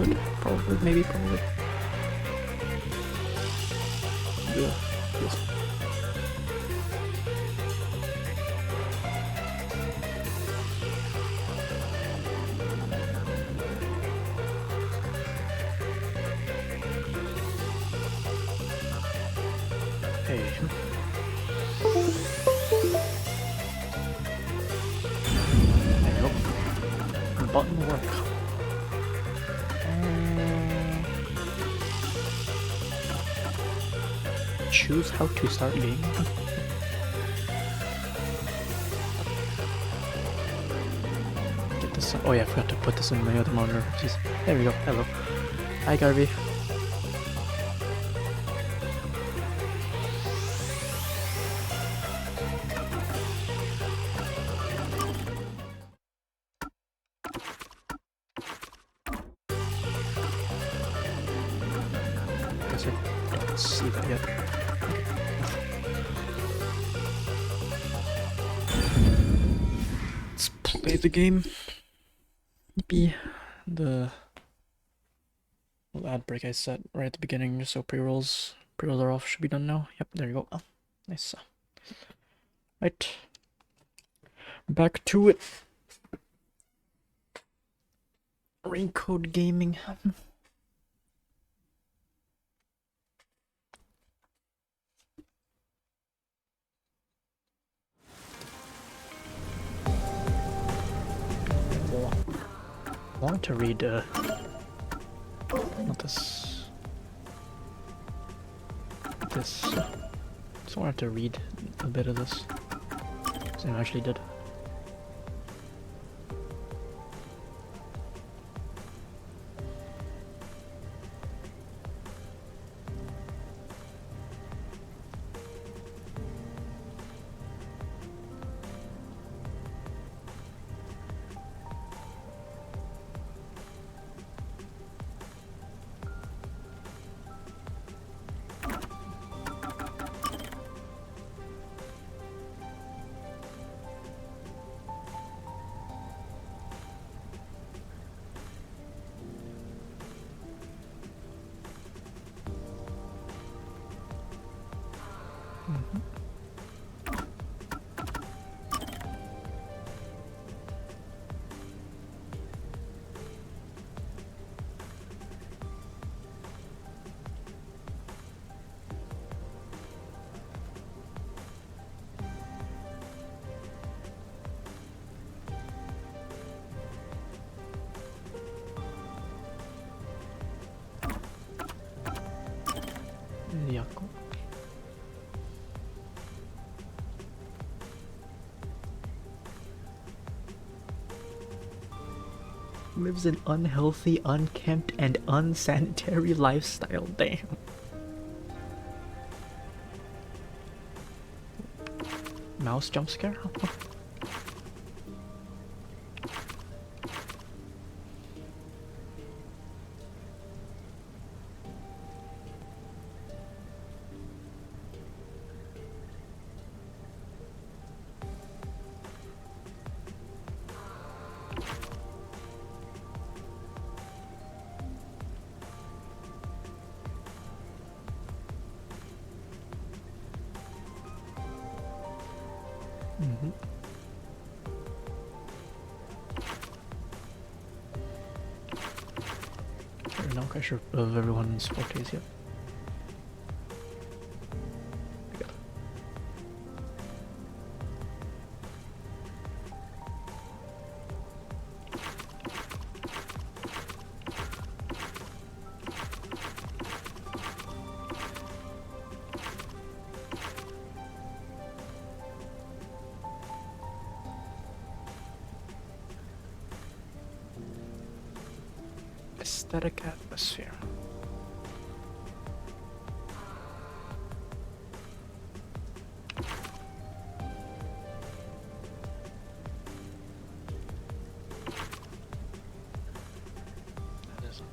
could. Probably, maybe, probably. Yeah. Yes. Hey. There you go. Button work. Choose how to start game. Get this. Oh yeah, I forgot to put this in my other monitor. Jeez. There we go. Hello. Hi, Garvey. Guess I don't see that yet. Let's play the game. Yippee. The ad break I set right at the beginning, just so pre-rolls are off. Should be done now. Yep, there you go. Oh, nice. Right. Back to it. Raincoat Gaming. I wanted to read, not this. This. Just wanted to read a bit of this. Same actually did. Yako. Lives an unhealthy, unkempt, and unsanitary lifestyle. Damn. Mouse jump scare? I'm not quite sure of everyone's fortes yet. Aesthetic atmosphere.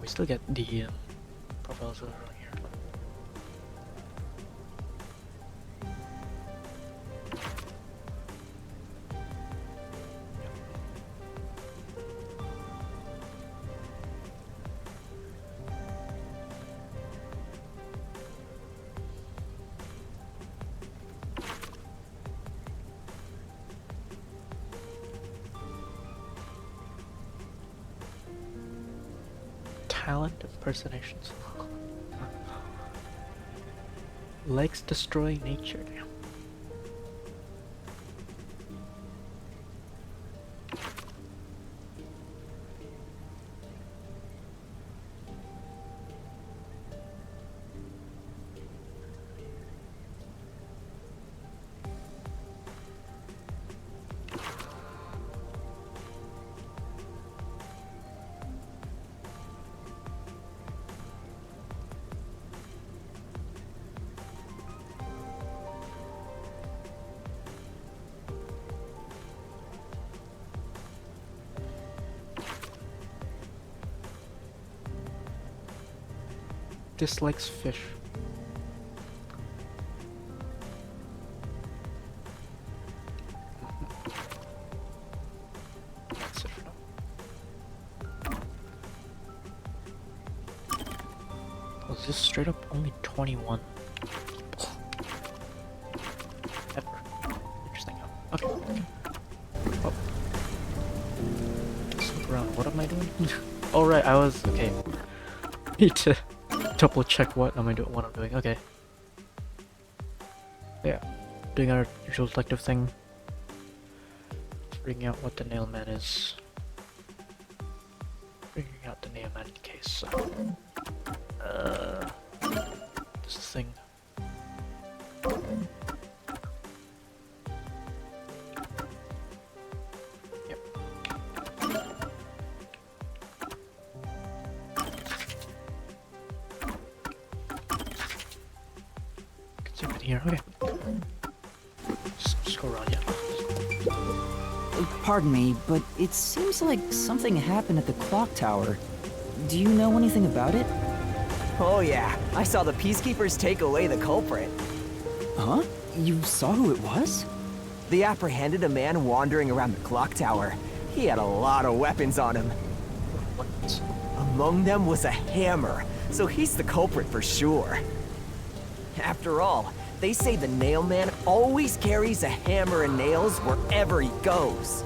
We still get the profiles over here. talent impersonations. Likes destroying nature. Dislikes fish. That's it for now. Oh, is this straight up only 21 people? Ever. Interesting. Okay. Oh. Let's look around. What am I doing? Oh right, I was okay. Need to double check what am I doing, what I'm doing. Okay. Yeah, doing our usual detective thing. Figuring out what the Nailman is. Figuring out the Nailman case. This thing. Yep. Here, okay. Just go around, yeah. Pardon me, but it seems like something happened at the clock tower. Do you know anything about it? Oh yeah, I saw the Peacekeepers take away the culprit. Huh? You saw who it was? They apprehended a man wandering around the clock tower. He had a lot of weapons on him. What? Among them was a hammer, so he's the culprit for sure. After all, they say the Nailman always carries a hammer and nails wherever he goes.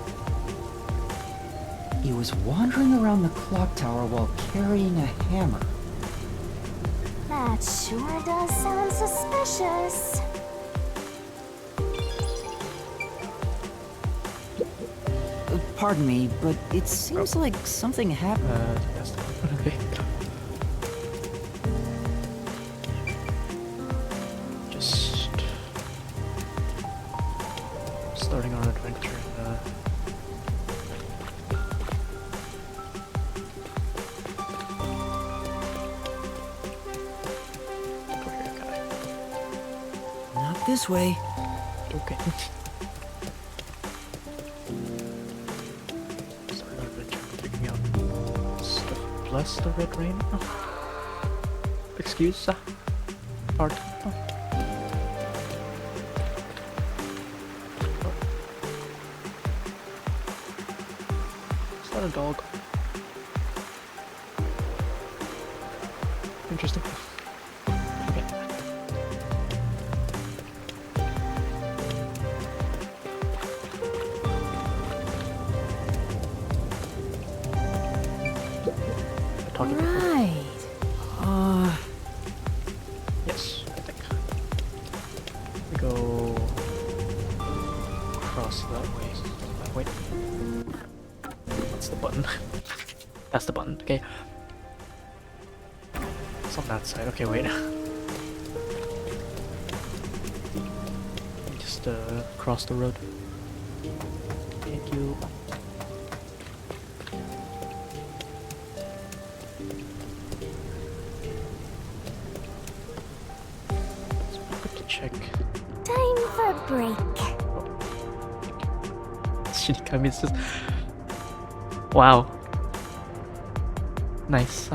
He was wandering around the clock tower while carrying a hammer. That sure does sound suspicious. Pardon me, but it seems like something happened. That's the one, okay. Just starting our adventure in Not this way. Okay. Starting our adventure, taking out stuff. Bless the red rain. Oh. Excuse, pardon. Oh. Is that a dog? Interesting. Okay. Talking about this. Right. Yes, I think. We go across that way. Wait. What's the button? That's the button, okay. It's on that side. Okay, wait. Just cross the road. Thank you. So quick check. Time for break. Shinigami is just. Wow. Nice.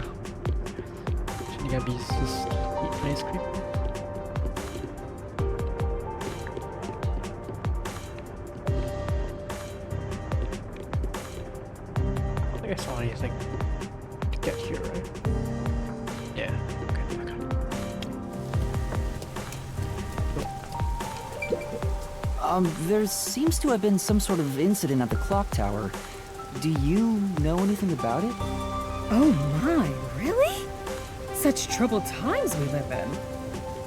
Shinigami is just eating ice cream. I don't think I saw anything to get here, right? Yeah. Okay. There seems to have been some sort of incident at the clock tower. Do you know anything about it? Oh my, Really? Such troubled times we live in.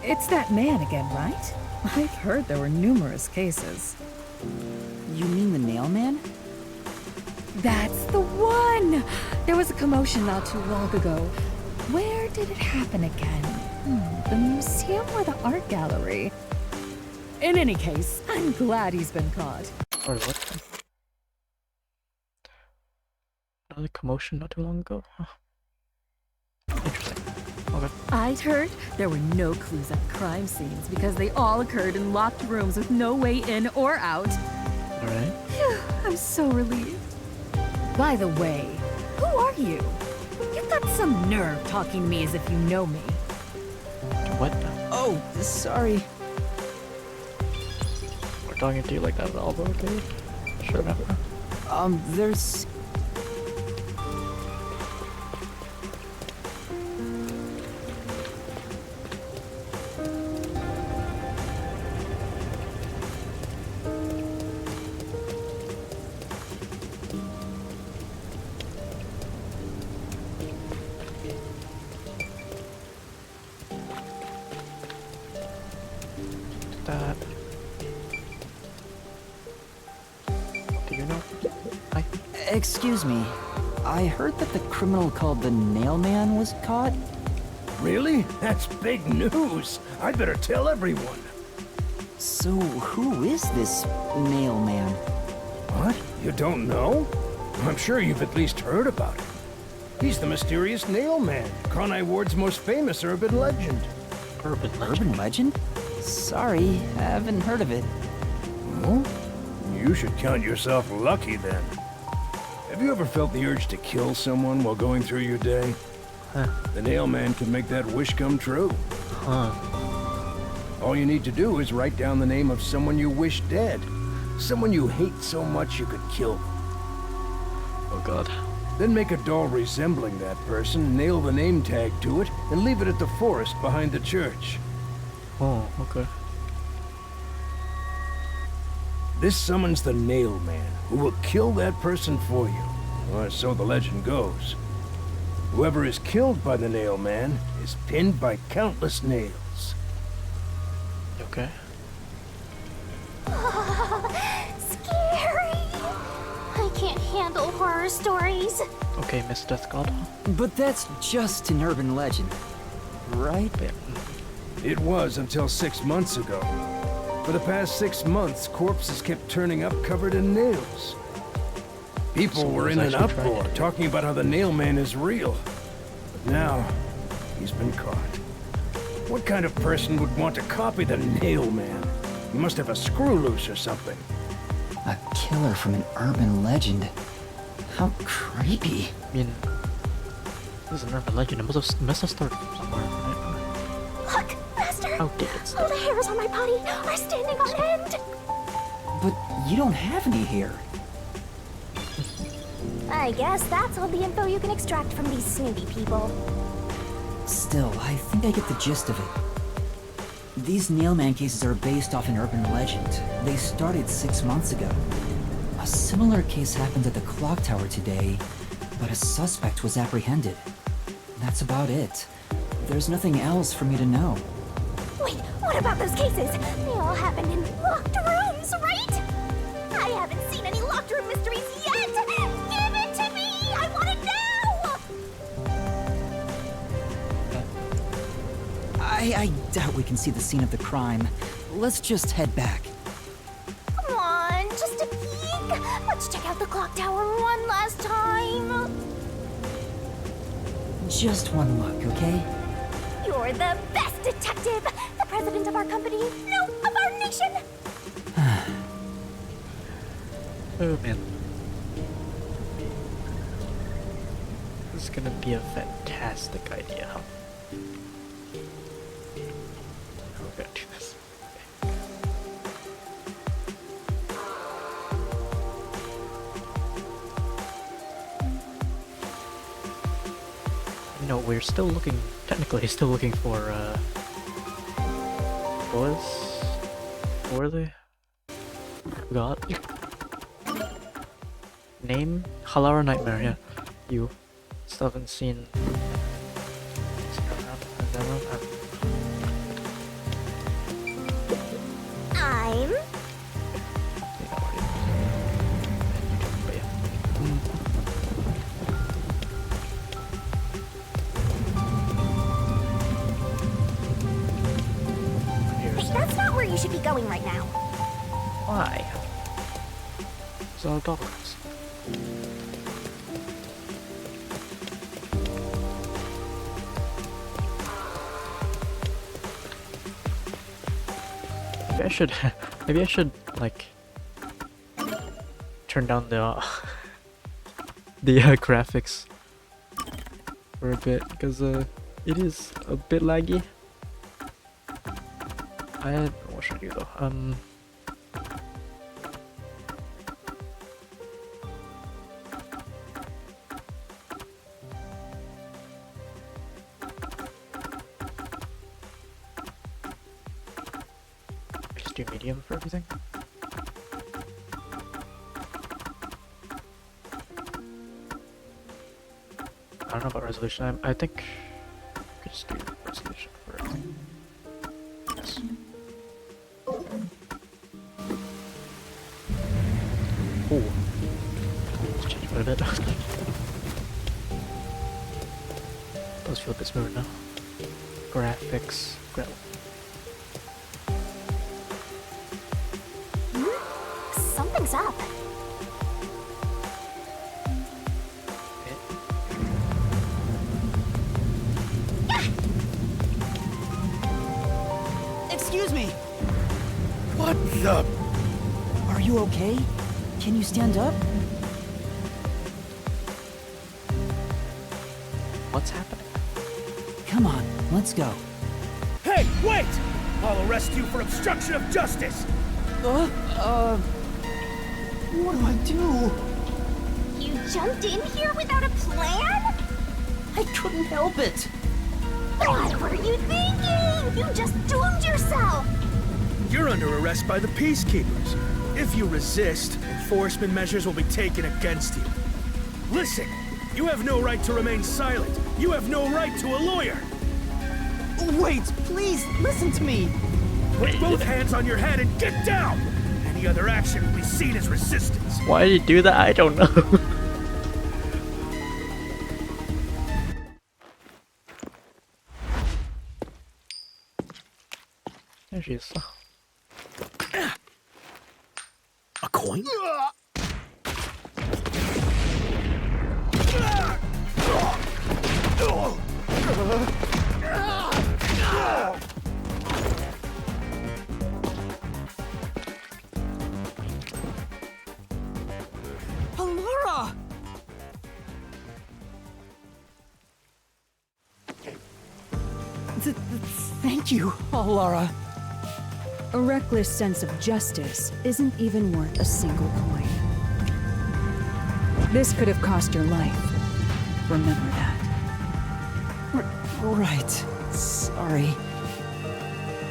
It's that man again, right? I've heard there were numerous cases. You mean the nail man? That's the one! There was a commotion not too long ago. Where did it happen again? The museum or the art gallery? In any case, I'm glad he's been caught. Or what? Another commotion not too long ago? Huh. Interesting. Okay. I'd heard there were no clues at crime scenes because they all occurred in locked rooms with no way in or out. Alright. Phew, I'm so relieved. By the way, who are you? You've got some nerve talking to me as if you know me. What? Oh, sorry. We're talking to you like that at all, but okay. Sure enough. There's... That. Do you know? Hi. Excuse me. I heard that the criminal called the Nail Man was caught. Really? That's big news. I'd better tell everyone. So, who is this Nail Man? What? You don't know? I'm sure you've at least heard about it. He's the mysterious Nail Man, Kronai Ward's most famous urban legend. Urban legend. Urban legend? Sorry, haven't heard of it. Oh? You should count yourself lucky then. Have you ever felt the urge to kill someone while going through your day? Huh. The Nail Man can make that wish come true. Huh. All you need to do is write down the name of someone you wish dead. Someone you hate so much you could kill them. Oh god. Then make a doll resembling that person, nail the name tag to it, and leave it at the forest behind the church. Oh, okay. This summons the Nail Man, who will kill that person for you. Or so the legend goes. Whoever is killed by the Nail Man is pinned by countless nails. Okay. Scary. I can't handle horror stories. Okay, Miss Death God. But that's just an urban legend, right? Yeah. It was until 6 months ago. For the past 6 months, corpses kept turning up covered in nails. People were in an Someone's actually trying uproar, to- talking about how the Nail Man is real. But now, he's been caught. What kind of person would want to copy the Nail Man? He must have a screw loose or something. A killer from an urban legend. How creepy. I mean, this is an urban legend. It must have started somewhere, right? Look, Master. Outdated All stuff. the hairs on my body are standing on end. But you don't have any hair. I guess that's all the info you can extract from these snooty people. Still, I think I get the gist of it. These Nailman cases are based off an urban legend. They started 6 months ago. A similar case happened at the clock tower today, but a suspect was apprehended. That's about it. There's nothing else for me to know. Wait, what about those cases? They all happened in locked rooms, right? I haven't seen any locked room mysteries yet! Give it to me! I want it now! I doubt we can see the scene of the crime. Let's just head back. Come on, just a peek. Let's check out the clock tower one last time. Just one look, okay? You're the best detective! The president of our company, no, of our nation! Oh man. This is gonna be a fantastic idea, huh? How we're gonna do this. You know, we're still looking, technically still looking for, what were they? Forgot. Name? Halara Nightmare, yeah. You still haven't seen Hey, that's not where you should be going right now. Why? So dollars. Maybe I should like turn down the the graphics for a bit because it is a bit laggy. What should I do though? Just do medium for everything. I don't know about resolution. I think I could just do resolution for everything. Yes. Oh, let's change quite a bit. Does feel a bit smoother now. Graphics, Something's up. Excuse me! What the? Are you okay? Can you stand up? What's happening? Come on, let's go. Hey, wait! I'll arrest you for obstruction of justice! What do I do? You jumped in here without a plan? I couldn't help it. What were you thinking? You just doomed yourself! You're under arrest by the Peacekeepers. If you resist, enforcement measures will be taken against you. Listen, you have no right to remain silent. You have no right to a lawyer. Wait, please, listen to me. Put both hands on your head and get down! Any other action will be seen as resistance. Why did you do that? I don't know. There she is. A coin? Laura! Thank you, Laura. A reckless sense of justice isn't even worth a single coin. This could have cost your life. Remember that. Right. Sorry.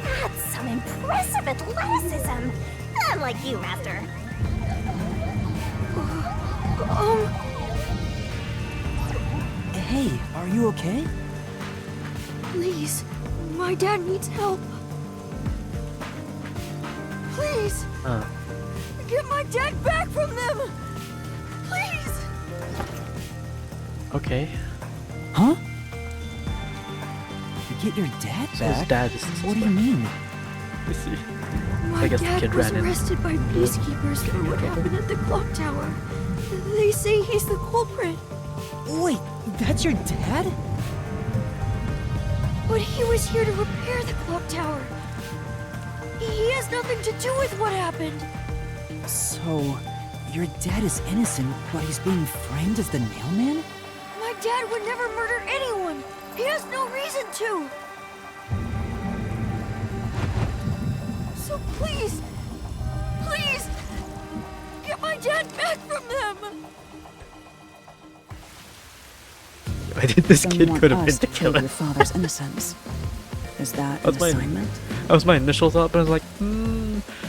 That's some impressive athleticism! Unlike you, Master. Hey, are you okay? Please, my dad needs help. Please, get my dad back from them! Please! Okay. Huh? You get your dad So his back? dad is the What do you mean? Let's see. My I guess the dad kid was ran in. arrested by peacekeepers for what happened at the clock tower. They say he's the culprit, Wait, that's your dad? but he was here to repair the clock tower. He has nothing to do with what happened. So, your dad is innocent, but he's being framed as the Nailman? My dad would never murder anyone. He has no reason to. So please, please, get my dad back from them. I think this kid want could have been us to to kill prove him. your father's innocence. Is that an That's my- assignment? That was my initial thought, but I was like,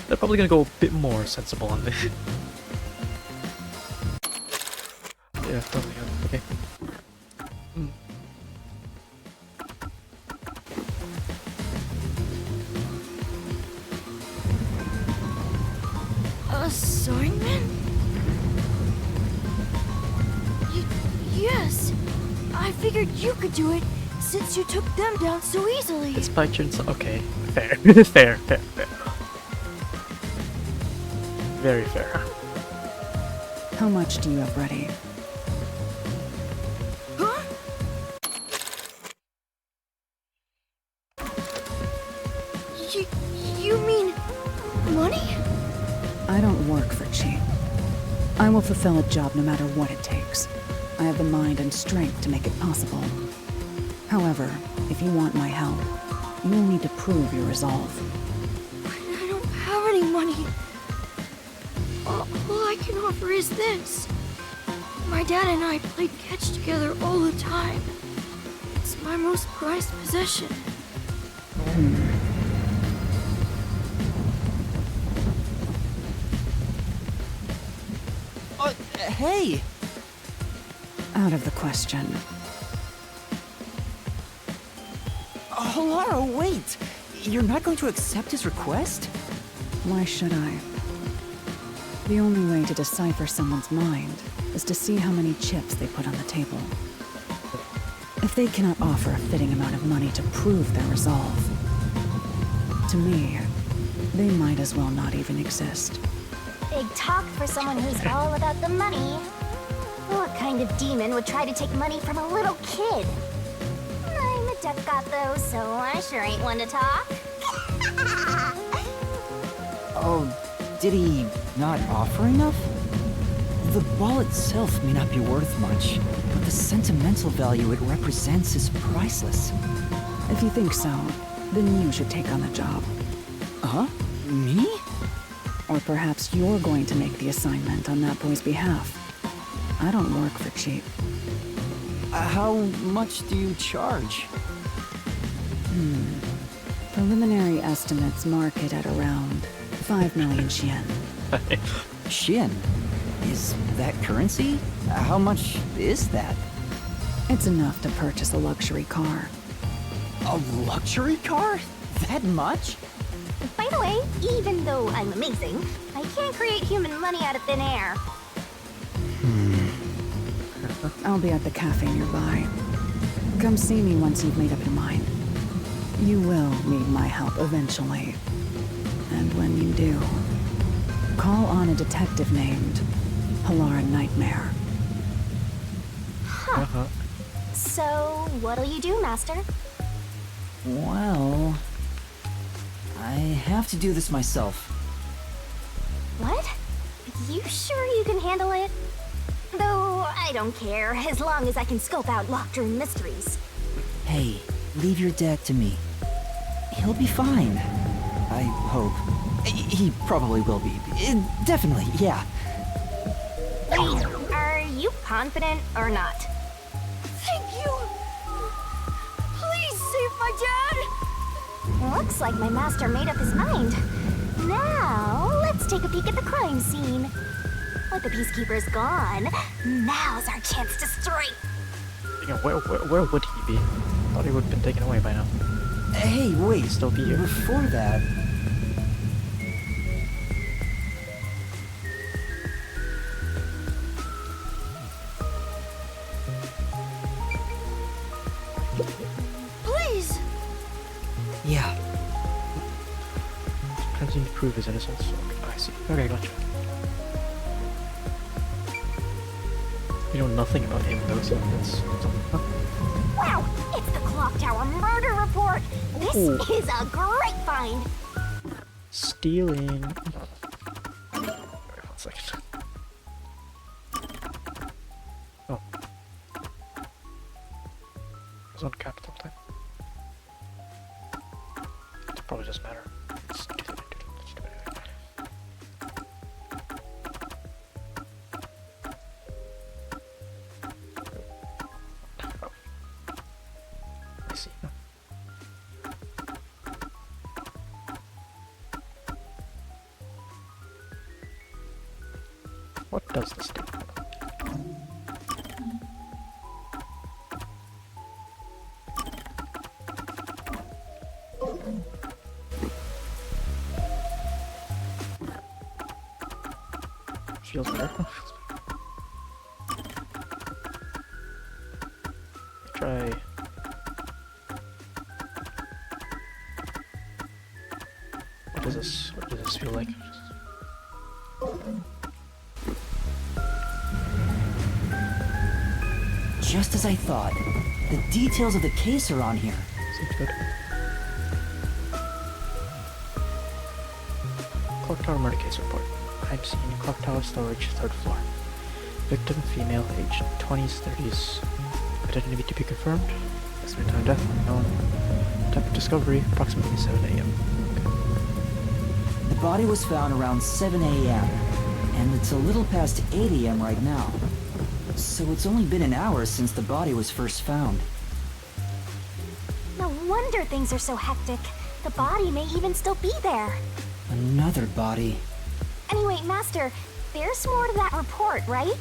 they're probably gonna go a bit more sensible on this. Yeah, totally. Okay. Assignment? Yes. I figured you could do it since you took them down so easily. It's by Chainsaw. Okay, fair. Fair. Very fair. How much do you have ready? Huh? You mean money? I don't work for cheap. I will fulfill a job no matter what it takes. I have the mind and strength to make it possible. However, if you want my help, you will need to prove your resolve. I don't have any money. All I can offer is this. My dad and I played catch together all the time. It's my most prized possession. Hey! Out of the question. Lara, wait! You're not going to accept his request? Why should I? The only way to decipher someone's mind is to see how many chips they put on the table. If they cannot offer a fitting amount of money to prove their resolve, to me, they might as well not even exist. Big talk for someone who's all about the money. What kind of demon would try to take money from a little kid? I'm a duck god though, so I sure ain't one to talk. Oh, did he not offer enough? The ball itself may not be worth much, but the sentimental value it represents is priceless. If you think so, then you should take on the job. Huh? Me? Or perhaps you're going to make the assignment on that boy's behalf. I don't work for cheap. How much do you charge? Preliminary estimates mark it at around 5 million Yen. Shin? Is that currency? How much is that? It's enough to purchase a luxury car. A luxury car? That much? By the way, even though I'm amazing, I can't create human money out of thin air. I'll be at the cafe nearby. Come see me once you've made up your mind. You will need my help eventually. And when you do, call on a detective named Halara Nightmare. So, what'll you do, Master? Well, I have to do this myself. What? You sure you can handle it? Though, I don't care, as long as I can scope out locked-room mysteries. Hey, leave your dad to me. He'll be fine. I hope. He probably will be. Definitely, yeah. Wait, are you confident or not? Thank you! Please save my dad! Looks like my master made up his mind. Now, let's take a peek at the crime scene. With the Peacekeeper's gone, now's our chance to strike. Yeah, where would he be? Thought he would have been taken away by now. Hey, wait. Still be here. Before that... Please! Yeah. Continue to prove his innocence. Okay, I see. Okay, gotcha. You know nothing about him though, so that's... Wow! It's the Clock Tower murder report! This is a great find! Stealing. Wait 1 second. Oh. It was uncapped all the time. It probably doesn't matter. Let's do it. Oh. I see. What does this do? Feels better. Try What does this feel like? Just as I thought. The details of the case are on here. Seems good. Clock Tower murder case report. Crime scene, Clock Tower storage, 3rd floor. Victim, female, age 20s, 30s. Identity to be confirmed. Estimated time of death, unknown. Time of discovery, approximately 7 a.m. The body was found around 7 a.m. And it's a little past 8 a.m. right now. So it's only been an hour since the body was first found. No wonder things are so hectic. The body may even still be there. Another body. Anyway, Master, there's more to that report, right?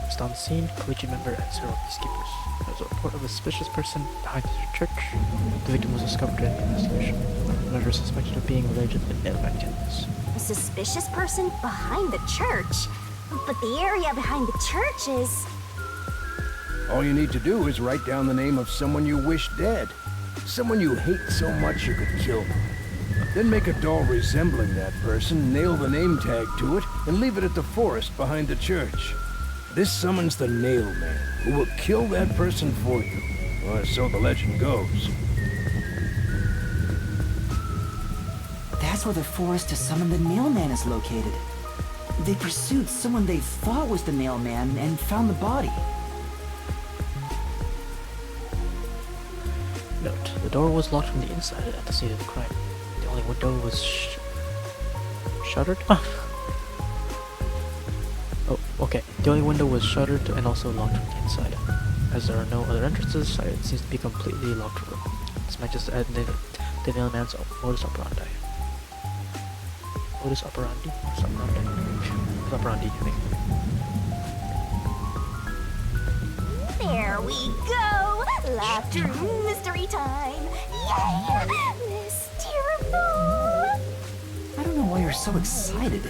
Just on scene, collegiate member and several peacekeepers. There was a report of a suspicious person behind the church. The victim was discovered during the investigation. The murder is suspected of being related to the Nailman killings. A suspicious person behind the church? But the area behind the church is... All you need to do is write down the name of someone you wish dead. Someone you hate so much you could kill them. Then make a doll resembling that person, nail the name tag to it, and leave it at the forest behind the church. This summons the Nail Man, who will kill that person for you. Or so the legend goes. That's where the forest to summon the Nail Man is located. They pursued someone they thought was the Nail Man and found the body. Note, the door was locked from the inside at the scene of the crime. The only window was shuttered? Oh, okay. The only window was shuttered and also locked from the inside. As there are no other entrances, it seems to be a completely locked room. This might just add the Nailman's modus operandi. Modus operandi? Modus operandi? Modus operandi, I think. There we go! Locked room mystery time! Yay! Mysteriful! I don't know why you're so excited.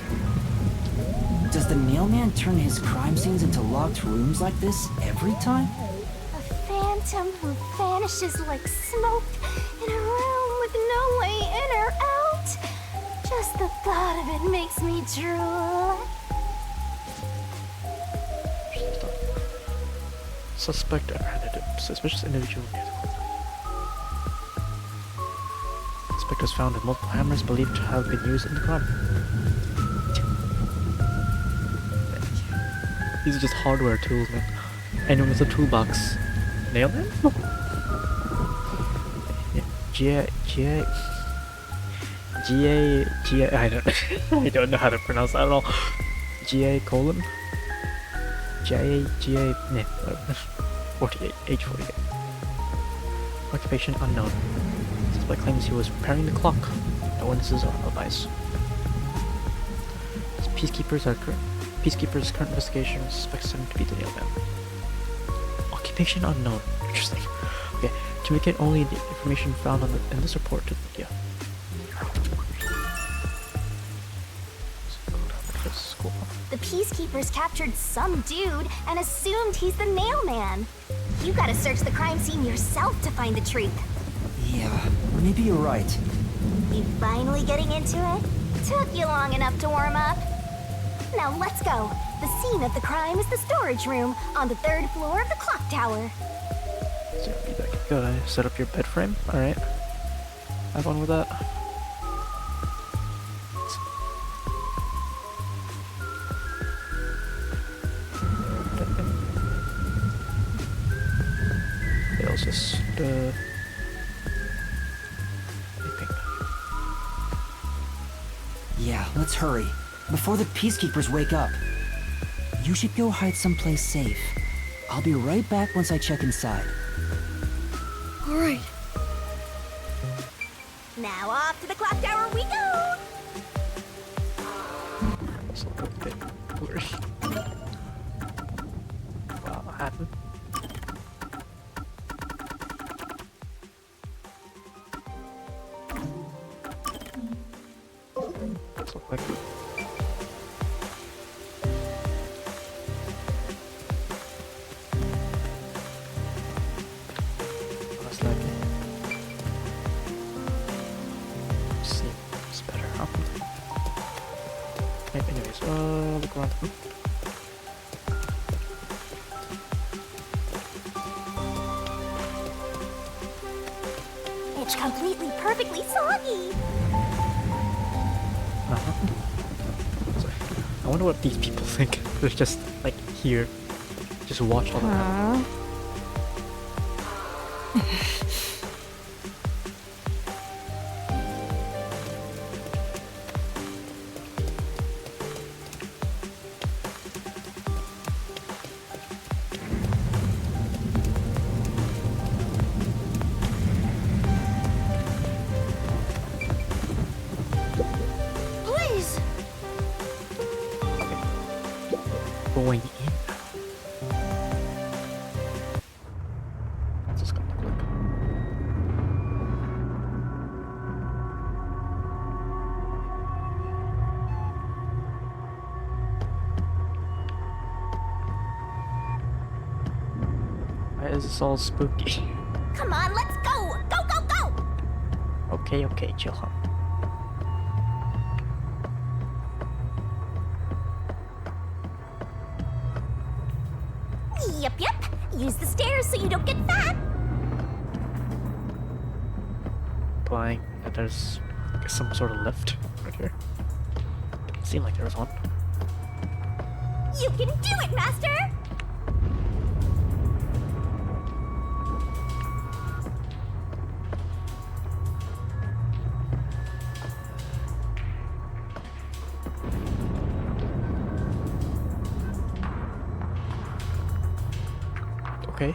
Does the Nail Man turn his crime scenes into locked rooms like this every time? A phantom who vanishes like smoke in a room with no way in or out. Just the thought of it makes me drool. Suspect apprehended. Suspicious individual near the corner. Suspect was found with multiple hammers believed to have been used in the crime. These are just hardware tools, man. Anyone with a toolbox. Nailman? Yeah, I don't know how to pronounce that at all. GA colon? GA, nah, 48, age 48. Occupation unknown. Suspect claims he was repairing the clock. No witnesses or alibis. Peacekeepers' current investigation suspects him to be the Nailman. Occupation unknown. Interesting. Okay, communicate only the information found in this report to the media. The peacekeepers captured some dude and assumed he's the Nailman. You gotta search the crime scene yourself to find the truth. Yeah, maybe you're right. You finally getting into it? Took you long enough to warm up. Now let's go. The scene of the crime is the storage room on the 3rd floor of the clock tower. So be back. Gotta set up your bed frame. Alright. Have fun with that. It'll just Yeah, let's hurry. Before the peacekeepers wake up. You should go hide someplace safe. I'll be right back once I check inside. All right. Now off to the clock tower we go! It's a little bit blurry. Wow, what happened? Let's look like Come on. It's completely, perfectly soggy. Sorry. I wonder what these people think. They're just like here, just watch all of that. Please. Going in. What's this gonna look like? Why is this all spooky? Come on, let's go. Go, go, go. Okay, chill, huh? Yep. Use the stairs so you don't get fat. Implying that there's some sort of lift right here. Didn't seem like there was one. You can do it, Master. Okay.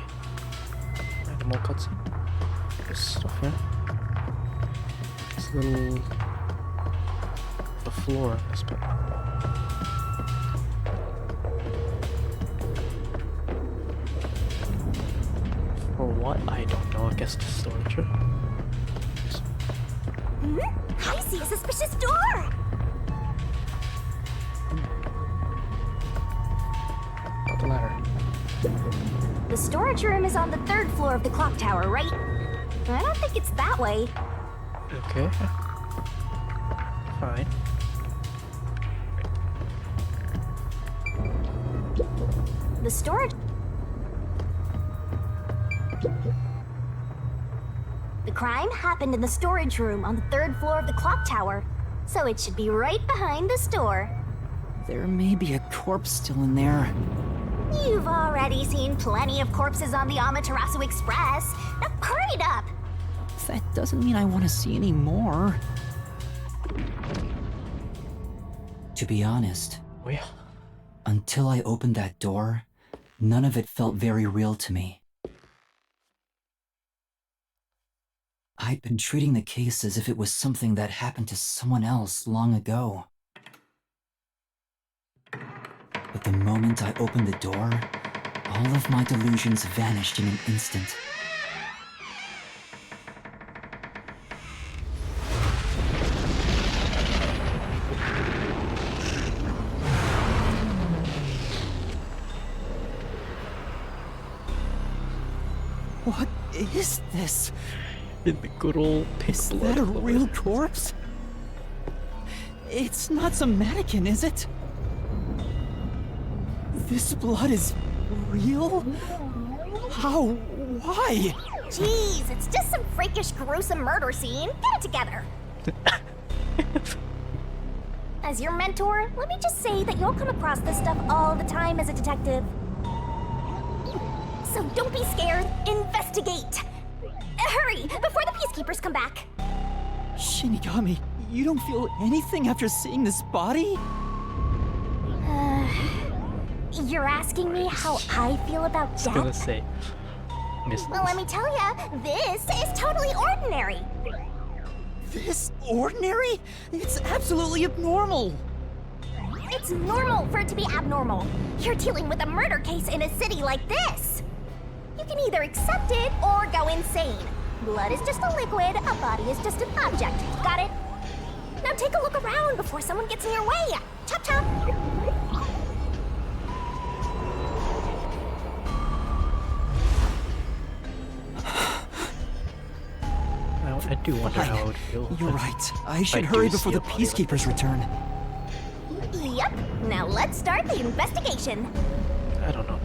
And more cutscene. There's stuff here. This little... the floor on this bit. For what? I don't know. I guess the storage room. I see a suspicious door. Not the ladder. The storage room is on the 3rd floor of the clock tower, right? I don't think it's that way. Okay. Fine. The storage... The crime happened in the storage room on the 3rd floor of the clock tower, so it should be right behind the store. There may be a corpse still in there. You've already seen plenty of corpses on the Amaterasu Express. Now hurry it up! That doesn't mean I want to see any more. To be honest, Oh yeah. until I opened that door, none of it felt very real to me. I'd been treating the case as if it was something that happened to someone else long ago. But the moment I opened the door, all of my delusions vanished in an instant. What is this? In the good old pink Is blood that a flow. real corpse? It's not some mannequin, is it? This blood is real? How? Why? Jeez, it's just some freakish, gruesome murder scene. Get it together. As your mentor, let me just say that you'll come across this stuff all the time as a detective. So don't be scared. Investigate. Hurry, before the peacekeepers come back. Shinigami, you don't feel anything after seeing this body? You're asking me how I feel about I was gonna death? say. Miss. Well, let me tell ya, this is totally ordinary. This ordinary? It's absolutely abnormal. It's normal for it to be abnormal. You're dealing with a murder case in a city like this. You can either accept it or go insane. Blood is just a liquid, a body is just an object. Got it? Now take a look around before someone gets in your way. Chop chop. I do wonder how it would feel. You're if right. I I should do hurry see before a the body like peacekeepers return. Yep. Now let's start the investigation. I don't know.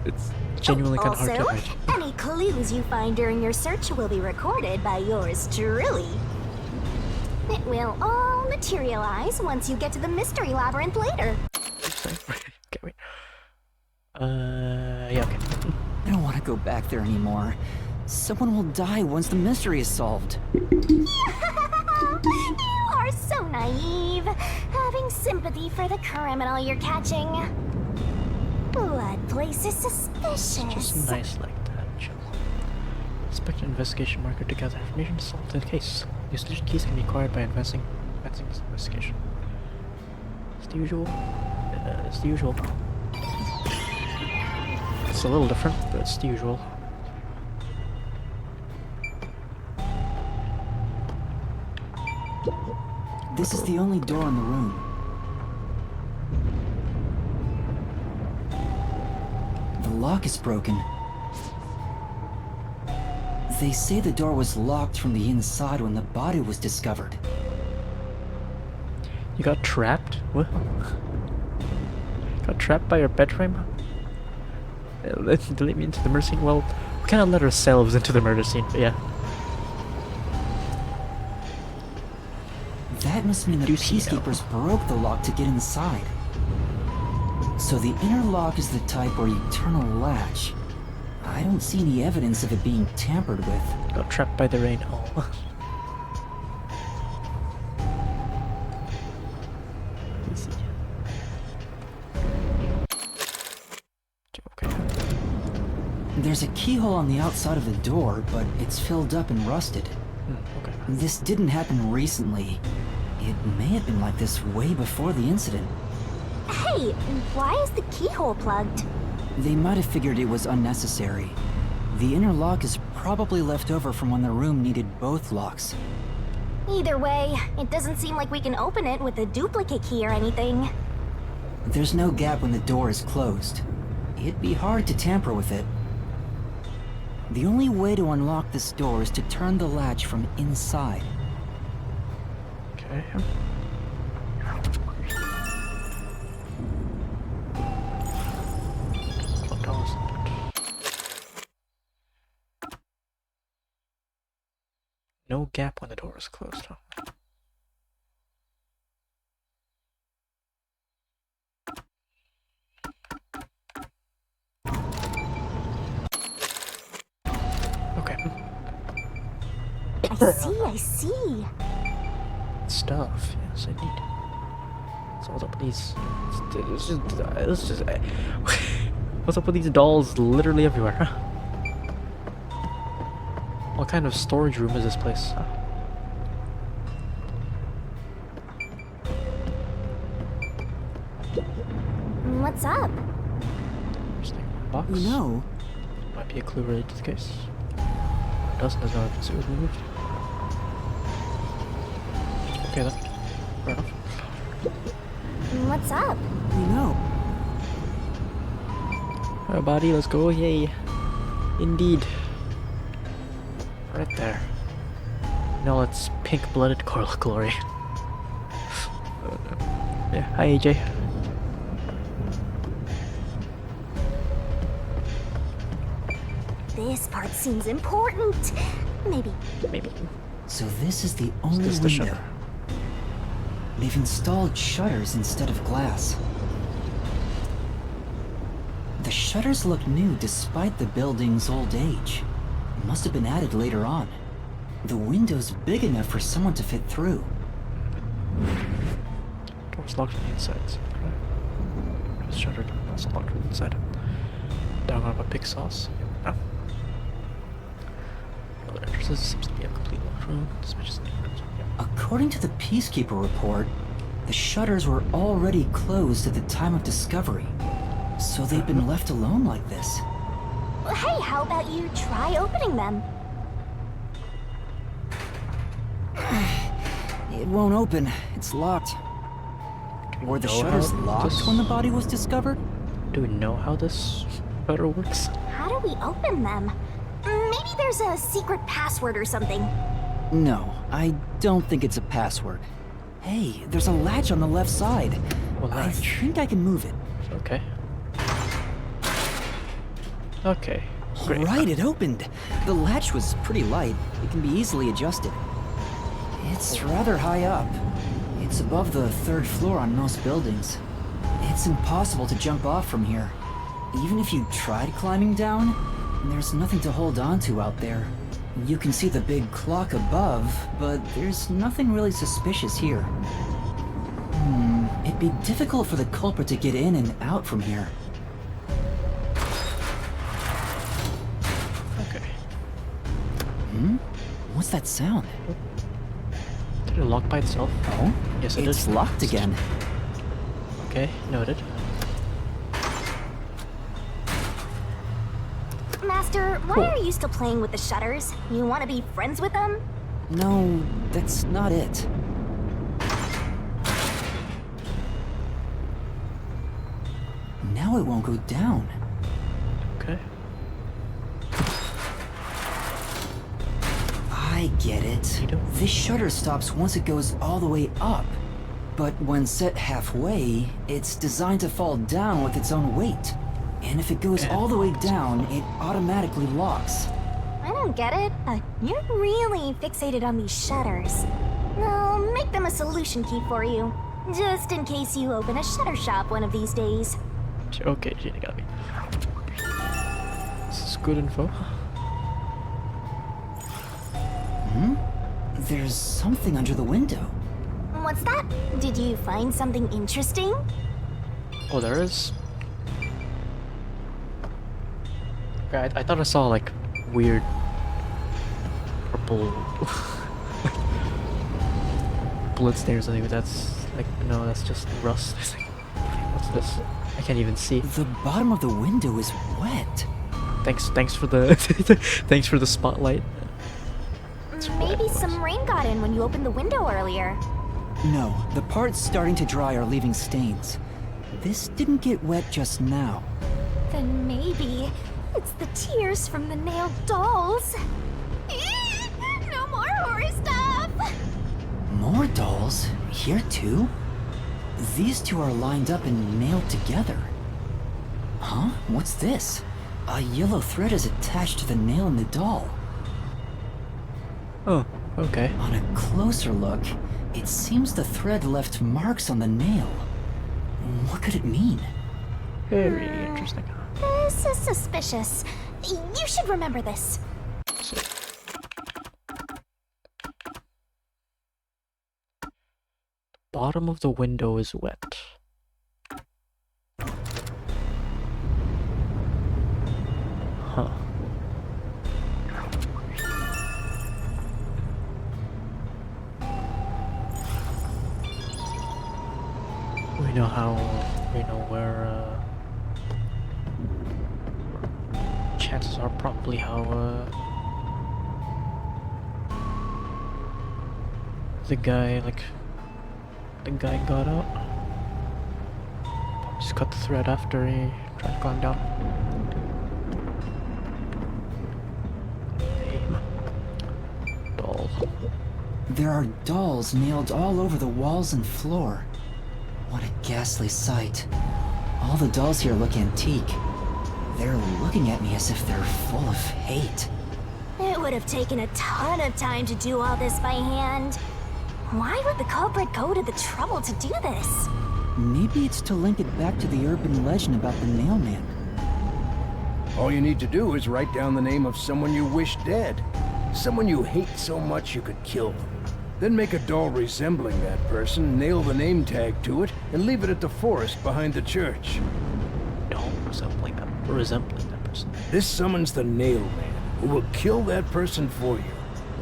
It's genuinely kind of hard to Also, imagine. any clues you find during your search will be recorded by yours truly. It will all materialize once you get to the mystery labyrinth later. Sorry. Okay, wait. Yeah, okay. I don't want to go back there anymore. Someone will die once the mystery is solved. You are so naive, having sympathy for the criminal you're catching. Blood place is suspicious. Just nice like that, chill. Inspect an investigation marker to gather information to solve the case. Use digit keys can be acquired by advancing this investigation. It's the usual. It's the usual. It's a little different, but it's the usual. This is the only door in the room. The lock is broken. They say the door was locked from the inside when the body was discovered. You got trapped? What? Got trapped by your bed frame? Delete me into the murder scene? Well, we kind of let ourselves into the murder scene, but yeah. That must mean the peacekeepers broke the lock to get inside. So the inner lock is the type where you turn a latch. I don't see any evidence of it being tampered with. Got trapped by the rain. Oh. Easy. Okay. There's a keyhole on the outside of the door, but it's filled up and rusted. Okay. This didn't happen recently. It may have been like this way before the incident. Hey, why is the keyhole plugged? They might have figured it was unnecessary. The inner lock is probably left over from when the room needed both locks. Either way, it doesn't seem like we can open it with a duplicate key or anything. There's no gap when the door is closed. It'd be hard to tamper with it. The only way to unlock this door is to turn the latch from inside. Okay. No gap when the door is closed, huh? Okay. I see. Stuff, yes, I need. So what's up with these? What's up with these dolls literally everywhere, huh? What kind of storage room is this place? Huh? What's up? Interesting. Box? No. Might be a clue related to the case. Doesn't, there's no evidence it was removed. Okay then. Fair enough. What's up? No. Alright, body, let's go. Yay. Indeed. Right there. No, it's pink-blooded coral glory. Yeah, hi AJ. This part seems important. Maybe. Maybe. So this is the only Is this the window. shutter? They've installed shutters instead of glass. The shutters look new despite the building's old age. Must have been added later on. The window's big enough for someone to fit through. Door's locked from the inside. Okay. It's shuttered. Also locked from the inside. Down on a pig sauce. Oh. Other entrances seems to be a complete locked room. Suspicious neighbors. According to the Peacekeeper report, the shutters were already closed at the time of discovery. So they've been left alone like this. Hey, how about you try opening them? It won't open. It's locked. Were the know shutters how locked this- when the body was discovered? Do we know how this shutter works? How do we open them? Maybe there's a secret password or something. No, I don't think it's a password. Hey, there's a latch on the left side. A I latch. think I can move it. Okay. Okay. Great. Right, it opened. The latch was pretty light. It can be easily adjusted. It's rather high up. It's above the 3rd floor on most buildings. It's impossible to jump off from here. Even if you tried climbing down, there's nothing to hold on to out there. You can see the big clock above, but there's nothing really suspicious here. It'd be difficult for the culprit to get in and out from here. Okay. What's that sound? Did it lock by itself? Oh? Yes, it It's did. locked again. Okay, noted. Master, why are you still playing with the shutters? You want to be friends with them? No, that's not it. Now it won't go down. Okay. I get it. You do? This shutter stops once it goes all the way up. But when set halfway, it's designed to fall down with its own weight. And if it goes all the way down, it automatically locks. I don't get it. You're really fixated on these shutters. I'll make them a solution key for you. Just in case you open a shutter shop one of these days. Okay, Gina got me. This is good info. There's something under the window. What's that? Did you find something interesting? Oh, there is. Okay, I thought I saw like weird purple bloodstains or something, but that's like no, that's just rust. It's like, what's this? I can't even see. The bottom of the window is wet. Thanks for the thanks for the spotlight. Maybe some rain got in when you opened the window earlier. No, the parts starting to dry are leaving stains. This didn't get wet just now. Then maybe it's the tears from the nailed dolls. No more horror stuff! More dolls? Here too? These two are lined up and nailed together. Huh? What's this? A yellow thread is attached to the nail in the doll. Oh, okay. On a closer look, it seems the thread left marks on the nail. What could it mean? Very interesting. This is suspicious. You should remember this. So, bottom of the window is wet. Huh. We know how, we know where, chances are probably how, the guy got out. Just cut the thread after he tried going down. Doll. There are dolls nailed all over the walls and floor. What a ghastly sight. All the dolls here look antique. They're looking at me as if they're full of hate. It would have taken a ton of time to do all this by hand. Why would the culprit go to the trouble to do this? Maybe it's to link it back to the urban legend about the Nailman. All you need to do is write down the name of someone you wish dead. Someone you hate so much you could kill them. Then make a doll resembling that person, nail the name tag to it, and leave it at the forest behind the church. Doll resembling that person. This summons the Nailman, who will kill that person for you.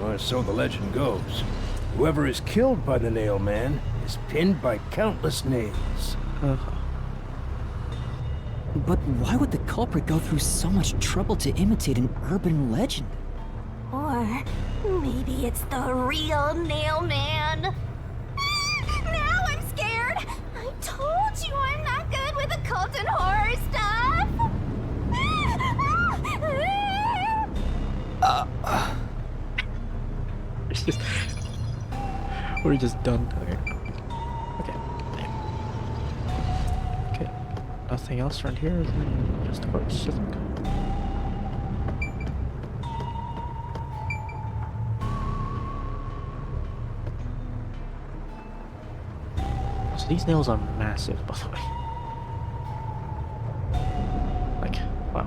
Or so the legend goes. Whoever is killed by the Nailman is pinned by countless nails. But why would the culprit go through so much trouble to imitate an urban legend? Or maybe it's the real Nailman. Now I'm scared. I told you I'm not good with occult and horror stuff. just... We're just done. Okay. Okay. Nothing else around here? Just the corpse, I think. So these nails are massive, by the way. Like, wow.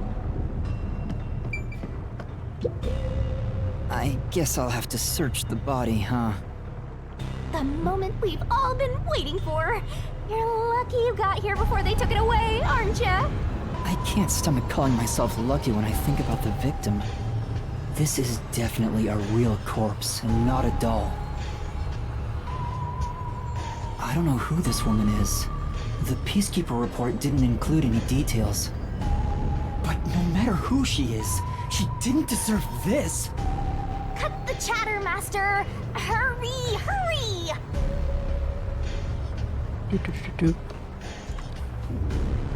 I guess I'll have to search the body, huh? The moment we've all been waiting for. You're lucky you got here before they took it away, aren't ya? I can't stomach calling myself lucky when I think about the victim. This is definitely a real corpse and not a doll. I don't know who this woman is. The Peacekeeper report didn't include any details. But no matter who she is, she didn't deserve this! Cut the chatter, Master! Hurry, hurry!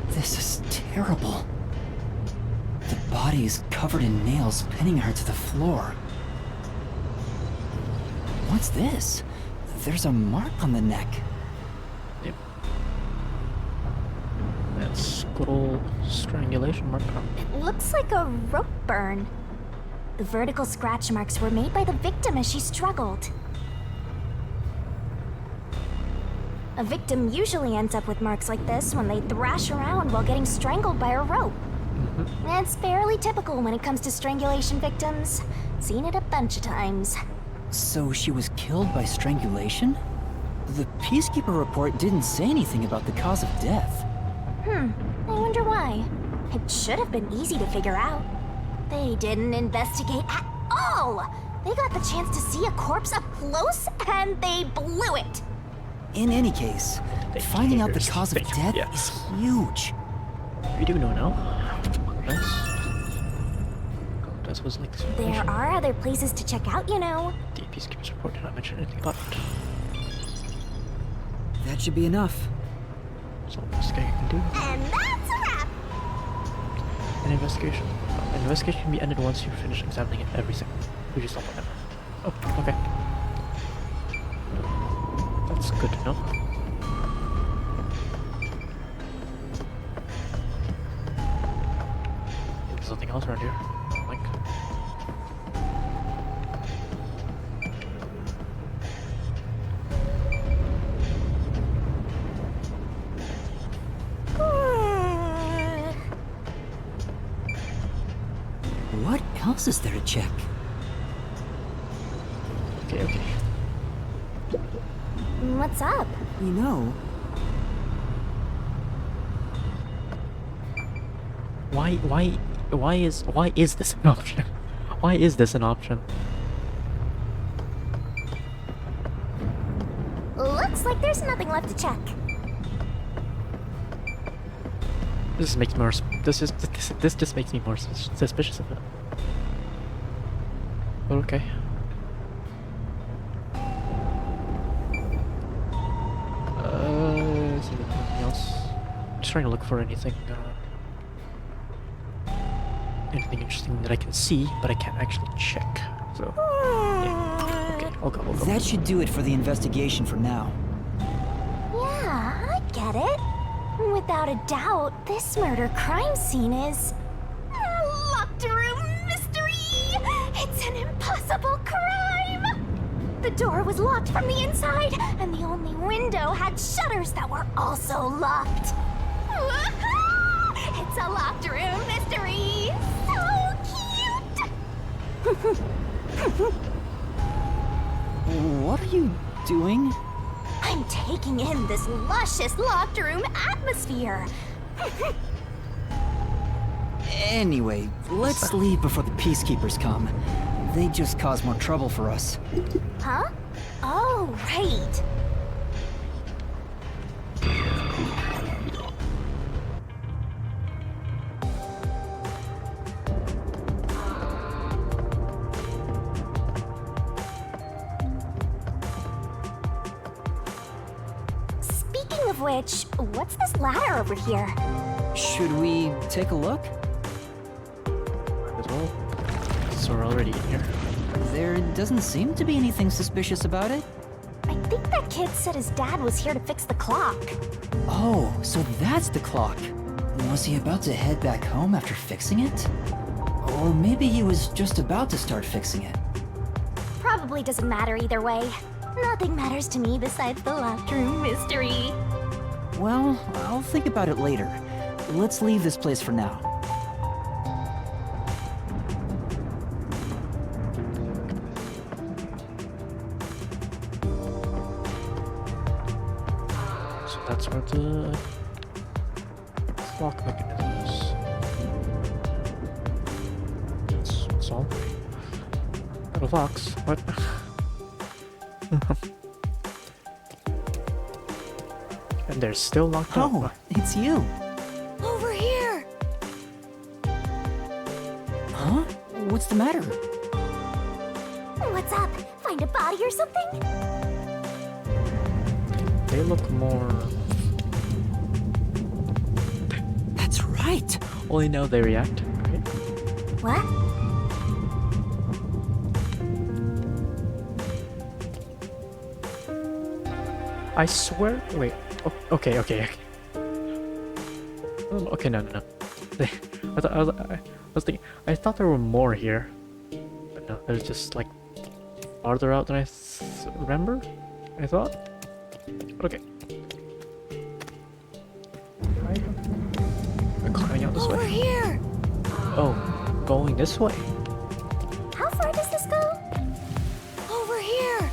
This is terrible. The body is covered in nails pinning her to the floor. What's this? There's a mark on the neck. Yep. That's good old strangulation mark. It looks like a rope burn. The vertical scratch marks were made by the victim as she struggled. A victim usually ends up with marks like this when they thrash around while getting strangled by a rope. It's fairly typical when it comes to strangulation victims. Seen it a bunch of times. So she was killed by strangulation? The Peacekeeper report didn't say anything about the cause of death. I wonder why. It should have been easy to figure out. They didn't investigate at all! They got the chance to see a corpse up close, and they blew it! In any case, finding out the cause of death Yeah. is huge. We do know now. Nice. That was like this There information. are other places to check out, you know. The Peacekeeper's report did not mention anything about it. That should be enough. So this guy can do. And that's a wrap! An investigation. An investigation can be ended once you finish examining everything. We just don't want Oh, okay. That's good to know. There's nothing else around here. Like. What else is there to check? Okay. What's up? You know, Why is this an option? Why is this an option? Looks like there's nothing left to check. This makes more. This just makes me more suspicious of it. But okay. Is there anything else? Just trying to look for anything. Anything interesting that I can see, but I can't actually check. So, yeah. Okay, I'll go. that should do it for the investigation for now. Yeah, I get it. Without a doubt, this murder-crime scene is a locked room mystery! It's an impossible crime! The door was locked from the inside, and the only window had shutters that were also locked. It's a locked room mystery! So cute! What are you doing? I'm taking in this luscious locked room atmosphere. Anyway, let's leave before the Peacekeepers come. They just cause more trouble for us. Huh? Oh, right. Speaking of which, what's this ladder over here? Should we take a look? As well. So we're already in here. There doesn't seem to be anything suspicious about it. I think that kid said his dad was here to fix the clock. Oh, so that's the clock. Was he about to head back home after fixing it? Or maybe he was just about to start fixing it. Probably doesn't matter either way. Nothing matters to me besides the locked room mystery. Well, I'll think about it later. Let's leave this place for now. So that's where the lock mechanism is. That's all. Little fox. What? And they're still locked up. Oh, it's you. Over here! Huh? What's the matter? What's up? Find a body or something? They look more. That's right. Only now they react. Okay. What? I swear. Wait. Okay. Okay. No. I was thinking. I thought there were more here, but no. There's just like farther out than I remember. I thought. Okay. We're climbing out this Over way. here! Oh, going this way. How far does this go? Over here!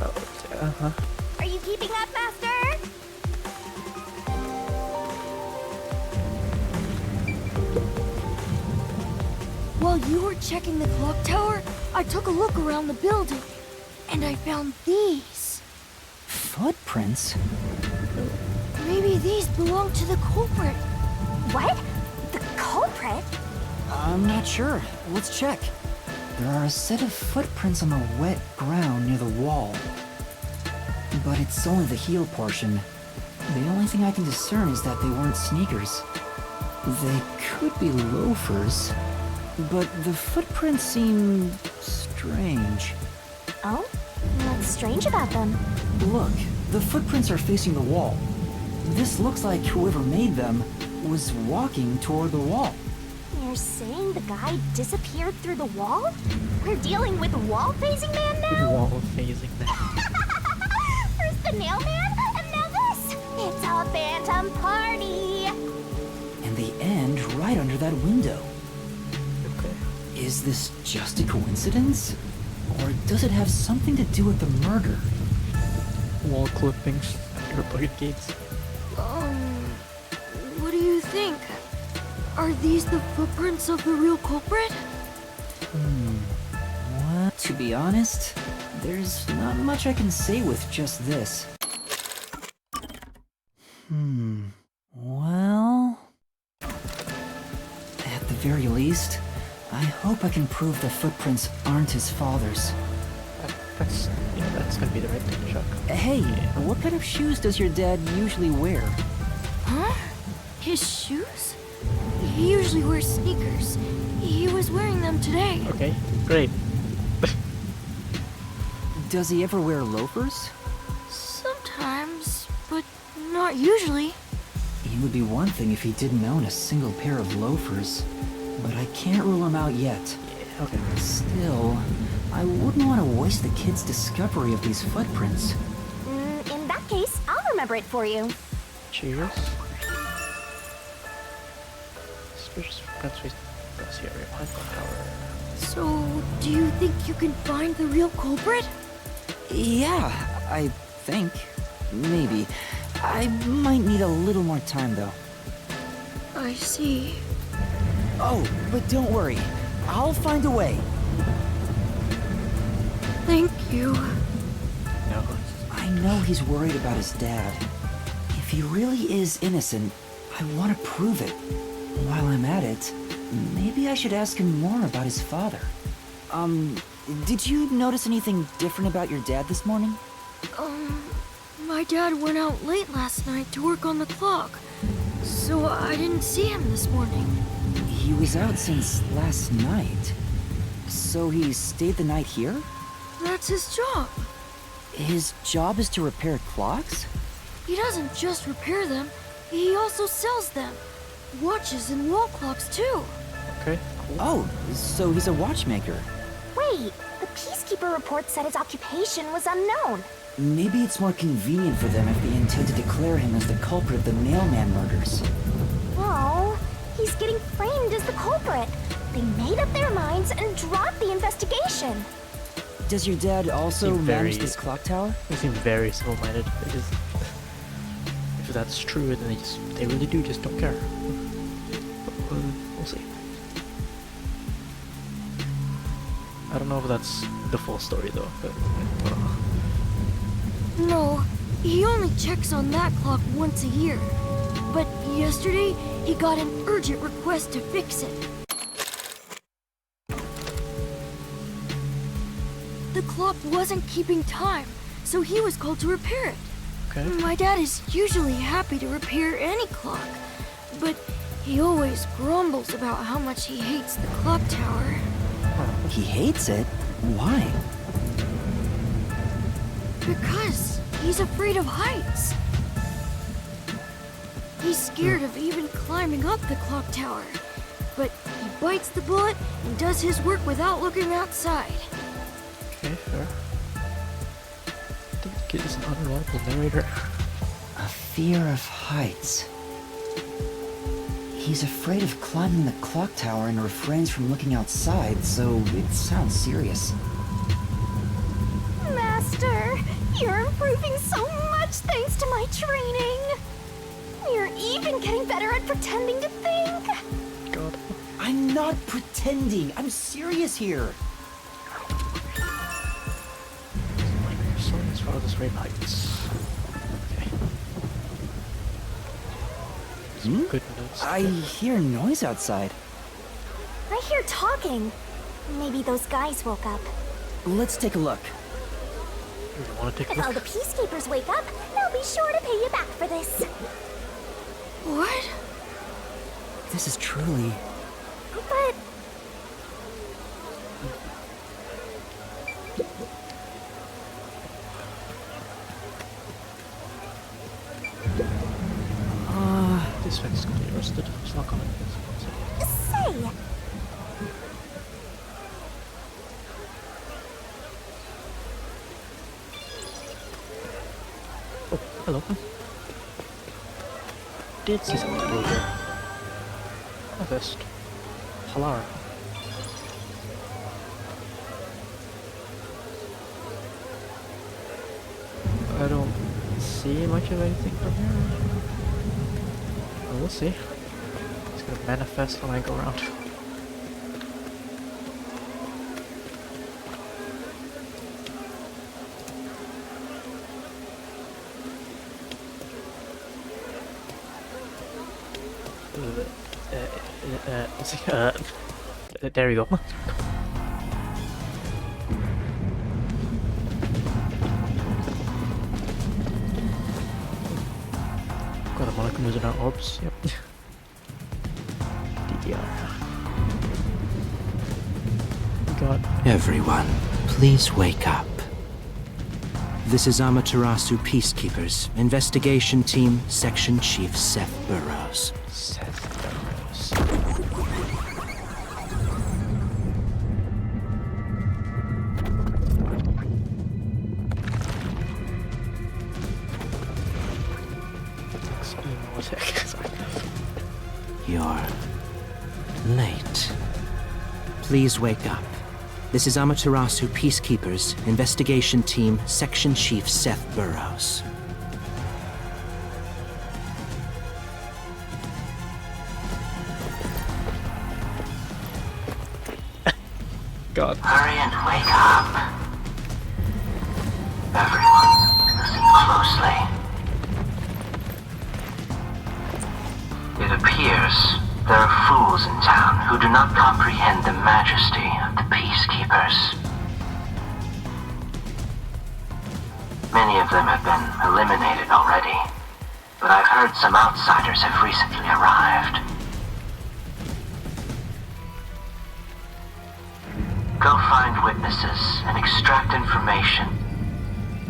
Uh-huh. Are you keeping up, Master? While you were checking the clock tower, I took a look around the building, and I found these. Footprints? Maybe these belong to the culprit. What? The culprit? I'm not sure. Let's check. There are a set of footprints on the wet ground near the wall. But it's only the heel portion. The only thing I can discern is that they weren't sneakers. They could be loafers. But the footprints seem strange. Oh? What's strange about them? Look, the footprints are facing the wall. This looks like whoever made them was walking toward the wall. You're saying the guy disappeared through the wall? We're dealing with a wall-phasing man now? Wall phasing that. First the nail man, and now this! It's a phantom party! And they end right under that window. Okay. Is this just a coincidence? Or does it have something to do with the murder? Wall clippings. Your bucket gates. What do you think? Are these the footprints of the real culprit? What? To be honest, there's not much I can say with just this. Well... At the very least, I hope I can prove the footprints aren't his father's. That's gonna be the right thing, Chuck. Hey, what kind of shoes does your dad usually wear? Huh? His shoes? He usually wears sneakers. He was wearing them today. Okay, great. Does he ever wear loafers? Sometimes, but not usually. It would be one thing if he didn't own a single pair of loafers, but I can't rule him out yet. Yeah, okay. Still, I wouldn't want to waste the kid's discovery of these footprints. In that case, I'll remember it for you. Cheers. Suspicious footprints facing this area behind the tower. So, do you think you can find the real culprit? Yeah, I think. Maybe. I might need a little more time, though. I see. Oh, but don't worry. I'll find a way. Thank you. No. I know he's worried about his dad. If he really is innocent, I want to prove it. While I'm at it, maybe I should ask him more about his father. Did you notice anything different about your dad this morning? My dad went out late last night to work on the clock, so I didn't see him this morning. He was out since last night. So he stayed the night here? That's his job. His job is to repair clocks? He doesn't just repair them, he also sells them. Watches and wall clocks too. Okay, cool. Oh, so he's a watchmaker. Wait, the Peacekeeper report said his occupation was unknown. Maybe it's more convenient for them if they intend to declare him as the culprit of the Nailman murders. Oh, he's getting framed as the culprit. They made up their minds and dropped the investigation. Does your dad also Seem manage very- this clock tower? They seem very simple-minded. They just, if that's true, then they really do just don't care. But, we'll see. I don't know if that's the full story though. But, No, he only checks on that clock once a year. But yesterday, he got an urgent request to fix it. The clock wasn't keeping time, so he was called to repair it. okay. My dad is usually happy to repair any clock, but he always grumbles about how much he hates the clock tower. He hates it? Why? Because he's afraid of heights. He's scared of even climbing up the clock tower, but he bites the bullet and does his work without looking outside. Okay, fair. I think the kid is an unreliable narrator. A fear of heights. He's afraid of climbing the clock tower and refrains from looking outside, so it sounds serious. Master, you're improving so much thanks to my training. You're even getting better at pretending to think. God. I'm not pretending. I'm serious here. Like your son is farthest rate heights. Okay. Some good notes. I hear noise outside. I hear talking. Maybe those guys woke up. Let's take a look. You want to take a If all look? the Peacekeepers wake up, they'll be sure to pay you back for this. What? This is truly... But This fact is completely rusted. It's not gonna. say, Oh, hello. Did see something blue here. A vest. Halar. I don't see much of anything from here. Well, we'll see. It's gonna manifest when I go around. There we go. Got the molecules in our orbs, yep. DDR. We got Everyone, please wake up. This is Amaterasu Peacekeepers, Investigation Team, Section Chief Seth Burrows. Seth Burrows. Sorry. You're late. Please wake up. This is Amaterasu Peacekeepers, Investigation Team, Section Chief Seth Burrows. God. Hurry and wake up. Everyone, listen closely. It appears there are fools in town who do not comprehend the majesty of the Peacekeepers. Many of them have been eliminated already, but I've heard some outsiders have recently arrived. go find witnesses and extract information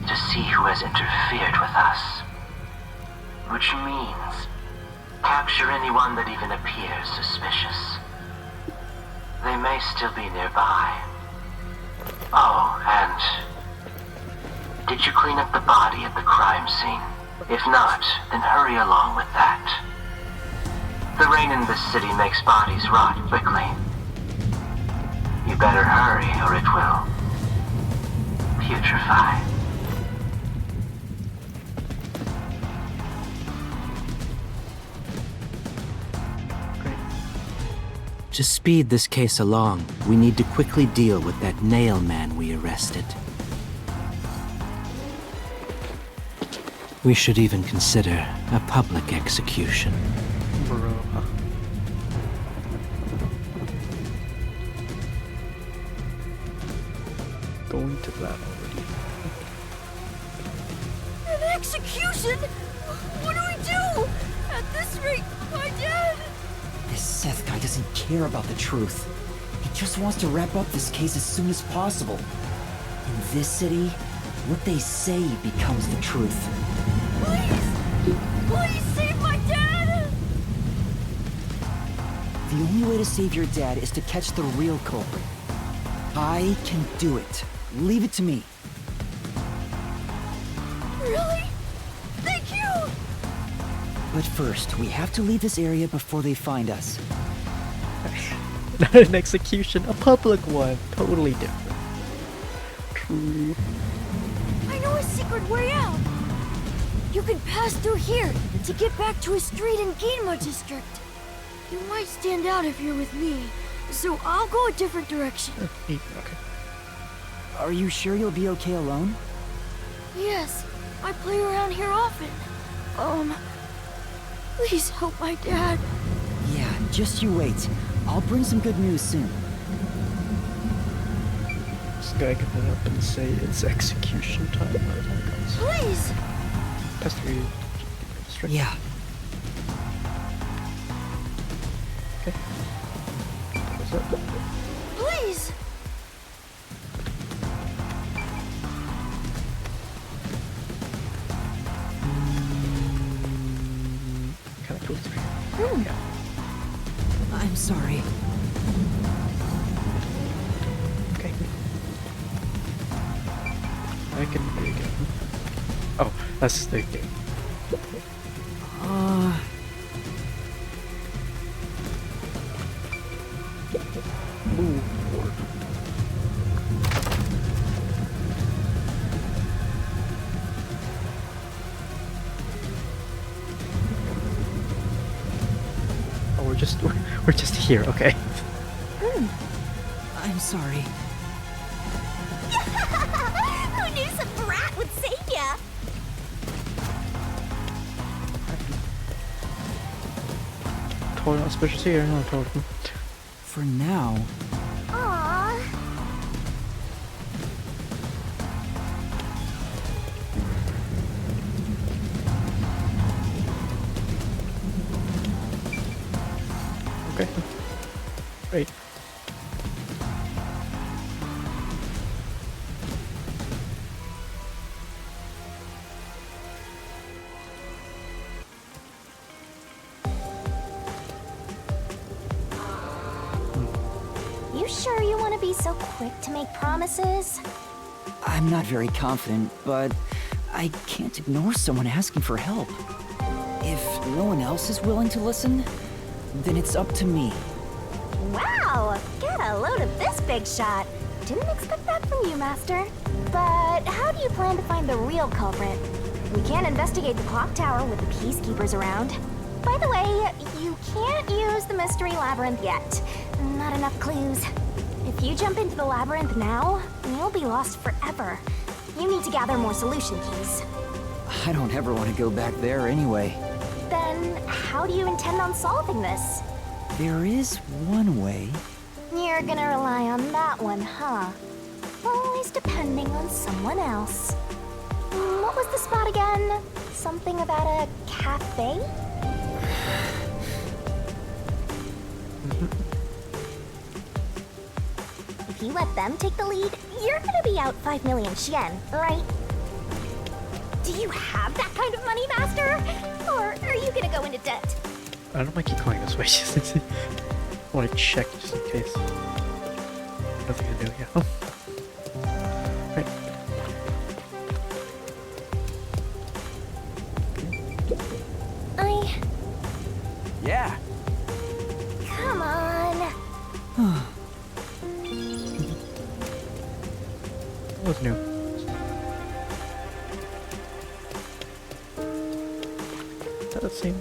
to see who has interfered with us. Which means capture anyone that even appears suspicious. They may still be nearby. Oh, and did you clean up the body at the crime scene? If not, then hurry along with that. The rain in this city makes bodies rot quickly. You better hurry or it will putrefy. To speed this case along, we need to quickly deal with that nail man we arrested. We should even consider a public execution. Bro, huh? Going to that already. An execution? What do we do? At this rate, my dad... This Seth guy doesn't care about the truth. He just wants to wrap up this case as soon as possible. In this city, what they say becomes the truth. Please! Please save my dad! The only way to save your dad is to catch the real culprit. I can do it. Leave it to me. Really? Thank you! But first, we have to leave this area before they find us. Not an execution, a public one. Totally different. True. I know a secret way out. You can pass through here to get back to a street in Ginma district. You might stand out if you're with me, so I'll go a different direction. Okay. Are you sure you'll be okay alone? Yes, I play around here often. Please help my dad. Yeah, just you wait. I'll bring some good news soon. This guy can run up and say it's execution time. Please! Pass through district. Yeah. Okay. What's up? Please! Can I go through here? Yeah. I'm sorry. Okay. I can do it again. Oh, that's the game. Move forward. Oh, we're just here, okay. I'm sorry. Who knew some brat would save ya? Totally not suspicious here, no, totally. For now, Aww. Okay. Great. You sure you want to be so quick to make promises? I'm not very confident, but I can't ignore someone asking for help. If no one else is willing to listen, then it's up to me. Wow! Get a load of this big shot. Didn't expect that from you, Master. But how do you plan to find the real culprit? We can't investigate the clock tower with the peacekeepers around. By the way, you can't use the mystery labyrinth yet. Not enough clues. If you jump into the labyrinth now, you'll be lost forever. You need to gather more solution keys. I don't ever want to go back there anyway. Then, how do you intend on solving this? There is one way. You're gonna rely on that one, huh? Always depending on someone else. What was the spot again? Something about a cafe? if you let them take the lead, you're gonna be out 5 million Yen, right? Do you have that kind of money, Master? Or are you gonna go into debt? I don't know why I keep going this way. I want to check just in case. Nothing to do, yeah. Oh. Right. Yeah. Come on. What was new? Is that the same?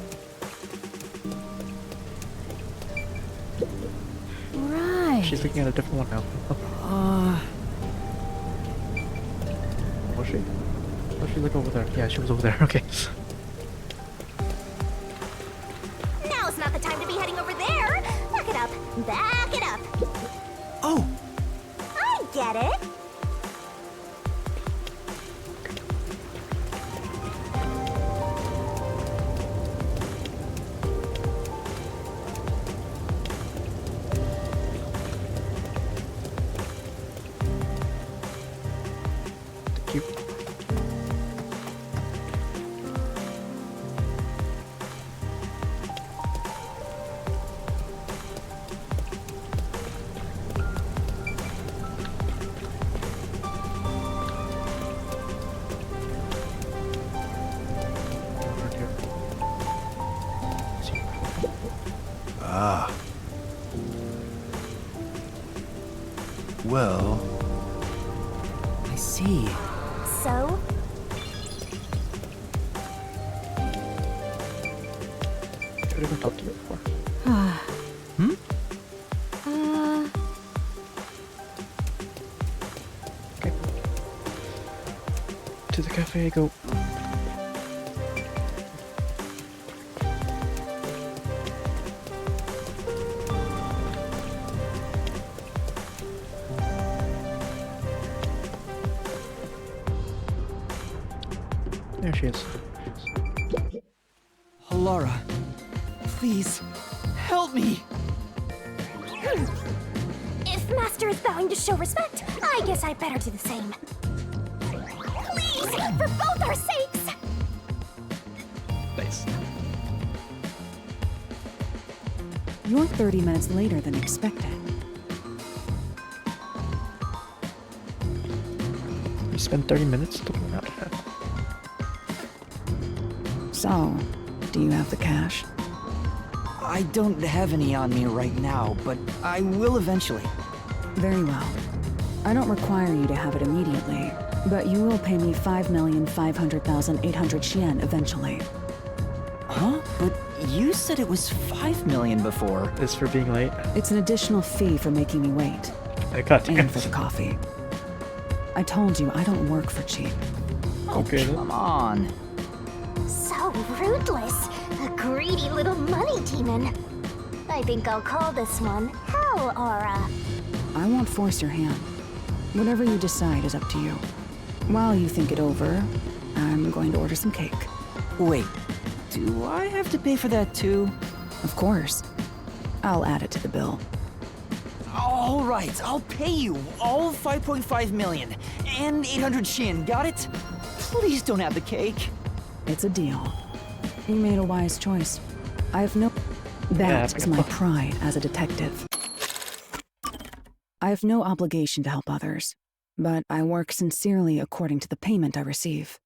Right. She's looking at a different one now. Was she? Was she look over there? Yeah, she was over there. Okay. Now's not the time to be heading over there. Back it up. Back it up. Oh, I get it. Cute. Ah. Well, I see. So, Should have talked to you before. Okay. To the cafe I go. There she is. Halara, please, help me! if Master is bowing to show respect, I guess I better do the same. Please, for both our sakes! Nice. You're 30 minutes later than expected. We spent 30 minutes talking about it. So, do you have the cash? I don't have any on me right now, but I will eventually. Very well. I don't require you to have it immediately, but you will pay me 5,500,800 Yen eventually. Huh? But you said it was 5 million before. This for being late. It's an additional fee for making me wait. I got you. And for the coffee. I told you I don't work for cheap. Okay, then. Come on. So rootless. A greedy little money demon. I think I'll call this one Hell Aura. I won't force your hand. Whatever you decide is up to you. While you think it over, I'm going to order some cake. Wait, do I have to pay for that too? Of course. I'll add it to the bill. All right, I'll pay you all 5.5 million and 800 Shin, got it? Please don't have the cake. It's a deal. You made a wise choice. I have no... That is my pride as a detective. I have no obligation to help others, but I work sincerely according to the payment I receive.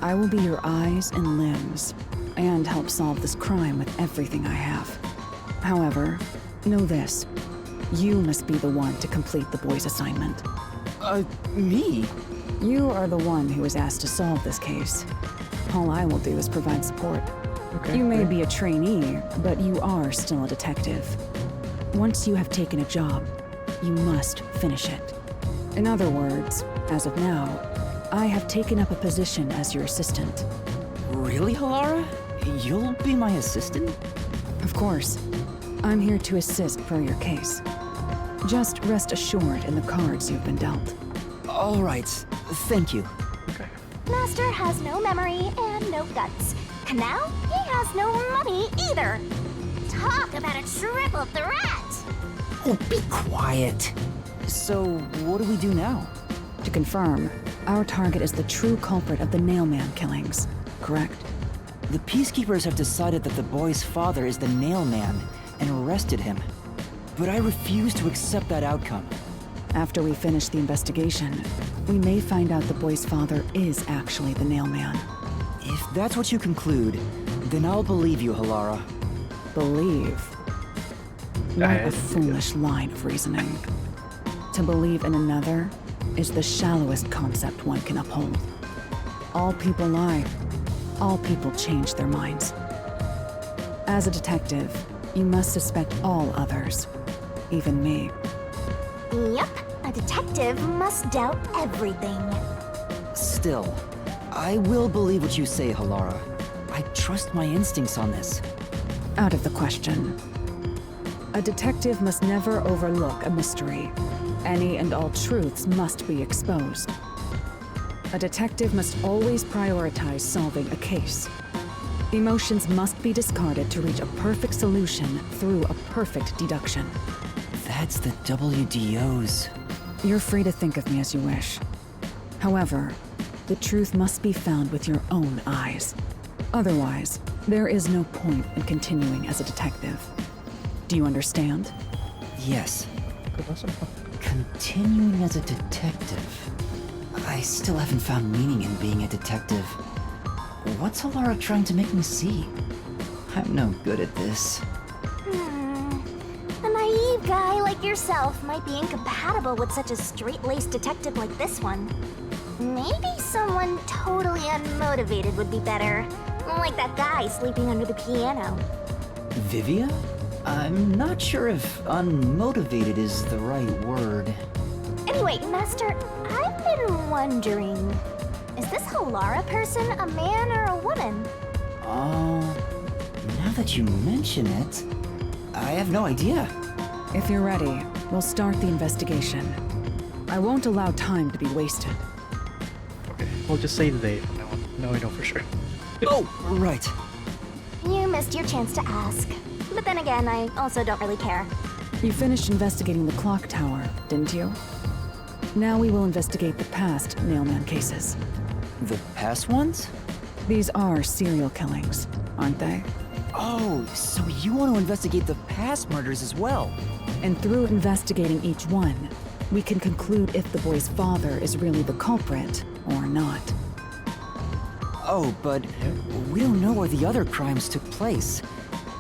I will be your eyes and limbs, and help solve this crime with everything I have. However, know this. You must be the one to complete the boy's assignment. Me? You are the one who was asked to solve this case. All I will do is provide support. Okay. You may be a trainee, but you are still a detective. Once you have taken a job, you must finish it. In other words, as of now, I have taken up a position as your assistant. Really, Halara? You'll be my assistant? Of course. I'm here to assist per your case. Just rest assured in the cards you've been dealt. All right, thank you. Okay. Master has no memory and no guts. And now he has no money either. Talk about a triple threat! Oh, be quiet. So, what do we do now? To confirm, our target is the true culprit of the Nailman killings, correct? The Peacekeepers have decided that the boy's father is the Nailman and arrested him. But I refuse to accept that outcome. After we finish the investigation, we may find out the boy's father is actually the Nailman. If that's what you conclude, then I'll believe you, Halara. Believe? What a foolish line of reasoning. To believe in another is the shallowest concept one can uphold. All people lie. All people change their minds. As a detective, you must suspect all others, even me. Yep, a detective must doubt everything. Still, I will believe what you say, Halara. I trust my instincts on this. Out of the question. A detective must never overlook a mystery. Any and all truths must be exposed. A detective must always prioritize solving a case. Emotions must be discarded to reach a perfect solution through a perfect deduction. That's the WDO's. You're free to think of me as you wish. However, the truth must be found with your own eyes. Otherwise, there is no point in continuing as a detective. Do you understand? Yes. Continuing as a detective. I still haven't found meaning in being a detective. What's Halara trying to make me see? I'm no good at this. A naive guy like yourself might be incompatible with such a straight-laced detective like this one. Maybe someone totally unmotivated would be better. Like that guy sleeping under the piano. Vivia? I'm not sure if unmotivated is the right word. Anyway, Master, I've been wondering, is this Halara person a man or a woman? Now that you mention it, I have no idea. If you're ready, we'll start the investigation. I won't allow time to be wasted. Okay, we'll just say they. Now I know for sure. Oh, right. You missed your chance to ask. But then again, I also don't really care. You finished investigating the clock tower, didn't you? Now we will investigate the past Nailman cases. The past ones? These are serial killings, aren't they? Oh, so you want to investigate the past murders as well? And through investigating each one, we can conclude if the boy's father is really the culprit or not. Oh, but we don't know where the other crimes took place.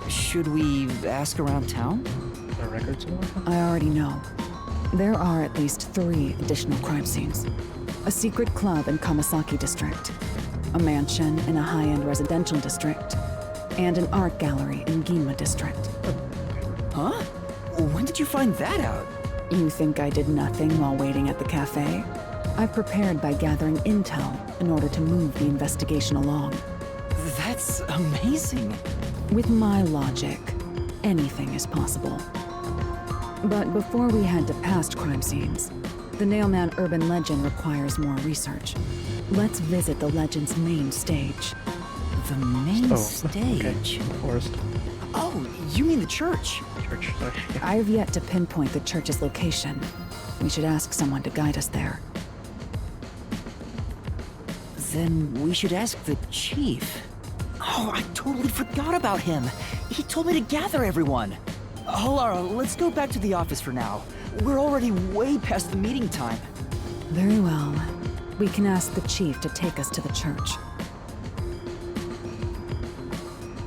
Should we ask around town? The records and whatnot? I already know. There are at least 3 additional crime scenes. A secret club in Kamasaki district, a mansion in a high-end residential district, and an art gallery in Ginma district. Huh? When did you find that out? You think I did nothing while waiting at the cafe? I prepared by gathering intel in order to move the investigation along. That's amazing. With my logic, anything is possible. But before we head to past crime scenes, the Nailman urban legend requires more research. Let's visit the legend's main stage. The main Okay. stage? The forest. Oh, you mean the church? Church, sorry. I've yet to pinpoint the church's location. We should ask someone to guide us there. Then we should ask the chief. Oh, I totally forgot about him. He told me to gather everyone. Halara, let's go back to the office for now. We're already way past the meeting time. Very well. We can ask the chief to take us to the church.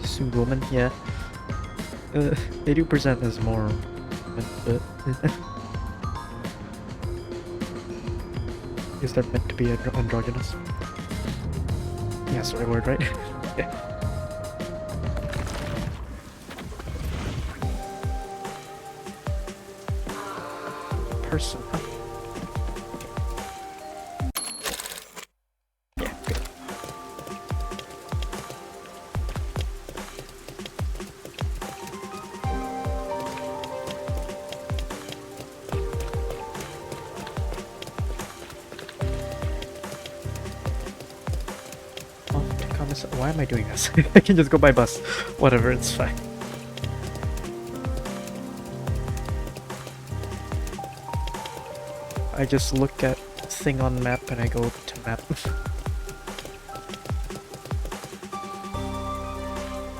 Assumed woman, yeah. They do present as more, but is that meant to be androgynous? Yeah, that's the right word, right? Yeah. Person, huh? Yeah, good. Why am I doing this? I can just go by bus. Whatever, it's fine. I just look at thing on map and I go to map.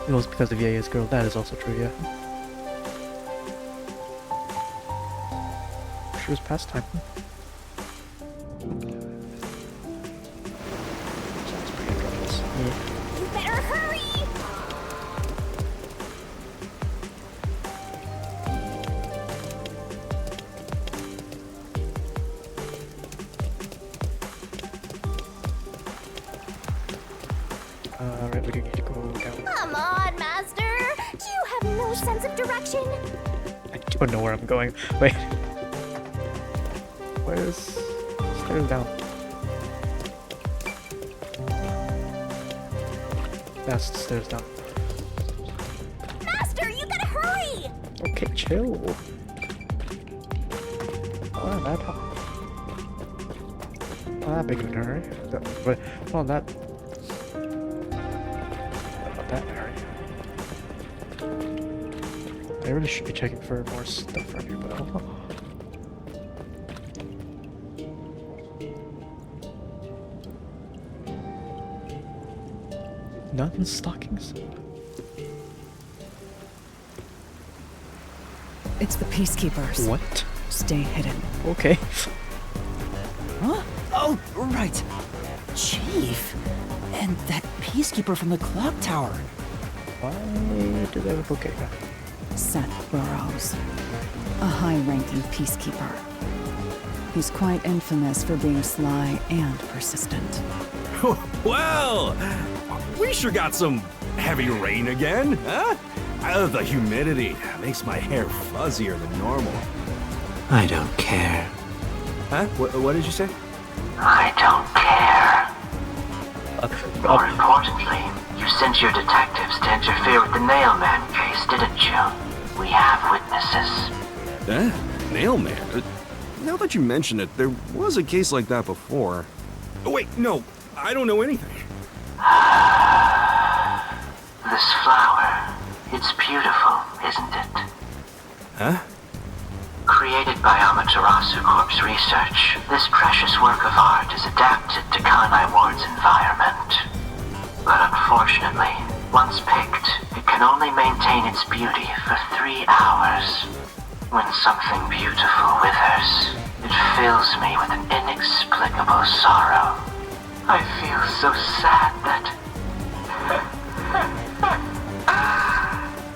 It was because of Yaya's girl. That is also true, yeah. She was past time. Sounds pretty obvious. Yeah. You better hurry! Right, we do need to go down. Come on, Master! Do you have no sense of direction? I don't know where I'm going. Wait. Where's stairs down? That's the stairs down. Master, you gotta hurry! Okay, chill. Oh, that. Not that big of a hurry. But well, that. Not that hurry. I really should be checking for more stuff around here, but oh. None stockings? It's the Peacekeepers. What? Stay hidden. Okay. Huh? Oh, right. Chief. And that peacekeeper from the clock tower. Why do they have a bouquet gun? Seth Burrows. A high-ranking Peacekeeper. He's quite infamous for being sly and persistent. Well, we sure got some heavy rain again, huh? The humidity makes my hair fuzzier than normal. I don't care. Huh? What did you say? I don't care. More importantly, you sent your detectives to interfere with the Nailman case, didn't you? We have witnesses. Nailman? Now that you mention it, there was a case like that before. Oh, wait, no, I don't know anything. This flower, it's beautiful, isn't it? Huh? Created by Amaterasu Corp's research, this precious work of art is adapted to Kanai Ward's environment. But unfortunately, once picked, it can only maintain its beauty for 3 hours. When something beautiful withers, it fills me with an inexplicable sorrow. I feel so sad that...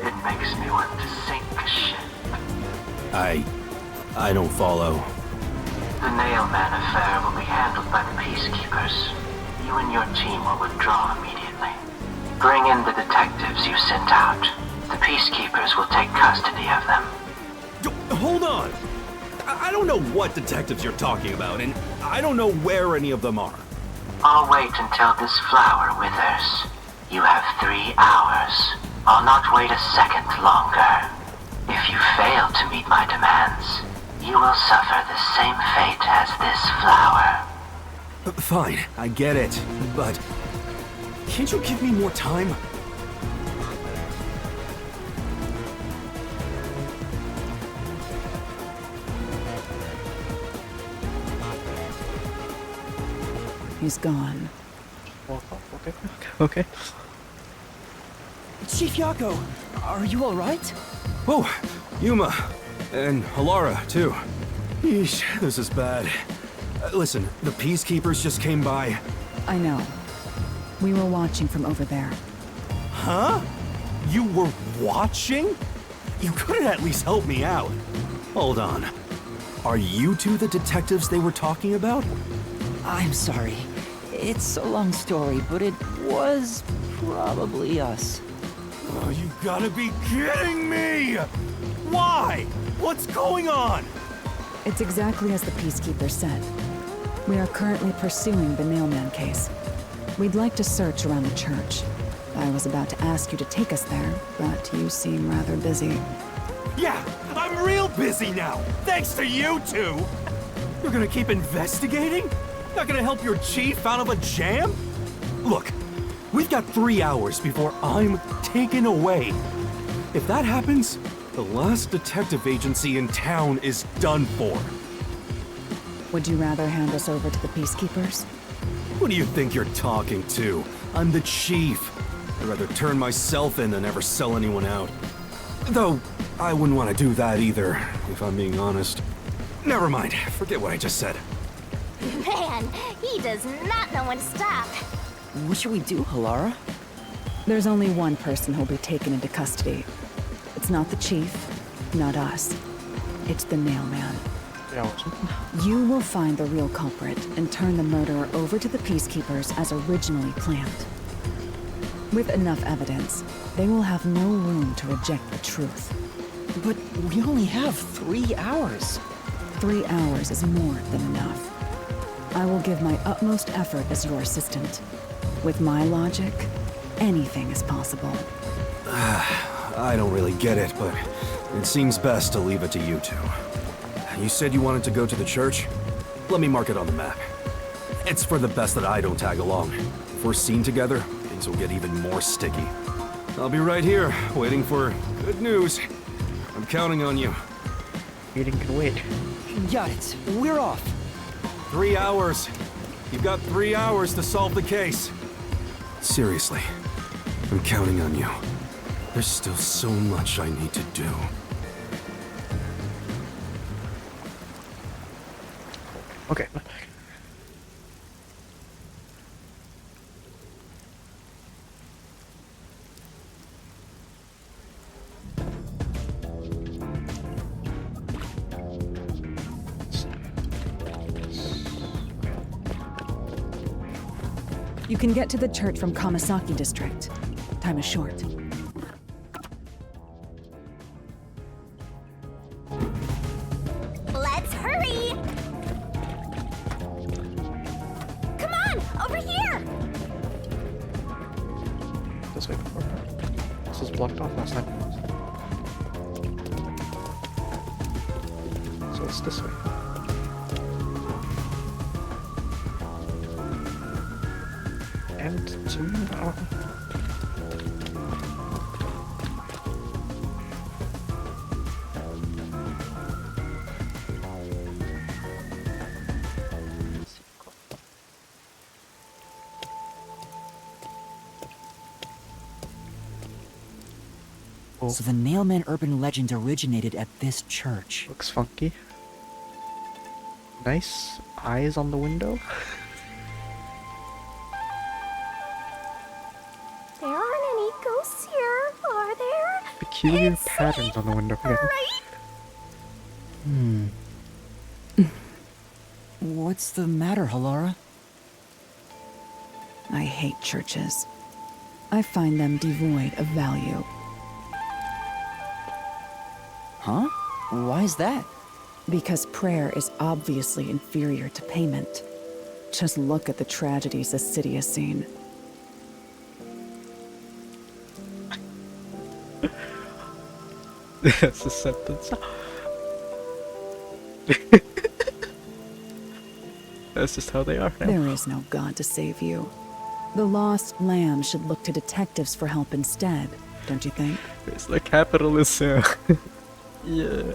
it makes me want to sink a ship. I don't follow. The Nailman affair will be handled by the Peacekeepers. You and your team will withdraw immediately. Bring in the detectives you sent out. The Peacekeepers will take custody of them. Hold on! I don't know what detectives you're talking about, and I don't know where any of them are. I'll wait until this flower withers. You have 3 hours. I'll not wait a second longer. If you fail to meet my demands, you will suffer the same fate as this flower. Fine, I get it, but can't you give me more time? He's gone. Okay. Chief Yako, are you alright? Oh, Yuma. And Halara, too. Yeesh, this is bad. Listen, the Peacekeepers just came by. I know. We were watching from over there. Huh? You were watching? You couldn't at least help me out. Hold on. Are you two the detectives they were talking about? I'm sorry. It's a long story, but it was probably us. Oh, you gotta be kidding me! Why? What's going on? It's exactly as the Peacekeeper said. We are currently pursuing the Nailman case. We'd like to search around the church. I was about to ask you to take us there, but you seem rather busy. Yeah, I'm real busy now, thanks to you two! You're gonna keep investigating? Not gonna help your chief out of a jam? Look, we've got 3 hours before I'm taken away. If that happens, the last detective agency in town is done for. Would you rather hand us over to the Peacekeepers? Who do you think you're talking to? I'm the chief. I'd rather turn myself in than ever sell anyone out. Though, I wouldn't want to do that either, if I'm being honest. Never mind, forget what I just said. Man, he does not know when to stop. What should we do, Halara? There's only one person who'll be taken into custody. It's not the chief, not us. It's the Nailman. You will find the real culprit and turn the murderer over to the Peacekeepers as originally planned. With enough evidence, they will have no room to reject the truth. But we only have 3 hours. 3 hours is more than enough. I will give my utmost effort as your assistant. With my logic, anything is possible. I don't really get it, but it seems best to leave it to you two. You said you wanted to go to the church? Let me mark it on the map. It's for the best that I don't tag along. If we're seen together, things will get even more sticky. I'll be right here, waiting for good news. I'm counting on you. Meeting can wait. Got it. We're off. 3 hours. You've got 3 hours to solve the case. Seriously, I'm counting on you. There's still so much I need to do. Okay. You can get to the church from Kamasaki District. Time is short. Let's hurry! Come on, over here! This way before. This was blocked off last time. So it's this way. And to So the Nailman urban legend originated at this church. looks funky. Nice eyes on the window. There aren't any ghosts here, are there? Peculiar It's patterns on the window. Yeah. Right? What's the matter, Halara? I hate churches. I find them devoid of value. Huh? Why is that? Because prayer is obviously inferior to payment. Just look at the tragedies the city has seen. That's a sentence. That's just how they are now. There is no God to save you. The lost lamb should look to detectives for help instead, don't you think? It's like capitalism. Yeah.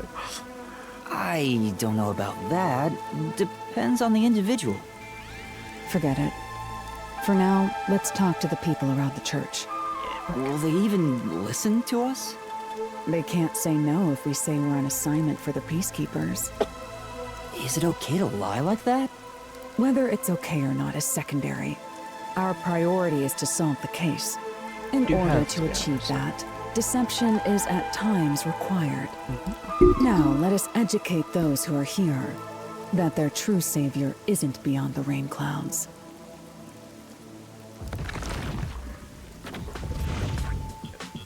I don't know about that. Depends on the individual. Forget it. For now, let's talk to the people around the church. Will they even listen to us? They can't say no if we say we're on assignment for the Peacekeepers. Is it okay to lie like that? Whether it's okay or not is secondary. Our priority is to solve the case. In You order have to to be achieve honest. that, deception is at times required. Now, let us educate those who are here that their true savior isn't beyond the rain clouds.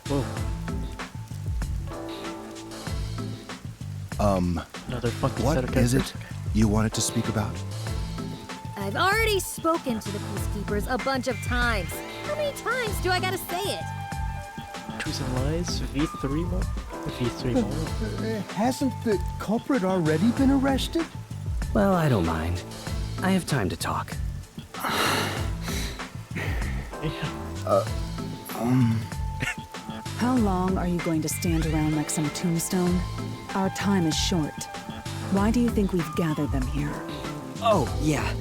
Whoa. Another funky set of What is characters. it you wanted to speak about? I've already spoken to the Peacekeepers a bunch of times. How many times do I gotta say it? Truth and Lies, V3 mode? V3 mode? Hasn't the culprit already been arrested? Well, I don't mind. I have time to talk. How long are you going to stand around like some tombstone? Our time is short. Why do you think we've gathered them here? Oh, yeah.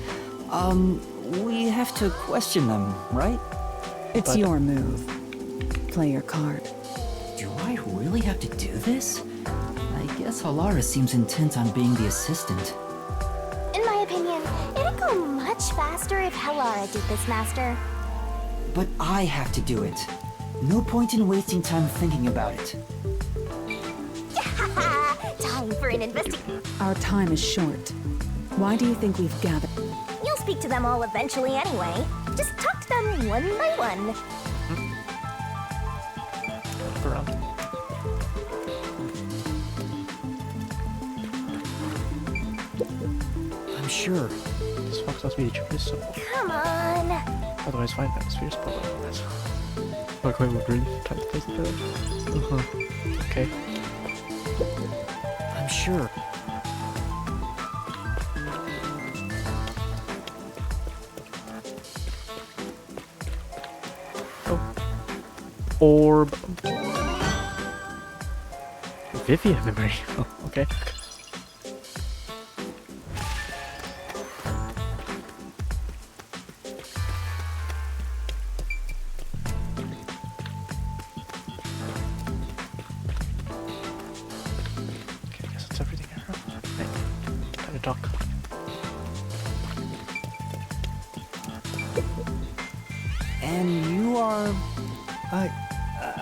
We have to question them, right? It's your move. Play your card. Do I really have to do this? I guess Halara seems intent on being the assistant. In my opinion, it'd go much faster if Halara did this, Master. But I have to do it. No point in wasting time thinking about it. Time for an investigation. Our time is short. Why do you think we've gathered? You'll speak to them all eventually anyway. Just talk to them one by one. Look around. I'm sure. This fox must be the cheapest symbol. Come on. Otherwise, find that sphere's puzzle. That's not quite what really time to place the village. Okay. I'm sure. Orb. Vivia memory. Oh, okay. Okay, I guess that's everything here. Right. Time to talk. And you are...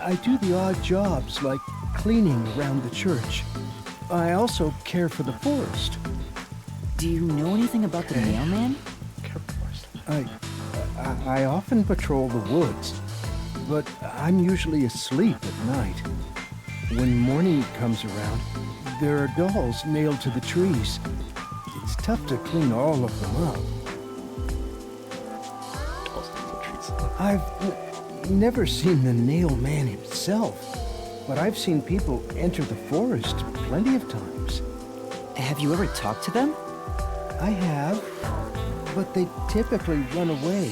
I do the odd jobs, like cleaning around the church. I also care for the forest. Do you know anything about the mailman? Care for the forest. I often patrol the woods, but I'm usually asleep at night. When morning comes around, there are dolls nailed to the trees. It's tough to clean all of them up. Dolls nailed to the trees. I've never seen the nail man himself, but I've seen people enter the forest plenty of times. Have you ever talked to them? I have, but they typically run away.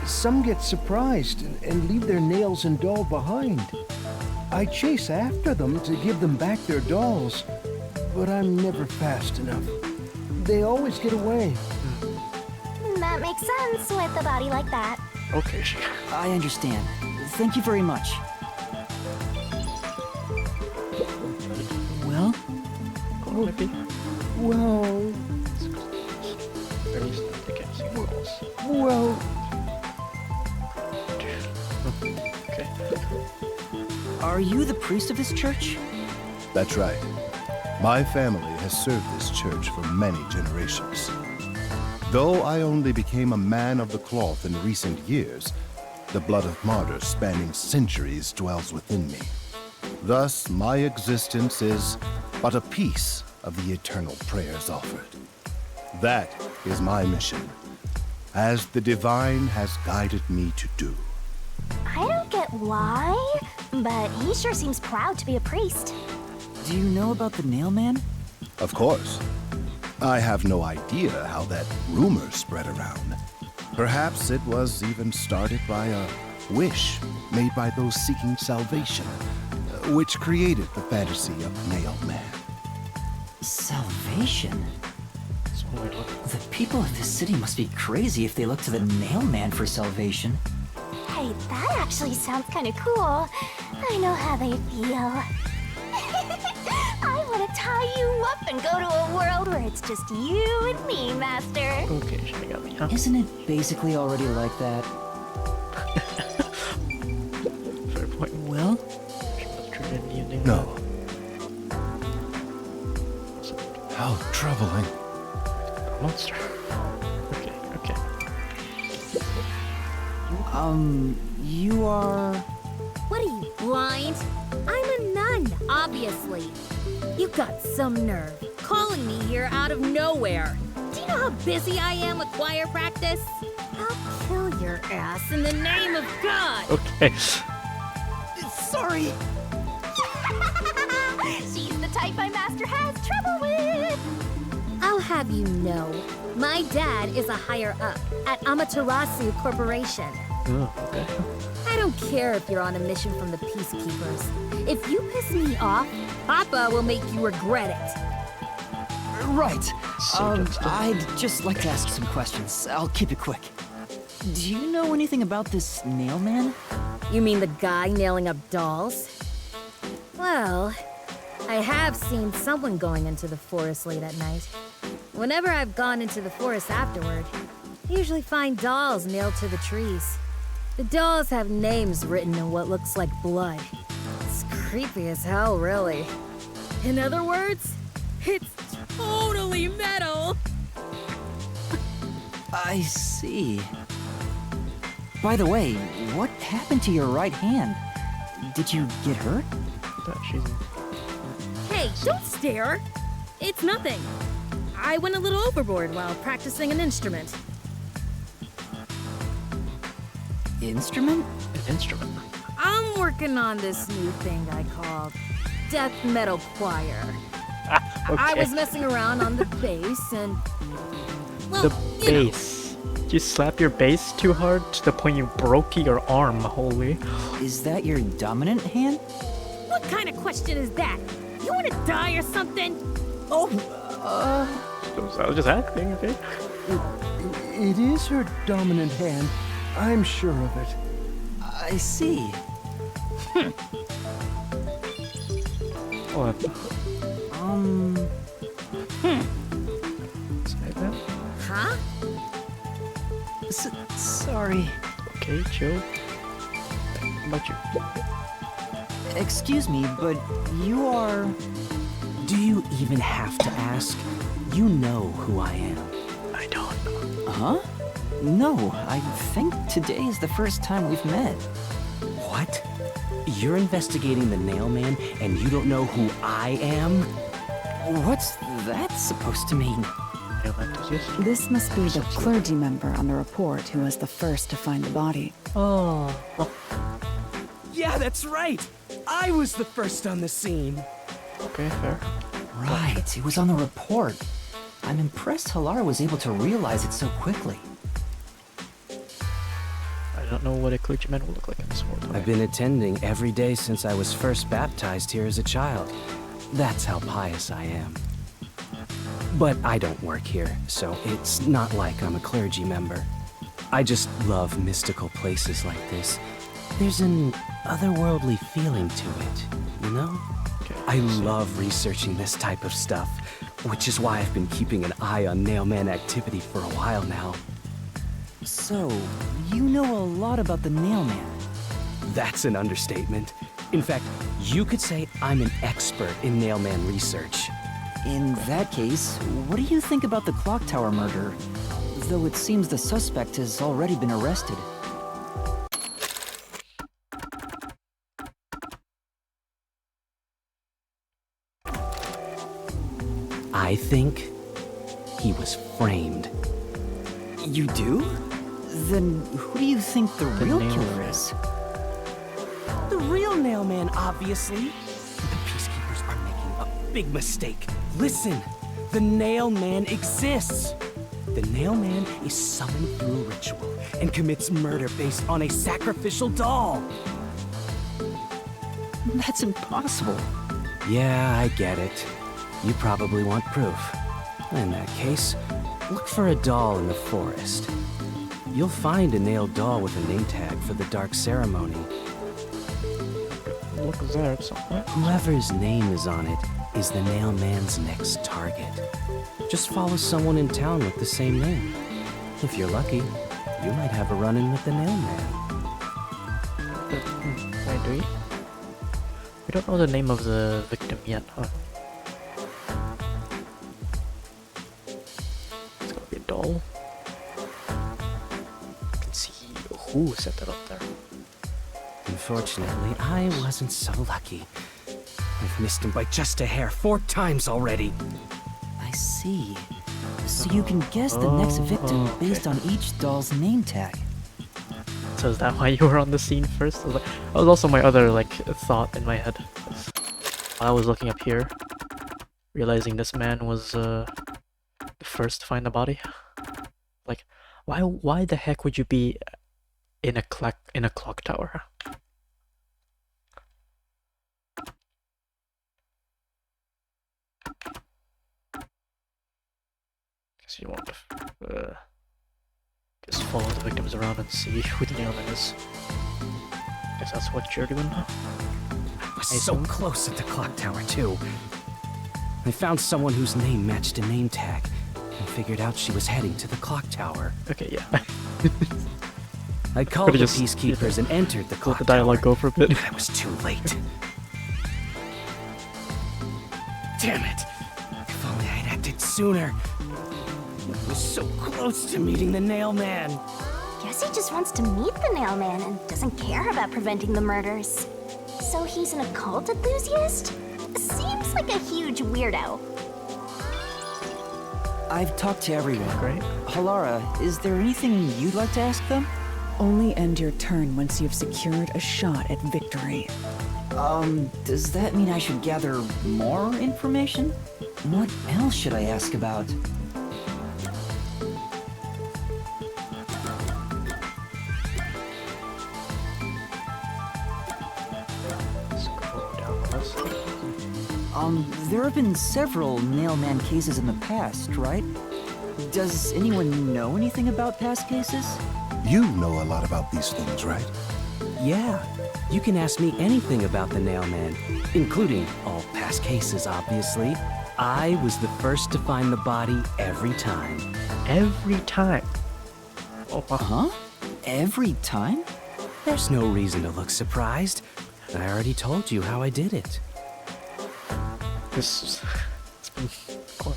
Some get surprised and leave their nails and doll behind. I chase after them to give them back their dolls, but I'm never fast enough. They always get away. That makes sense with a body like that. Okay, I understand. Thank you very much. Well? Oh, maybe. Well... At least they can't see walls. Well... Okay. Are you the priest of this church? That's right. My family has served this church for many generations. Though I only became a man of the cloth in recent years, the blood of martyrs spanning centuries dwells within me. Thus, my existence is but a piece of the eternal prayers offered. That is my mission, as the divine has guided me to do. I don't get why, but he sure seems proud to be a priest. Do you know about the nailman? Of course. I have no idea how that rumor spread around. Perhaps it was even started by a wish made by those seeking salvation, which created the fantasy of Nailman. Salvation? The people of this city must be crazy if they look to the Nailman for salvation. Hey, that actually sounds kind of cool. I know how they feel. I want to tie you up and go to a world where it's just you and me, Master. Okay, she got me, huh? Isn't it basically already like that? Fair point. Well? No. How troubling. Monster. Okay, okay. You are... What are you, blind? I'm a nun, obviously. You got some nerve, calling me here out of nowhere. Do you know how busy I am with choir practice? I'll kill your ass in the name of God! Okay. Sorry. She's the type my master has trouble with. I'll have you know, my dad is a higher up at Amaterasu Corporation. Oh, okay. I don't care if you're on a mission from the Peacekeepers. If you piss me off, Papa will make you regret it. Right. Justice. I'd just like to ask some questions. I'll keep it quick. Do you know anything about this nail man? You mean the guy nailing up dolls? Well, I have seen someone going into the forest late at night. Whenever I've gone into the forest afterward, I usually find dolls nailed to the trees. The dolls have names written in what looks like blood. It's creepy as hell, really. In other words, it's totally metal! I see. By the way, what happened to your right hand? Did you get hurt? Hey, don't stare! It's nothing. I went a little overboard while practicing an instrument. Instrument? An instrument. I'm working on this new thing I call death metal choir. Okay. I was messing around on the bass and... Well, The bass. Did you slap your bass too hard to the point you broke your arm, holy? Is that your dominant hand? What kind of question is that? You want to die or something? Oh, I was just acting, okay? It is her dominant hand. I'm sure of it. I see. What? Say that? Huh? Sorry. Okay, chill. How about you? Excuse me, but you are... Do you even have to ask? You know who I am. I don't know. Huh? No, I think today is the first time we've met. What? You're investigating the nail man and you don't know who I am? What's that supposed to mean? This must be the clergy member on the report who was the first to find the body. Oh. Yeah, that's right! I was the first on the scene. Okay, fair. Right, it was on the report. I'm impressed Halar was able to realize it so quickly. I don't know what a clergyman will look like in this world. I've been attending every day since I was first baptized here as a child. That's how pious I am. But I don't work here, so it's not like I'm a clergy member. I just love mystical places like this. There's an otherworldly feeling to it, you know? Okay, I love researching this type of stuff, which is why I've been keeping an eye on Nailman activity for a while now. So, you know a lot about the Nailman. That's an understatement. In fact, you could say I'm an expert in Nailman research. In that case, what do you think about the Clock Tower murder? Though it seems the suspect has already been arrested. I think he was framed. You do? Then who do you think the real killer is? The real Nailman, obviously. The Peacekeepers are making a big mistake. Listen, the Nailman exists. The Nailman is summoned through a ritual and commits murder based on a sacrificial doll. That's impossible. Yeah, I get it. You probably want proof. In that case, look for a doll in the forest. You'll find a nailed doll with a name tag for the Dark Ceremony. Look there somewhere. Whoever's name is on it is the Nailman's next target. Just follow someone in town with the same name. If you're lucky, you might have a run-in with the Nailman. Wait, do we? We don't know the name of the victim yet, huh? It's gonna be a doll. You can see who set that up there. Unfortunately, I wasn't so lucky. I've missed him by just a hair 4 times already. I see. So you can guess the next victim based on each doll's name tag. So is that why you were on the scene first? That was also my other thought in my head. While I was looking up here, realizing this man was the first to find the body. Like, why the heck would you be in a clock tower? So you want to just follow the victims around and see who the nailman is. Guess that's what you're doing. I was so close at the clock tower, too. I found someone whose name matched a name tag and figured out she was heading to the clock tower. Okay, yeah. I called the just, peacekeepers and entered the clock let the dialogue go for a bit. But I was too late. Damn it! If only I'd acted sooner. I was so close to meeting the nail man. Guess he just wants to meet the nail man and doesn't care about preventing the murders. So he's an occult enthusiast? Seems like a huge weirdo. I've talked to everyone. Great. Halara, is there anything you'd like to ask them? Only end your turn once you've secured a shot at victory. Does that mean I should gather more information? What else should I ask about? Scroll down the list. There have been several Nailman cases in the past, right? Does anyone know anything about past cases? You know a lot about these things, right? Yeah, you can ask me anything about the nail man, including all past cases, obviously. I was the first to find the body every time. Every time? Oh, huh? Every time? There's no reason to look surprised. I already told you how I did it.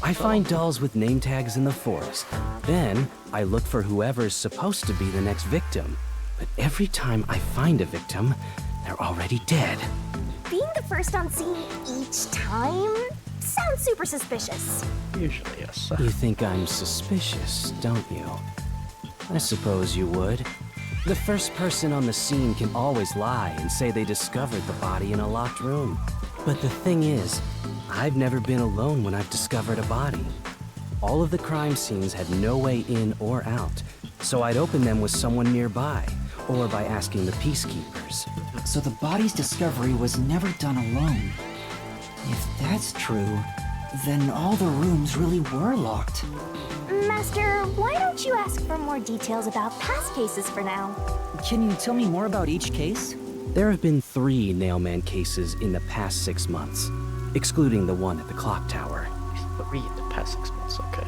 I find dolls with name tags in the forest. Then, I look for whoever's supposed to be the next victim. But every time I find a victim, they're already dead. Being the first on scene each time sounds super suspicious. Usually, yes. You think I'm suspicious, don't you? I suppose you would. The first person on the scene can always lie and say they discovered the body in a locked room. But the thing is, I've never been alone when I've discovered a body. All of the crime scenes had no way in or out, so I'd open them with someone nearby, or by asking the peacekeepers. So the body's discovery was never done alone. If that's true, then all the rooms really were locked. Master, why don't you ask for more details about past cases for now? Can you tell me more about each case? There have been 3 Nailman cases in the past 6 months, excluding the one at the clock tower. 3 in the past 6 months, okay.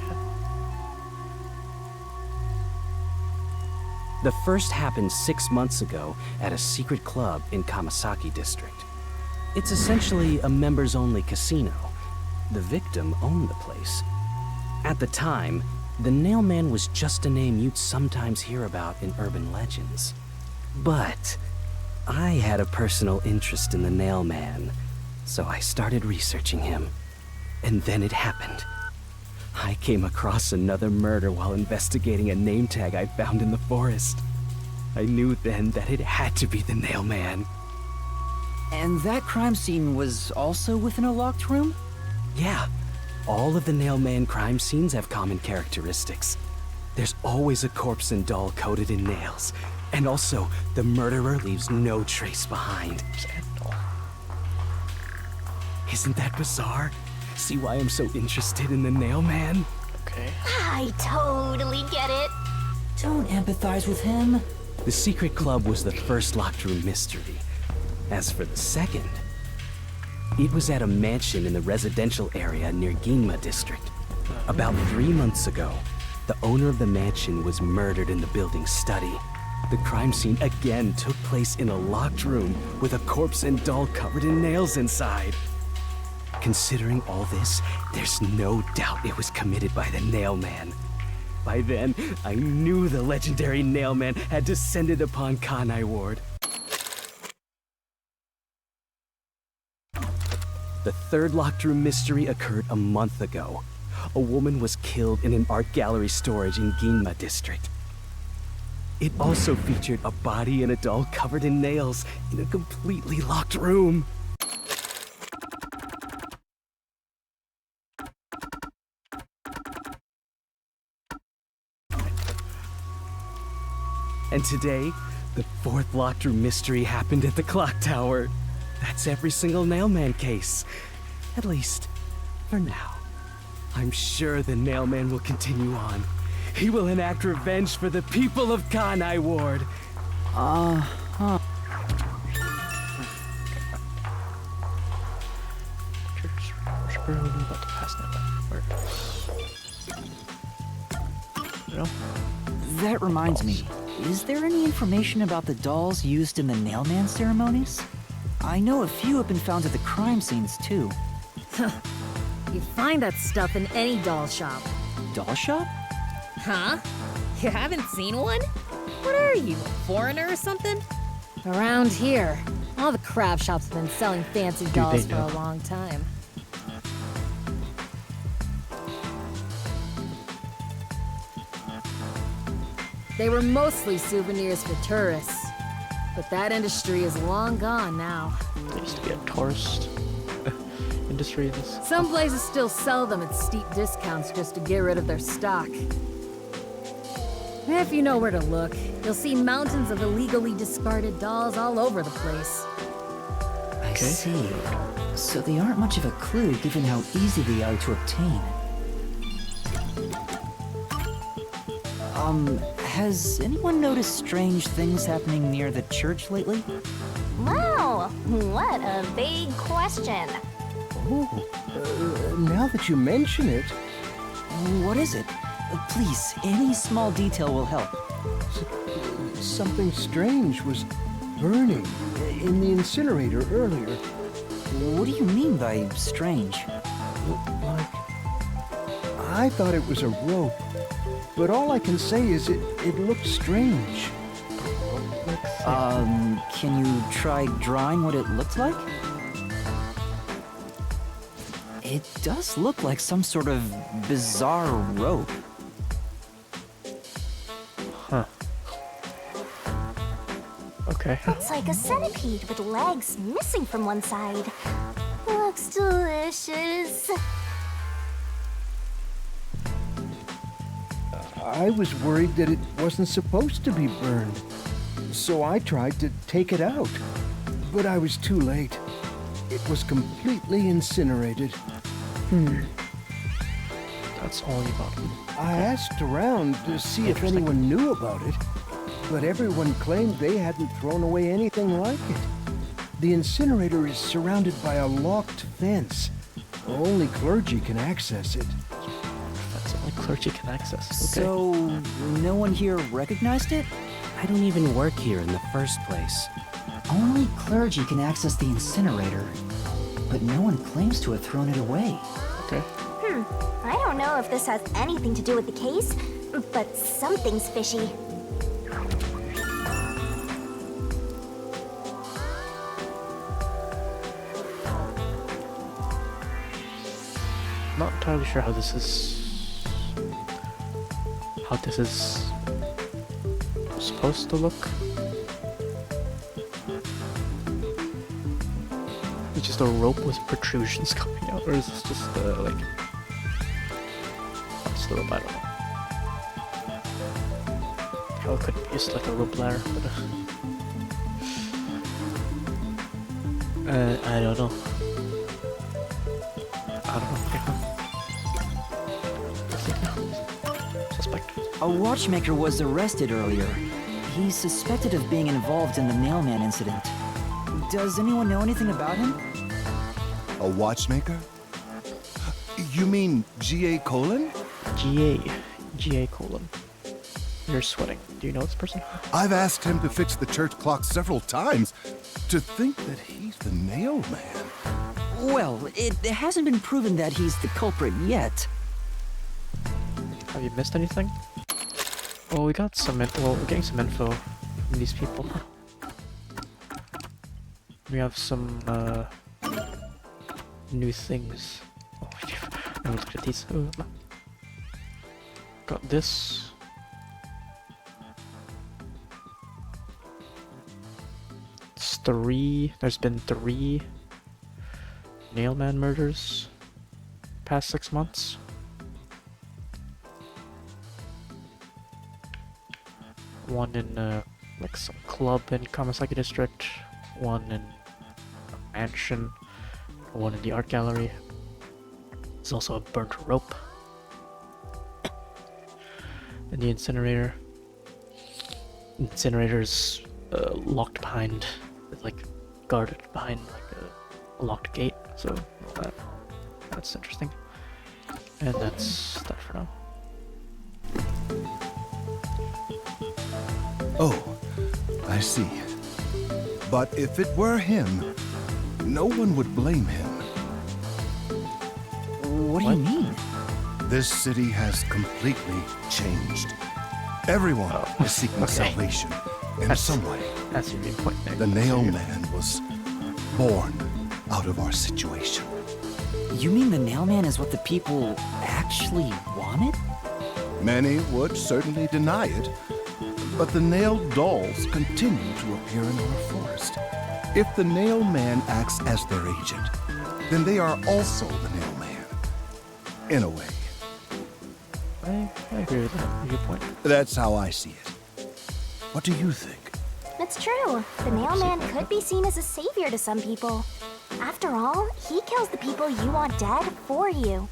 The first happened 6 months ago at a secret club in Kamasaki District. It's essentially a members-only casino. The victim owned the place. At the time, the Nailman was just a name you'd sometimes hear about in urban legends. But I had a personal interest in the Nailman, so I started researching him. And then it happened. I came across another murder while investigating a name tag I found in the forest. I knew then that it had to be the Nailman. And that crime scene was also within a locked room? Yeah. All of the Nailman crime scenes have common characteristics. There's always a corpse and doll coated in nails. And also, the murderer leaves no trace behind. Isn't that bizarre? See why I'm so interested in the Nailman? Okay. I totally get it. Don't empathize with him. The secret club was the first locked room mystery. As for the second, it was at a mansion in the residential area near Ginma District. About 3 months ago, the owner of the mansion was murdered in the building's study. The crime scene again took place in a locked room with a corpse and doll covered in nails inside. Considering all this, there's no doubt it was committed by the Nailman. By then, I knew the legendary Nailman had descended upon Kanai Ward. The third locked room mystery occurred a month ago. A woman was killed in an art gallery storage in Ginma District. It also featured a body and a doll covered in nails in a completely locked room. And today, the fourth locked room mystery happened at the clock tower. That's every single Nailman case. At least, for now. I'm sure the Nailman will continue on. He will enact revenge for the people of Kanai Ward. Uh-huh. Church worshiper who knew about the past never. No? That reminds me, is there any information about the dolls used in the Nailman ceremonies? I know a few have been found at the crime scenes, too. You find that stuff in any doll shop. Doll shop? Huh? You haven't seen one? What are you, a foreigner or something? Around here, all the craft shops have been selling fancy dolls for a long time. They were mostly souvenirs for tourists, but that industry is long gone now. There used to be a tourist industry. Some places still sell them at steep discounts just to get rid of their stock. If you know where to look, you'll see mountains of illegally discarded dolls all over the place. I see. So they aren't much of a clue given how easy they are to obtain. Has anyone noticed strange things happening near the church lately? Wow, what a big question. Oh, now that you mention it... What is it? Please, any small detail will help. Something strange was burning in the incinerator earlier. What do you mean by strange? Like... I thought it was a rope, but all I can say is it looked strange. Can you try drawing what it looked like? It does look like some sort of bizarre rope. Huh. Okay. It's like a centipede with legs missing from one side. Looks delicious. I was worried that it wasn't supposed to be burned, so I tried to take it out. But I was too late. It was completely incinerated. That's all about it. I asked around to see if anyone knew about it, but everyone claimed they hadn't thrown away anything like it. The incinerator is surrounded by a locked fence. Only clergy can access it. That's only clergy can access. Okay. So, no one here recognized it? I don't even work here in the first place. Only clergy can access the incinerator, but no one claims to have thrown it away. Okay. I don't know if this has anything to do with the case, but something's fishy. Not entirely sure how this is supposed to look. It's just a rope with protrusions coming out, or is this just like what's the rope? I don't know. How it could be just like a rope ladder, but I don't know. Suspect. A watchmaker was arrested earlier. He's suspected of being involved in the Nailman incident. Does anyone know anything about him? A watchmaker? You mean G.A. Colon? G.A. Colon. You're sweating. Do you know this person? I've asked him to fix the church clock several times. To think that he's the Nailman. Well, it hasn't been proven that he's the culprit yet. Have you missed anything? Well, we got some we're getting some info from these people. We have some new things. Oh, let me look at these. Got this. It's 3. There's been 3 Nailman murders past 6 months. One in like some club in Kamasaki district, one in a mansion, one in the art gallery. There's also a burnt rope. in the incinerator. Incinerator's locked behind, like guarded behind like a locked gate. So that's interesting. And that's that for now. Oh, I see. But if it were him, no one would blame him. What do you mean? This city has completely changed. Everyone is seeking salvation in some way. That's your viewpoint there. The Nail Man was born out of our situation. You mean the Nail Man is what the people actually wanted? Many would certainly deny it, but the Nail Dolls continue to appear in our forest. If the Nail Man acts as their agent, then they are also the Nail Man. In a way. I agree with that. Good point. That's how I see it. What do you think? It's true. The Nail Man could be seen as a savior to some people. After all, he kills the people you want dead for you.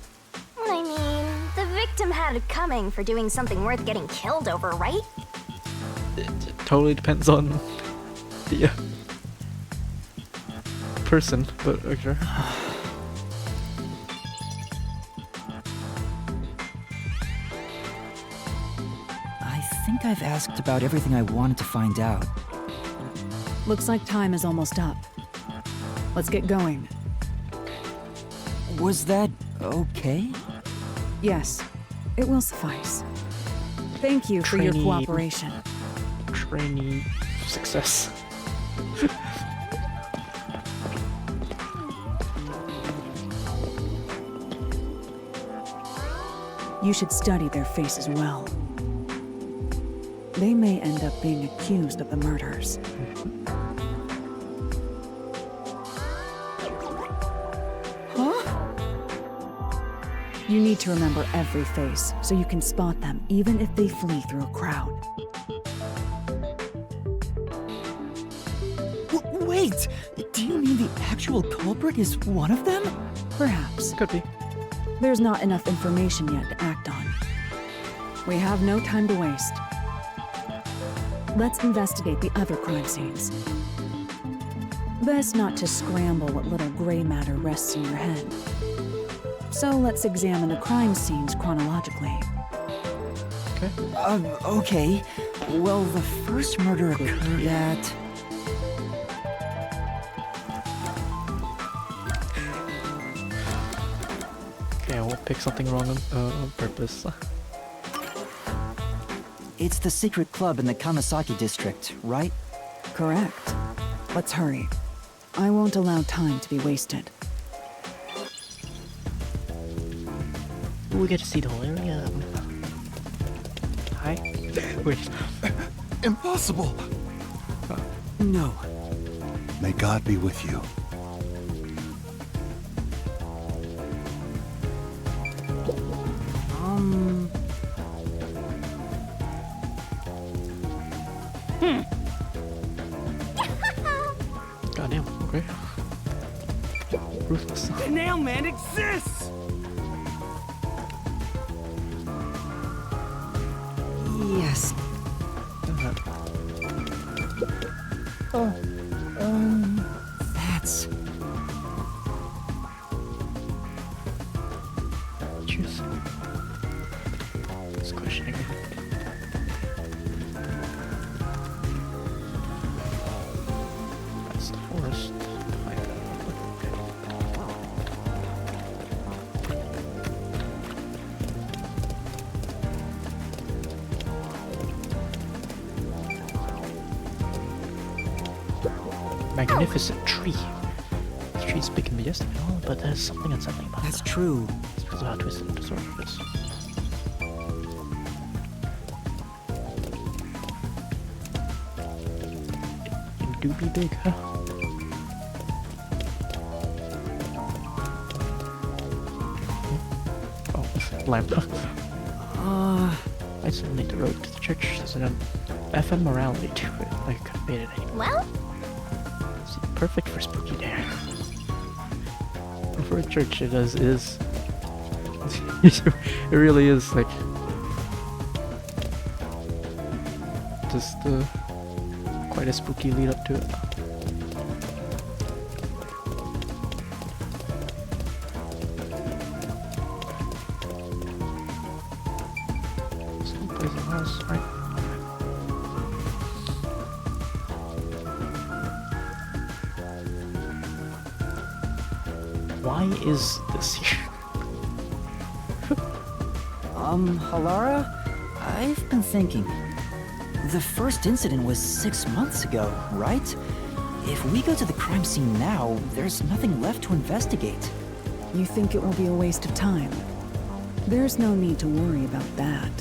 I mean, the victim had it coming for doing something worth getting killed over, right? It totally depends on the person, but sure. I think I've asked about everything I wanted to find out. Looks like time is almost up. Let's get going. Was that okay? Yes, it will suffice. Thank you for your cooperation. Trainee success. You should study their faces well. They may end up being accused of the murders. You need to remember every face, so you can spot them even if they flee through a crowd. Wait! Do you mean the actual culprit is one of them? Perhaps. Could be. There's not enough information yet to act on. We have no time to waste. Let's investigate the other crime scenes. Best not to scramble what little gray matter rests in your head. So let's examine the crime scenes chronologically. Okay. Okay. Well, the first murder occurred at... Okay, I won't pick something wrong on purpose. It's the secret club in the Kamasaki district, right? Correct. Let's hurry. I won't allow time to be wasted. We get to see the whole area. Hi. Wait. Impossible! No. May God be with you. Goddamn, okay. Ruthless. The Nail Man exists! Yes. That's... Choose. It's questioning. That's the forest. Magnificent tree. The tree's big and majestic and all, but there's something unsettling about it. That's true. It's because of how twisted and distorted it is. It do be big, huh? Oh, lamp. I suddenly the road to the church. There's an ephemerality to it. Like I could have made it anyway. Well, It's perfect for spooky day. For a church, it is. It really is like just quite a spooky lead up to it. Someplace in the house, right? Why is this here? Halara? I've been thinking. The first incident was 6 months ago, right? If we go to the crime scene now, there's nothing left to investigate. You think it will be a waste of time? There's no need to worry about that.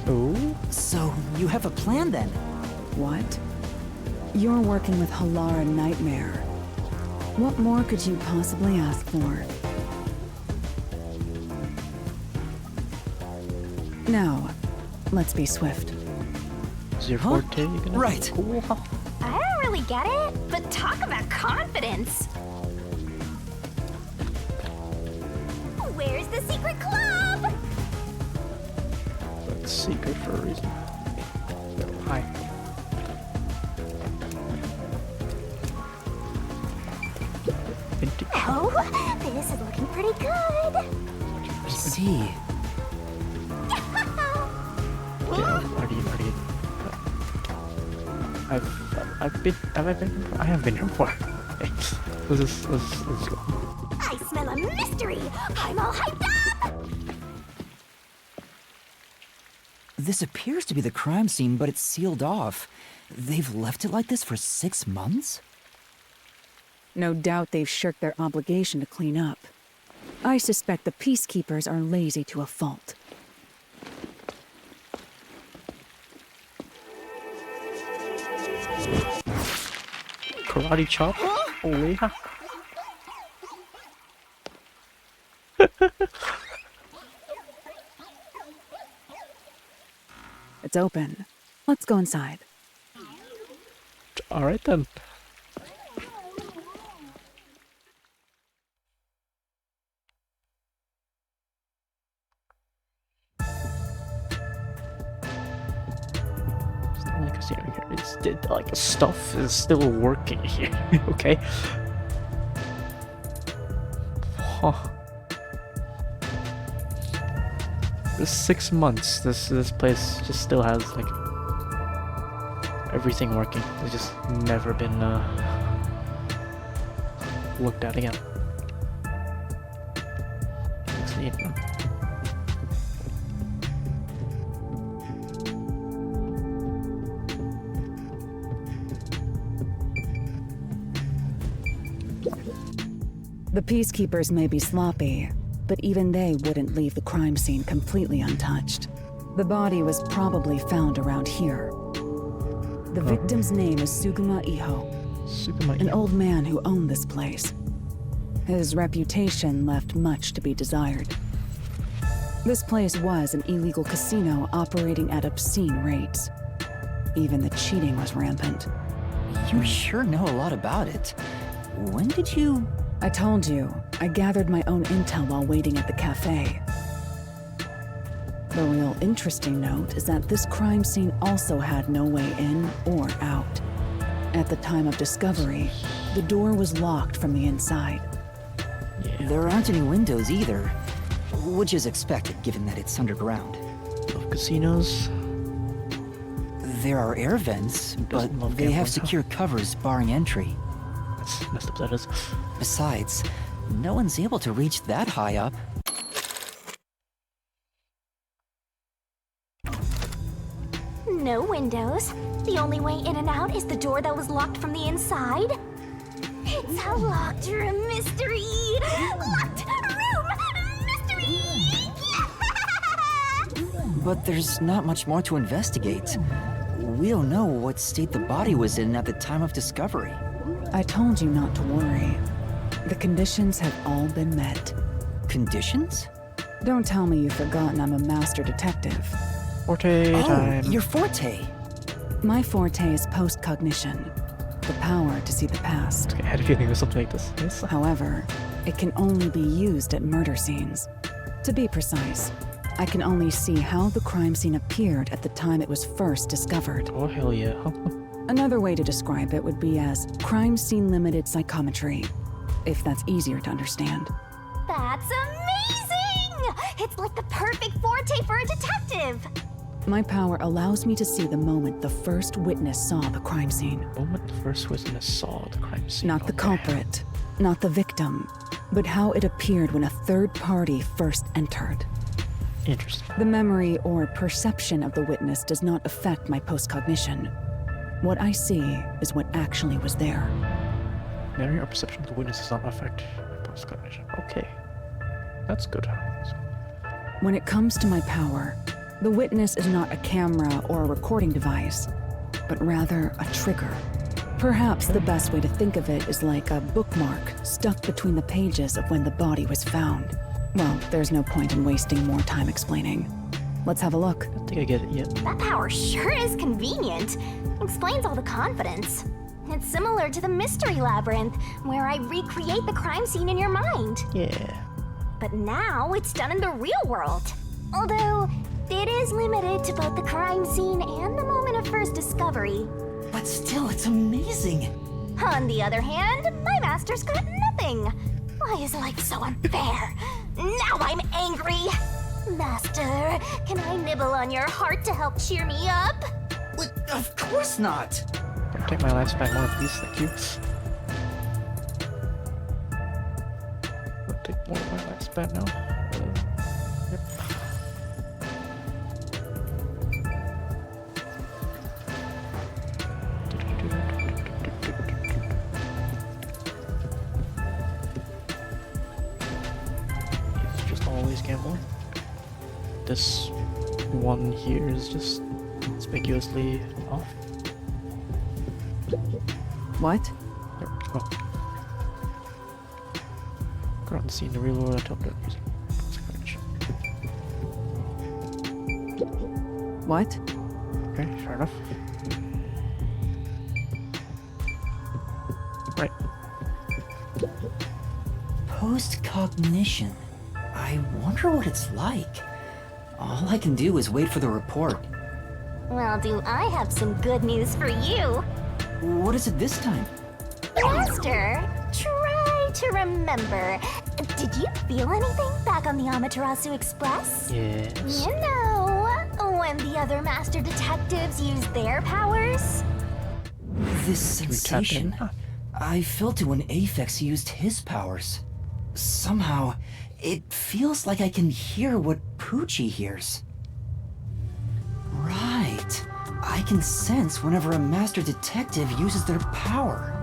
Oh? So, you have a plan then? What? You're working with Halara Nightmare. What more could you possibly ask for? Now, let's be swift. Is your forte? You gonna right. Cool. I don't really get it, but talk about confidence. Where's the secret club? It's secret for a reason. Hi. Vintage. Oh, this is looking pretty good. I see. I have been here before. Let's go. I smell a mystery. I'm all hyped up. This appears to be the crime scene, but it's sealed off. They've left it like this for 6 months? No doubt they've shirked their obligation to clean up. I suspect the Peacekeepers are lazy to a fault. Karate chop? Oh yeah. It's open. Let's go inside. Alright then. It's like stuff is still working here. Okay. Huh. This 6 months, this place just still has like everything working. It's just never been looked at again. Looks neat. The Peacekeepers may be sloppy, but even they wouldn't leave the crime scene completely untouched. The body was probably found around here. The victim's name is Suguma Iho, an old man who owned this place. His reputation left much to be desired. This place was an illegal casino operating at obscene rates. Even the cheating was rampant. You sure know a lot about it. When did you... I told you, I gathered my own intel while waiting at the cafe. The real interesting note is that this crime scene also had no way in or out. At the time of discovery, the door was locked from the inside. Yeah. There aren't any windows either, which is expected given that it's underground. Love casinos. There are air vents, but they have secure covers barring entry. That's messed up, that is. Besides, no one's able to reach that high up. No windows. The only way in and out is the door that was locked from the inside. It's a locked room mystery! Locked room mystery! But there's not much more to investigate. We don't know what state the body was in at the time of discovery. I told you not to worry. The conditions have all been met. Conditions? Don't tell me you've forgotten I'm a master detective. Forte time. Your forte. My forte is post-cognition, the power to see the past. I had a feeling it was something like this. However, it can only be used at murder scenes. To be precise, I can only see how the crime scene appeared at the time it was first discovered. Oh, hell yeah. Another way to describe it would be as crime scene limited psychometry, if that's easier to understand. That's amazing! It's like the perfect forte for a detective! My power allows me to see the moment the first witness saw the crime scene. The moment the first witness saw the crime scene. Not the culprit, not the victim, but how it appeared when a third party first entered. Interesting. The memory or perception of the witness does not affect my postcognition. What I see is what actually was there. Memory or perception of the witness does not affect post-cognition. Okay. That's good. When it comes to my power, the witness is not a camera or a recording device, but rather a trigger. Perhaps the best way to think of it is like a bookmark stuck between the pages of when the body was found. Well, there's no point in wasting more time explaining. Let's have a look. I don't think I get it yet. That power sure is convenient. Explains all the confidence. It's similar to the Mystery Labyrinth, where I recreate the crime scene in your mind. Yeah. But now it's done in the real world. Although, it is limited to both the crime scene and the moment of first discovery. But still, it's amazing. On the other hand, my master's got nothing. Why is life so unfair? Now I'm angry. Master, can I nibble on your heart to help cheer me up? Of course not. Don't take my lifespan more, please, thank you. Don't take more of my lifespan now. Yep. It's just always gambling. This one here is just conspicuously off. What? Oh. Go out and see in the real world until I'm done using post-cognition. What? Okay, fair enough. Right. Post-cognition. I wonder what it's like. All I can do is wait for the report. Well, do I have some good news for you? What is it this time? Master, try to remember. Did you feel anything back on the Amaterasu Express? Yes. You know, when the other master detectives used their powers? This sensation. I felt it when Aphex used his powers. Somehow, it feels like I can hear what Poochie hears. Right. I can sense whenever a master detective uses their power.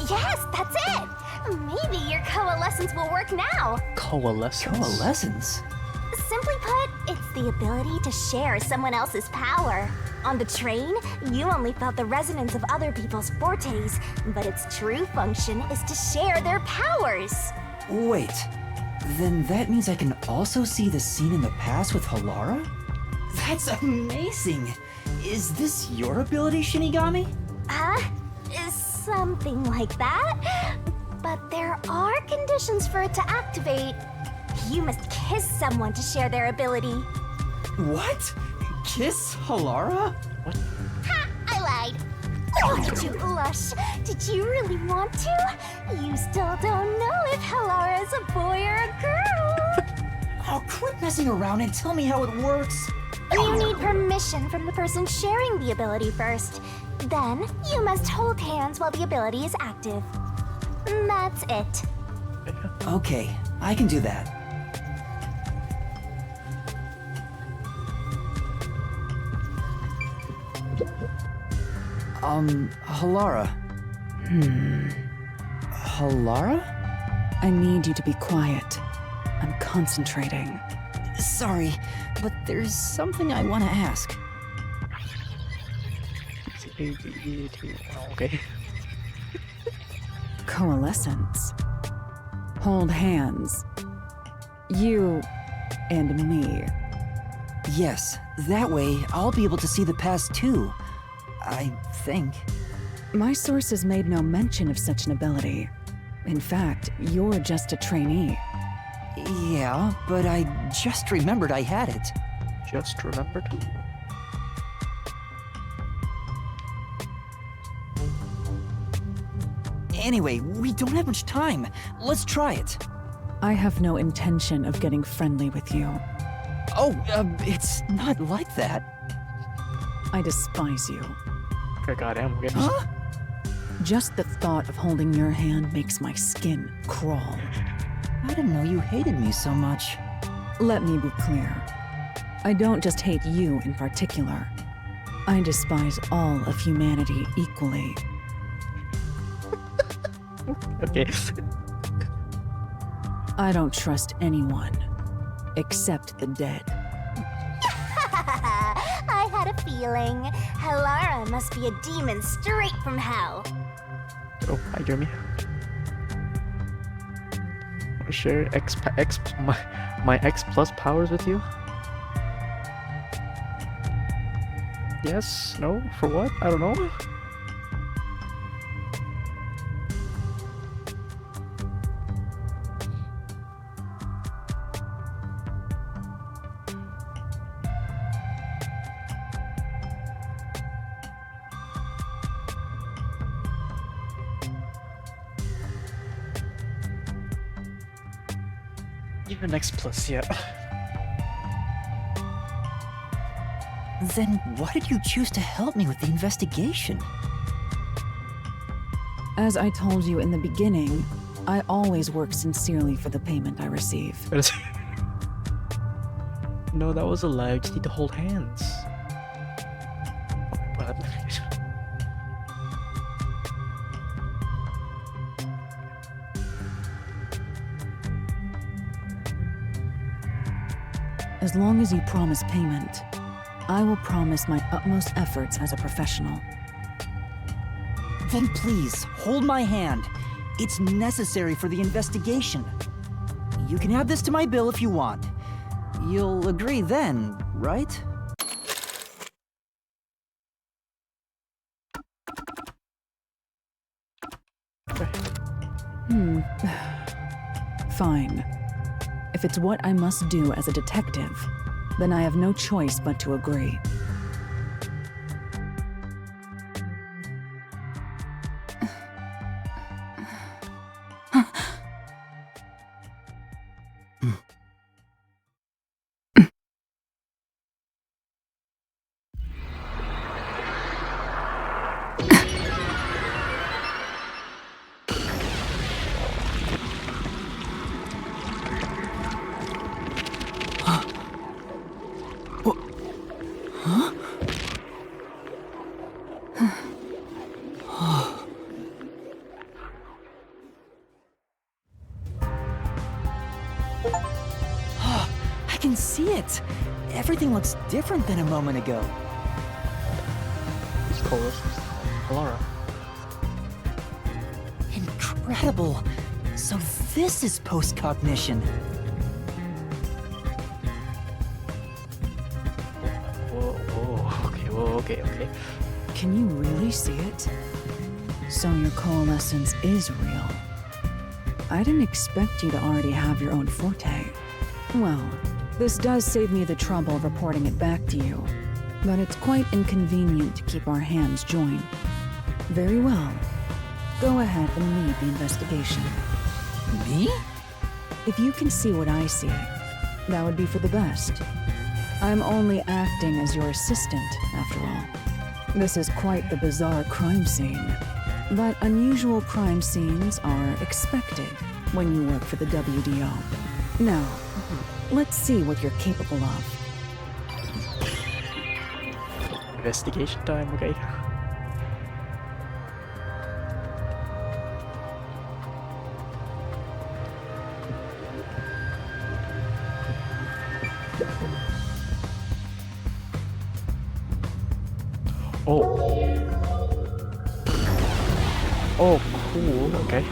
Yes, that's it! Maybe your coalescence will work now. Coalescence? Coalescence? Simply put, it's the ability to share someone else's power. On the train, you only felt the resonance of other people's fortes, but its true function is to share their powers. Wait, then that means I can also see the scene in the past with Halara? That's amazing! Is this your ability, Shinigami? Something like that. But there are conditions for it to activate. You must kiss someone to share their ability. What? Kiss Halara? What? Ha! I lied. Oh, did you blush? Did you really want to? You still don't know if Halara is a boy or a girl. Oh, quit messing around and tell me how it works. You need permission from the person sharing the ability first. Then, you must hold hands while the ability is active. That's it. Okay, I can do that. Halara. Halara? I need you to be quiet. I'm concentrating. Sorry, but there's something I want to ask. Okay. Coalescence. Hold hands. You and me. Yes, that way I'll be able to see the past too. I think. My sources made no mention of such an ability. In fact, you're just a trainee. Yeah, but I just remembered I had it. Just remembered? Anyway, we don't have much time. Let's try it. I have no intention of getting friendly with you. Oh, it's not like that. I despise you. Okay, goddamn, we're getting... Huh? Just the thought of holding your hand makes my skin crawl. I didn't know you hated me so much. Let me be clear. I don't just hate you in particular. I despise all of humanity equally. Okay. I don't trust anyone, except the dead. I had a feeling. Halara must be a demon straight from hell. Oh, hi, Jeremy. Wanna share my X plus powers with you? Yes? No? For what? I don't know. Even X plus, yeah. Then why did you choose to help me with the investigation? As I told you in the beginning, I always work sincerely for the payment I receive. No, that was a lie. I just need to hold hands. Oh, As long as you promise payment, I will promise my utmost efforts as a professional. Then please, hold my hand. It's necessary for the investigation. You can add this to my bill if you want. You'll agree then, right? Fine. If it's what I must do as a detective, then I have no choice but to agree. I can see it. Everything looks different than a moment ago. It's Chorus. Halara. Incredible. So this is post-cognition. Okay. Can you really see it? So your coalescence is real. I didn't expect you to already have your own forte. Well, this does save me the trouble of reporting it back to you, but it's quite inconvenient to keep our hands joined. Very well. Go ahead and lead the investigation. Me? If you can see what I see, that would be for the best. I'm only acting as your assistant, after all. This is quite the bizarre crime scene. But unusual crime scenes are expected when you work for the WDO. Now, let's see what you're capable of. Investigation time, okay? Oh, cool, okay.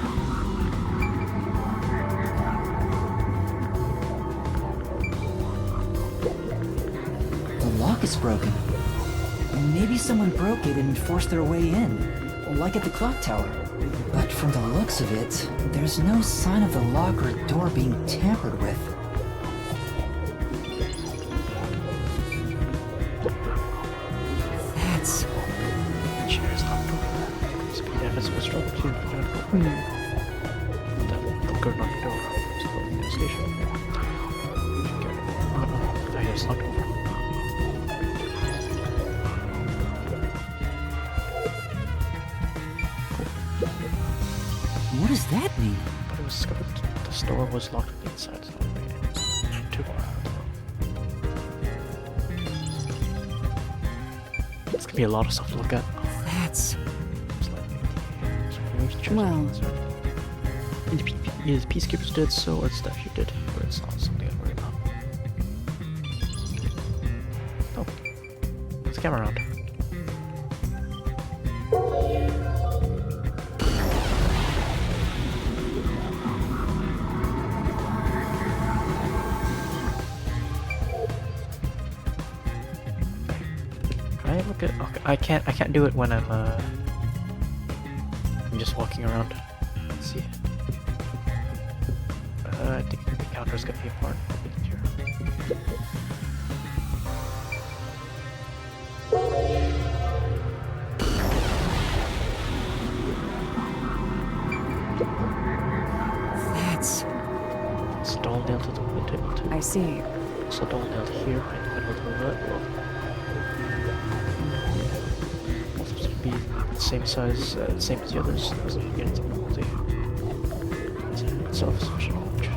The lock is broken. Maybe someone broke it and forced their way in, like at the clock tower. But from the looks of it, there's no sign of the lock or door being tampered with. That's... Chair's knocked over. Speed efforts will struggle to the good knocked door. So, the station. Oh no, the chair's knocked over. What does that mean? But it was discovered the store was locked on the inside, so too far. It's gonna be a lot of stuff to look at. That's... Well... Either Peacekeepers did so, or it's stuff you did, but it's not something I'm worried about. Oh. Let's come around. Okay, I can't do it when I'm just walking around. Let's see. I think the counter's gonna be important. That's... It's dull nailed to the wood table too. I see. So dull nailed here, right in the middle of the wood. Be the same size, same as the others. As you get into the self-sufficient knowledge.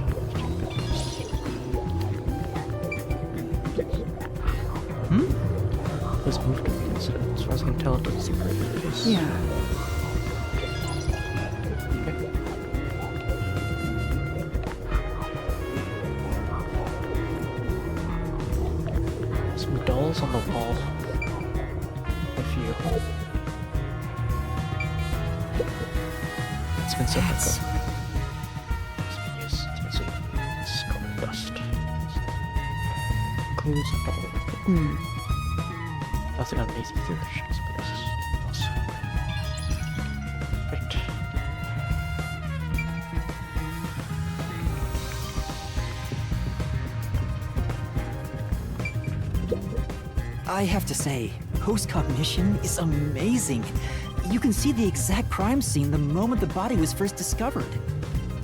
Let's move to the inside. As far as I can tell, it doesn't seem very good face. Yeah. Okay. Some dolls on the wall. A few. It's been set back up. It's been sort of covered dust. Clues and all. Nothing on these either. But this is awesome. Right. I have to say, post-cognition is amazing. You can see the exact crime scene the moment the body was first discovered.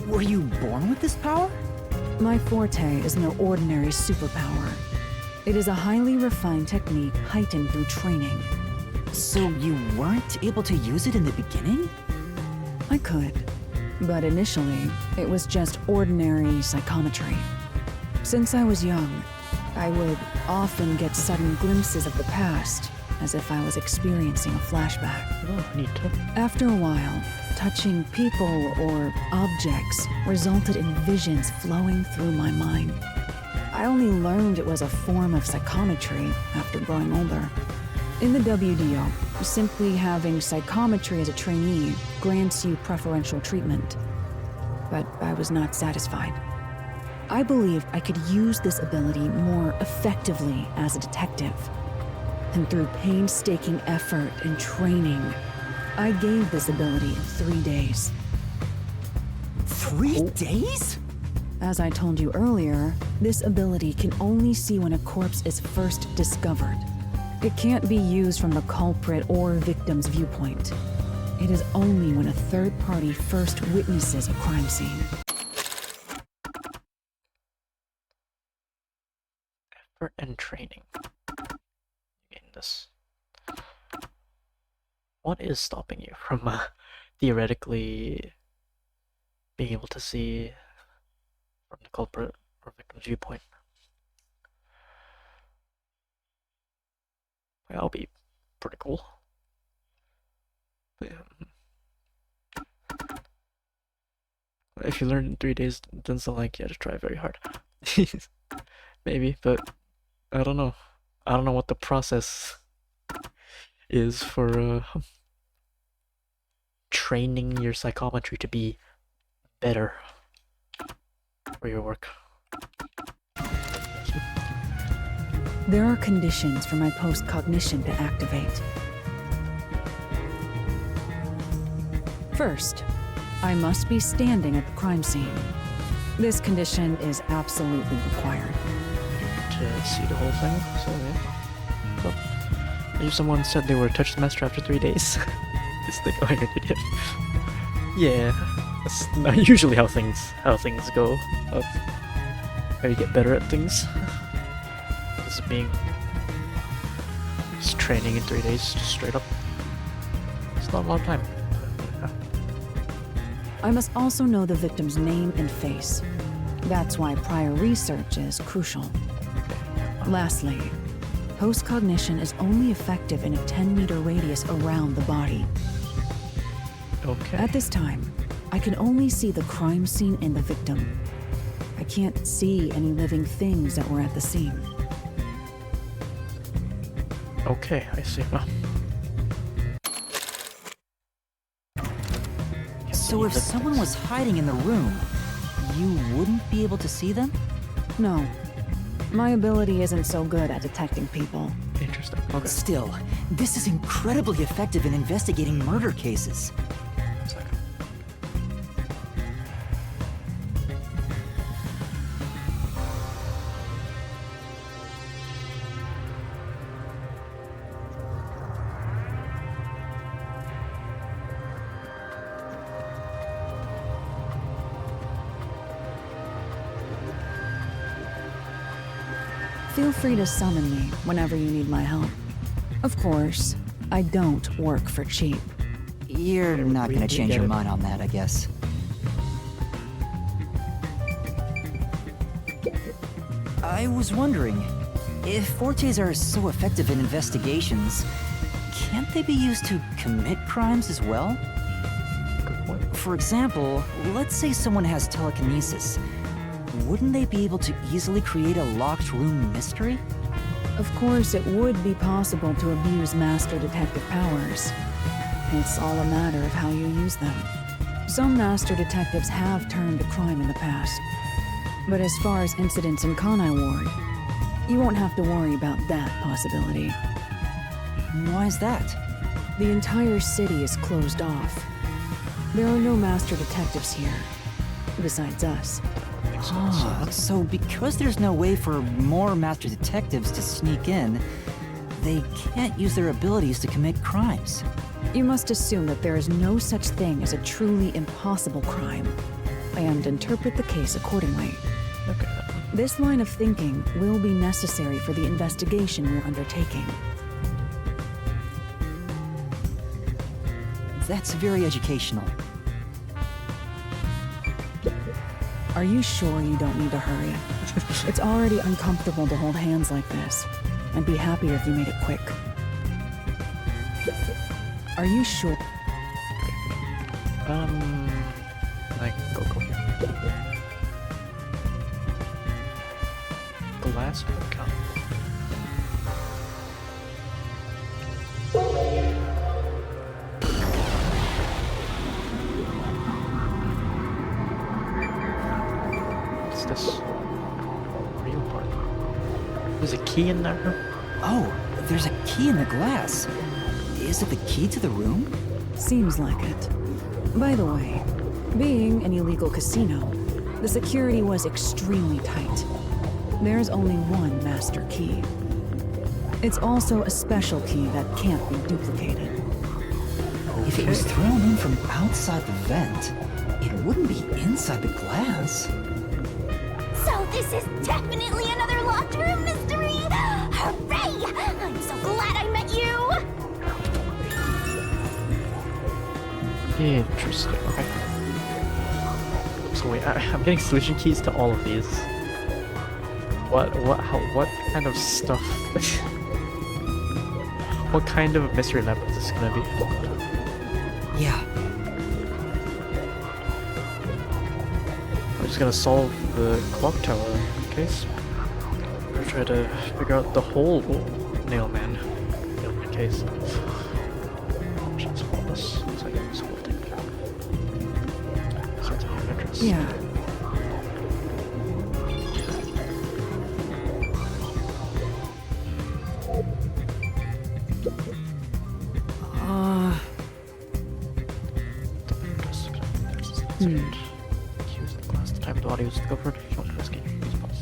Were you born with this power? My forte is no ordinary superpower. It is a highly refined technique heightened through training. So you weren't able to use it in the beginning? I could, but initially, it was just ordinary psychometry. Since I was young, I would often get sudden glimpses of the past, as if I was experiencing a flashback. Oh, neat. After a while, touching people or objects resulted in visions flowing through my mind. I only learned it was a form of psychometry after growing older. In the WDO, simply having psychometry as a trainee grants you preferential treatment. But I was not satisfied. I believed I could use this ability more effectively as a detective. And through painstaking effort and training, I gained this ability in 3 days. 3 days? As I told you earlier, this ability can only see when a corpse is first discovered. It can't be used from the culprit or victim's viewpoint. It is only when a third party first witnesses a crime scene. Effort and training. Getting this. What is stopping you from theoretically being able to see from the culprit or victim's viewpoint? That'll be pretty cool. But, if you learn in 3 days, then it's not like you have to try very hard. Maybe, but I don't know. I don't know what the process is for training your psychometry to be better for your work. There are conditions for my post-cognition to activate. First, I must be standing at the crime scene. This condition is absolutely required. To see the whole thing, so yeah. So, maybe someone said they were a touch master after 3 days. It's like, oh, you're an idiot. Yeah, that's not usually how things go. How you get better at things. This is being just training in 3 days, just straight up. It's not a long time. I must also know the victim's name and face. That's why prior research is crucial. Lastly, post-cognition is only effective in a 10-meter radius around the body. Okay. At this time, I can only see the crime scene and the victim. I can't see any living things that were at the scene. Okay, I see now. So if someone was hiding in the room, you wouldn't be able to see them? No. My ability isn't so good at detecting people. Interesting. Okay. Still, this is incredibly effective in investigating murder cases. Feel free to summon me whenever you need my help. Of course, I don't work for cheap. You're not gonna change your mind on that, I guess. I was wondering, if Fortes are so effective in investigations, can't they be used to commit crimes as well? Good point. For example, let's say someone has telekinesis. Wouldn't they be able to easily create a locked room mystery? Of course, it would be possible to abuse master detective powers. It's all a matter of how you use them. Some master detectives have turned to crime in the past. But as far as incidents in Kanai Ward, you won't have to worry about that possibility. Why is that? The entire city is closed off. There are no master detectives here, besides us. So because there's no way for more master detectives to sneak in, they can't use their abilities to commit crimes. You must assume that there is no such thing as a truly impossible crime, and interpret the case accordingly. Okay. This line of thinking will be necessary for the investigation we're undertaking. That's very educational. Are you sure you don't need to hurry? It's already uncomfortable to hold hands like this. I'd be happier if you made it quick. Are you sure? Like, go here. Glass account. What's this? Real part. There's a key in there? Oh, there's a key in the glass. Is it the key to the room? Seems like it. By the way, being an illegal casino, the security was extremely tight. There's only one master key. It's also a special key that can't be duplicated. If it was thrown in from outside the vent, it wouldn't be inside the glass. So this is definitely another locked room mystery! Hooray! I'm so glad I met you! Interesting, okay. So wait, I'm getting solution keys to all of these. What kind of stuff? What kind of mystery lab is this gonna be? Yeah. We're just gonna solve the clock tower case. Or try to figure out the whole Nailman case. Let's hold this. Looks like this whole thing. Sounds of interest. Yeah. And use the glass. The time the body was discovered. You don't investigate. Use pulse.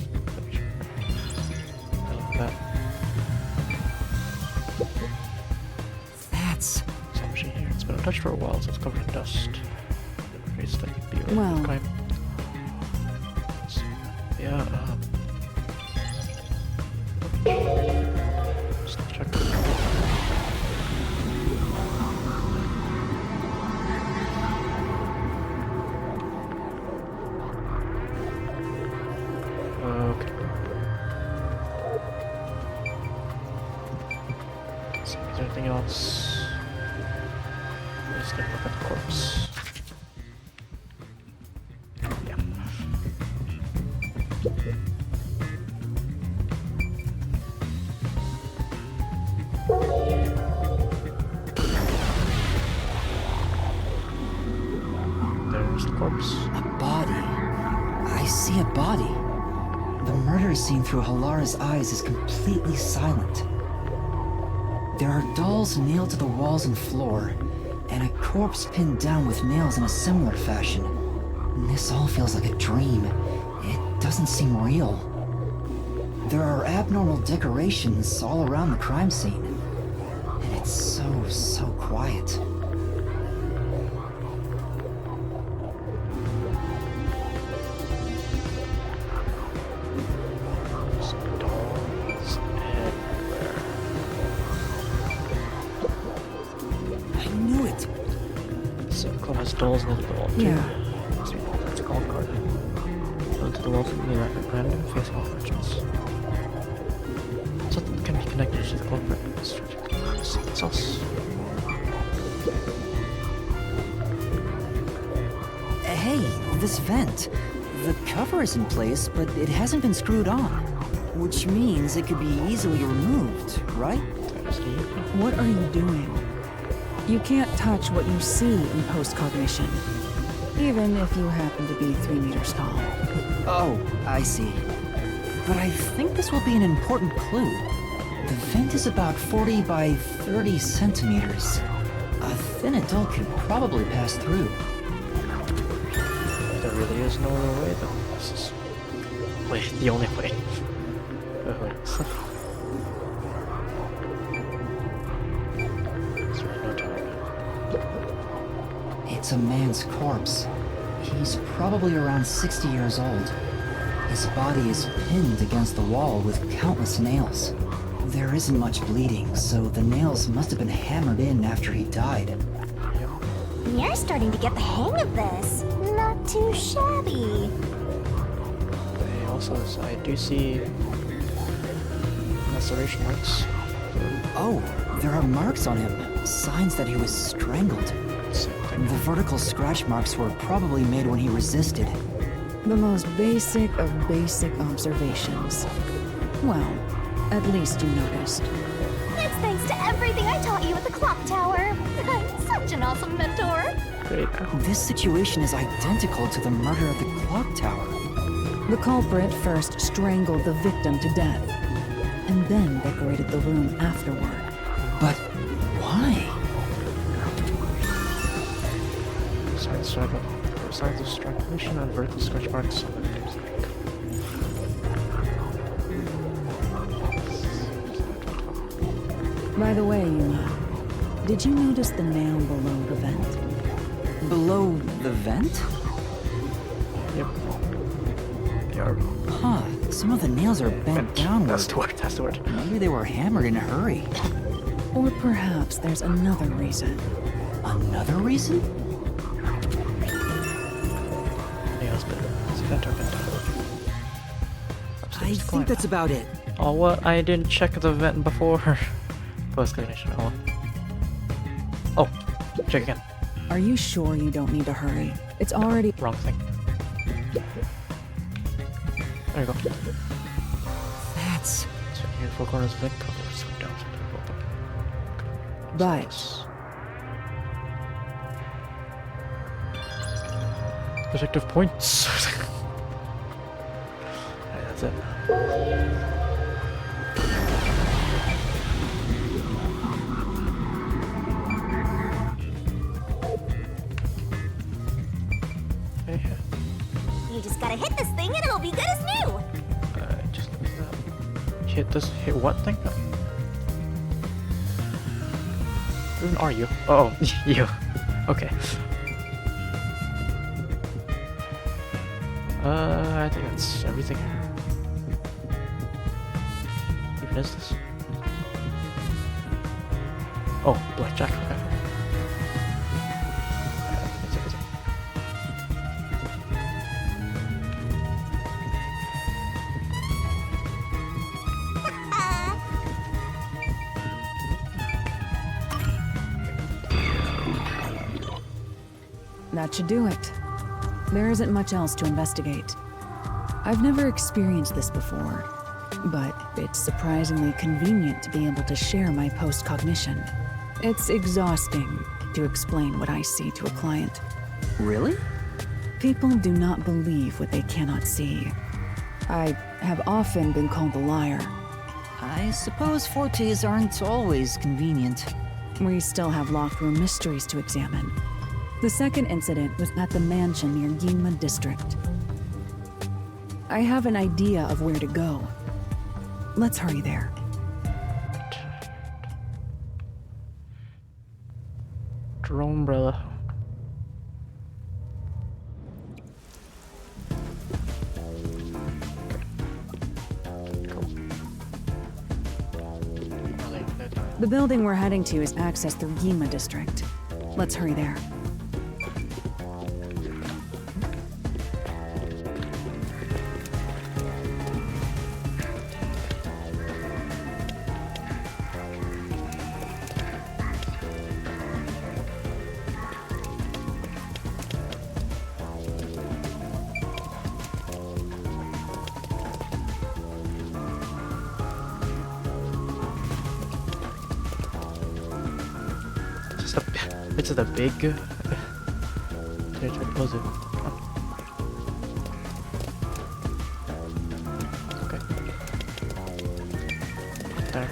I love that. That's... Some machine here. It's been untouched for a while, so it's covered in dust. Trace that could be a Well. crime. Yeah, just check. Okay. So, is there anything else? Let's take a look at the corpse. Yeah. There's the corpse. a body. I see a body. The murder scene through Halara's eyes is completely silent. There are dolls nailed to the walls and floor, and a corpse pinned down with nails in a similar fashion. And this all feels like a dream. It doesn't seem real. There are abnormal decorations all around the crime scene. And it's so quiet. Some dolls everywhere. I knew it. So the club has dolls nailed to the wall too. Yeah. That's a calling card. Nailed to the wall from the random facing all directions. Something can be connected to the culprit. It's us. Hey, this vent. The cover is in place, but it hasn't been screwed on. Which means it could be easily removed, right? What are you doing? You can't touch what you see in post-cognition, even if you happen to be 3 meters tall. Oh, I see. But I think this will be an important clue. The vent is about 40 by 30 centimeters. A thin adult could probably pass through. There really is no other way though. This is... Wait, the only way. Wait. There's really no time. It's a man's corpse. He's probably around 60 years old. His body is pinned against the wall with countless nails. There isn't much bleeding, so the nails must have been hammered in after he died. You're starting to get the hang of this. Not too shabby. They also, I do see laceration marks. Oh, there are marks on him. Signs that he was strangled. The vertical scratch marks were probably made when he resisted. The most basic of basic observations. Well, at least you noticed. That's thanks to everything I taught you at the clock tower. I'm such an awesome mentor. Great. This situation is identical to the murder at the clock tower. The culprit first strangled the victim to death, and then decorated the room afterward. But why? Signs of strangulation and vertical scratch marks on the victim's neck. By the way, Yuna, did you notice the nail below the vent? Below the vent? Yep. They are. Huh, some of the nails are bent downward. That's the word. Maybe they were hammered in a hurry. Or perhaps there's another reason. Another reason? Nails bent. See that are bent down. I think that's about it. Oh, what? I didn't check the vent before. Post-cognition. Oh. Oh, check again. Are you sure you don't need to hurry? It's already... Wrong thing. There you go. That's... So here, 4 corners of the cover, so down to the bottom. But... Protective points. Alright, that's it. gotta hit this thing and it'll be good as new! Just like that. Hit this. Hit what thing? Who even are you? Oh, you. Okay. I think that's everything. Even is this? Oh, blackjack. Okay. That's everything. That should do it. There isn't much else to investigate. I've never experienced this before, but it's surprisingly convenient to be able to share my post-cognition. It's exhausting to explain what I see to a client. Really? People do not believe what they cannot see. I have often been called a liar. I suppose fortes aren't always convenient. We still have locked room mysteries to examine. The second incident was at the mansion near Ginma District. I have an idea of where to go. Let's hurry there. Draw umbrella. The building we're heading to is accessed through Ginma District. Let's hurry there. It's the big. Did I try to close it? Okay. There.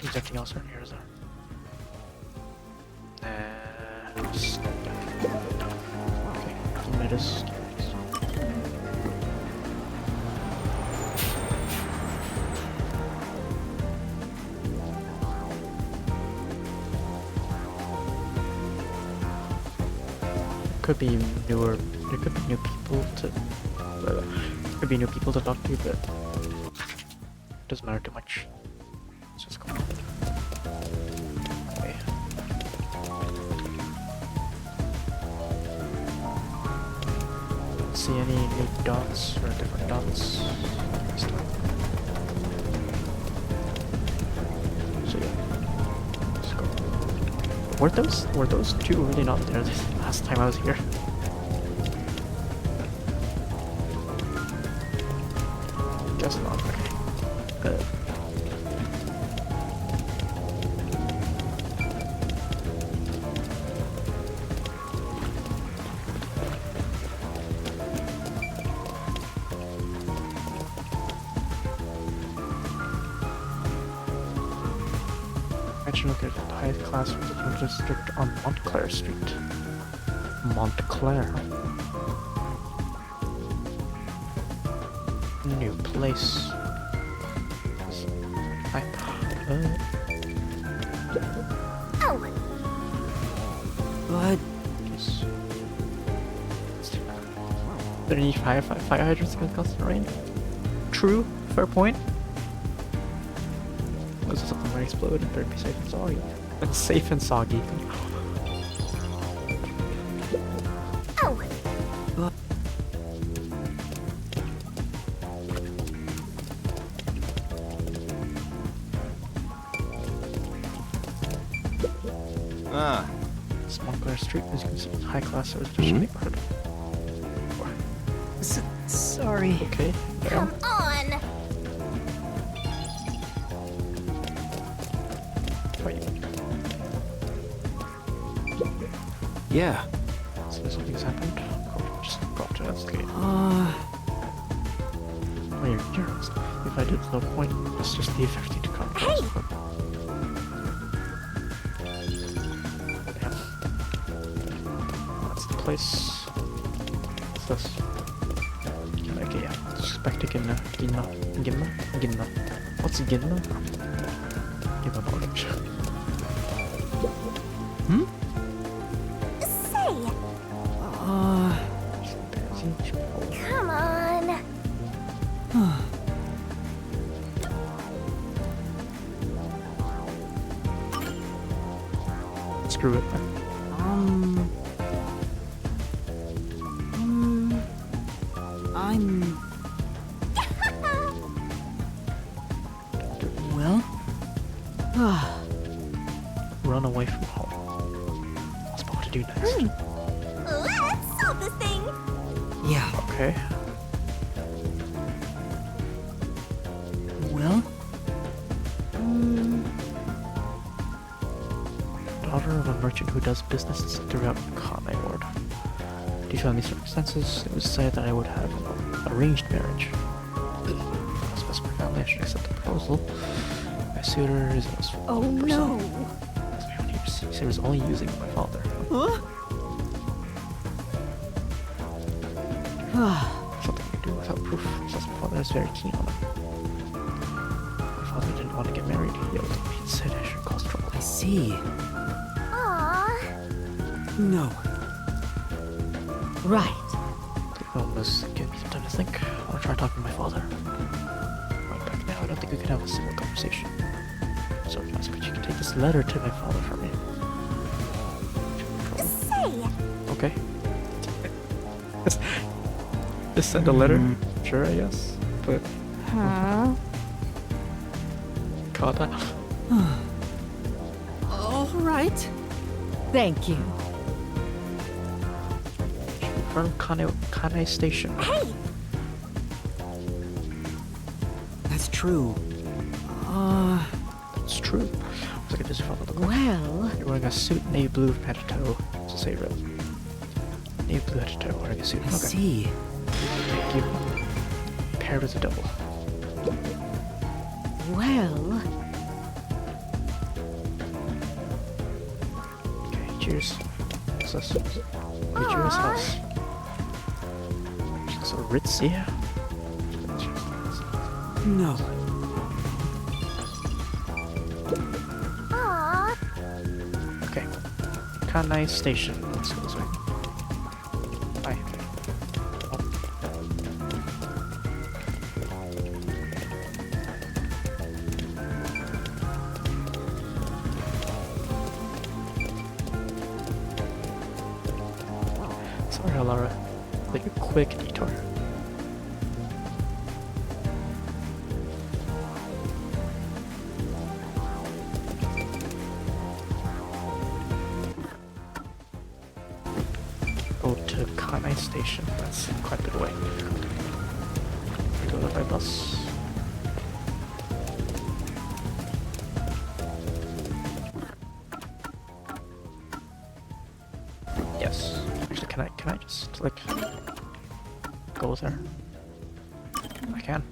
There's anything else around here, is there? Okay. Lettuce. Could be newer. There could be new people to. Could be new people to talk to, but it doesn't matter too much. Let's just go. Okay. See any new dots or different dots? So yeah. Let's go. Were those two really not there this last time I was here? Guess not. Okay. Located at the highest class residential district on Montclair Street. Montclair. New place. Hi. Oh. But... There any fire hydrants against constant rain? True. Fair point. Was it something might explode and better be safe and soggy? It's safe and soggy. Oh. Ah. Montclair Street, as you can see, is high class residential neighborhood. Sorry. Okay. Come on. Wait. Yeah. So something's happened. Oh, just got to investigate. Oh, you're if I did, no point. Let's just leave everything to come. Hey! Damn. That's the place. What's this? Okay, yeah. Suspect Ginna. What's Ginna? Give a knowledge. Hmm? Say! Come on! Screw it, man. I'm... Well? Run away from home. What's Paul to do next? Let's solve this thing! Yeah. Okay. Well? Daughter of a merchant who does business throughout Kane Ward. Due to family circumstances, it was decided that I would have an arranged marriage. As best for my family, I should accept the proposal. My suitor is most... Oh no! He was only using my father. Something you do without proof, since my father is very keen on it. My father didn't want to get married, yet he said I should cause trouble. I see. Aww. No. Right. The film was giving me some time to think. I'll try talking to my father. Right back now, I don't think we can have a civil conversation. So if I ask you can take this letter to my father for me. Say! Okay. Just send a letter? Sure, I guess. But... Huh? Kata. All right. Thank you. From Kane Station. Hey! That's true. It's true. Looks like I just found the Well... You're wearing a suit, navy blue head to toe. To say red. Navy blue head to toe, wearing a suit. I see. Thank you. Paired as a double. Well... Okay, cheers. What's this? Cheers, house. So ritzy. No. Aww. Okay. Kane Station. Let's go this way. Bye. Sorry, Alara. Like a quick detour. Go to Kane Station. That's quite a bit away. Go there by bus. Yes. Actually, can I just like go there? I can.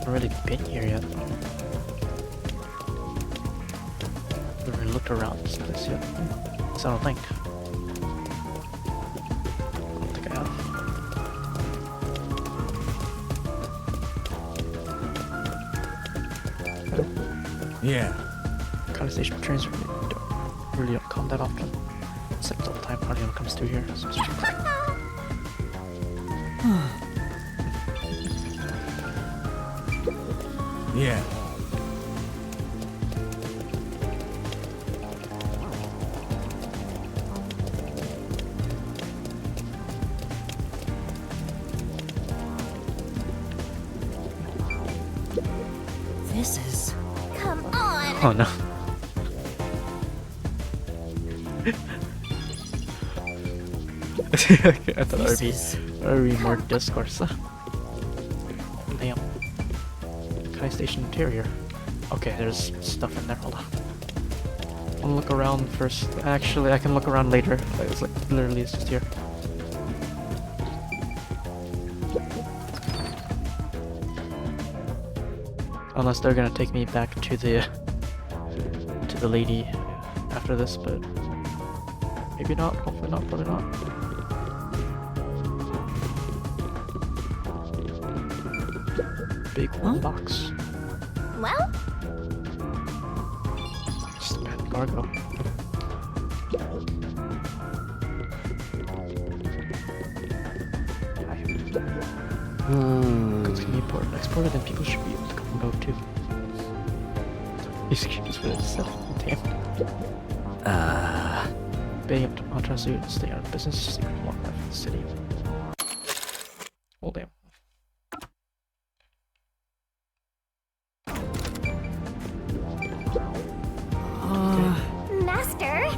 I've really been here yet. Never really looked around this place yet. So I don't think. I don't think I have. Hello. Yeah. Kane Station trains really don't come that often. Except all the time party comes through here. So it's just Yeah. This is... Come on! Oh no. Okay, I thought that would be more discourse. Damn. Kane Station interior. Okay, there's stuff in there. Hold on. wanna look around first. Actually, I can look around later. It's like literally it's just here. Unless they're gonna take me back to the lady after this, but maybe not. Hopefully not. Probably not. Big one box. Well, Just abandoned cargo. Goods can be imported and exported, then people should be able to come and go too. These keep us really self-contained. Being up to Montrose to stay out of business, secret long life of the city. Oh damn. Master.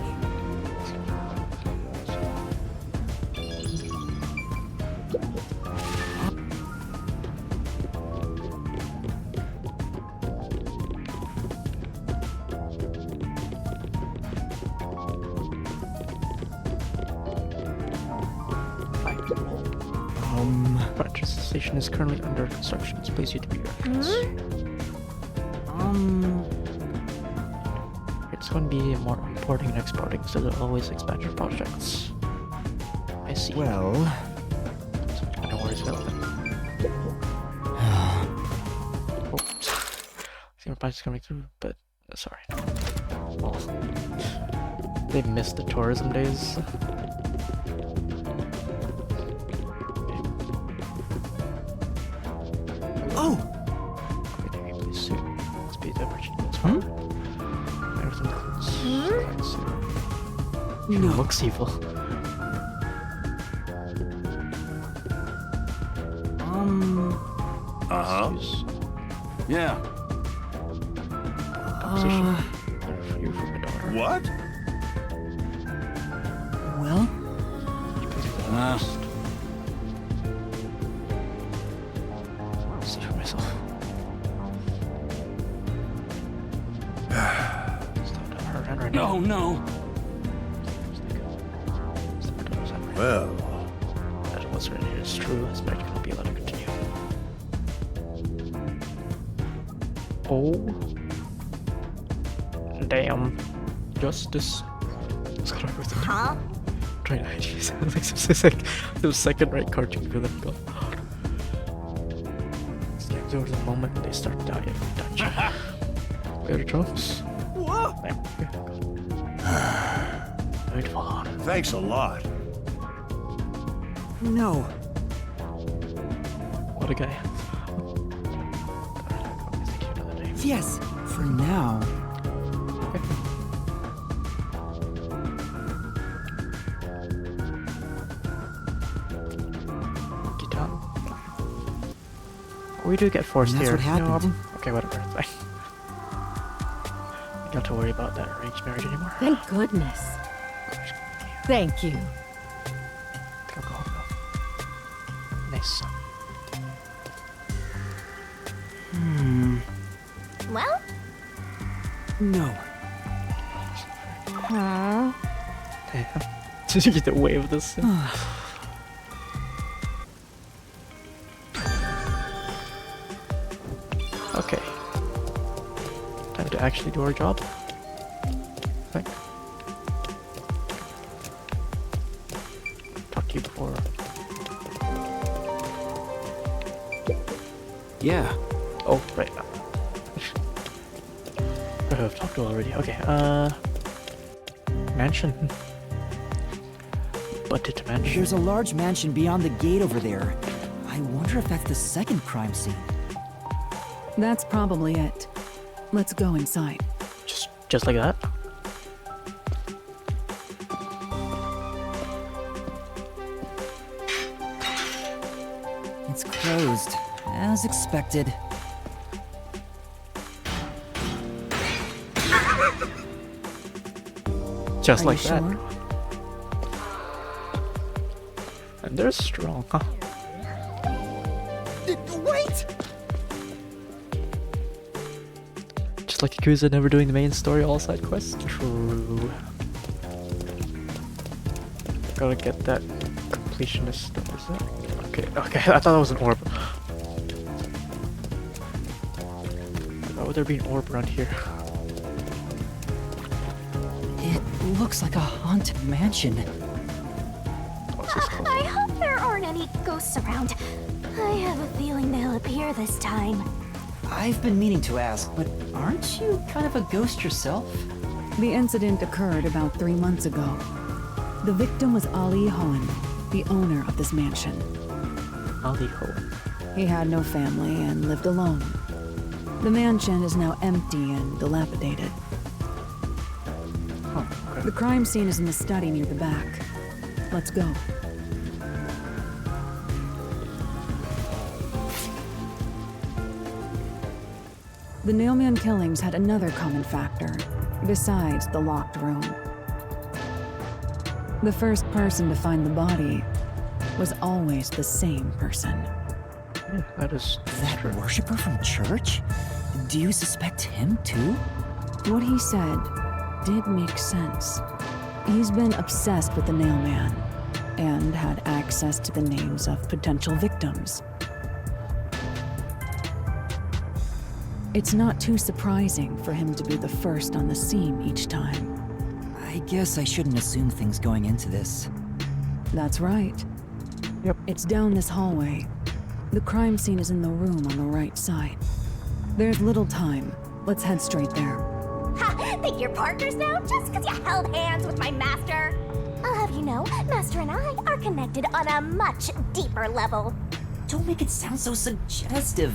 Branch station is currently under construction. Please you to be records. It's going to be more importing and exporting, so there are always expansion projects. I see. Well, I know where it's relevant. Oh, see my project's coming through, but sorry. Well, they missed the tourism days. oh, Speed the merchant as well. Everything looks No. looks evil. Excuse. Yeah. Position. For you from my daughter. What? Well, You please do that Ah. first. See for myself. Stop to her and right No, no. Well, That what's written here is true. I expect you will be allowed to continue. Oh. Damn. Justice. Huh? Trying to hide you. Sounds like some second rate cartoon villain. Go. There was a moment when they start dying. Touch. Better jumps. Whoa. Don't fall on. thanks a lot. no. What a guy. Yes, for now. Guitar. We do get forced And that's here. what happened. No problem. Okay, whatever. It's fine. Don't have to worry about that arranged marriage anymore. Thank goodness. Thank you. Go, go, go. Nice. Well, No. Did you get the wave of this? Okay. Time to actually do our job. I think. Talked to you before. Yeah. Oh, right. I've talked to already. Okay, mansion. Budget mansion. There's a large mansion beyond the gate over there. I wonder if that's the second crime scene. That's probably it. Let's go inside. Just like that? It's closed, as expected. Just Are like you that. sure? And they're strong, huh? Wait! Just like Yakuza never doing the main story, all side quests? True. Gotta get that completionist. What is that? Okay, okay, I thought that was an orb. Why would there be an orb around here? It looks like a haunted mansion. I hope there aren't any ghosts around. I have a feeling they'll appear this time. I've been meaning to ask, but aren't you kind of a ghost yourself? The incident occurred about 3 months ago. The victim was Ali Hohen, the owner of this mansion. Ali Hohen. He had no family and lived alone. The mansion is now empty and dilapidated. Oh, okay. The crime scene is in the study near the back. Let's go. The Nailman killings had another common factor, besides the locked room. The first person to find the body was always the same person. Yeah, that is That true. worshiper from church? Do you suspect him too? What he said did make sense. He's been obsessed with the Nailman and had access to the names of potential victims. It's not too surprising for him to be the first on the scene each time. I guess I shouldn't assume things going into this. That's right. Yep. It's down this hallway. The crime scene is in the room on the right side. There's little time. Let's head straight there. Ha! Think you're partners now just because you held hands with my master? I'll have you know, Master and I are connected on a much deeper level. Don't make it sound so suggestive.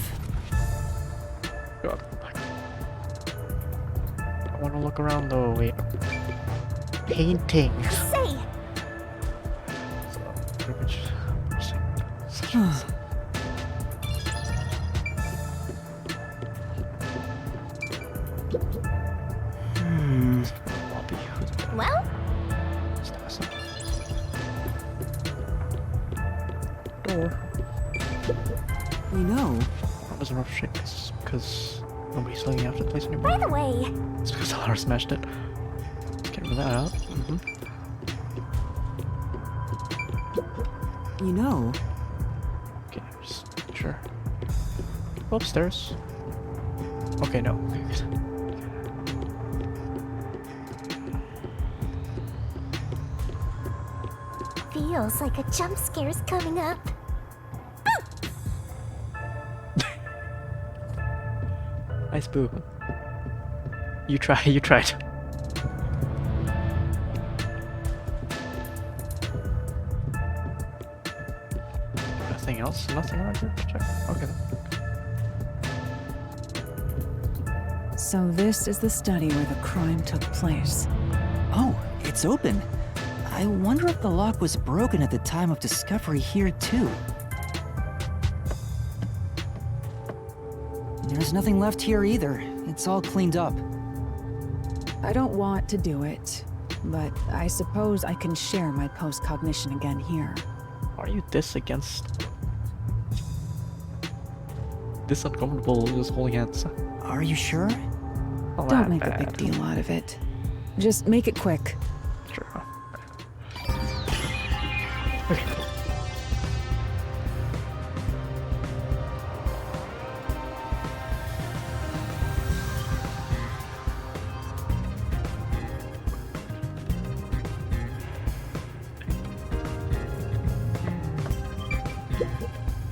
God. I want to look around though. Wait. Painting. Say, well, Door. You know, That was a rough shake because nobody's looking after the place anymore. by the way, It's because Lara smashed it. Let's get rid of that out. you know, Okay, just sure. Go upstairs. Okay, no. feels like a jump scare's coming up. Nice boo. You tried. Nothing else? Nothing around here to check? Okay. So this is the study where the crime took place. oh, it's open. I wonder if the lock was broken at the time of discovery here too. There's nothing left here either. It's all cleaned up. I don't want to do it, but I suppose I can share my post-cognition again here. Are you this against this uncomfortable just holding hands? Are you sure? Not Don't that make a bad. big deal out of it. Just make it quick. Sure. Okay.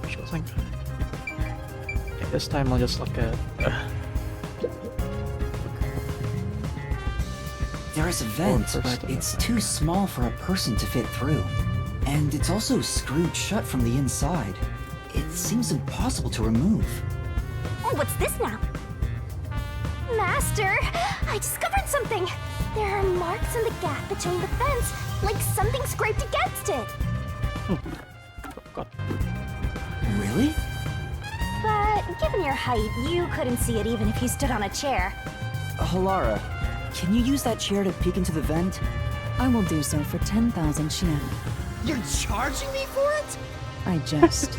Sure thing. Okay, this time I'll just look at. There's a vent, first, but it's too small for a person to fit through. And it's also screwed shut from the inside. It seems impossible to remove. Oh, what's this now? Master, I discovered something. There are marks in the gap between the fence, like something scraped against it. God. Really? But given your height, you couldn't see it even if you stood on a chair. Halara, can you use that chair to peek into the vent? I will do so for 10,000 Yen. You're charging me for it? I jest.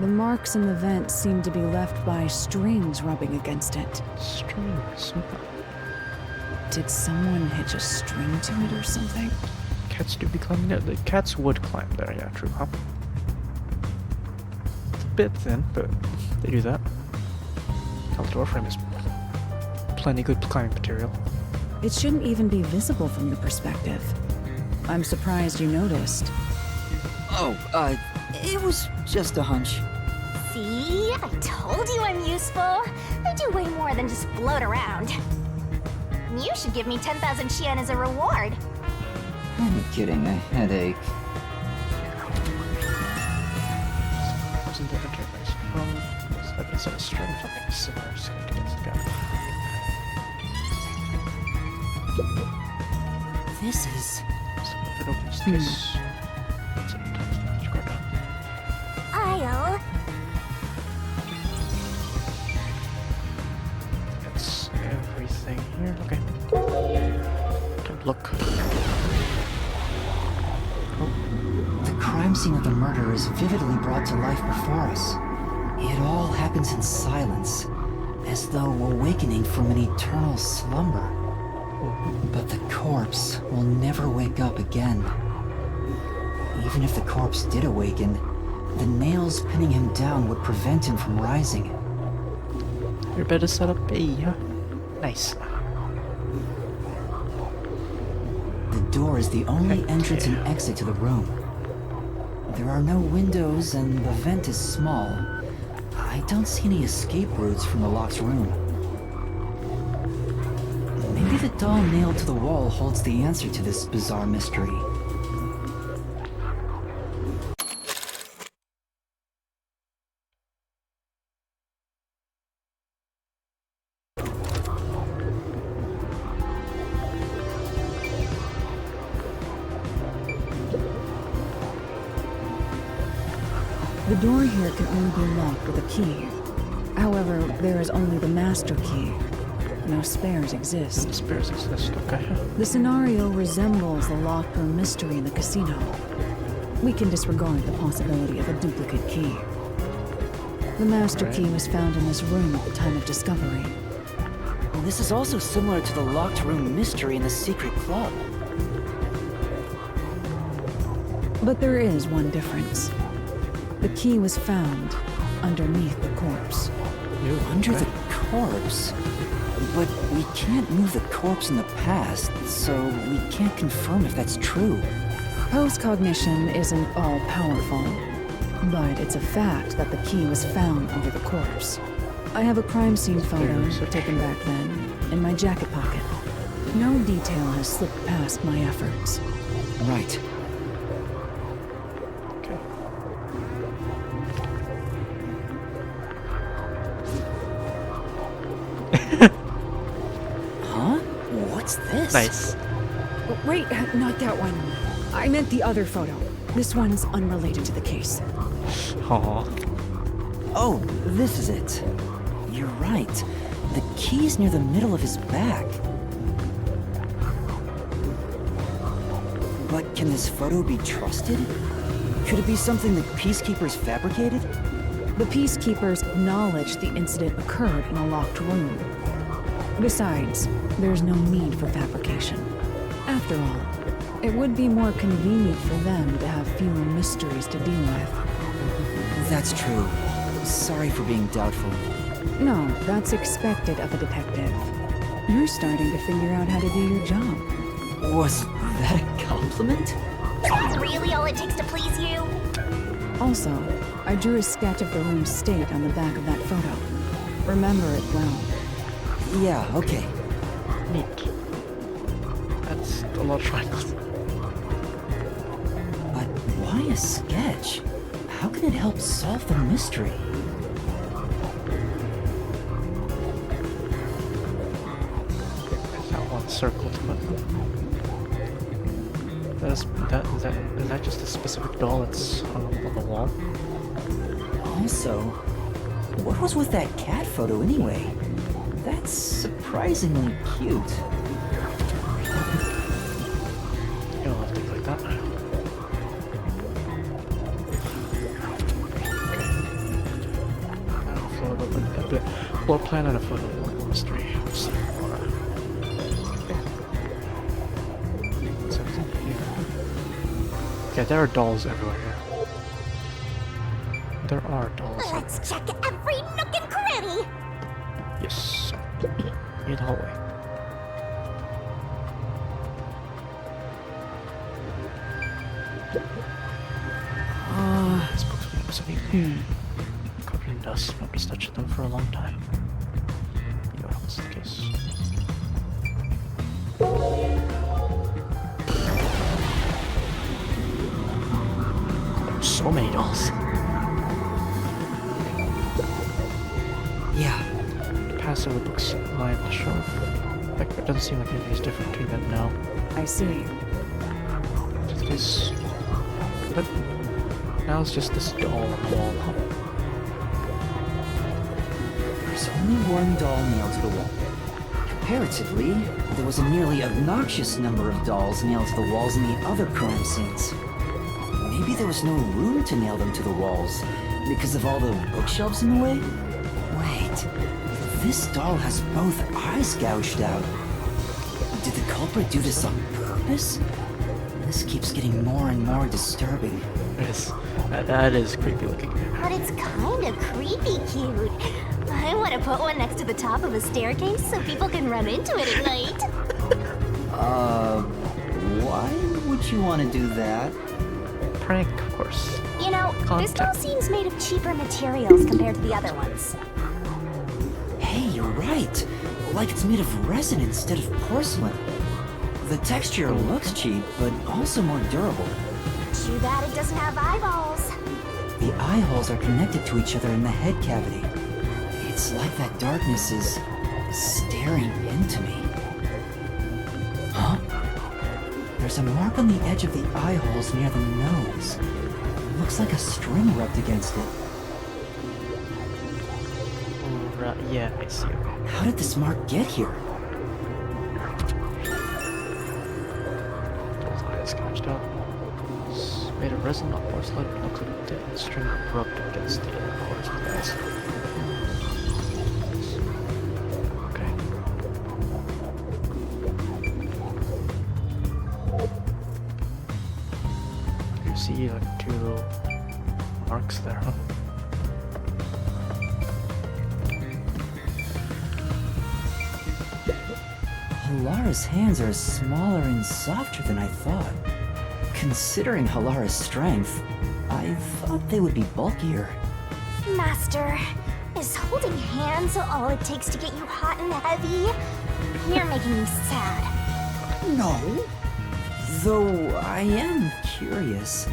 The marks in the vent seem to be left by strings rubbing against it. Strings? Did someone hitch a string to it or something? Cats do be climbing there. The cats would climb there, yeah, true, huh? It's a bit thin, but they do that. Hell, the door frame is plenty good climbing material. It shouldn't even be visible from your perspective. I'm surprised you noticed. Oh, it was just a hunch. See? I told you I'm useful. I do way more than just float around. You should give me 10,000 Xian as a reward. I'm kidding, a headache. Wasn't there a database? So it's a string or something similar. Just going to get together. This is... It opens this. I'll... That's everything here. Okay. Don't look. The crime scene of the murder is vividly brought to life before us. It all happens in silence, as though awakening from an eternal slumber. But the corpse will never wake up again. Even if the corpse did awaken, the nails pinning him down would prevent him from rising. Your bed is set up. Hey, nice. The door is the only entrance and exit to the room. There are no windows and the vent is small. I don't see any escape routes from the locked room. Maybe the doll nailed to the wall holds the answer to this bizarre mystery. The door here can only be locked with a key. However, there is only the master key. No spares exist. No spares exist, okay. The scenario resembles the locked room mystery in the casino. We can disregard the possibility of a duplicate key. The master key was found in this room at the time of discovery. Well, this is also similar to the locked room mystery in the secret club. But there is one difference. The key was found underneath the corpse. Under the corpse? But we can't move the corpse in the past, so we can't confirm if that's true. Post-cognition isn't all-powerful, but it's a fact that the key was found under the corpse. I have a crime scene photo taken back then in my jacket pocket. No detail has slipped past my efforts. Right. Huh? What's this? Nice. Wait, not that one. I meant the other photo. This one's unrelated to the case. Aww. Oh, this is it. You're right. The key's near the middle of his back. But can this photo be trusted? Could it be something the Peacekeepers fabricated? The Peacekeepers acknowledged the incident occurred in a locked room. Besides, there's no need for fabrication. After all, it would be more convenient for them to have fewer mysteries to deal with. That's true. Sorry for being doubtful. No, that's expected of a detective. You're starting to figure out how to do your job. Was that a compliment? Is that really all it takes to please you? Also, I drew a sketch of the room's state on the back of that photo. Remember it well. Yeah, okay. Neat. That's a lot of triangles. But why a sketch? How can it help solve the mystery? There's that one circled, but is that just a specific doll that's on the wall? Also, what was with that cat photo anyway? That's surprisingly cute. You'll have to click that. floor plan and a photo of the mystery. Let's see. What's everything here? Okay, there are dolls everywhere here. There are dolls. Let's check every nook and cranny. Yes. In the hallway. These books will be something covered in dust. Nobody's touched them for a long time. You know what else is the case? So many dolls. Yeah. Pass over the books lying on the shelf. Like, it doesn't seem like anything's different between them now. I see. Just this. But now it's just this doll on the wall. There's only one doll nailed to the wall. Comparatively, there was a nearly obnoxious number of dolls nailed to the walls in the other crime scenes. Maybe there was no room to nail them to the walls because of all the bookshelves in the way? Wait, this doll has both eyes gouged out. Did the culprit do this on purpose? This keeps getting more and more disturbing. It is. That is creepy looking. But it's kinda creepy cute. I want to put one next to the top of a staircase so people can run into it at night. Why would you want to do that? Prank, of course. You know, this doll Contact. seems made of cheaper materials compared to the other ones. Hey, you're right. Like it's made of resin instead of porcelain. The texture looks cheap, but also more durable. Too bad it doesn't have eyeballs. The eye holes are connected to each other in the head cavity. It's like that darkness is staring into me. Huh? There's a mark on the edge of the eye holes near the nose. Looks like a string rubbed against it. Right, yeah, I see. How did this mark get here? Doll's eyes gouged out. It's made of resin, not porcelain. Looks like a dead string rubbed against the corners of the eyes. Okay. You see like two little marks there, huh? Halara's hands are smaller and softer than I thought. Considering Halara's strength, I thought they would be bulkier. Master, is holding hands all it takes to get you hot and heavy? You're making me sad. No. Though I am curious,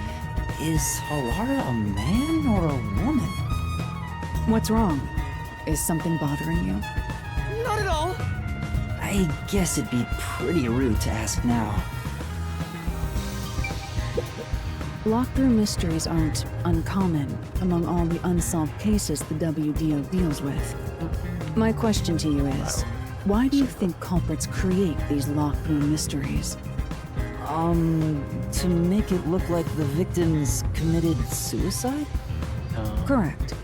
is Halara a man or a woman? What's wrong? Is something bothering you? Not at all. I guess it'd be pretty rude to ask now. Lock-through mysteries aren't uncommon among all the unsolved cases the WDO deals with. My question to you is, why do you think culprits create these lock-through mysteries? To make it look like the victims committed suicide? Correct.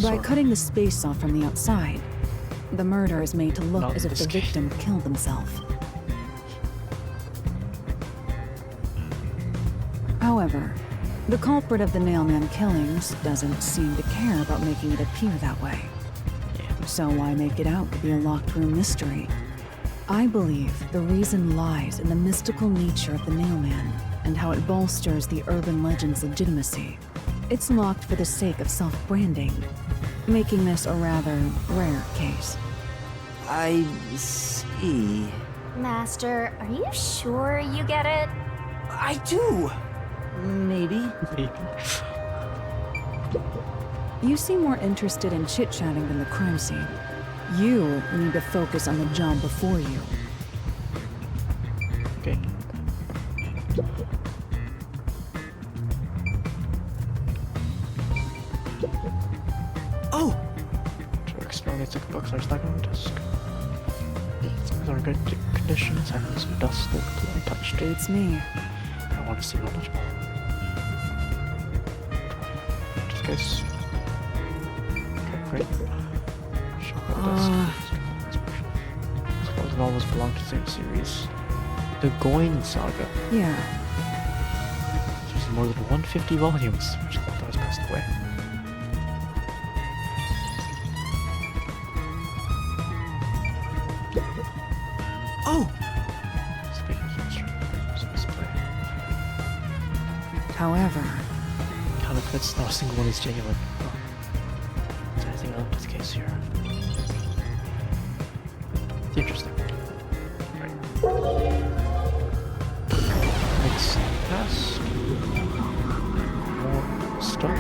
By cutting the space off from the outside, the murder is made to look Not as if this the case. victim killed himself. However, the culprit of the Nailman killings doesn't seem to care about making it appear that way. So why make it out to be a locked-room mystery? I believe the reason lies in the mystical nature of the Nailman and how it bolsters the urban legend's legitimacy. It's locked for the sake of self-branding, making this a rather rare case. I see. Master, are you sure you get it? I do. Maybe. You seem more interested in chit-chatting than the crime scene. You need to focus on the job before you. Okay. Oh! Externally, it's like a box large like on the desk. These are in good conditions, and there's some dust that completely touched it. Beats me. I want to see how much more. Just in case. Okay, great. novels belong to the same series. The Goin Saga. Yeah. There's more than 150 volumes, which I thought was passed away. Oh! However, Counterfeits, not a single one is genuine. Oh. Is there anything else the case here? Interesting. Right. Next task. More stuff.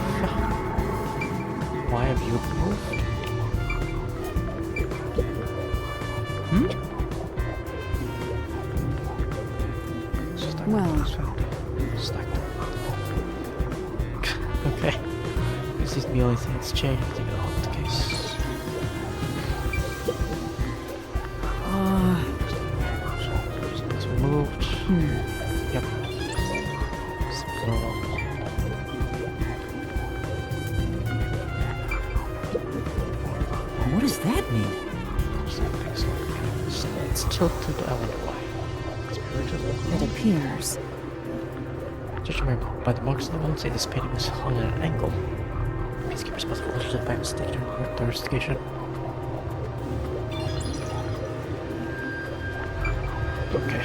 Why have you moved? well, Stacked up. Okay. This is the only thing that's changed. I think it'll help the case. It's moved. Yep. Explore. What does that mean? It's tilted. I wonder why. it appears. Just remember, by the marks on the wall, say this painting was hung at an angle. Peacekeepers must have altered it by mistake during the investigation. Okay,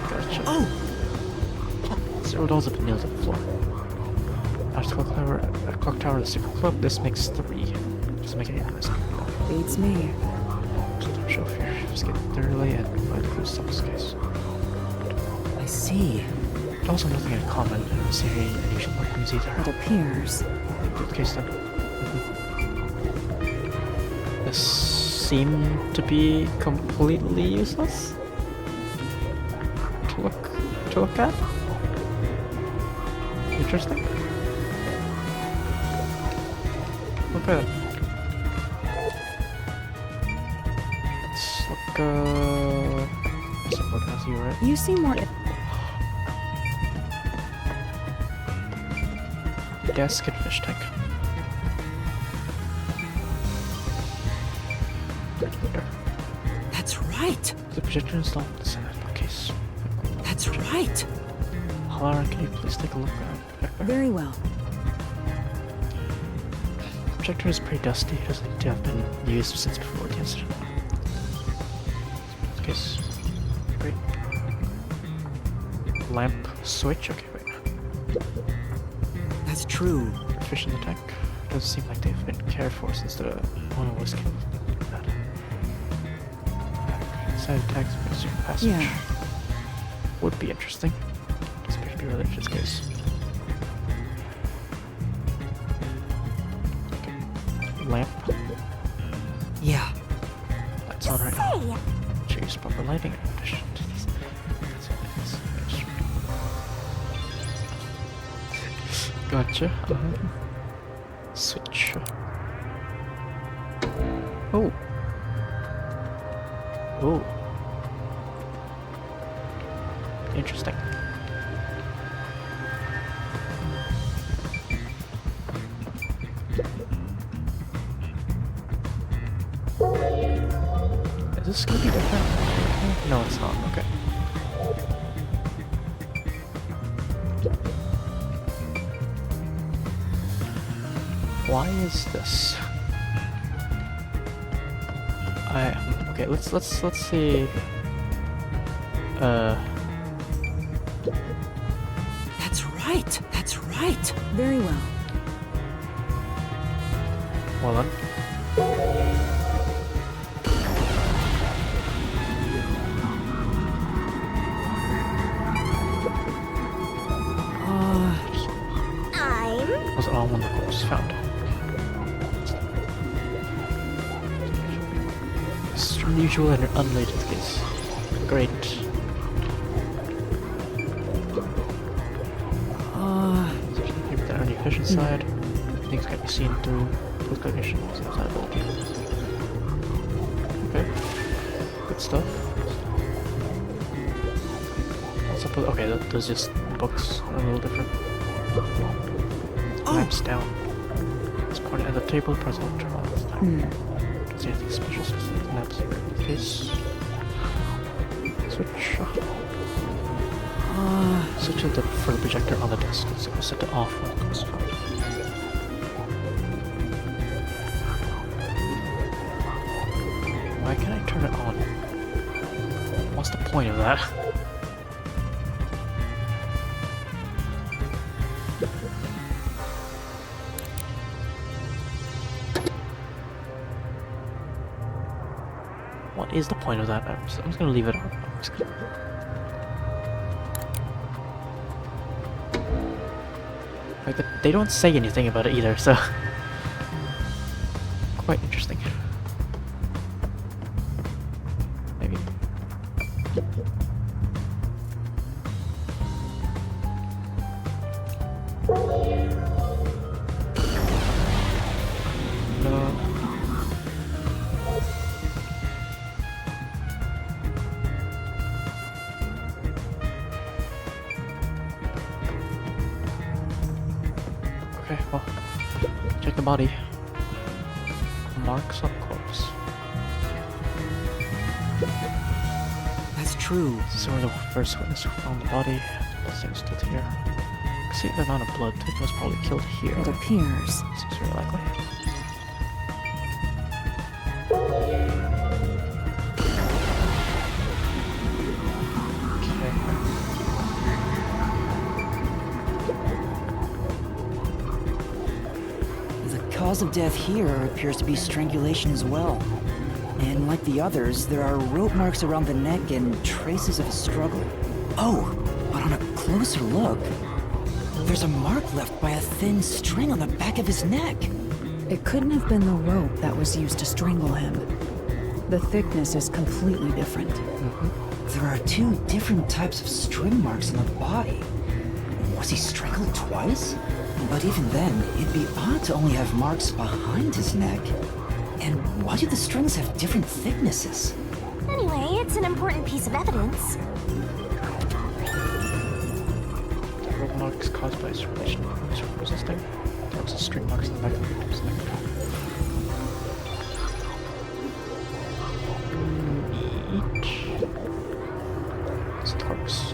gotcha. Oh! Zero dolls have been nailed to the floor. After the clock tower of the secret club, this makes 3. Doesn't make any difference. Beats me. Don't show fear. Just get thoroughly and provide the clues to this case. I see. Also nothing in common in this area and unusual markings either. It appears. Good case then. This seemed to be completely useless to look at. Interesting. Okay. Let's look. Let's look at you, right? You seem more. Desk and fish tank. That's right. The projector installed in the center of the case. That's right. Lara, can you please take a look around? Very well. The projector is pretty dusty. It doesn't need to have been used since before the incident. Case. Great. Lamp switch. Okay, wait. That's true. Fish in the tank. Doesn't seem like they've been cared for since the owner was killed. Inside the tank's been a secret passage. Yeah. Would be interesting. Doesn't appear to be related to this case. Okay. Lamp. Yeah. That's all right. Choose proper lighting in addition to these. Gotcha. Switch. Oh. Oh. Interesting. Is this gonna be different? No, it's not. Okay. Why is this? Okay, let's see. That's right. That's right. Very well. Well done. Was all when the corpse was found. This is unusual and unrelated case. Great. Maybe the only efficient side. Things can be seen through post cognition outside of all. Okay. Good stuff. What's up with, okay, those just books are a little different. Lamps down. This point at the table, press Alt turn on this time. Don't see anything special specific lamps here in this case. switch. Switch for the projector on the desk. So we'll set it off when it comes out. Why can't I turn it on? What's the point of that? What is the point of that? I'm just gonna leave it on. Like, they don't say anything about it either, so quite interesting. Maybe. No. Okay, well, check the body. Marks on corpse. That's true. So we're the first witness who found the body. Bloodstains still here. See the amount of blood. It was probably killed here. It appears. Seems very likely. The cause of death here appears to be strangulation as well. And like the others, there are rope marks around the neck and traces of a struggle. Oh, but on a closer look, there's a mark left by a thin string on the back of his neck. It couldn't have been the rope that was used to strangle him. The thickness is completely different. There are two different types of string marks on the body. Was he strangled twice? But even then, it'd be odd to only have marks behind his neck. And why do the strings have different thicknesses? Anyway, it's an important piece of evidence. Rope marks caused by strangulation. What's this thing? There was a string marks in the back of the victim's neck. Starks.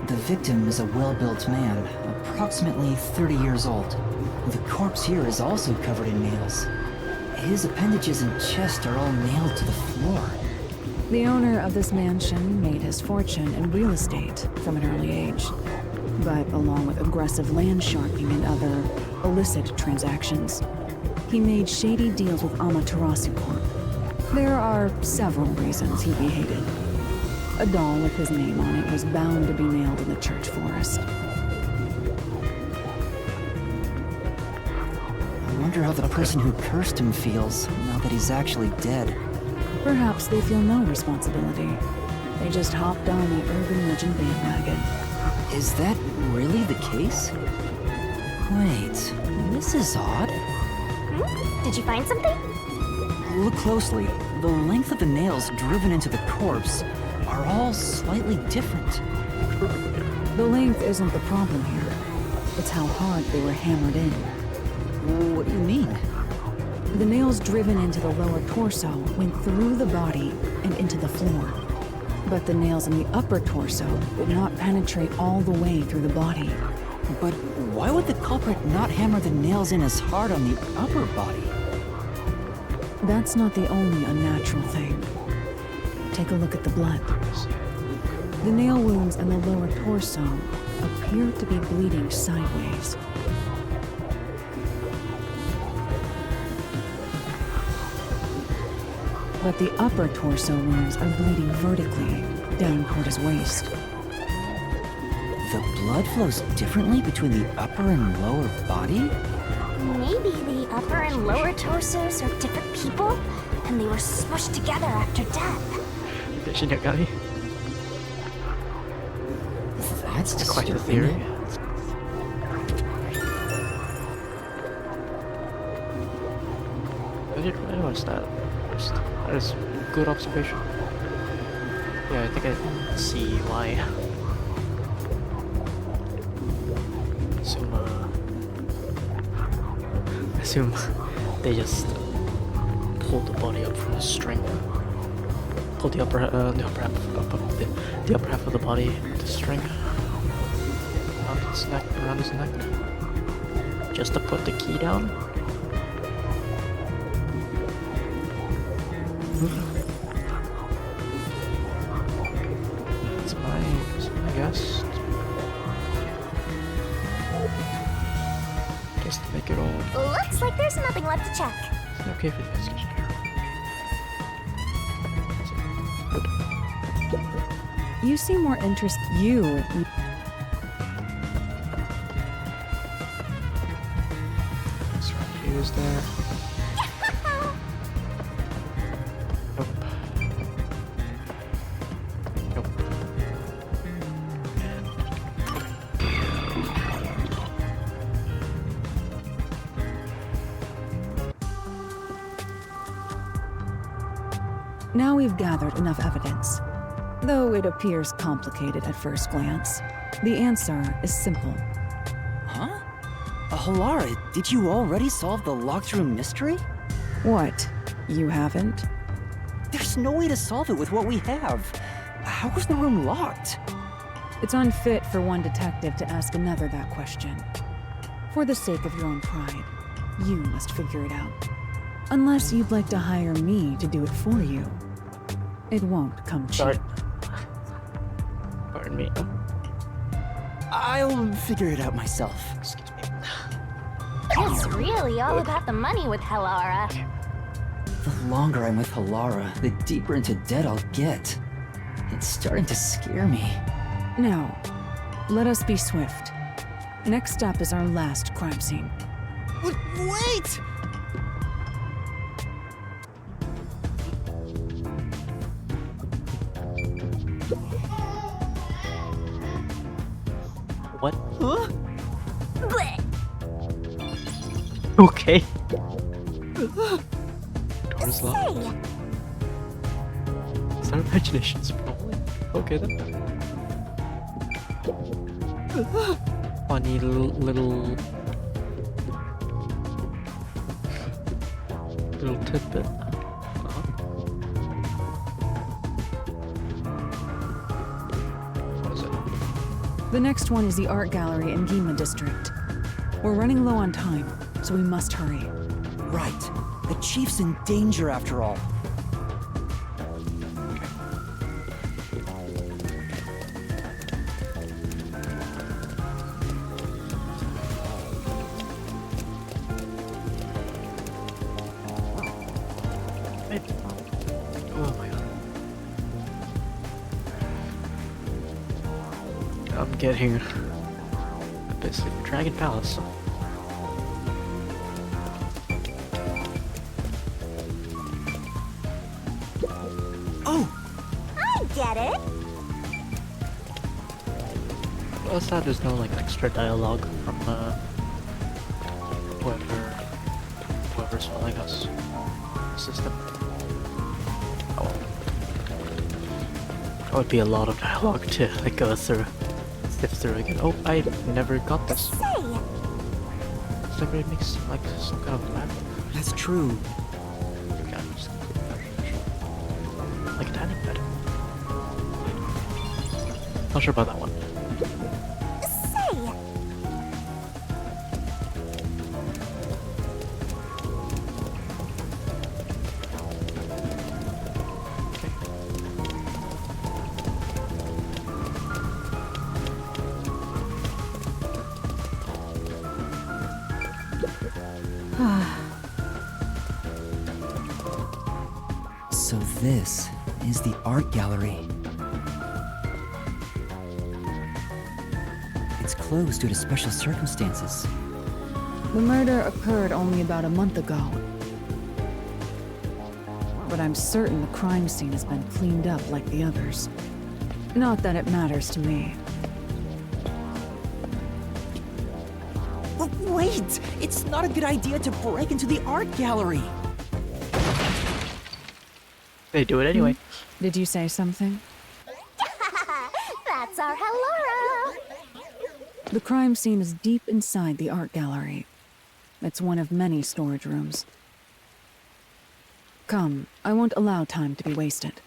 The victim is a well-built man, approximately 30 years old. The corpse here is also covered in nails. His appendages and chest are all nailed to the floor. The owner of this mansion made his fortune in real estate from an early age. But along with aggressive land sharking and other illicit transactions, he made shady deals with Amaterasu Corp. There are several reasons he'd be hated. A doll with his name on it was bound to be nailed in the church forest. I wonder how the person who cursed him feels, now that he's actually dead. Perhaps they feel no responsibility. They just hopped on the urban legend bandwagon. Is that really the case? Wait, this is odd. Did you find something? Look closely. The length of the nails driven into the corpse are all slightly different. The length isn't the problem here. It's how hard they were hammered in. What do you mean? The nails driven into the lower torso went through the body and into the floor. But the nails in the upper torso would not penetrate all the way through the body. But why would the culprit not hammer the nails in as hard on the upper body? That's not the only unnatural thing. Take a look at the blood. The nail wounds in the lower torso appear to be bleeding sideways. But the upper torso wounds are bleeding vertically down toward his waist. The blood flows differently between the upper and lower body? Maybe the upper and lower torsos are different people, and they were smushed together after death. That's quite the theory. I didn't realize that. That is good observation. Yeah, I think I see why. I assume they just pulled the body up from the string. pull the upper half of the body with the string around his neck, just to put the key down. That's my guess. Just to make it all. Looks like there's nothing left to check. Is it okay for the investigation here? You seem more interested. Is there? Nope. Nope. Now we've gathered enough evidence. Though it appears complicated at first glance, the answer is simple. Huh? Halara, did you already solve the locked room mystery? What? You haven't? There's no way to solve it with what we have. How was the room locked? It's unfit for one detective to ask another that question. For the sake of your own pride, you must figure it out. Unless you'd like to hire me to do it for you. It won't come cheap. Pardon me. I'll figure it out myself. Excuse me. It's really all about the money with Halara. The longer I'm with Halara, the deeper into debt I'll get. It's starting to scare me. Now, let us be swift. Next up is our last crime scene. Wait! What? Huh? Okay. Door's locked. Is that imaginations, probably? Okay then. Funny little tidbit. What is it? The next one is the art gallery in Ginma District. We're running low on time, so we must hurry. Right. The chief's in danger after all. Oh my god. I'm getting basically Dragon Palace. Get it? Well, sad there's no like extra dialogue from whoever's following us. System. Oh. That would be a lot of dialogue to like go through, sift through again. Oh, I never got this. Everybody makes like some kind of map. That's true. Like a tiny bed. Not sure about that one. So this is the art gallery. It's closed due to special circumstances. The murder occurred only about a month ago. But I'm certain the crime scene has been cleaned up like the others. Not that it matters to me. But wait! It's not a good idea to break into the art gallery! They do it anyway. Did you say something? That's our Halara. The crime scene is deep inside the art gallery. It's one of many storage rooms. Come, I won't allow time to be wasted.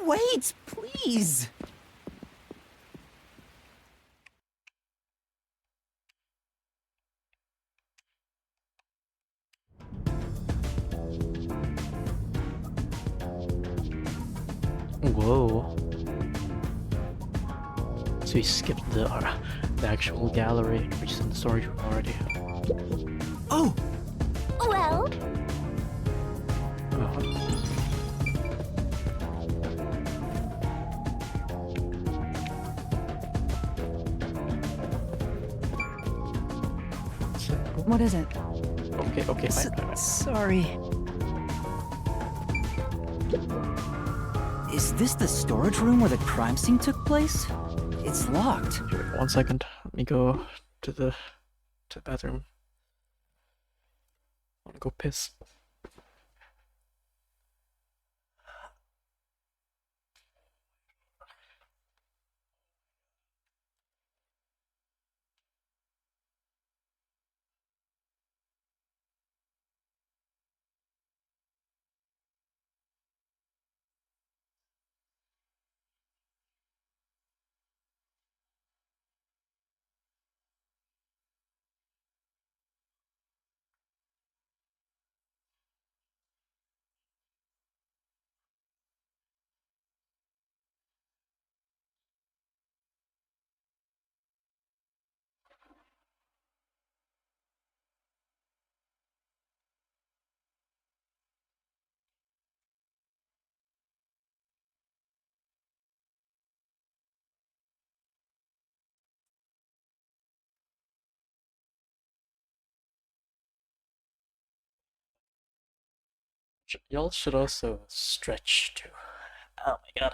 Wait, please! Whoa. So we skipped the actual gallery, which is in the storage room already. Oh! Well, What is it? Okay, fine. Sorry. Is this the storage room where the crime scene took place? It's locked. 1 second. Let me go to the bathroom. I wanna go piss. Y'all should also stretch too. Oh my god.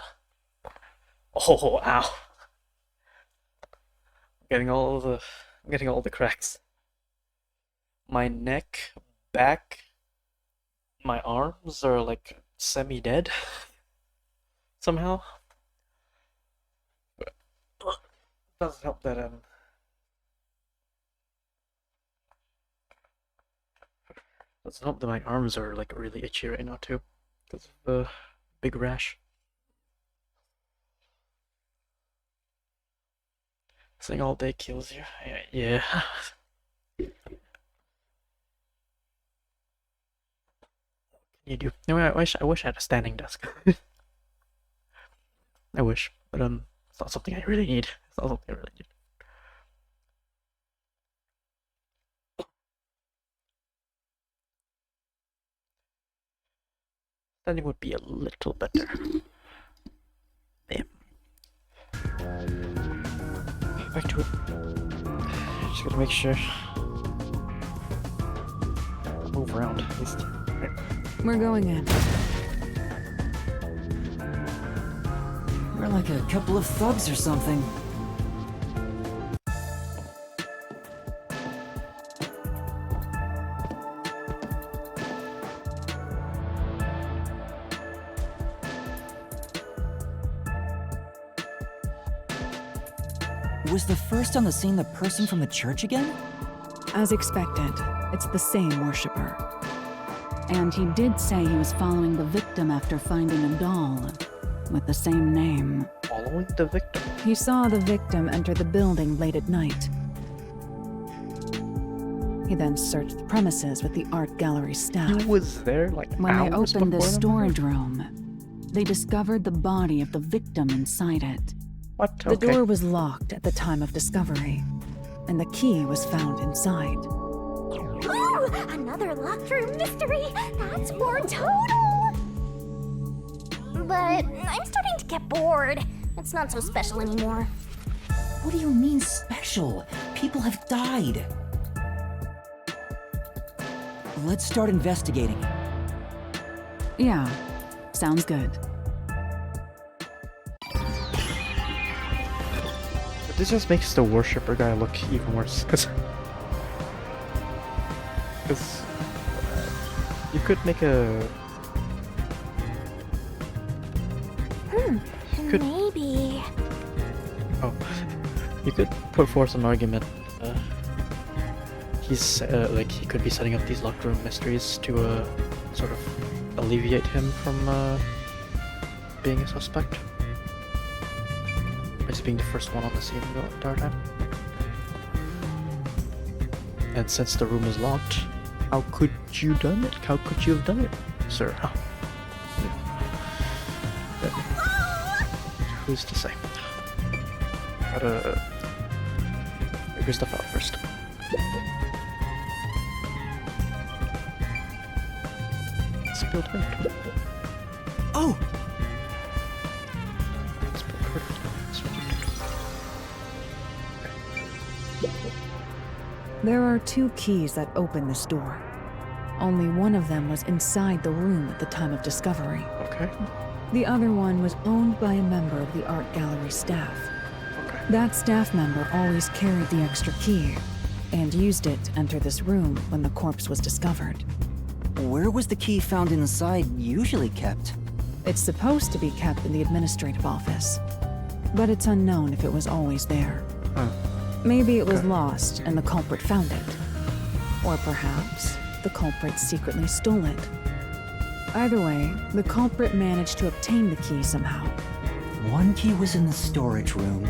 Oh, ow. I'm getting all the cracks. My neck, back, my arms are like semi-dead somehow. But doesn't help that doesn't help that my arms are like really itchy right now too, because of the big rash. Sitting all day kills you. Yeah. You do. No, I wish I had a standing desk. I wish, but it's not something I really need. It's not something I really need. Standing would be a little better. Damn. Okay, back to it. Just gotta make sure. Move around at least. Right. We're going in. We're like a couple of thugs or something. Was the first on the scene the person from the church again? As expected, it's the same worshiper. And he did say he was following the victim after finding a doll with the same name. Following the victim? He saw the victim enter the building late at night. He then searched the premises with the art gallery staff. He was there like when they hours opened the before them? storage room, they discovered the body of the victim inside it. What? The Okay. door was locked at the time of discovery, and the key was found inside. ooh, another locked room mystery. That's 4 total. But I'm starting to get bored. It's not so special anymore. What do you mean special? People have died. Let's start investigating. Yeah, sounds good. But this just makes the worshipper guy look even worse, because you could make a Maybe. you could put forth an argument. He's like he could be setting up these locked room mysteries to sort of alleviate him from being a suspect? As being the first one on the scene the entire time? And since the room is locked, how could you done it? How could you have done it, sir? Huh? Who's to say? Gotta figure stuff out first. Spilled paint. Oh! Spilled paint. There are 2 keys that open this door. Only one of them was inside the room at the time of discovery. Okay. The other one was owned by a member of the art gallery staff. Okay. That staff member always carried the extra key and used it to enter this room when the corpse was discovered. Where was the key found inside usually kept? It's supposed to be kept in the administrative office, but it's unknown if it was always there. Maybe it was lost and the culprit found it. Or perhaps the culprit secretly stole it. Either way, the culprit managed to obtain the key somehow. One key was in the storage room.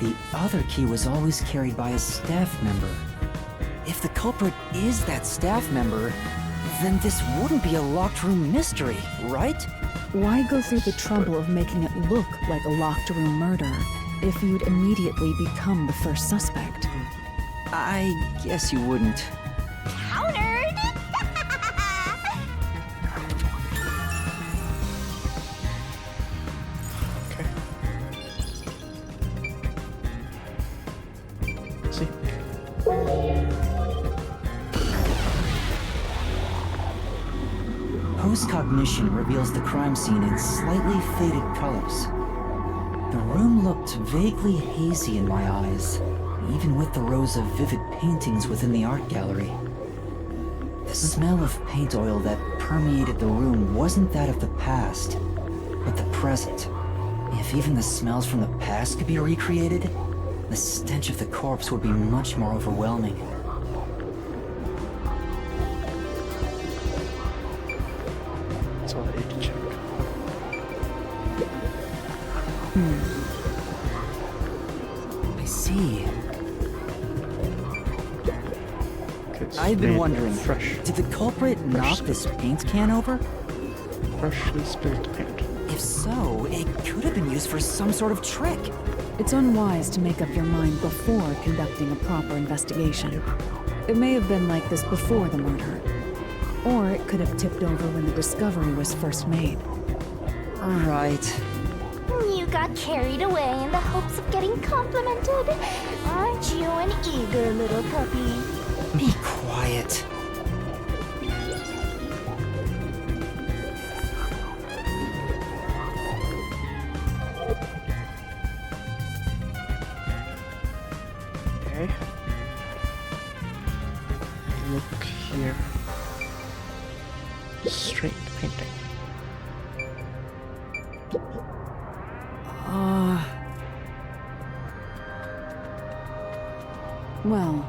The other key was always carried by a staff member. If the culprit is that staff member, then this wouldn't be a locked room mystery, right? Why go through the trouble of making it look like a locked room murder if you'd immediately become the first suspect? I guess you wouldn't. Countered! Okay. Let's see. Post-cognition reveals the crime scene in slightly faded colors. The room looked vaguely hazy in my eyes, even with the rows of vivid paintings within the art gallery. The smell of paint oil that permeated the room wasn't that of the past, but the present. If even the smells from the past could be recreated, the stench of the corpse would be much more overwhelming. That's all I need to check. I see. It's I've been made wondering, fresh. did the culprit knock this paint can over? Freshly spilled paint. If so, it could have been used for some sort of trick. It's unwise to make up your mind before conducting a proper investigation. It may have been like this before the murder, or it could have tipped over when the discovery was first made. Right. You got carried away in the hopes of getting complimented. Aren't you an eager little puppy? Be quiet. Okay. Look here. Straight painting. Well,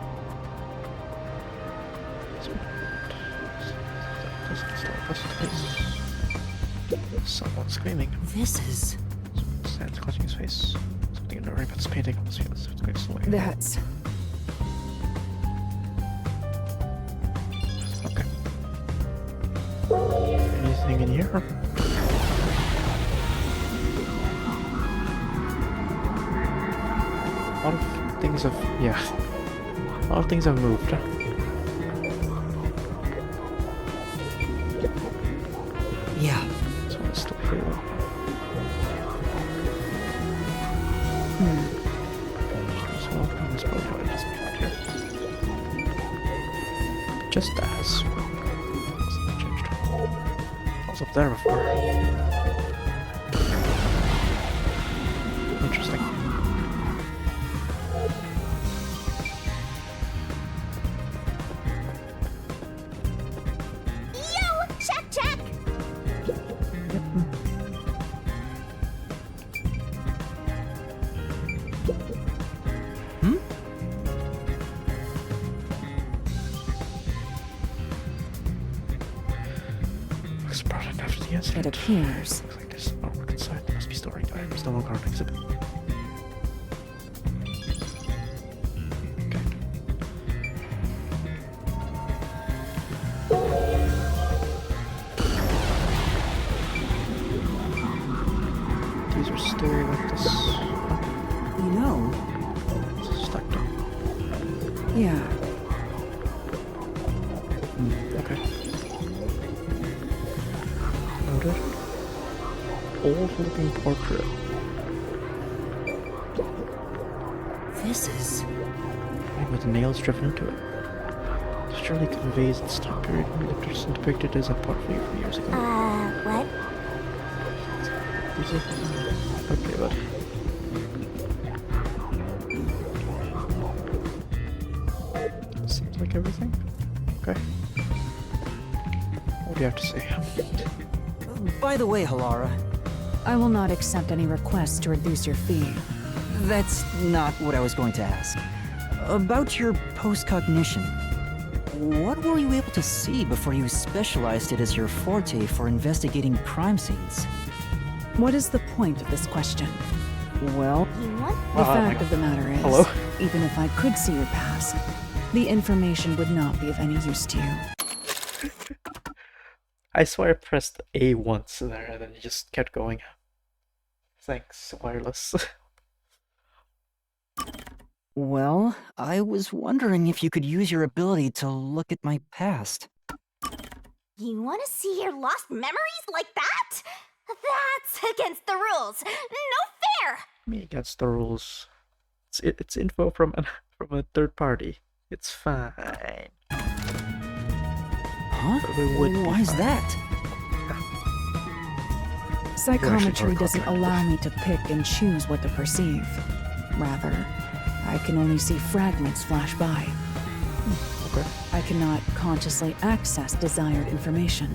Someone screaming. This is... Stands clutching his face. Something in the room that's painting almost feels as if it's going slowly. that's... Okay. Anything in here? A lot of things have... yeah. A lot of things have moved. Yeah. This one is still pretty well. So this probably doesn't come here. Just as. Wasn't changed. I was up there before. Interesting. Yo! Check, check! Looks brought in after the incident. It appears Looks like this. Oh, we can storing the items no longer on exhibit. Okay. These are still like this. You know, Stuck down. Yeah. Okay. Noted. Old looking portrait. this is... With nails driven into it. This surely conveys the time period when the person depicted as a portrait from years ago. What? Is it? Okay, but... Seems like everything. Okay. What do you have to say? By the way, Halara, I will not accept any requests to reduce your fee. that's not what I was going to ask. About your post-cognition, what were you able to see before you specialized it as your forte for investigating crime scenes? What is the point of this question? Well, The fact of the matter is, Hello? even if I could see your past, the information would not be of any use to you. I swear I pressed A once there and then it just kept going. Thanks, wireless. well, I was wondering if you could use your ability to look at my past. You want to see your lost memories like that? That's against the rules. No fair! Me against the rules. It's info from a third party. It's fine. Huh? But it would be Why is fine. that? Psychometry doesn't allow me to pick and choose what to perceive. Rather, I can only see fragments flash by. Okay. I cannot consciously access desired information.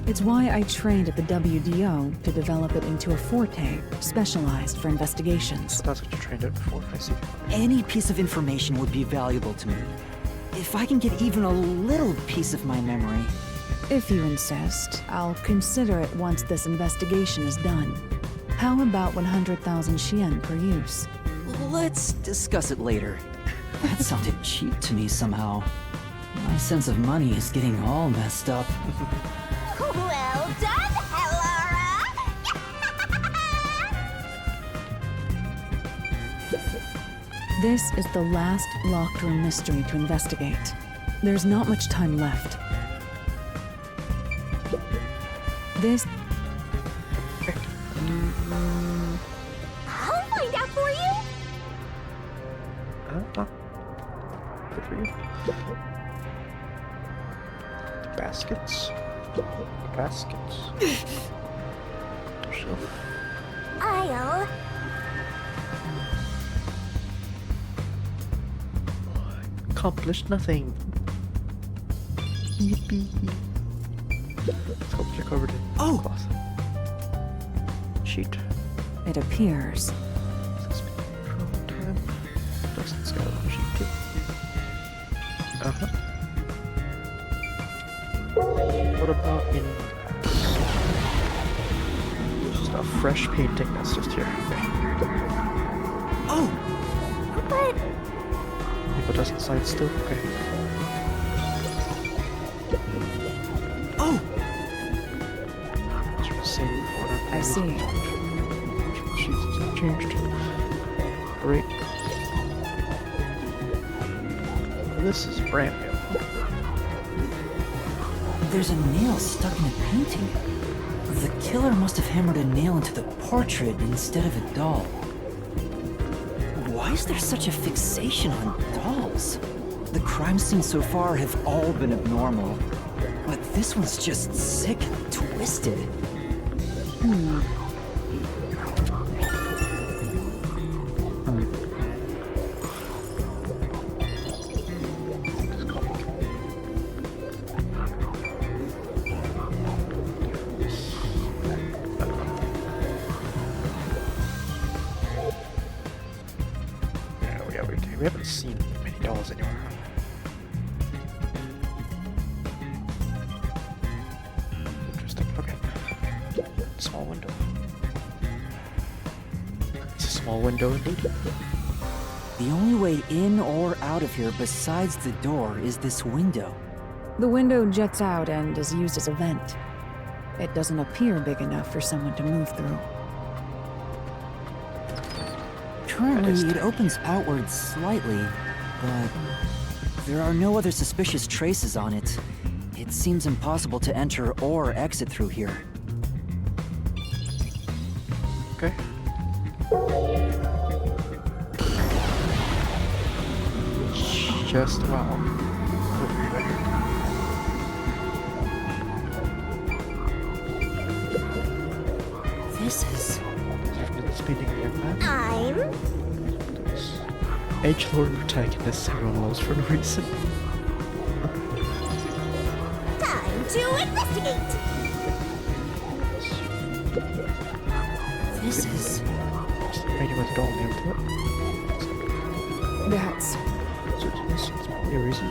It's why I trained at the WDO to develop it into a forte specialized for investigations. So that's what you trained it for, I see. Any piece of information would be valuable to me. If I can get even a little piece of my memory. If you insist, I'll consider it once this investigation is done. How about 100,000 Shien per use? Let's discuss it later. That sounded cheap to me somehow. My sense of money is getting all messed up. Well done, Halara! This is the last locked room mystery to investigate. There's not much time left. This... I'll find out for you! Good for you. Baskets. Baskets. Shelf. I'll... Accomplished nothing. Yippee. Let's go check over to cloth. Sheet. It appears. Time. Dustin skeleton sheet too. What about in just a fresh painting that's just here? Okay. But... But doesn't side still? Okay. Same order. I see. Sheets have changed. Great. This is brand new. There's a nail stuck in a painting. The killer must have hammered a nail into the portrait instead of a doll. Why is there such a fixation on dolls? The crime scenes so far have all been abnormal. But this one's just sick and twisted. We haven't seen many dolls anywhere. Interesting. Okay. Small window. small window indeed. The only way in or out of here besides the door is this window. The window juts out and is used as a vent. It doesn't appear big enough for someone to move through. Currently, it opens outwards slightly, but there are no other suspicious traces on it. It seems impossible to enter or exit through here. Okay. Just wow. This is... Speeding the map. I'm... Edgelord protagonist everyone loves for no reason. Time to investigate! This is... Just radio with a doll named to it. That's... So it's probably a reason.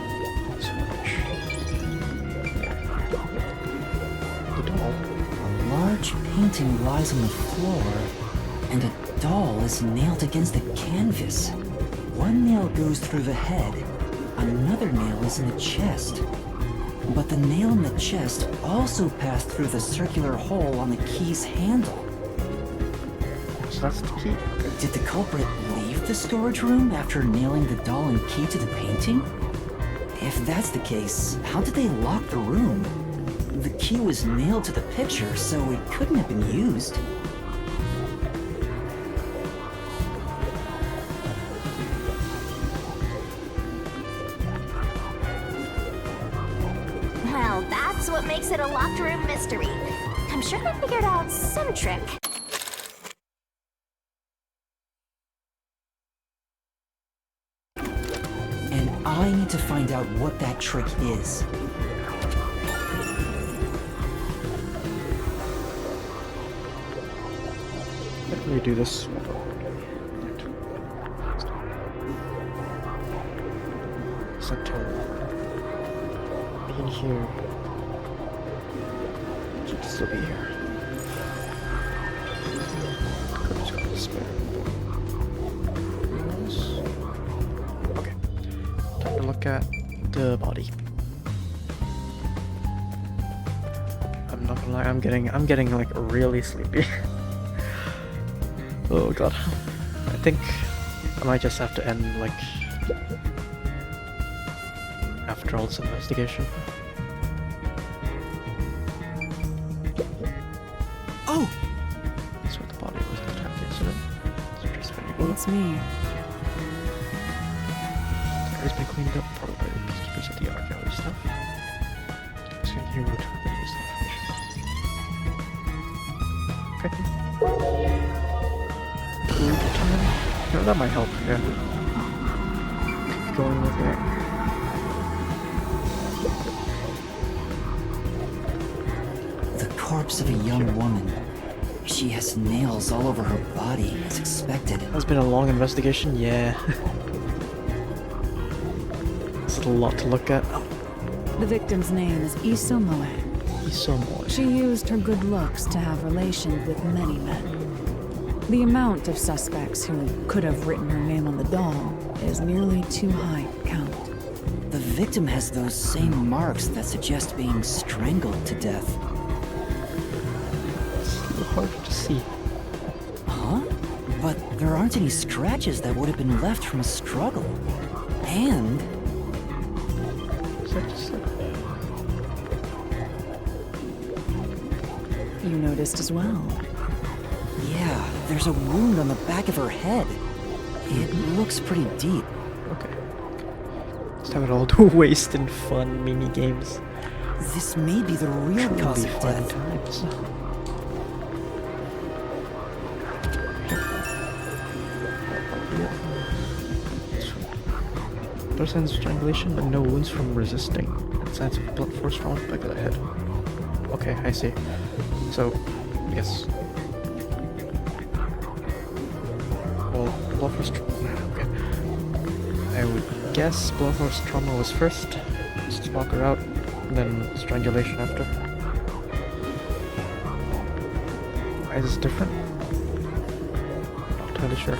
So much. The doll. A large painting lies on the floor, and a doll is nailed against the canvas. One nail goes through the head, another nail is in the chest. But the nail in the chest also passed through the circular hole on the key's handle. So that's the key. Did the culprit leave the storage room after nailing the doll and key to the painting? If that's the case, how did they lock the room? The key was nailed to the picture, so it couldn't have been used. Well, that's what makes it a locked room mystery. I'm sure they figured out some trick. And I need to find out what that trick is. Let me do this. Set to be in here. Should still be here. Could just go to the spare. Okay. Time to look at the body. I'm not gonna lie, I'm getting like really sleepy. Oh god. I think I might just have to end like after all this investigation. Oh! That's where the body was at the time of the incident. So just very good. It's me. The car's been cleaned up probably by the peacekeepers at the art gallery stuff. So here we'll try to use the information. Okay. Food time? No, that might help, yeah. Keep going with it. The corpse of a young woman. She has nails all over her body, as expected. It's been a long investigation, yeah. It's a lot to look at. The victim's name is Isomoe. Isomoe. She used her good looks to have relations with many men. The amount of suspects who could have written her name on the doll is nearly too high to count. The victim has those same marks that suggest being strangled to death. It's hard to see. Huh? But there aren't any scratches that would have been left from a struggle. And... Is that just like... You noticed as well. yeah, there's a wound on the back of her head. It looks pretty deep. Okay. Let's have it all to waste in fun mini games. This may be the real cause of fun death. times. No signs of strangulation, but no wounds from resisting. And signs of blunt force trauma to the back of the head. Okay, I see. So, yes. Well, blunt force trauma. Okay. I would guess blunt force trauma was first. Just knock her out, then strangulation after. Why is this different? entirely sure.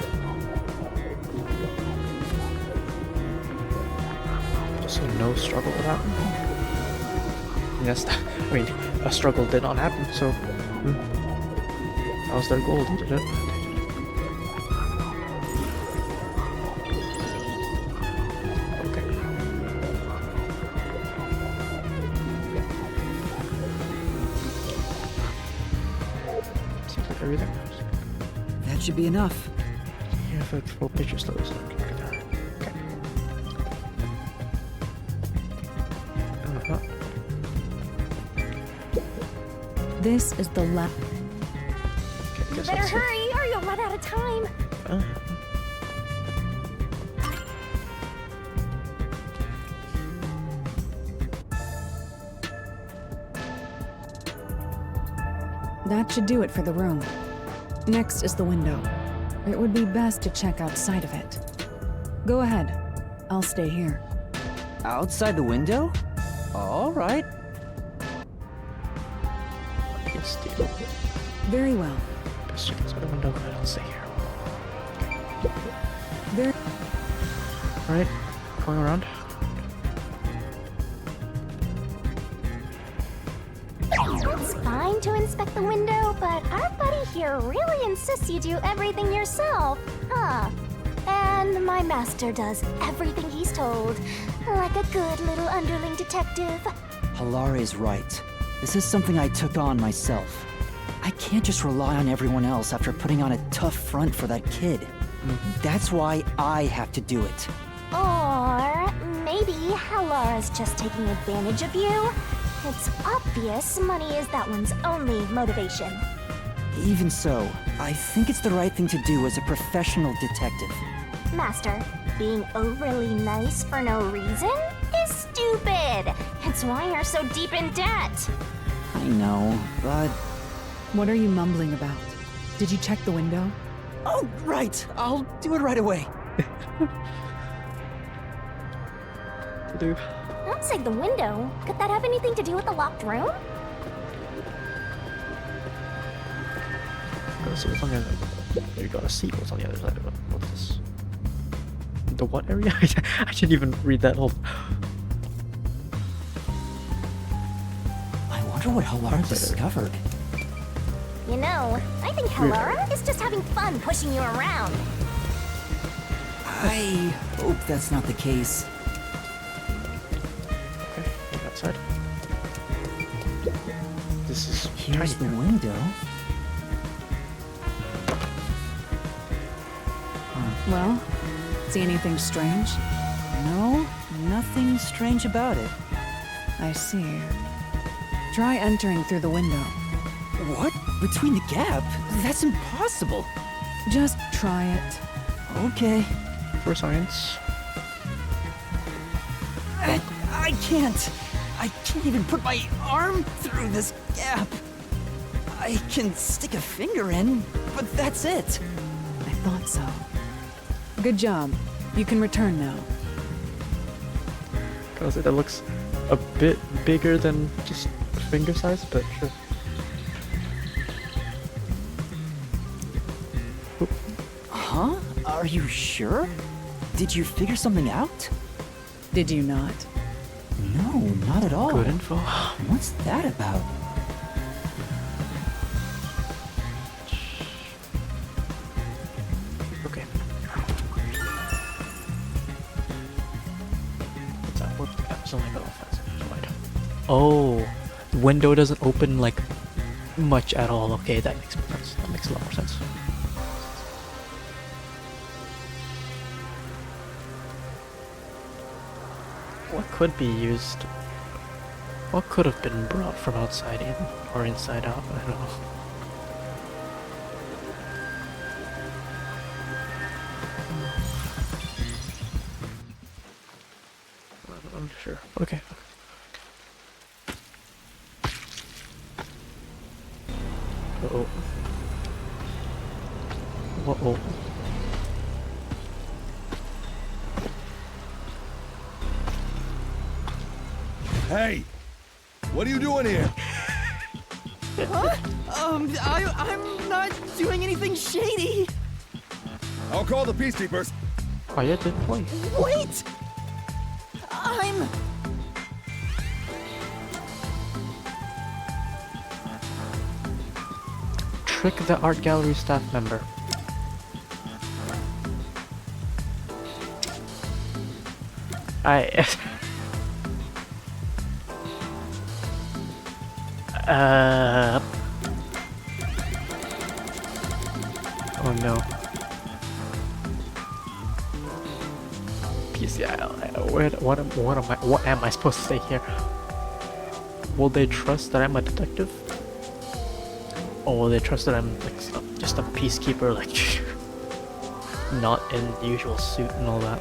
So no struggle would happen. Yes, I mean, a struggle did not happen, so that was their goal, did it? Okay. Seems like everything. That should be enough. Yeah, if like full picture slows, look at that. Okay. This is the last. You better hurry or you'll run out of time. That should do it for the room. Next is the window. It would be best to check outside of it. Go ahead. I'll stay here. Outside the window? All right. Yes, Steve. Very well. Best check outside the window, but I'll stay here. Very. Alright, going around. It's fine to inspect the window, but our buddy here really insists you do everything yourself, huh? And my master does everything he's told, like a good little underling detective. Halara is right. This is something I took on myself. I can't just rely on everyone else after putting on a tough front for that kid. That's why I have to do it. Or maybe Halara's just taking advantage of you. It's obvious money is that one's only motivation. Even so, I think it's the right thing to do as a professional detective. Master, being overly nice for no reason is stupid. It's why you're so deep in debt. I know, but... What are you mumbling about? Did you check the window? Oh, right! I'll do it right away. Outside the window? Could that have anything to do with the locked room? So what's on the other side? You got a seat. What's on the other side of it? What's this? The what area? I didn't even read that whole. I wonder what Halara discovered. You know, I think Halara is just having fun pushing you around. I hope that's not the case. Okay, get outside. This is Here's the window. Well, see anything strange? No, nothing strange about it. I see. Try entering through the window. What? Between the gap? That's impossible. Just try it. Okay. For science. I can't. I can't even put my arm through this gap. I can stick a finger in, but that's it. I thought so. Good job. You can return now. Cause it looks a bit bigger than just finger size, but sure. Huh? Are you sure? Did you figure something out? Did you not? No, not at all. Good info. What's that about? Okay. What's that? What's that? It's only about 5 seconds wide. Oh, window doesn't open like much at all. Okay, that makes more sense. That makes a lot more sense. What could be used? What could have been brought from outside in or inside out? I don't know. I'm sure. Okay. Uh-oh. Uh-oh. Hey! What are you doing here? Huh? I'm not doing anything shady. I'll call the Peacekeepers. Quietly. Wait! I'm... Trick the art gallery staff member. Oh no. PCI. What am I supposed to say here? Will they trust that I'm a detective? Or will they trust that I'm like just a peacekeeper, like not in the usual suit and all that?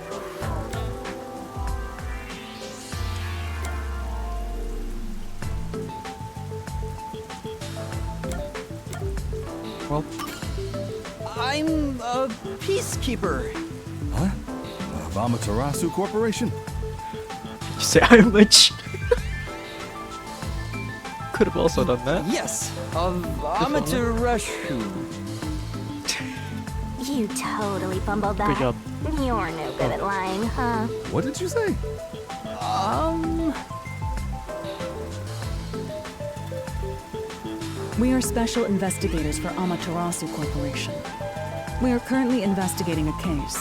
Well, I'm a peacekeeper. Huh? Of Amaterasu Corporation? Did you say I'm a Could have also done that. Yes, of Amaterasu. You totally fumbled that. Good job. You're no good at lying, huh? What did you say? We are special investigators for Amaterasu Corporation. We are currently investigating a case.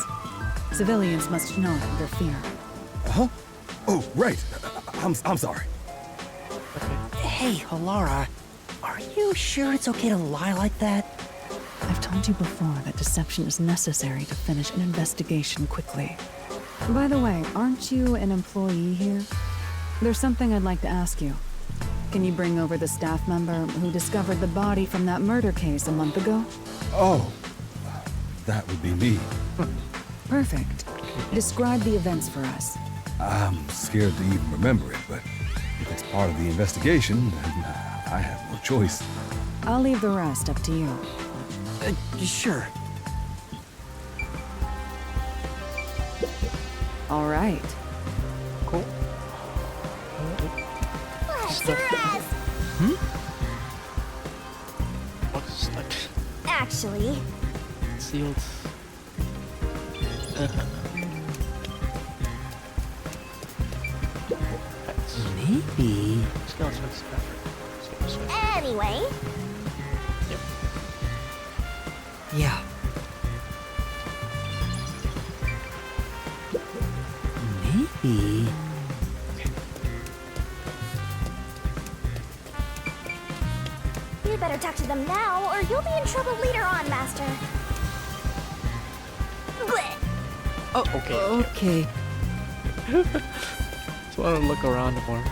Civilians must not interfere. Huh? Oh, right. I'm sorry. Hey, Halara, are you sure it's okay to lie like that? I've told you before that deception is necessary to finish an investigation quickly. By the way, aren't you an employee here? There's something I'd like to ask you. Can you bring over the staff member who discovered the body from that murder case a month ago? Oh, that would be me. Perfect. Describe the events for us. I'm scared to even remember it, but if it's part of the investigation, then I have no choice. I'll leave the rest up to you. Sure. All right. Cool. What's that? Actually, Sealed. Maybe. Skeletons. anyway. Yeah. Maybe. You better talk to them now, or you'll be in trouble later on, Master. Blech. Oh, okay. Just want to look around more.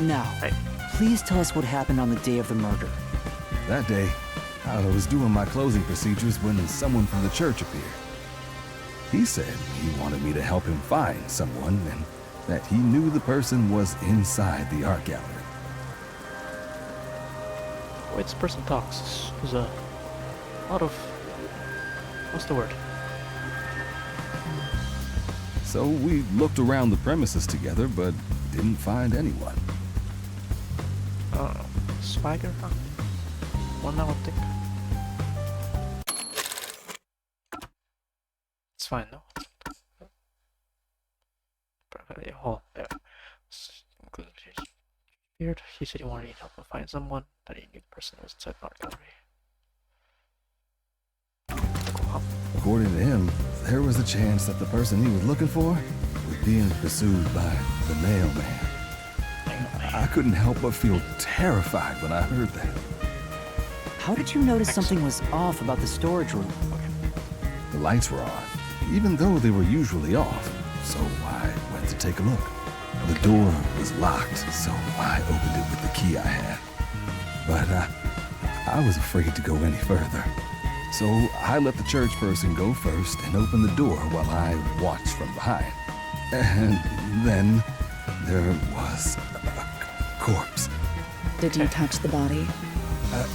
Now, please tell us what happened on the day of the murder. That day, I was doing my closing procedures when someone from the church appeared. He said he wanted me to help him find someone and that he knew the person was inside the art gallery. Wait, this person talks. There's a lot of... What's the word? So we looked around the premises together, but didn't find anyone. Swagger? Huh? One I would think. It's fine though. Oh, there. Weird. He said he wanted help to find someone that he knew the person was inside the art gallery. According to him, there was a chance that the person he was looking for was being pursued by the mailman. I couldn't help but feel terrified when I heard that. How did you notice something was off about the storage room? The lights were on, even though they were usually off, so I went to take a look. The door was locked, so I opened it with the key I had. But I was afraid to go any further. So I let the church person go first and open the door while I watched from behind. And then there was a corpse. Did you touch the body?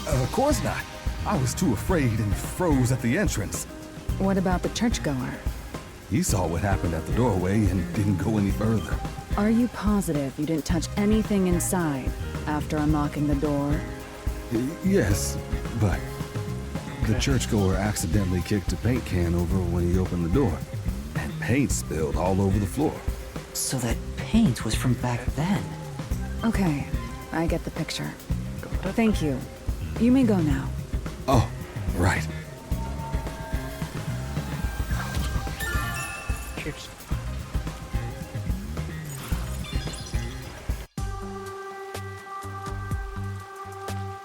Of course not. I was too afraid and froze at the entrance. What about the churchgoer? He saw what happened at the doorway and didn't go any further. Are you positive you didn't touch anything inside after unlocking the door? Yes, but The churchgoer accidentally kicked a paint can over when he opened the door, and paint spilled all over the floor. So that paint was from back then. Okay, I get the picture. Thank you. You may go now. Oh, right. Cheers.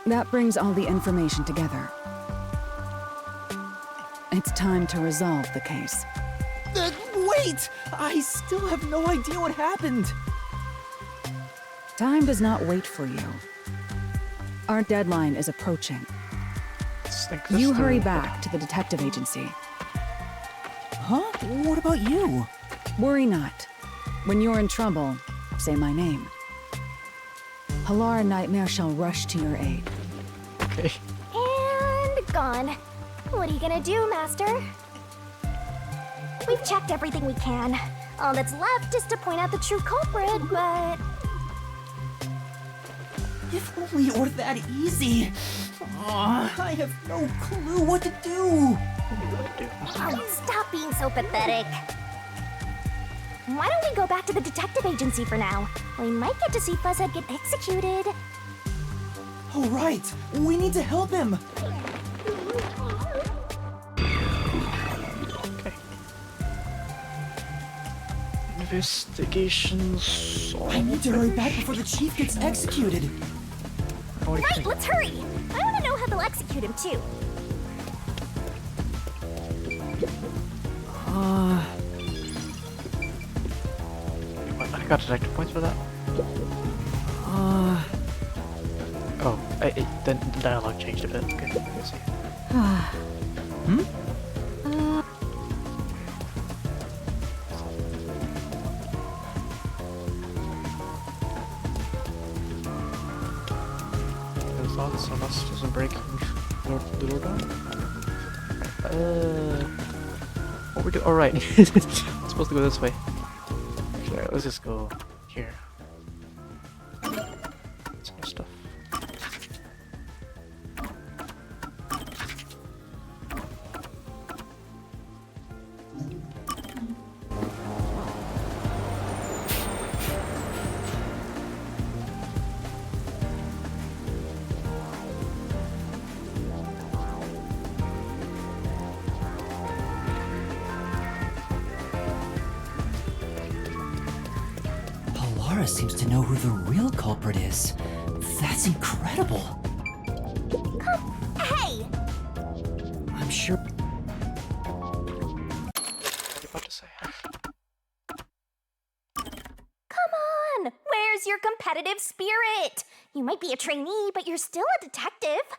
That brings all the information together. It's time to resolve the case. Wait! I still have no idea what happened. Time does not wait for you. Our deadline is approaching. You hurry back to the detective agency. Huh? What about you? Worry not. When you're in trouble, say my name. Halara Nightmare shall rush to your aid. Okay. And gone. What are you gonna do, Master? We've checked everything we can. All that's left is to point out the true culprit, but... If only it were that easy. Aw, I have no clue what to do. Oh, stop being so pathetic. Why don't we go back to the detective agency for now? We might get to see Fuzzhead get executed. Oh, right. We need to help him. Investigations. I need to hurry back before the chief gets executed. Right, let's hurry. I want to know how they'll execute him, too. I got detective points for that. Oh, the dialogue changed a bit. Okay, I see. No thoughts on us doesn't break the door down? What we do? All right. It's supposed to go this way. Actually, let's just go here. Some more stuff. Halara seems to know who the real culprit is. That's incredible. Hey! I'm sure. What are you about to say? Come on! Where's your competitive spirit? You might be a trainee, but you're still a detective.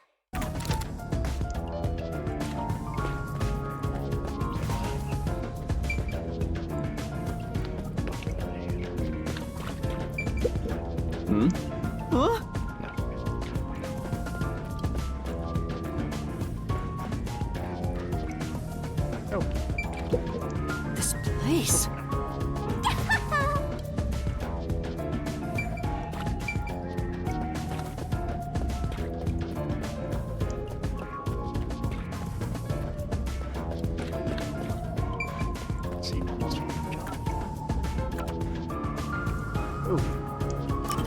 Huh? This place.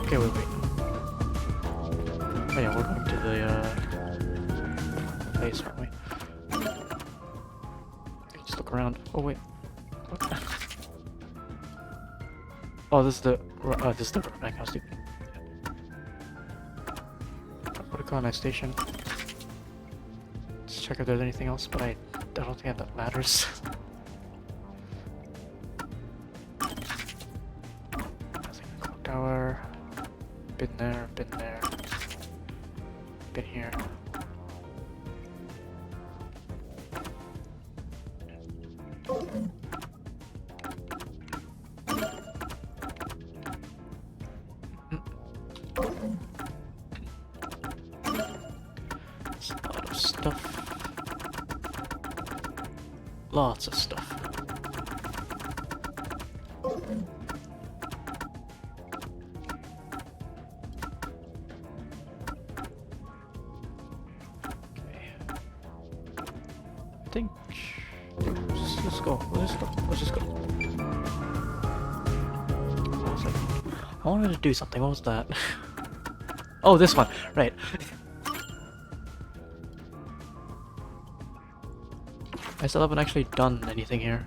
Okay, wait. Oh yeah, we're going to the place, aren't we? Just look around. Oh wait. What? Oh, this is the back house, dude. What a nice station. Let's check if there's anything else, but I don't think that matters. Tower. Been there. Been here. It's a lot of stuff. Lots of stuff. think... Let's go. Let's just go. Let's just go. What was it? I wanted to do something. What was that? Oh, this one. Right. I still haven't actually done anything here.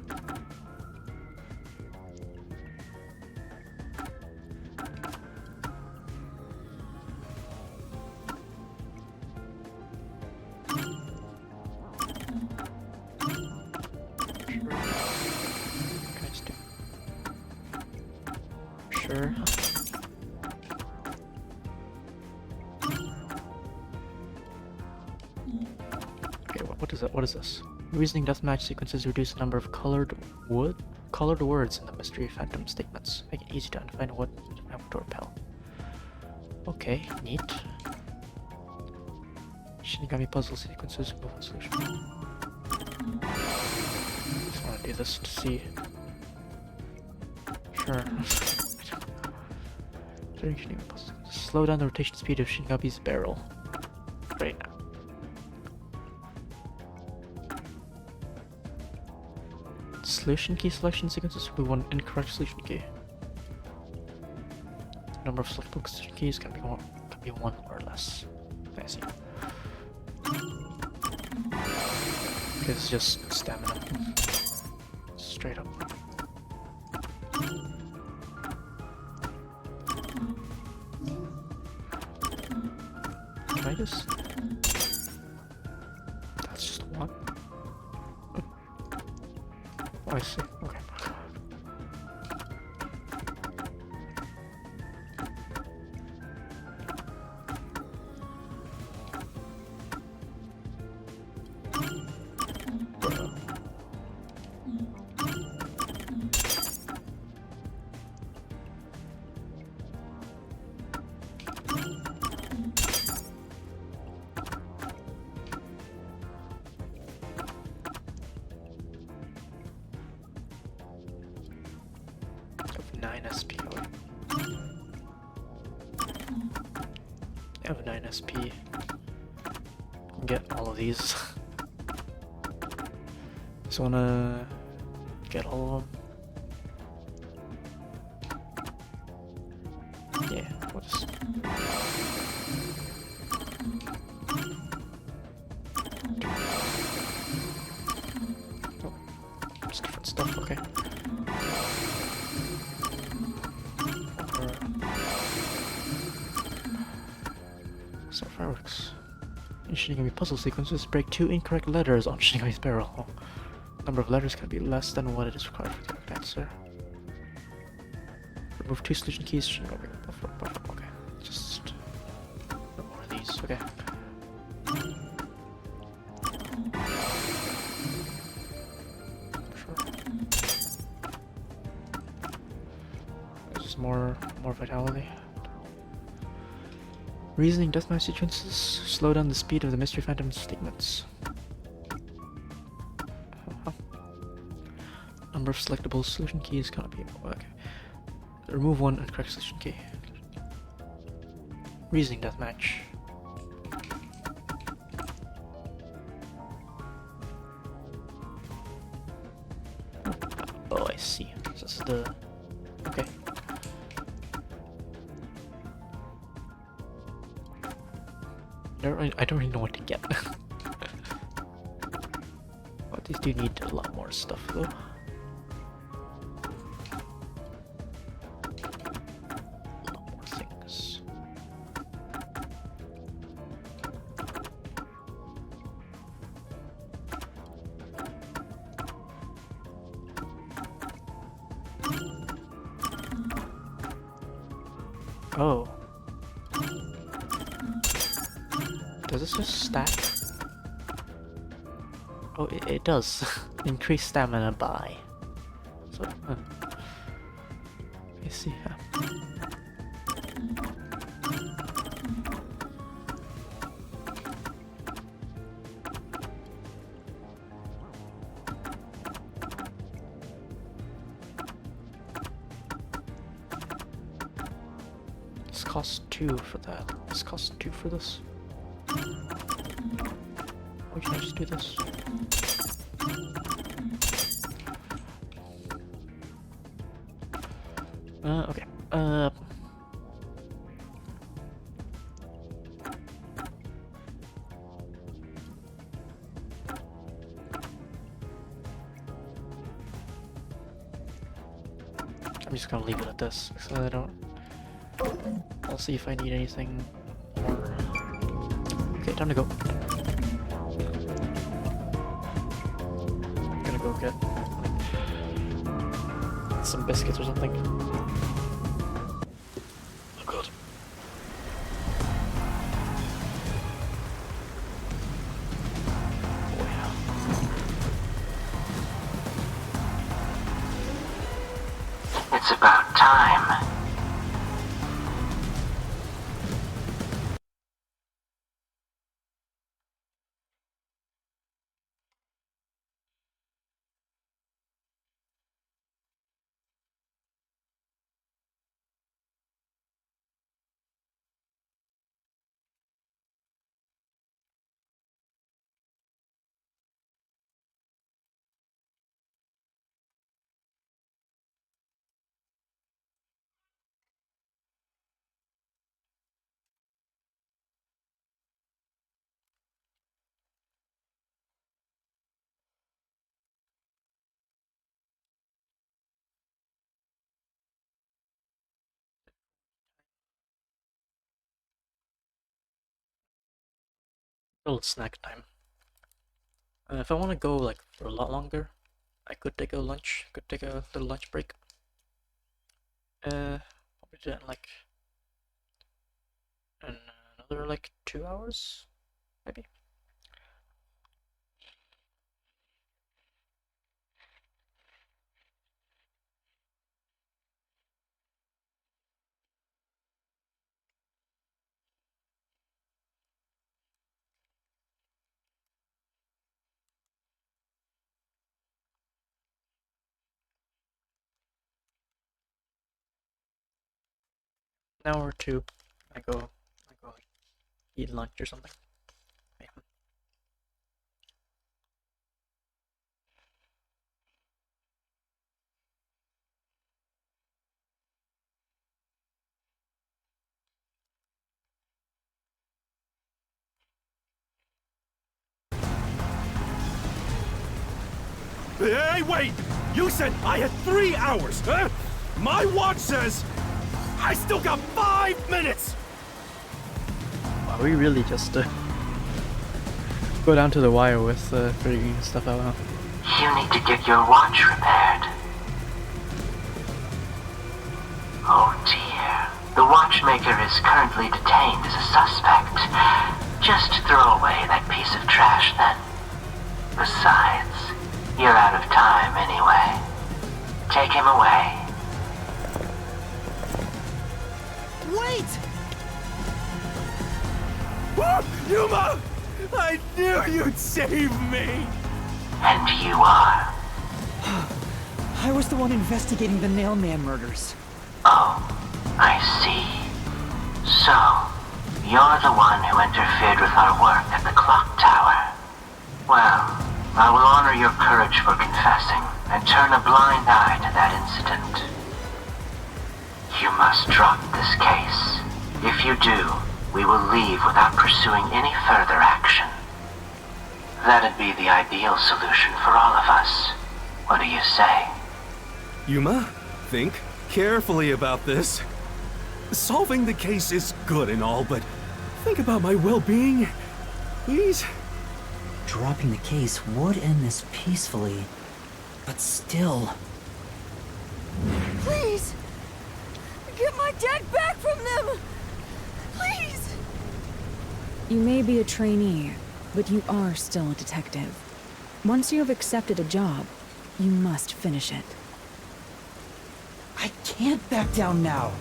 Sure. Okay, what is it? What is this? Reasoning deathmatch sequences reduce the number of colored words in the mystery phantom statements, making it easy to define what to repel. Okay, neat. Shinigami puzzle sequences, move on solution. Just want to do this to see. Sure. Slow down the rotation speed of Shinigami's barrel. Right now. Solution key selection sequences will be one incorrect solution key. The number of selectable solution keys can be one or less. I see. Okay, this is just stamina. Straight up. Can I just... That's just one? Oh, I see. Okay. I have 9 SP. I have 9 SP. Get all of these. Just wanna get all of them. Yeah, we'll just... Oh, just different stuff, okay. So fireworks. In Shinigami puzzle sequences, break 2 incorrect letters on Shinigami's barrel. Oh. Number of letters can be less than what it is required for the correct answer. Remove 2 solution keys. Shinigami buffer. Okay, just no more of these. Okay. Sure. There's just more vitality. Reasoning deathmatch sequences slow down the speed of the mystery phantom statements. Number of selectable solution keys cannot be... Okay. Remove 1 incorrect solution key. Reasoning deathmatch. Oh, I see. This is the... Okay. I don't really know what to get. But these do need a lot more stuff though. A lot more things. Oh. Does this just stack? Oh, it does. Increase stamina by. So, I see. This costs 2 for that. This costs 2 for this. Or can I just do this? Okay. I'm just gonna leave it at this because I don't. I'll see if I need anything more. Okay, time to go. I'm gonna go get some biscuits or something. Oh god. Oh yeah. It's about time. Little snack time. If I want to go like for a lot longer, I could take a lunch. Could take a little lunch break. Probably do that in like another like 2 hours, maybe. An hour or two. I go eat lunch or something. Yeah. Hey, wait! You said I had 3 hours, huh? My watch says I still got 5 minutes! Wow, we really just go down to the wire with figuring stuff out, huh? You need to get your watch repaired. Oh dear. The watchmaker is currently detained as a suspect. Just throw away that piece of trash then. Besides, you're out of time anyway. Take him away. Wait! Yuma! I knew you'd save me! And you are? I was the one investigating the Nailman murders. Oh, I see. So, you're the one who interfered with our work at the clock tower. Well, I will honor your courage for confessing and turn a blind eye to that incident. You must drop this case. If you do, we will leave without pursuing any further action. That'd be the ideal solution for all of us. What do you say? Yuma, think carefully about this. Solving the case is good and all, but think about my well-being, please? Dropping the case would end this peacefully, but still... Please! Get my dad back from them! Please! You may be a trainee, but you are still a detective. Once you have accepted a job, you must finish it. I can't back down now.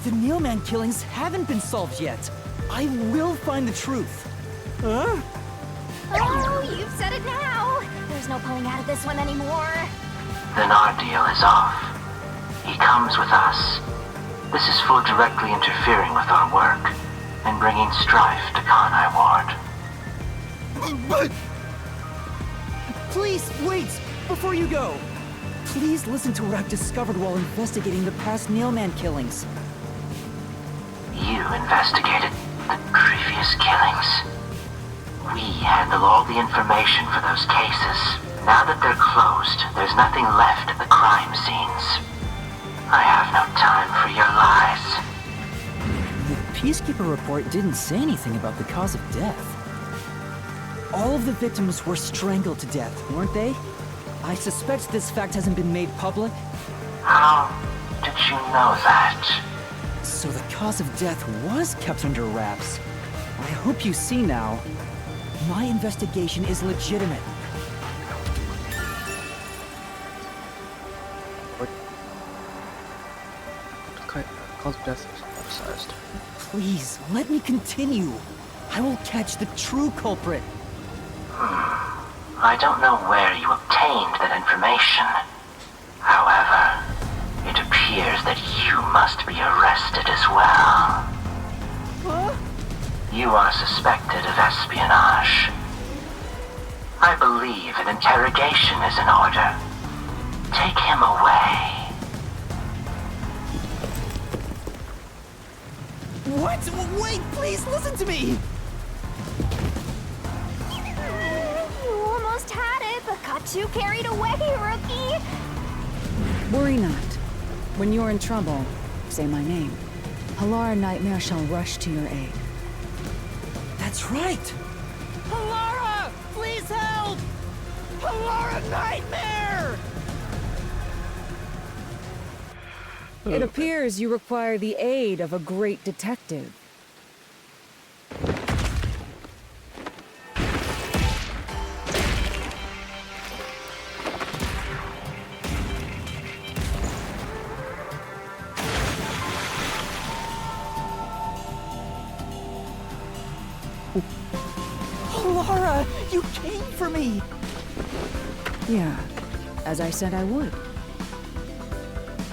The Nailman killings haven't been solved yet. I will find the truth. Huh? Oh, you've said it now. There's no pulling out of this one anymore. Then our deal is off. He comes with us. This is for directly interfering with our work and bringing strife to Kanai Ward. But... Please, wait! Before you go! Please listen to what I've discovered while investigating the past Nailman killings. You investigated the previous killings. We handle all the information for those cases. Now that they're closed, there's nothing left at the crime scenes. I have no time for your lies. The Peacekeeper report didn't say anything about the cause of death. All of the victims were strangled to death, weren't they? I suspect this fact hasn't been made public. How did you know that? So the cause of death was kept under wraps. I hope you see now. My investigation is legitimate. Cause of death is emphasized. Please, let me continue. I will catch the true culprit. I don't know where you obtained that information. However, it appears that you must be arrested as well. Huh? You are suspected of espionage. I believe an interrogation is in order. Take him away. What? Wait, please listen to me! You almost had it, but got too carried away, rookie! Worry not. When you're in trouble, say my name. Halara Nightmare shall rush to your aid. That's right! Halara! Please help! Halara Nightmare! It appears you require the aid of a great detective. Halara, you came for me! Yeah, as I said I would.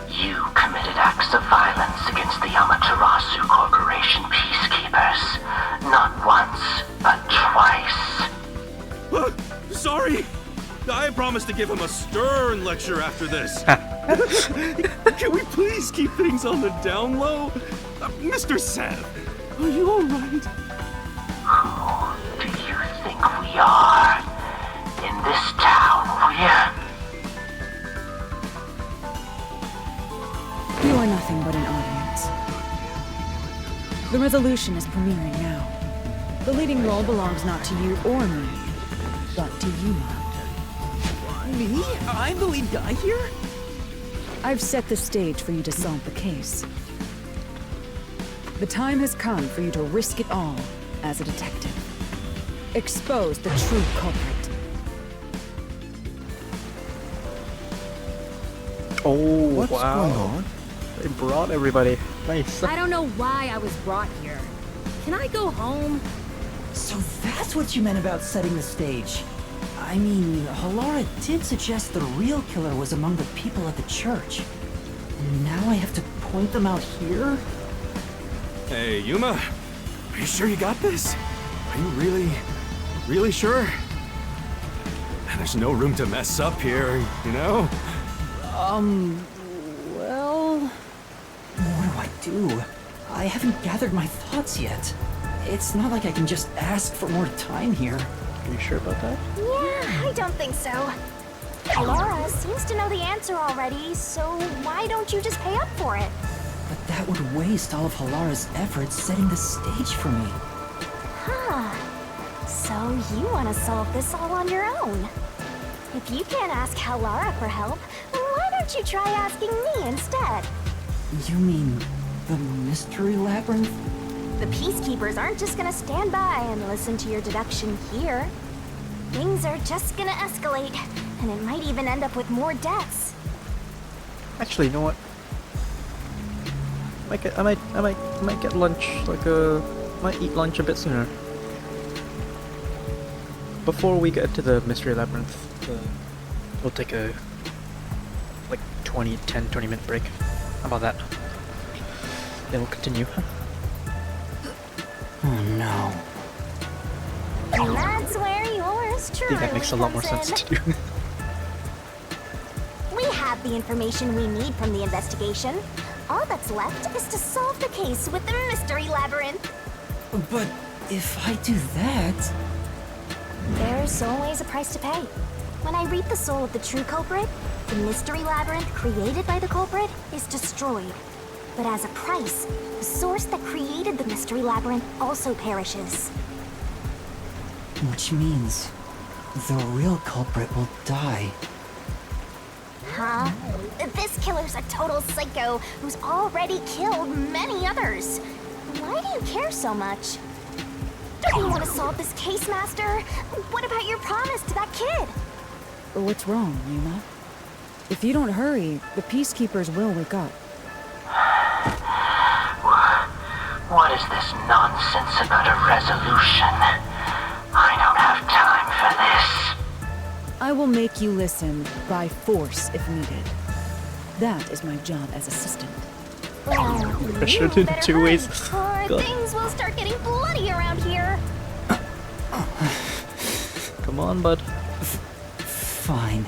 You committed acts of violence against the Amaterasu Corporation peacekeepers. Not once, but twice. Sorry! I promised to give him a stern lecture after this. Can we please keep things on the down low? Mr. Sev, are you alright? Who do you think we are? In this town, You are nothing but an audience. The resolution is premiering now. The leading role belongs not to you or me, but to Yuma. Me? I'm the lead guy here? I've set the stage for you to solve the case. The time has come for you to risk it all as a detective. Expose the true culprit. Oh, What's wow. going on? They brought everybody. Nice. I don't know why I was brought here. Can I go home? So that's what you meant about setting the stage. I mean, Halara did suggest the real killer was among the people at the church. And now I have to point them out here? Hey, Yuma, are you sure you got this? Are you really sure? There's no room to mess up here, you know? Well... What do I do? I haven't gathered my thoughts yet. It's not like I can just ask for more time here. Are you sure about that? Yeah, I don't think so. Laura seems to know the answer already, so why don't you just pay up for it? But that would waste all of Halara's efforts setting the stage for me. Huh. So you want to solve this all on your own? If you can't ask Halara for help, why don't you try asking me instead? You mean the Mystery Labyrinth? The Peacekeepers aren't just gonna stand by and listen to your deduction here. Things are just gonna escalate, and it might even end up with more deaths. Actually, you know what? I might get lunch, might eat lunch a bit sooner. Before we get to the Mystery Labyrinth, we'll take a 10-20 minute break. How about that? Then we'll continue. Oh no. And that's where yours I truly think that makes a lot more comes sense in. to do. We have the information we need from the investigation. All that's left is to solve the case with the mystery labyrinth. But if I do that... There's always a price to pay. When I reap the soul of the true culprit, the mystery labyrinth created by the culprit is destroyed. But as a price, the source that created the mystery labyrinth also perishes. Which means the real culprit will die. Huh? This killer's a total psycho who's already killed many others. Why do you care so much? Don't you want to solve this case, Master? What about your promise to that kid? What's wrong, Yuma? If you don't hurry, the Peacekeepers will wake up. What is this nonsense about a resolution? I don't have time for this. I will make you listen by force if needed. That is my job as assistant. Pressured in two ways. Or God. things will start getting bloody around here. Come on, bud. Fine.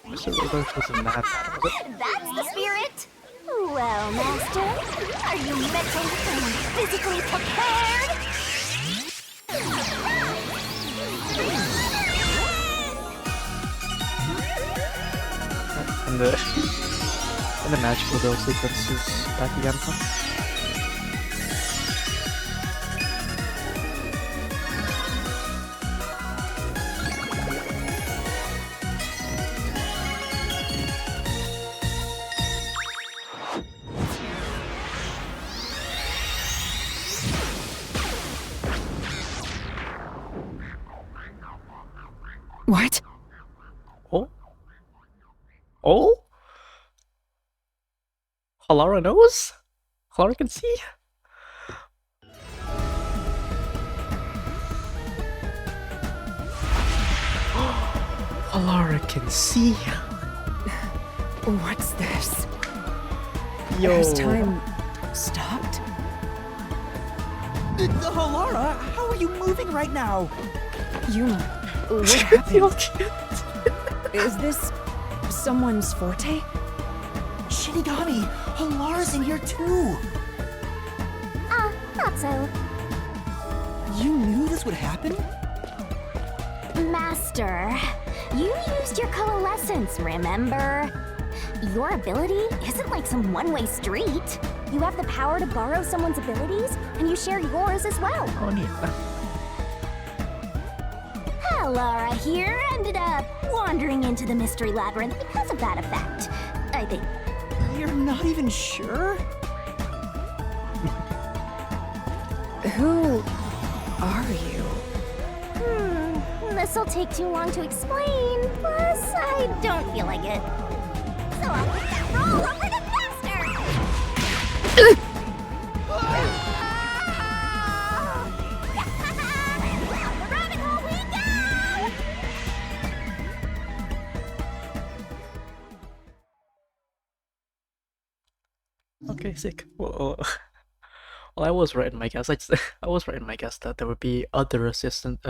Mr. Roberts was in that battle, was it? That's the spirit. Well, Master, are you mentally and physically prepared? And the magical build sequence is back again, huh? What? Oh? Oh? Halara knows? Halara can see? Halara can see? What's this? Yo. Has time stopped? Halara, how are you moving right now? Yuma, what happened? Is this someone's forte? Shinigami, Halara's in here too. Thought so. You knew this would happen? Master, you used your coalescence, remember? Your ability isn't like some one-way street. You have the power to borrow someone's abilities, and you share yours as well. Oh, neat. Laura here ended up wandering into the mystery labyrinth because of that effect, I think. You're not even sure? Who are you? This'll take too long to explain, plus I don't feel like it. So I'll put that roll over the master! Okay, sick. Well, I was right in my guess. I was right in my guess that there would be other assistants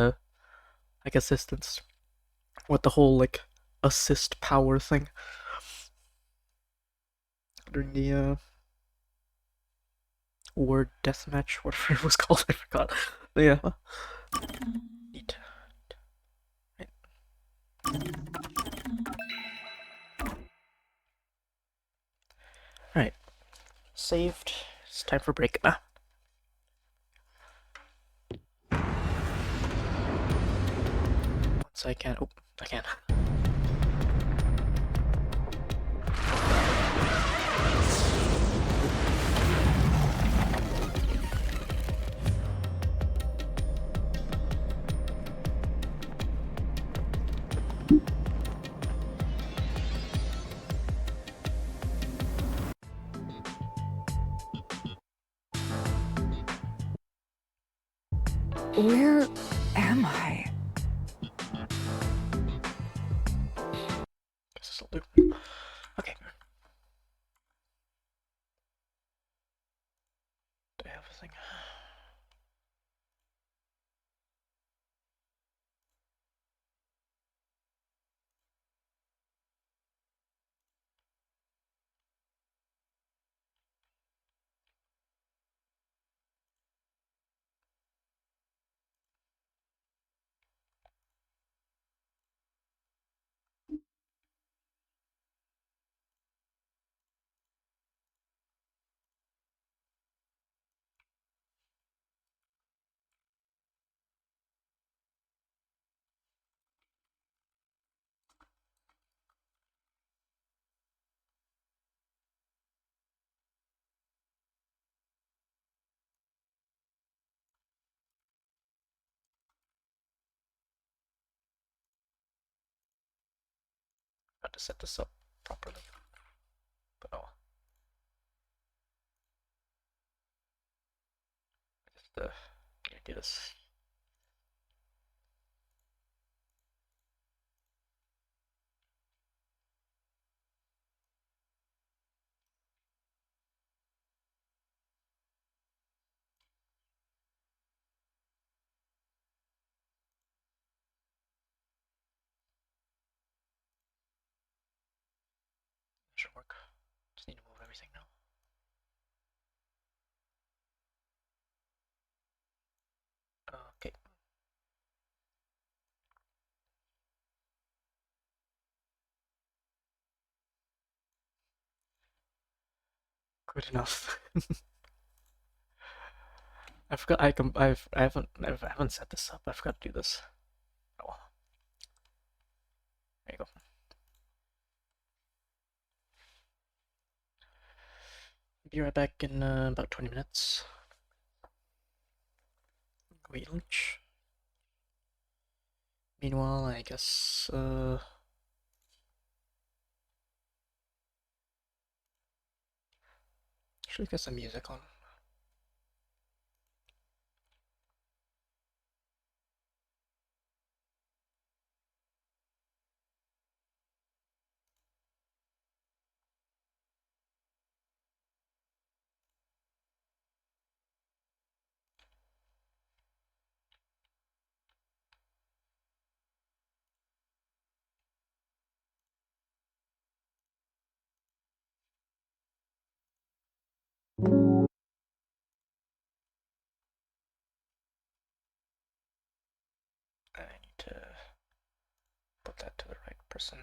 with the whole like assist power thing during the word deathmatch, whatever it was called. I forgot. But yeah. Neat. Right. Saved. It's time for break now. Once I can. Oh, I can. Where am I? Guess this'll do. Okay. Do I have a thing? set this up properly. But oh. Just do this. Should work. Just need to move everything now. Okay. Good enough. I forgot I haven't set this up. I forgot to do this. Oh well. There you go. Be right back in about 20 minutes. Go eat lunch. Meanwhile, I guess should get some music on. I need to put that to the right person.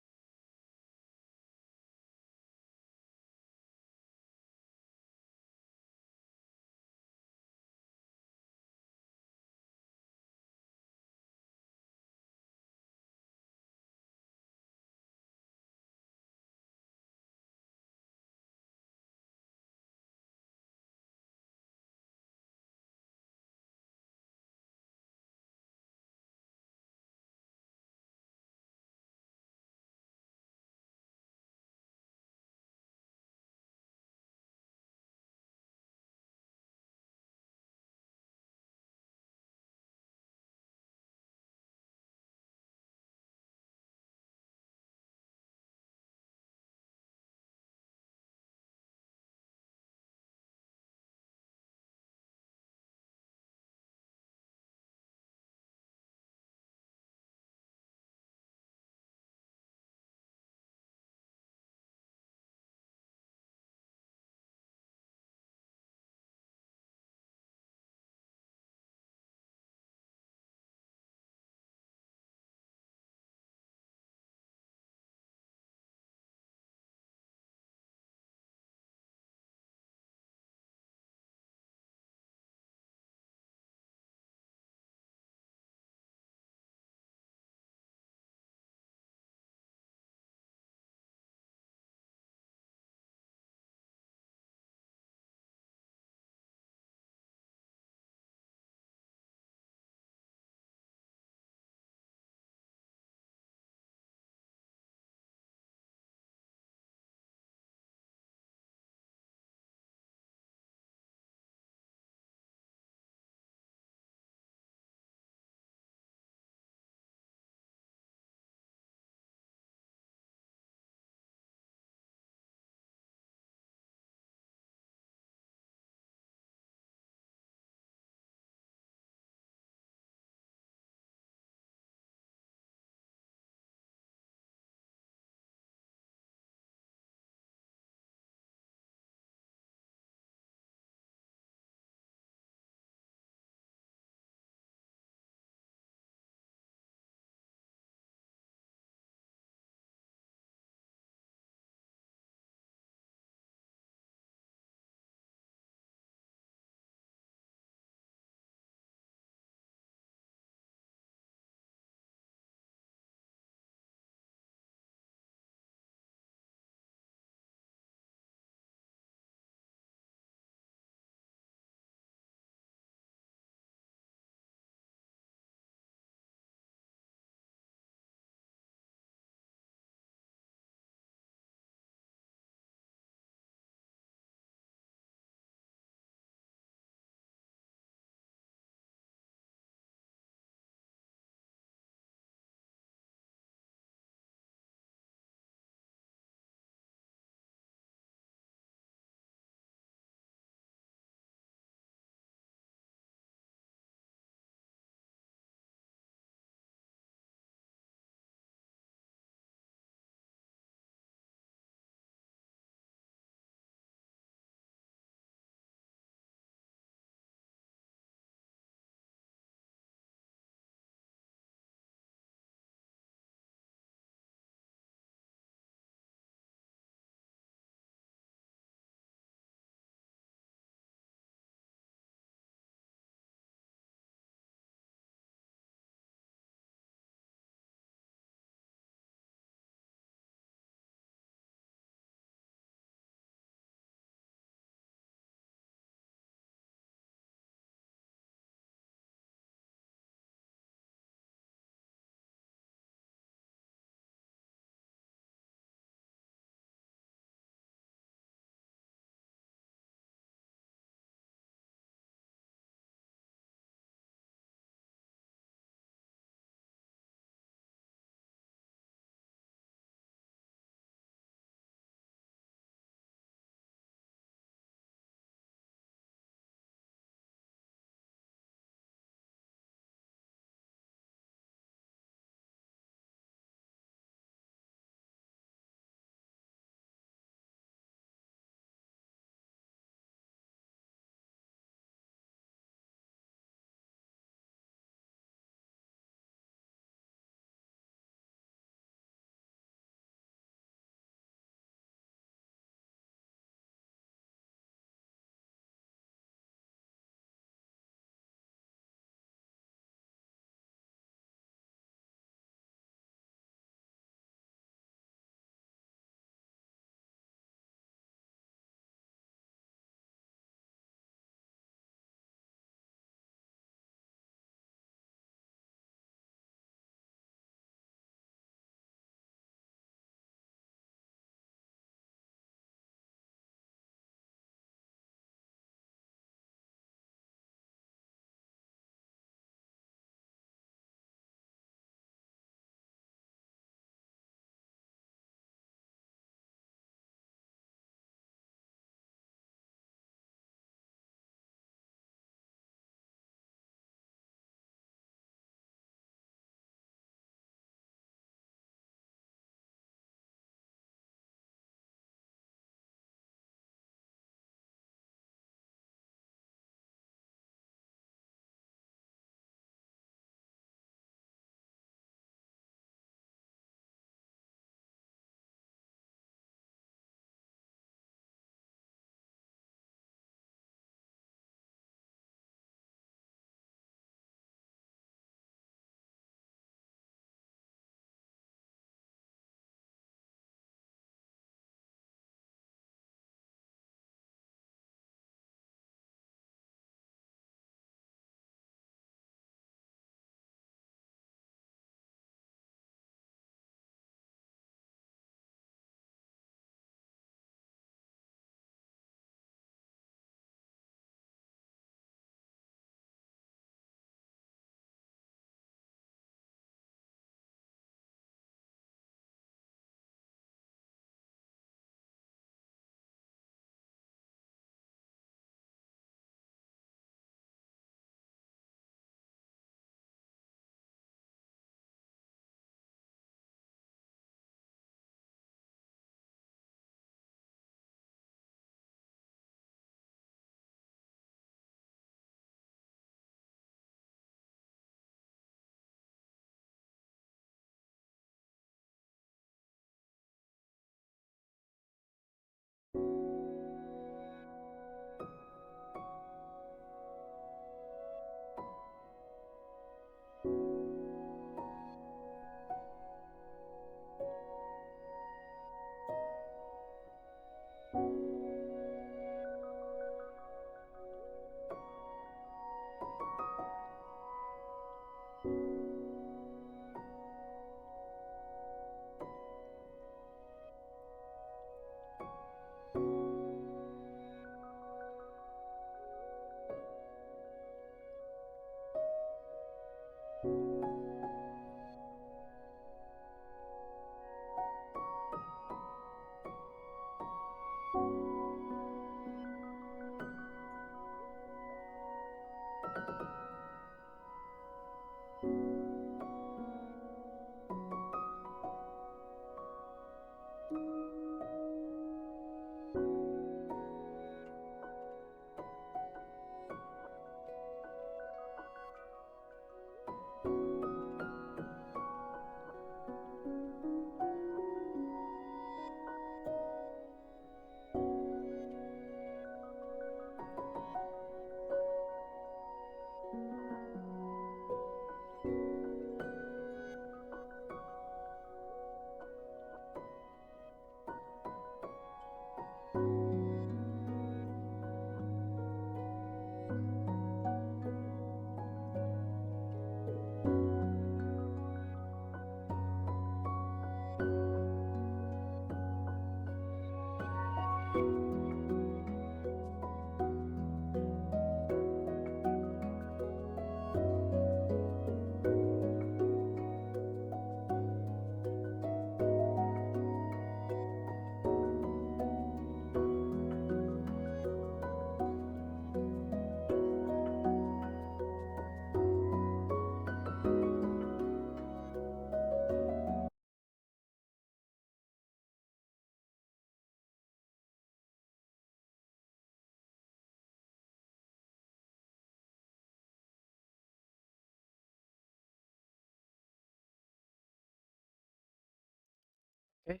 Okay.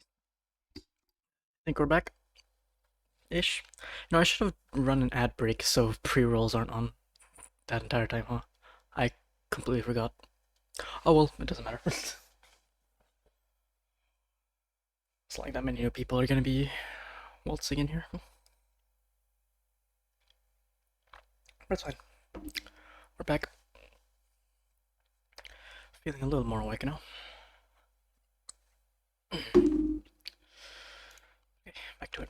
I think we're back. Ish. No, I should have run an ad break so pre-rolls aren't on that entire time, huh? I completely forgot. Oh well, it doesn't matter. It's like that many new people are gonna be waltzing in here. That's fine. We're back. Feeling a little more awake now. Okay, back to it.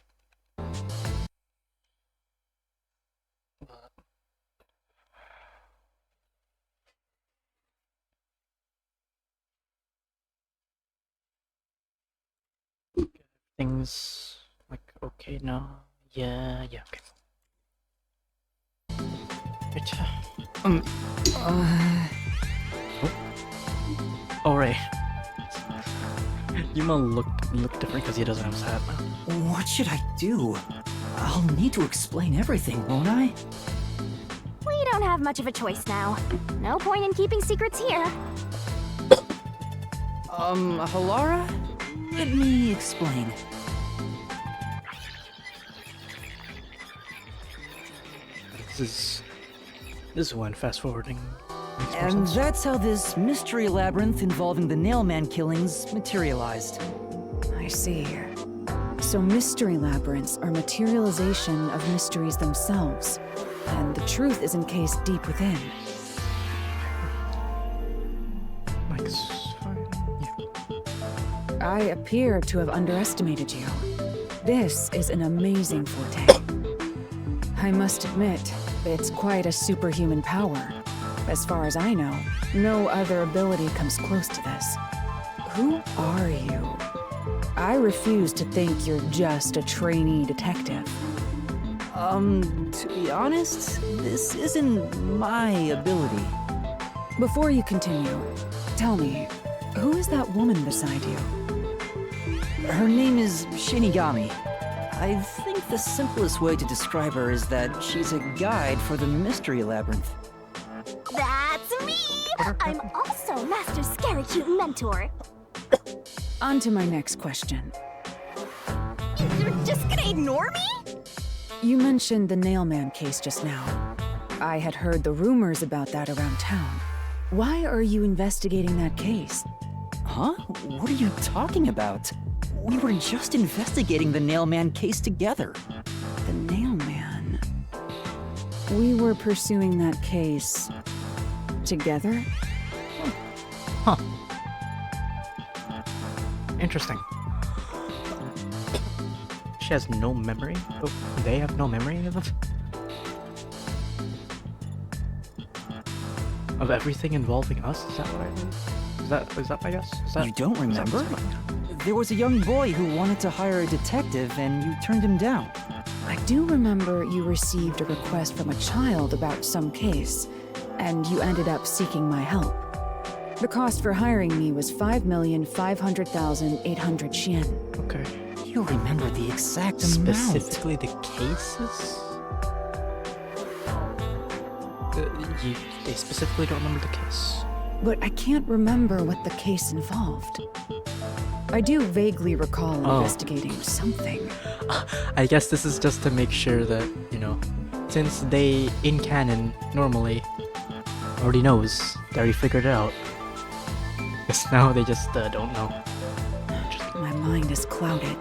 Things like okay now. Yeah, okay. Right. Oh, Ray. Yuma look different because he doesn't have his hat now. What should I do? I'll need to explain everything, won't I? We don't have much of a choice now. No point in keeping secrets here. Halara? Let me explain. This is when fast forwarding. And that's how this mystery labyrinth involving the Nailman killings materialized. I see. So mystery labyrinths are materialization of mysteries themselves, and the truth is encased deep within. Mike's fine. Yeah. I appear to have underestimated you. This is an amazing forte. I must admit, it's quite a superhuman power. As far as I know, no other ability comes close to this. Who are you? I refuse to think you're just a trainee detective. To be honest, this isn't my ability. Before you continue, tell me, who is that woman beside you? Her name is Shinigami. I think the simplest way to describe her is that she's a guide for the Mystery Labyrinth. That's me! I'm also Master Scary Cute Mentor. On to my next question. You're just gonna ignore me? You mentioned the Nailman case just now. I had heard the rumors about that around town. Why are you investigating that case? Huh? What are you talking about? We were just investigating the Nailman case together. The Nailman? We were pursuing that case together? Huh. Interesting. She has no memory? Oh, they have no memory of everything involving us? Is that what I mean? Is that my guess? You don't remember? There was a young boy who wanted to hire a detective and you turned him down. I do remember you received a request from a child about some case, and you ended up seeking my help. The cost for hiring me was 5,500,800 yen. Okay. You remember the exact Specifically the cases? They specifically don't remember the case. But I can't remember what the case involved. I do vaguely recall investigating something. I guess this is just to make sure that, you know, since they, in canon, normally already knows, they already figured it out. Guess now they just don't know. My mind is clouded.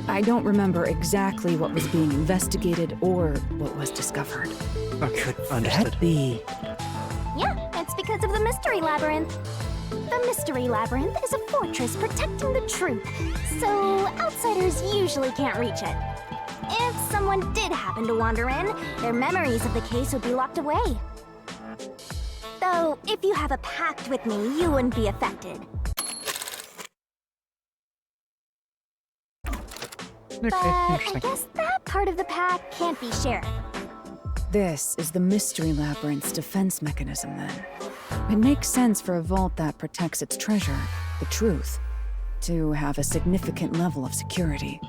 I don't remember exactly what was being investigated or what was discovered. Okay, understood. That be? Yeah, it's because of the Mystery Labyrinth. The Mystery Labyrinth is a fortress protecting the truth, so outsiders usually can't reach it. If someone did happen to wander in, their memories of the case would be locked away. Though, if you have a pact with me, you wouldn't be affected. Okay, but I interesting. guess that part of the pact can't be shared. This is the Mystery Labyrinth's defense mechanism, then. It makes sense for a vault that protects its treasure, the truth, to have a significant level of security.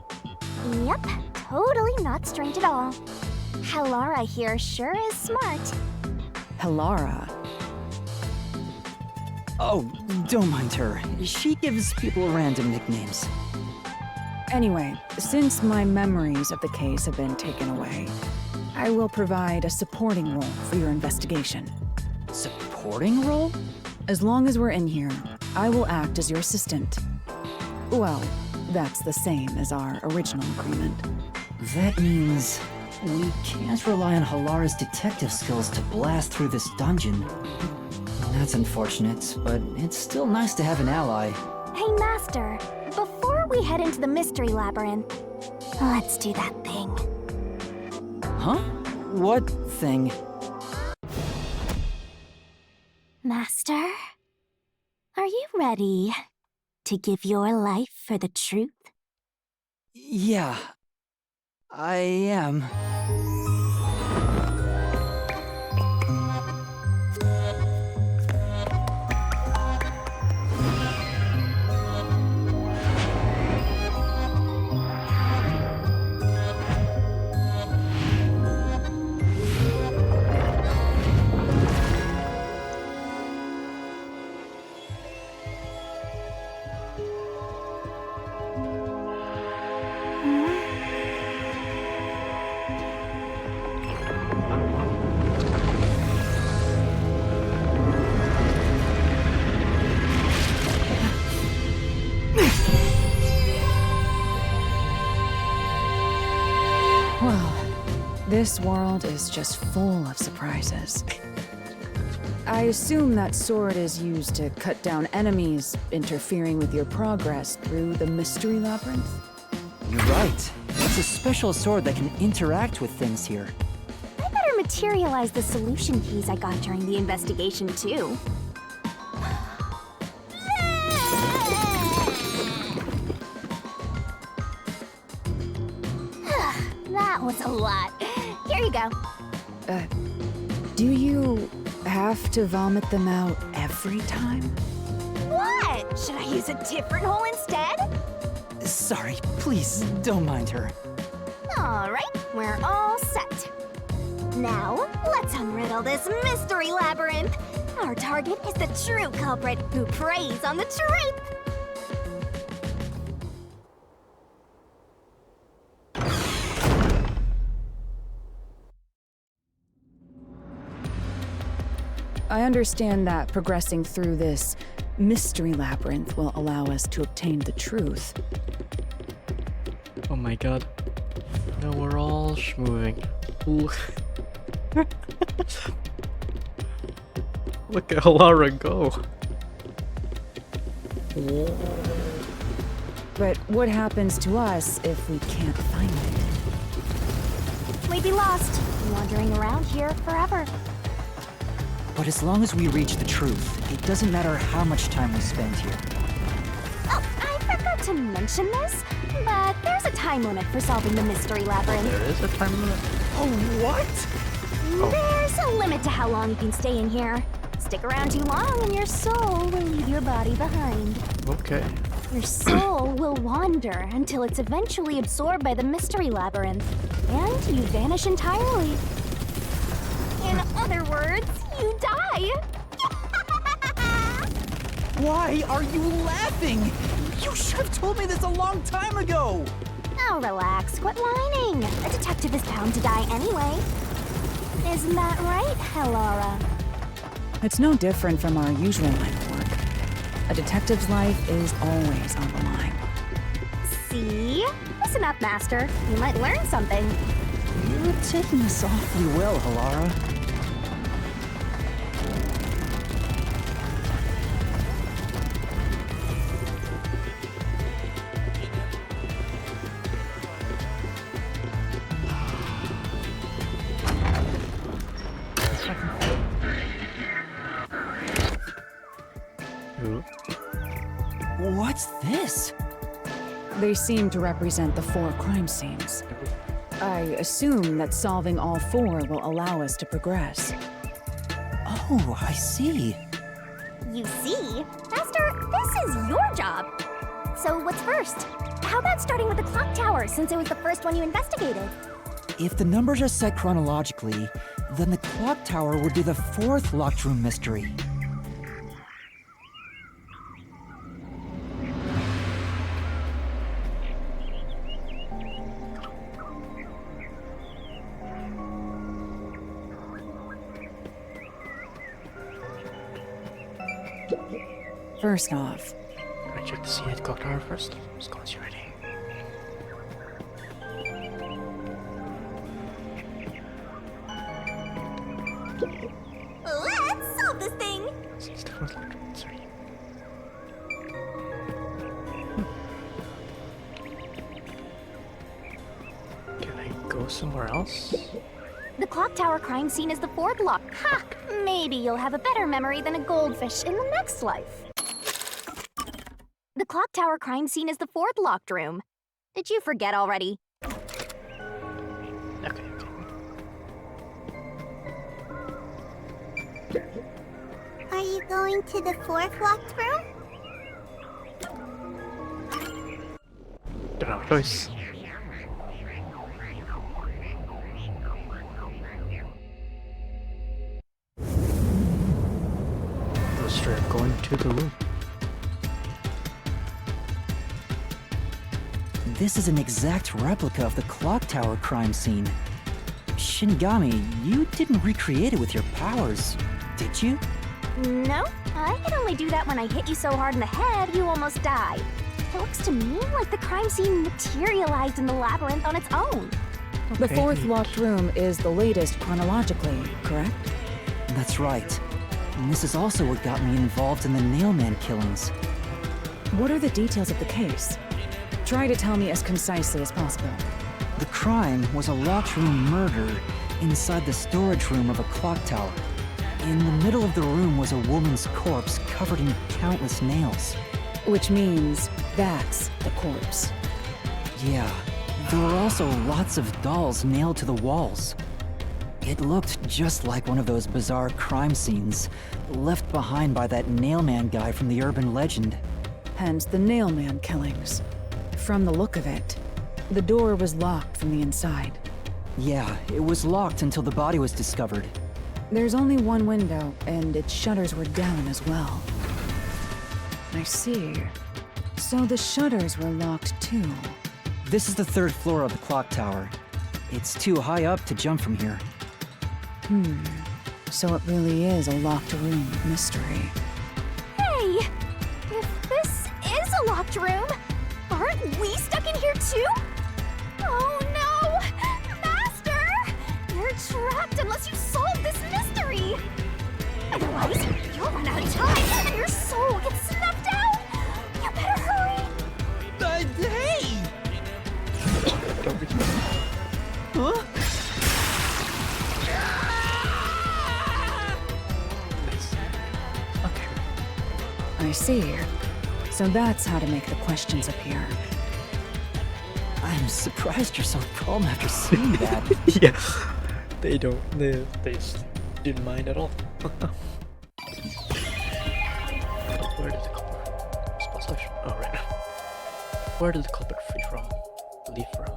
Yep, totally not strange at all. Halara here sure is smart. Halara? Oh, don't mind her. She gives people random nicknames. Anyway, since my memories of the case have been taken away, I will provide a supporting role for your investigation. Supporting role? As long as we're in here, I will act as your assistant. Well, that's the same as our original agreement. That means we can't rely on Halara's detective skills to blast through this dungeon. That's unfortunate, but it's still nice to have an ally. Hey, Master. Before we head into the mystery labyrinth, let's do that thing. Huh? What thing? Master, are you ready to give your life for the truth? Yeah, I am. This world is just full of surprises. I assume that sword is used to cut down enemies, interfering with your progress through the mystery labyrinth? You're right. It's a special sword that can interact with things here. I better materialize the solution keys I got during the investigation, too. That was a lot. Here you go. Do you have to vomit them out every time? What? Should I use a different hole instead? Sorry, please, don't mind her. Alright, we're all set. Now, let's unriddle this mystery labyrinth. Our target is the true culprit who preys on the truth. I understand that progressing through this mystery labyrinth will allow us to obtain the truth. Oh my god. Now we're all schmoving. Look at Halara go. But what happens to us if we can't find it? We'd be lost, wandering around here forever. But as long as we reach the truth, it doesn't matter how much time we spend here. Oh, I forgot to mention this, but there's a time limit for solving the mystery labyrinth. There is a time limit? Oh, what? There's a limit to how long you can stay in here. Stick around too long and your soul will leave your body behind. Okay. Your soul will wander until it's eventually absorbed by the mystery labyrinth, and you vanish entirely. In other words, you die. Why are you laughing? You should have told me this a long time ago! Now relax, quit whining. A detective is bound to die anyway. Isn't that right, Halara? It's no different from our usual line of work. A detective's life is always on the line. See? Listen up, Master. You might learn something. You're taking this awfully well, Halara. What's this? They seem to represent the 4 crime scenes. I assume that solving all 4 will allow us to progress. Oh, I see. You see? Master, this is your job. So what's first? How about starting with the clock tower, since it was the first one you investigated? If the numbers are set chronologically, then the clock tower would be the 4th locked room mystery. First off, Can I check the scene at the clock tower first? Just go once you're ready. Let's solve this thing! It's the fourth locked room. Sorry. Can I go somewhere else? The clock tower crime scene is the fourth lock. Ha! Maybe you'll have a better memory than a goldfish in the next life. The clock tower crime scene is the fourth locked room. Did you forget already? Okay. Are you going to the fourth locked room? Don't have a choice. Go straight up going to the room. This is an exact replica of the clock tower crime scene. Shinigami, you didn't recreate it with your powers, did you? No, I can only do that when I hit you so hard in the head you almost died. It looks to me like the crime scene materialized in the labyrinth on its own. the fourth locked room is the latest chronologically, correct? That's right. And this is also what got me involved in the Nailman killings. What are the details of the case? Try to tell me as concisely as possible. The crime was a locked room murder inside the storage room of a clock tower. In the middle of the room was a woman's corpse covered in countless nails. Which means that's the corpse. Yeah, there were also lots of dolls nailed to the walls. It looked just like one of those bizarre crime scenes left behind by that Nailman guy from the urban legend. Hence the Nailman killings. From the look of it, the door was locked from the inside. Yeah, it was locked until the body was discovered. There's only one window, and its shutters were down as well. I see. So the shutters were locked too. This is the third floor of the clock tower. It's too high up to jump from here. So it really is a locked room mystery. Hey! If this is a locked room, aren't we stuck in here too? Oh no! Master! You're trapped unless you solve this mystery! Otherwise, you'll run out of time and your soul gets snuffed out! You better hurry! Hey! Huh? I see. So that's how to make the questions appear. I'm surprised you're so calm after seeing that. Yeah, they just didn't mind at all. Where did the culprit? Spot selection. Oh, right. Where did the culprit leave from?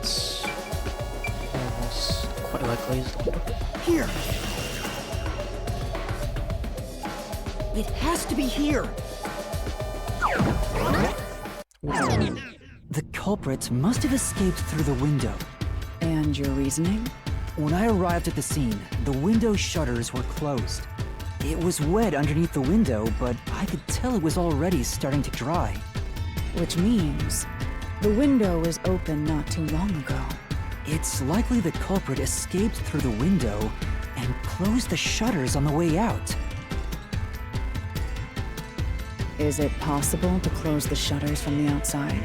That's almost quite likely is the door. Here! It has to be here! The culprit must have escaped through the window. And your reasoning? When I arrived at the scene, the window shutters were closed. It was wet underneath the window, but I could tell it was already starting to dry. Which means the window was open not too long ago. It's likely the culprit escaped through the window and closed the shutters on the way out. Is it possible to close the shutters from the outside?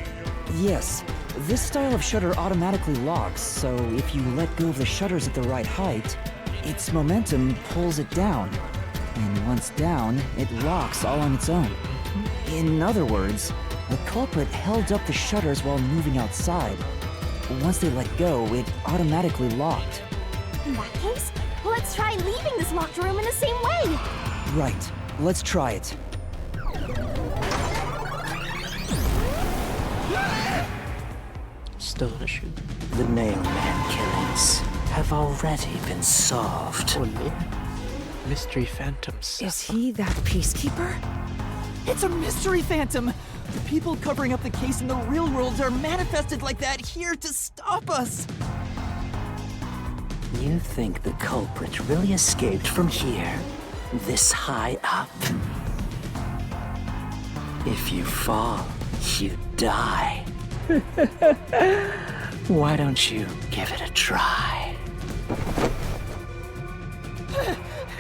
Yes, this style of shutter automatically locks, so if you let go of the shutters at the right height, its momentum pulls it down. And once down, it locks all on its own. In other words, the culprit held up the shutters while moving outside. Once they let go, it automatically locked. In that case, let's try leaving this locked room in the same way! Right, let's try it. Still an issue. The Nailman killings have already been solved. Holy. Mystery Phantoms. Is he that peacekeeper? It's a mystery phantom! The people covering up the case in the real world are manifested like that here to stop us! You think the culprit really escaped from here? This high up? If you fall, you die. Why don't you give it a try?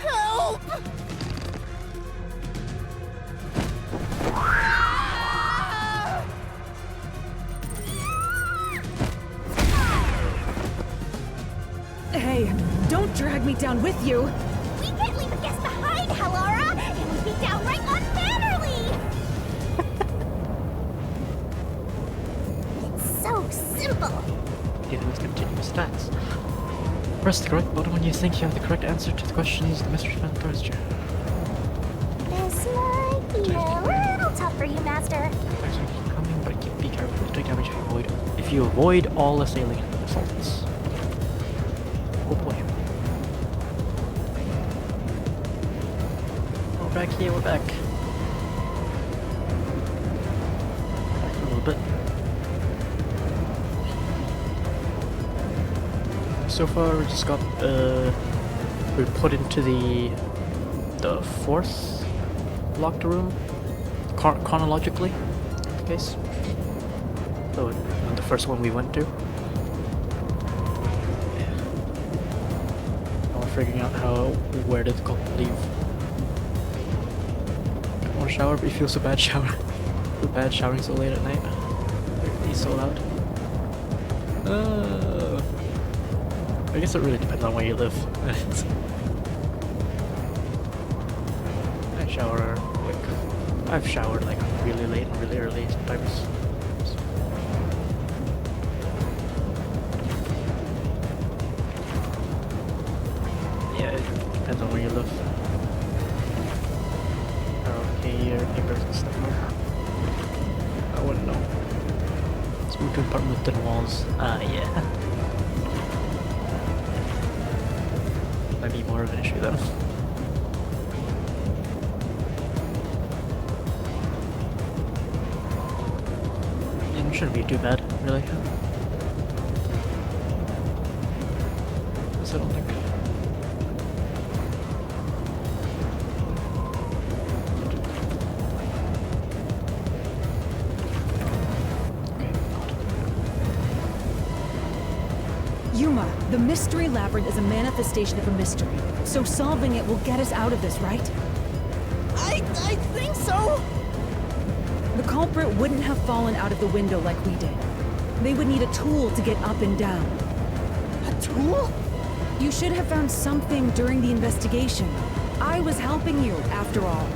Help! Hey, don't drag me down with you! We can't leave a guest behind, Halara! It would be downright unmannerly! It's so simple! Given these continuous stats. Press the correct button when you think you have the correct answer to the question used the Mystery Phantom throws at you. This might be a little tough for you, Master. Attacks will keep coming, but be careful to take damage if you avoid all assailing assaults. Oh boy. Oh, back here, we're back. Back a little bit. So far, we just got, we put into the fourth locked room, chronologically, in the case. So, the first one we went to. Figuring out where did the culprit leave. I want to shower, but you feel so bad showering so late at night. He's so loud. I guess it really depends on where you live. I shower I've showered like really late and really early sometimes. Depends on where you live. Okay, your neighbors and stuff. I wouldn't know. Let's move to an apartment with thin walls. Yeah. Might be more of an issue then. It shouldn't be too bad, really. I don't think. Yuma, the Mystery Labyrinth is a manifestation of a mystery, so solving it will get us out of this, right? I think so! The culprit wouldn't have fallen out of the window like we did. They would need a tool to get up and down. A tool? You should have found something during the investigation. I was helping you, after all.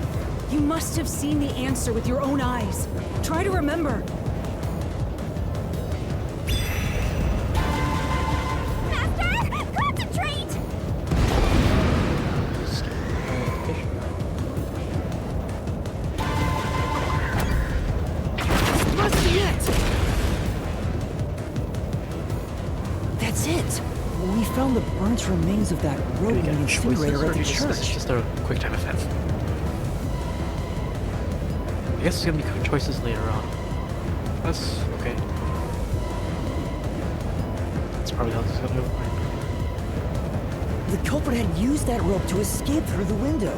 You must have seen the answer with your own eyes. Try to remember. That's it! We found the burnt remains of that rope in the incinerator at the church. It's just a quick time event. I guess it's gonna be choices later on. That's okay. That's probably how this is gonna go. The culprit had used that rope to escape through the window.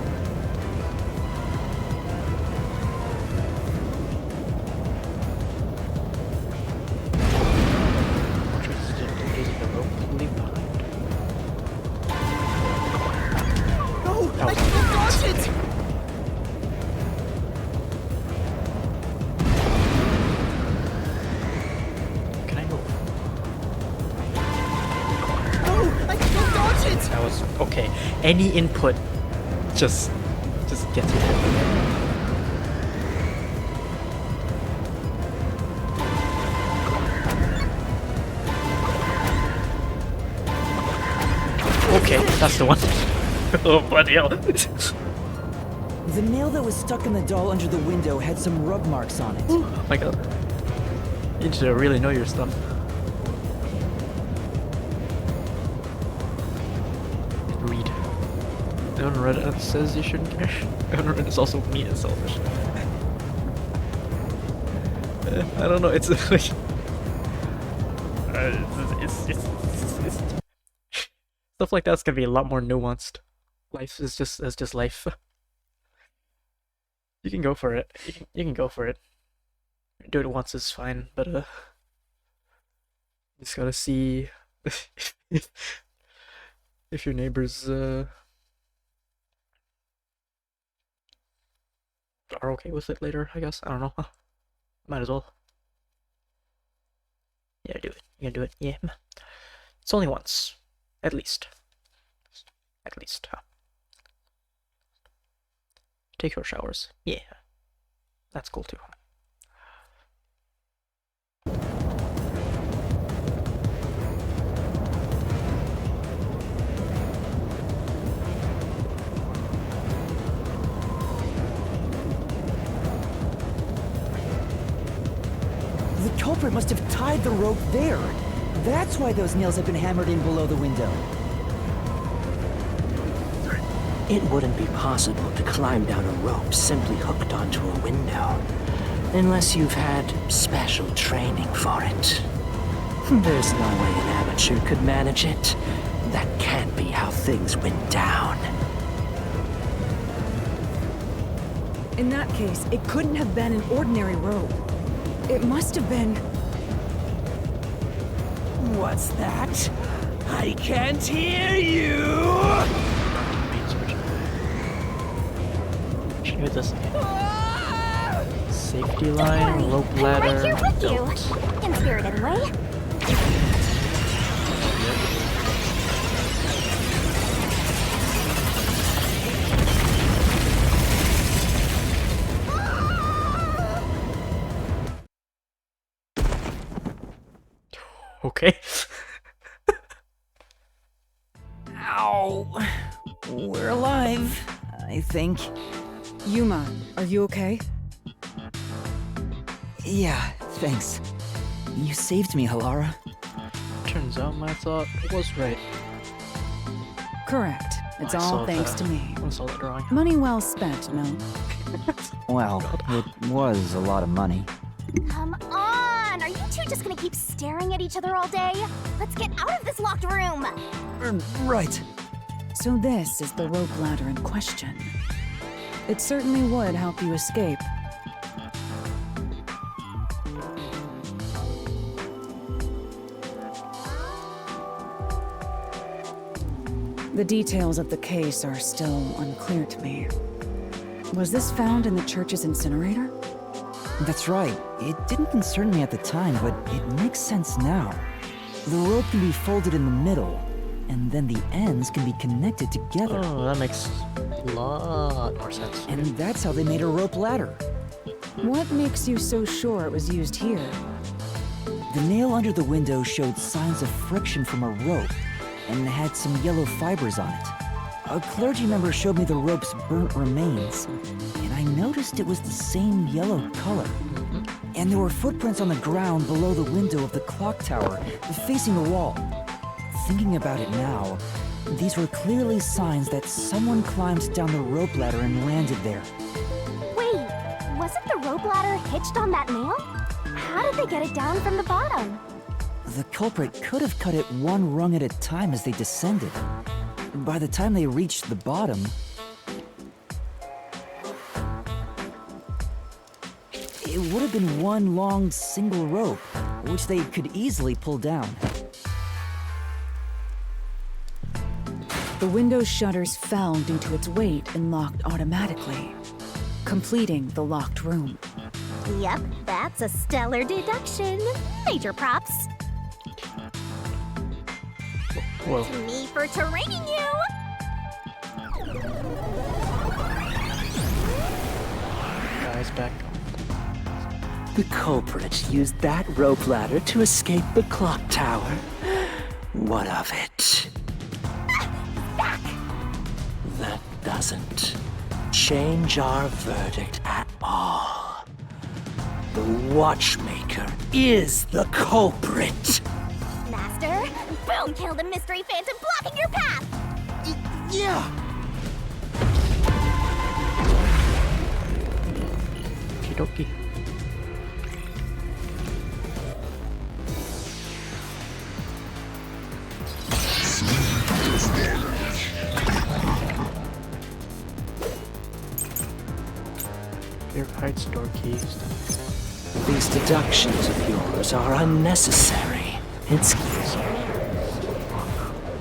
Okay, any input just gets you there. Okay, that's the one. Oh, bloody hell. The nail that was stuck in the doll under the window had some rub marks on it. Oh my god. You need to really know your stuff. on Reddit that says you shouldn't care. On Reddit it's also me and selfish. I don't know, it's like... it's stuff like that's gonna be a lot more nuanced. Life is just life. You can go for it. You can go for it. Do it once is fine, but you just gotta see if your neighbors are okay with it later, I guess. I don't know. Might as well. Yeah, do it. You can do it. Yeah. It's only once. At least. At least. Take your showers. Yeah. That's cool too. The culprit must have tied the rope there. That's why those nails have been hammered in below the window. It wouldn't be possible to climb down a rope simply hooked onto a window, unless you've had special training for it. There's no way an amateur could manage it. That can't be how things went down. In that case, it couldn't have been an ordinary rope. It must have been... What's that? I can't hear you! With this safety line, rope ladder. I'm right here with you. In spirit, anyway. Okay. Ow. We're alive, I think. Yuma, are you okay? Yeah, thanks. You saved me, Halara. Turns out my thought was right. Correct. It's I all saw thanks that. to me. I saw that drawing. Money well spent, no? Well, it was a lot of money. Come on! Are you two just gonna keep staring at each other all day? Let's get out of this locked room! Right. So this is the rope ladder in question. It certainly would help you escape. The details of the case are still unclear to me. Was this found in the church's incinerator? That's right. It didn't concern me at the time, but it makes sense now. The rope can be folded in the middle, and then the ends can be connected together. Oh, that makes a lot more sense. And that's how they made a rope ladder. What makes you so sure it was used here? The nail under the window showed signs of friction from a rope, and had some yellow fibers on it. A clergy member showed me the rope's burnt remains, and I noticed it was the same yellow color. And there were footprints on the ground below the window of the clock tower, facing the wall. Thinking about it now, these were clearly signs that someone climbed down the rope ladder and landed there. Wait, wasn't the rope ladder hitched on that nail? How did they get it down from the bottom? The culprit could have cut it one rung at a time as they descended. By the time they reached the bottom, it would have been one long single rope, which they could easily pull down. The window's shutters fell due to its weight and locked automatically, completing the locked room. Yep, that's a stellar deduction. Major props. Whoa. To me for training you! Guys, back. The culprit used that rope ladder to escape the clock tower. What of it? Back! That doesn't change our verdict at all. The watchmaker is the culprit. Master, boom, kill the mystery phantom blocking your path! Yeah! dokie. Clear heights, door keys. These deductions of yours are unnecessary. It's...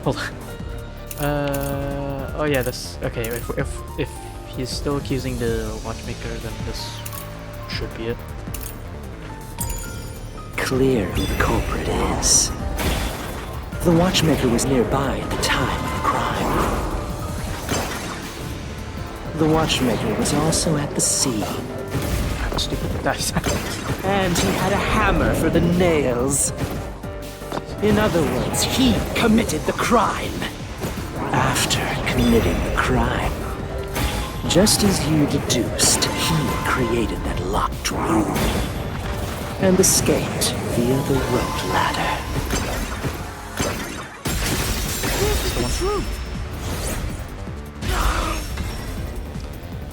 Hold on. Oh yeah, this... Okay, if he's still accusing the watchmaker, then this should be it. Clear who the culprit is. The watchmaker was nearby at the time of the crime. The watchmaker was also at the scene. I'm stupid. Nice. And he had a hammer for the nails. In other words, he committed the crime. After committing the crime, just as you deduced, he created that locked room and escaped via the rope ladder. This is the truth.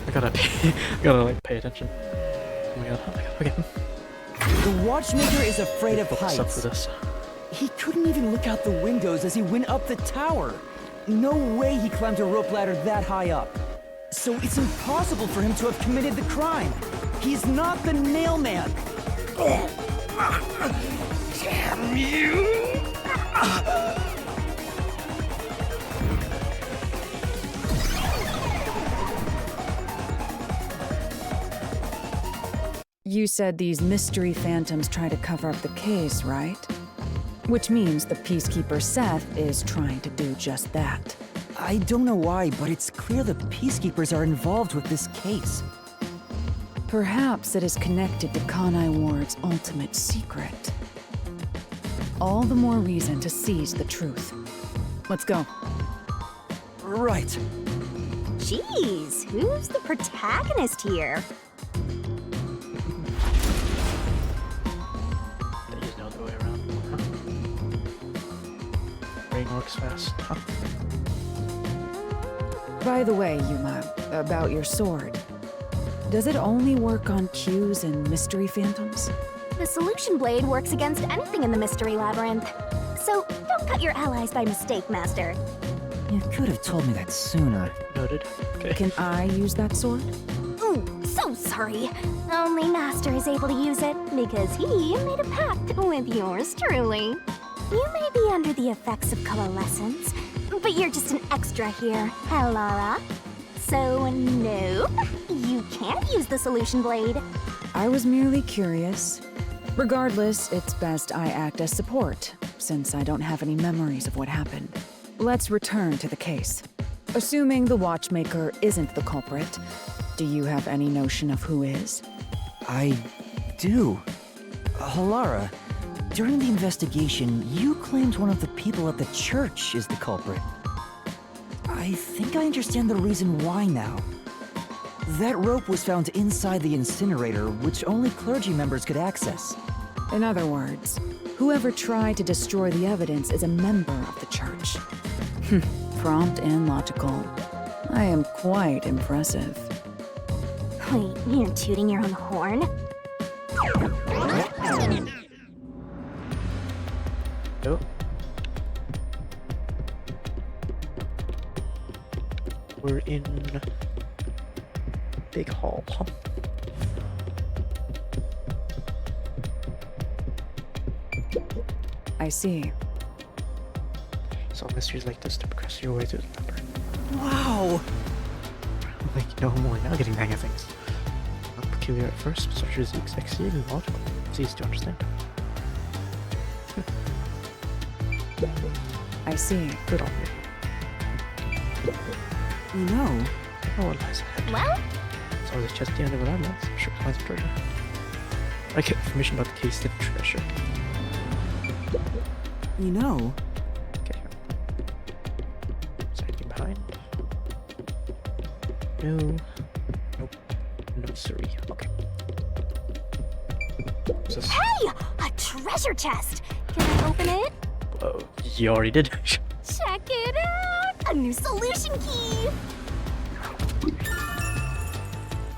I gotta like pay attention. Oh my god. Okay. The watchmaker is afraid of Focus up for heights. this. He couldn't even look out the windows as he went up the tower. No way he climbed a rope ladder that high up. So it's impossible for him to have committed the crime. He's not the nail man. Damn you! You said these mystery phantoms try to cover up the case, right? Which means the Peacekeeper Seth is trying to do just that. I don't know why, but it's clear the Peacekeepers are involved with this case. Perhaps it is connected to Kanai Ward's ultimate secret. All the more reason to seize the truth. Let's go. Right. Jeez, who's the protagonist here? They use no other way around. Brain works fast. Huh? By the way, Yuma, about your sword. Does it only work on cues and mystery phantoms? The solution blade works against anything in the mystery labyrinth. So don't cut your allies by mistake, Master. You could have told me that sooner. Noted. Okay. Can I use that sword? Ooh, so sorry. Only Master is able to use it because he made a pact with yours truly. You may be under the effects of coalescence, but you're just an extra here, Halara. So nope, you can't use the solution blade. I was merely curious. Regardless, it's best I act as support, since I don't have any memories of what happened. Let's return to the case. Assuming the watchmaker isn't the culprit, do you have any notion of who is? I do. Halara, during the investigation, you claimed one of the people at the church is the culprit. I think I understand the reason why now. That rope was found inside the incinerator, which only clergy members could access. In other words, whoever tried to destroy the evidence is a member of the church. Prompt and logical. I am quite impressive. Wait, you're tooting your own horn? Oh. We're in big hall. I see. Solve mysteries like this to progress your way through the labyrinth. Wow! Like, no more now getting the hang of things. Not peculiar at first, but such as executed and logical. It's easy to understand. I see. Good on you. You know... Oh, what lies ahead? Well? It's always a chest at the end of an ambulance. I'm sure it finds a treasure. I get information about the case to the treasure. You know... Okay. Is there anything behind? No. Nope. No, sorry. Okay. What's this? Hey! A treasure chest! Can I open it? Oh, you already did. Check it out! A new solution key!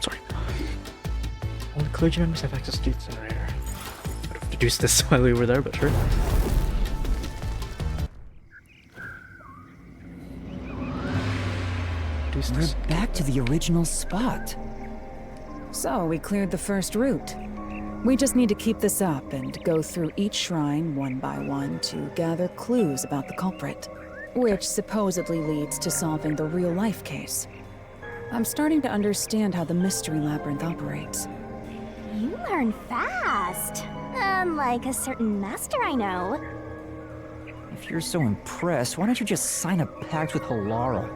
Sorry. Only clergy members have access to the incinerator. Could have deduced this while we were there, but sure. We're back to the original spot. So, we cleared the first route. We just need to keep this up and go through each shrine one by one to gather clues about the culprit, which supposedly leads to solving the real-life case. I'm starting to understand how the Mystery Labyrinth operates. You learn fast. Unlike a certain master I know. If you're so impressed, why don't you just sign a pact with Halara?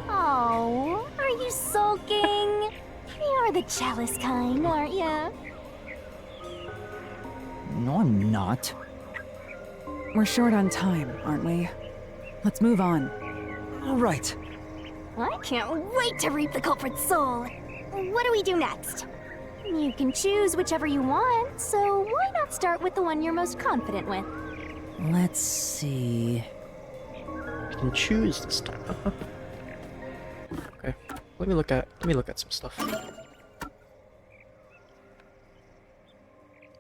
Oh, are you sulking? You're the jealous kind, aren't you? No, I'm not. We're short on time, aren't we? Let's move on. All right. I can't wait to reap the culprit's soul. What do we do next? You can choose whichever you want, so why not start with the one you're most confident with? Let's see. You can choose this time. Okay. Let me look at some stuff.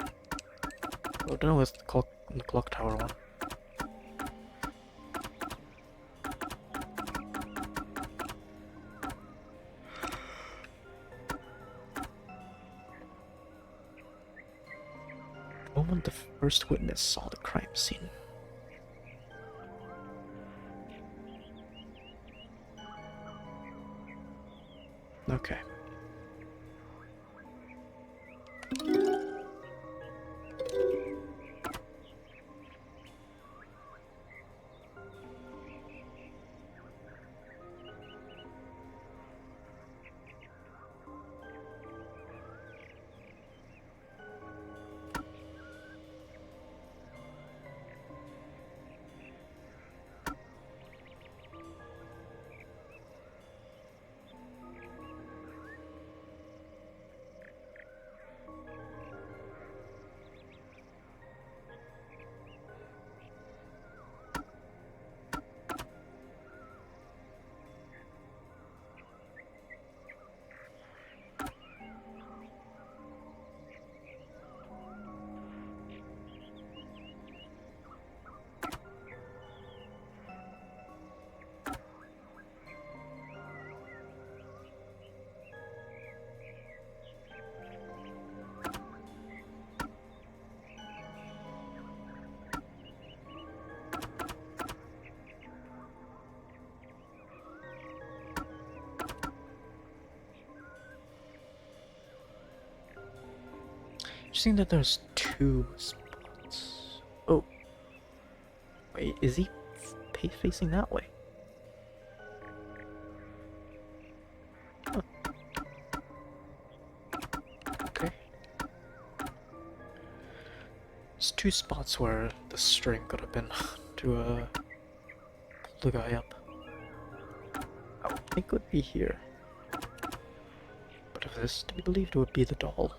I don't know what's the clock tower one. The moment the first witness saw the crime scene. Okay. Interesting that there's two spots. Oh. Wait, is he facing that way? Huh. Okay. There's two spots where the string could have been to pull the guy up. I would think it would be here. But if this is to be believed, it would be the doll.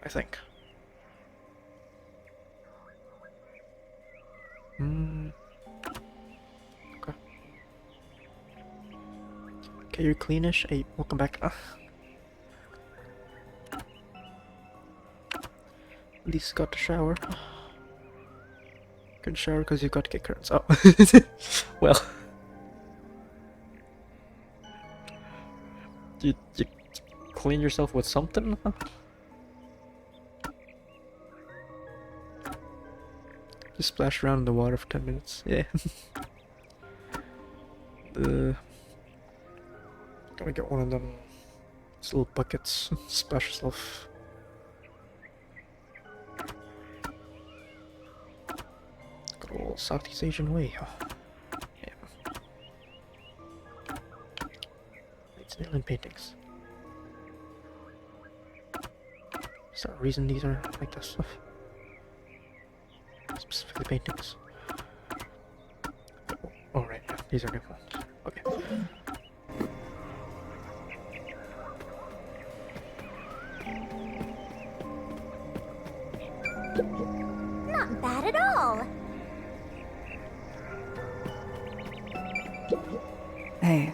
I think. Okay. Okay, you're cleanish. Hey, welcome back. At least got to shower. Couldn't shower because you got to get curtains. Oh. Well. You clean yourself with something? Just splash around in the water for 10 minutes. Yeah. Gotta get one of them. These little buckets. Splash yourself. Good old Southeast Asian way. Oh. Yeah. It's alien paintings. Is there a reason these are like this? Specifically paintings. Oh, right, yeah, these are new ones. Okay. Not bad at all. Hey.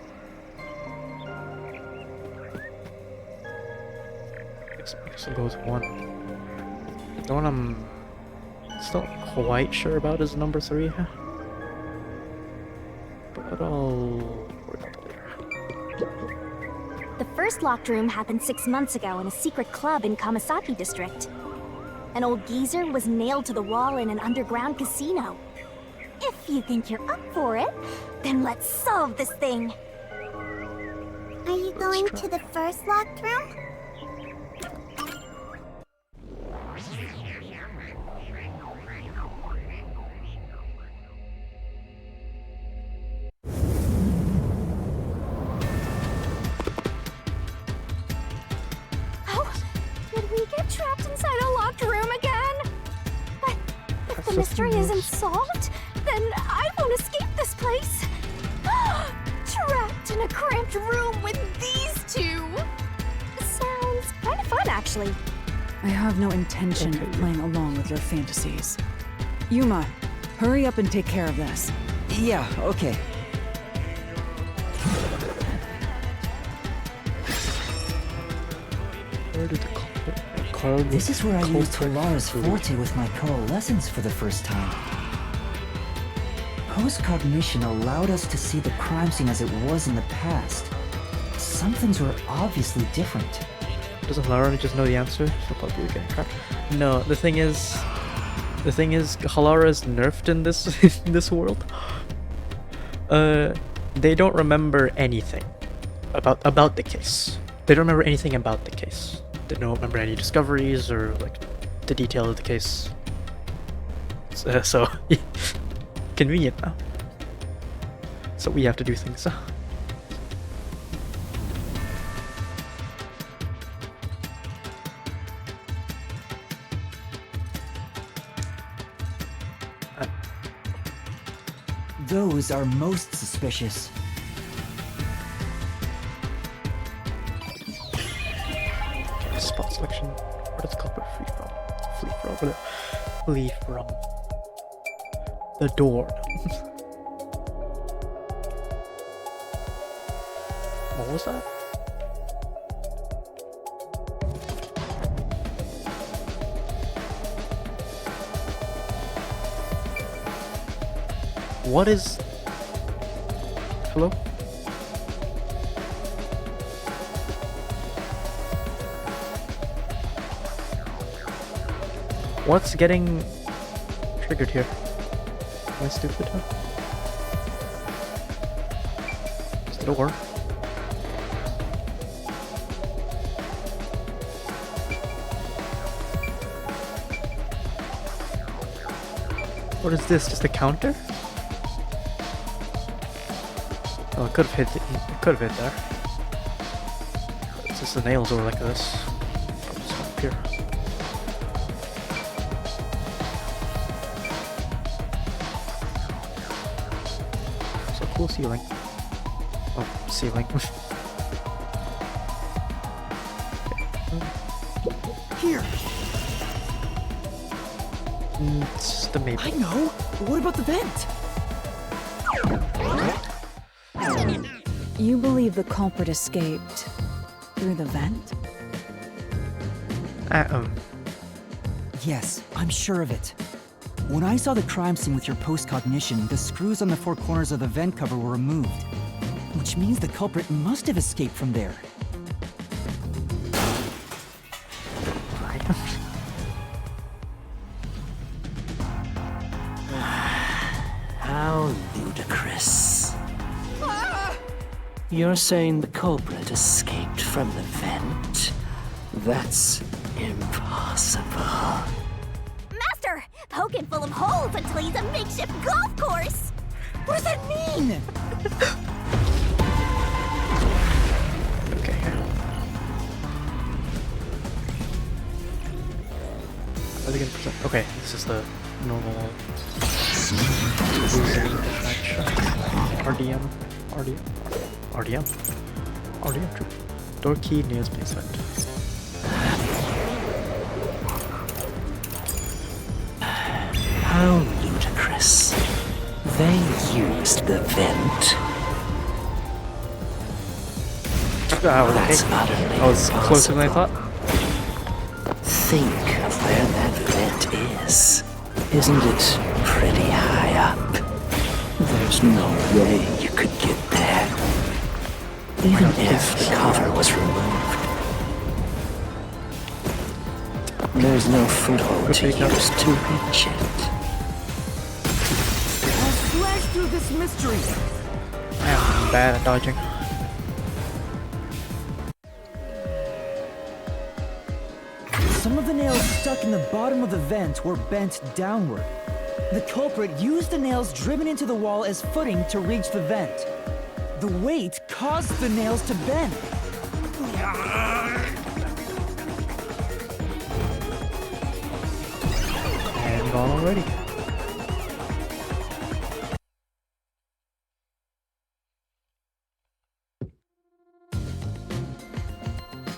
Yes, So go with 1. The one I'm still not quite sure about is number 3. But I'll worry about that later. The first locked room happened 6 months ago in a secret club in Kamasaki district. An old geezer was nailed to the wall in an underground casino. If you think you're up for it, then let's solve this thing. Are you going to the first locked room? Oh, did we get trapped inside a locked room again? But if the mystery isn't solved, then I won't escape this place. Trapped in a cramped room with these two. Sounds kind of fun, actually. I have no intention of playing along with your fantasies. Yuma, hurry up and take care of this. Yeah, okay. Where did the This is where I used Halara's forte with my coalescence for the first time. Post-cognition allowed us to see the crime scene as it was in the past. Some things were obviously different. Doesn't Halara just know the answer? She'll probably be getting trapped. No, the thing is, Halara is nerfed in this in this world. They don't remember anything about the case. They don't remember anything about the case. They don't remember any discoveries or like the detail of the case. So convenient now. So we have to do things. Those are most suspicious. Spot selection. Where does the culprit flee from? The door. What was that? What is... Hello? What's getting triggered here? Am I stupid, huh? Is the door? What is this? Just a counter? Oh, it could have hit. It could have hit there. It's just the nails over like this. Probably just up here. So cool ceiling. Oh, ceiling. Here. It's just a maybe. I know. But what about the vent? You believe the culprit escaped through the vent? Yes, I'm sure of it. When I saw the crime scene with your post-cognition, the screws on the 4 corners of the vent cover were removed. Which means the culprit must have escaped from there. How ludicrous. You're saying the culprit escaped from the vent? That's impossible. Master! Poking full of holes until he's a makeshift golf course! What does that mean? Okay. Are they gonna present? Okay, this is the normal RDM, true. Door key, nails basement. How ludicrous. They used the vent. That's utterly I was closer than I thought. think of where that vent is. Isn't it pretty high up? There's no way you could get there. Even if the cover was removed. There's no foothold to use to reach it. I'll slash through this mystery. I'm bad at dodging. Some of the nails stuck in the bottom of the vent were bent downward. The culprit used the nails driven into the wall as footing to reach the vent. The weight caused the nails to bend. And gone already.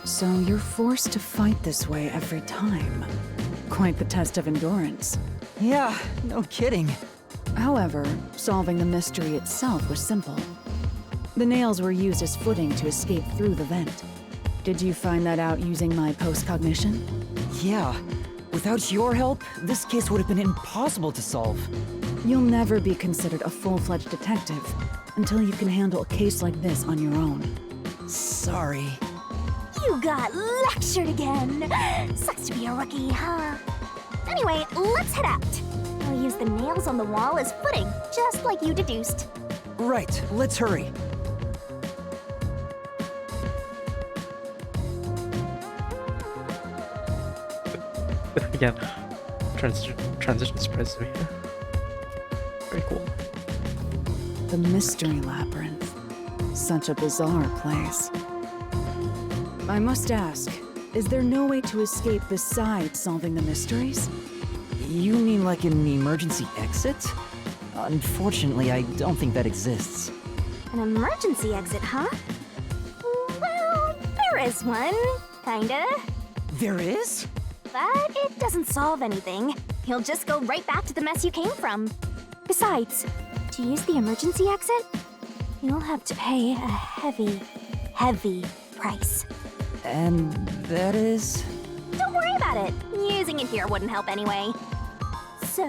So you're forced to fight this way every time. Quite the test of endurance. Yeah, no kidding. However, solving the mystery itself was simple. The nails were used as footing to escape through the vent. Did you find that out using my postcognition? Yeah. Without your help, this case would have been impossible to solve. You'll never be considered a full-fledged detective until you can handle a case like this on your own. Sorry. You got lectured again. Sucks to be a rookie, huh? Anyway, let's head out. I'll use the nails on the wall as footing, just like you deduced. Right, let's hurry. Again, transition surprises me. Very cool. The Mystery Labyrinth. Such a bizarre place. I must ask, is there no way to escape besides solving the mysteries? You mean like an emergency exit? Unfortunately, I don't think that exists. An emergency exit, huh? Well, there is one, kinda. There is? But it doesn't solve anything. You'll just go right back to the mess you came from. Besides, to use the emergency exit, you'll have to pay a heavy, heavy price. And that is? Don't worry about it. Using it here wouldn't help anyway. So,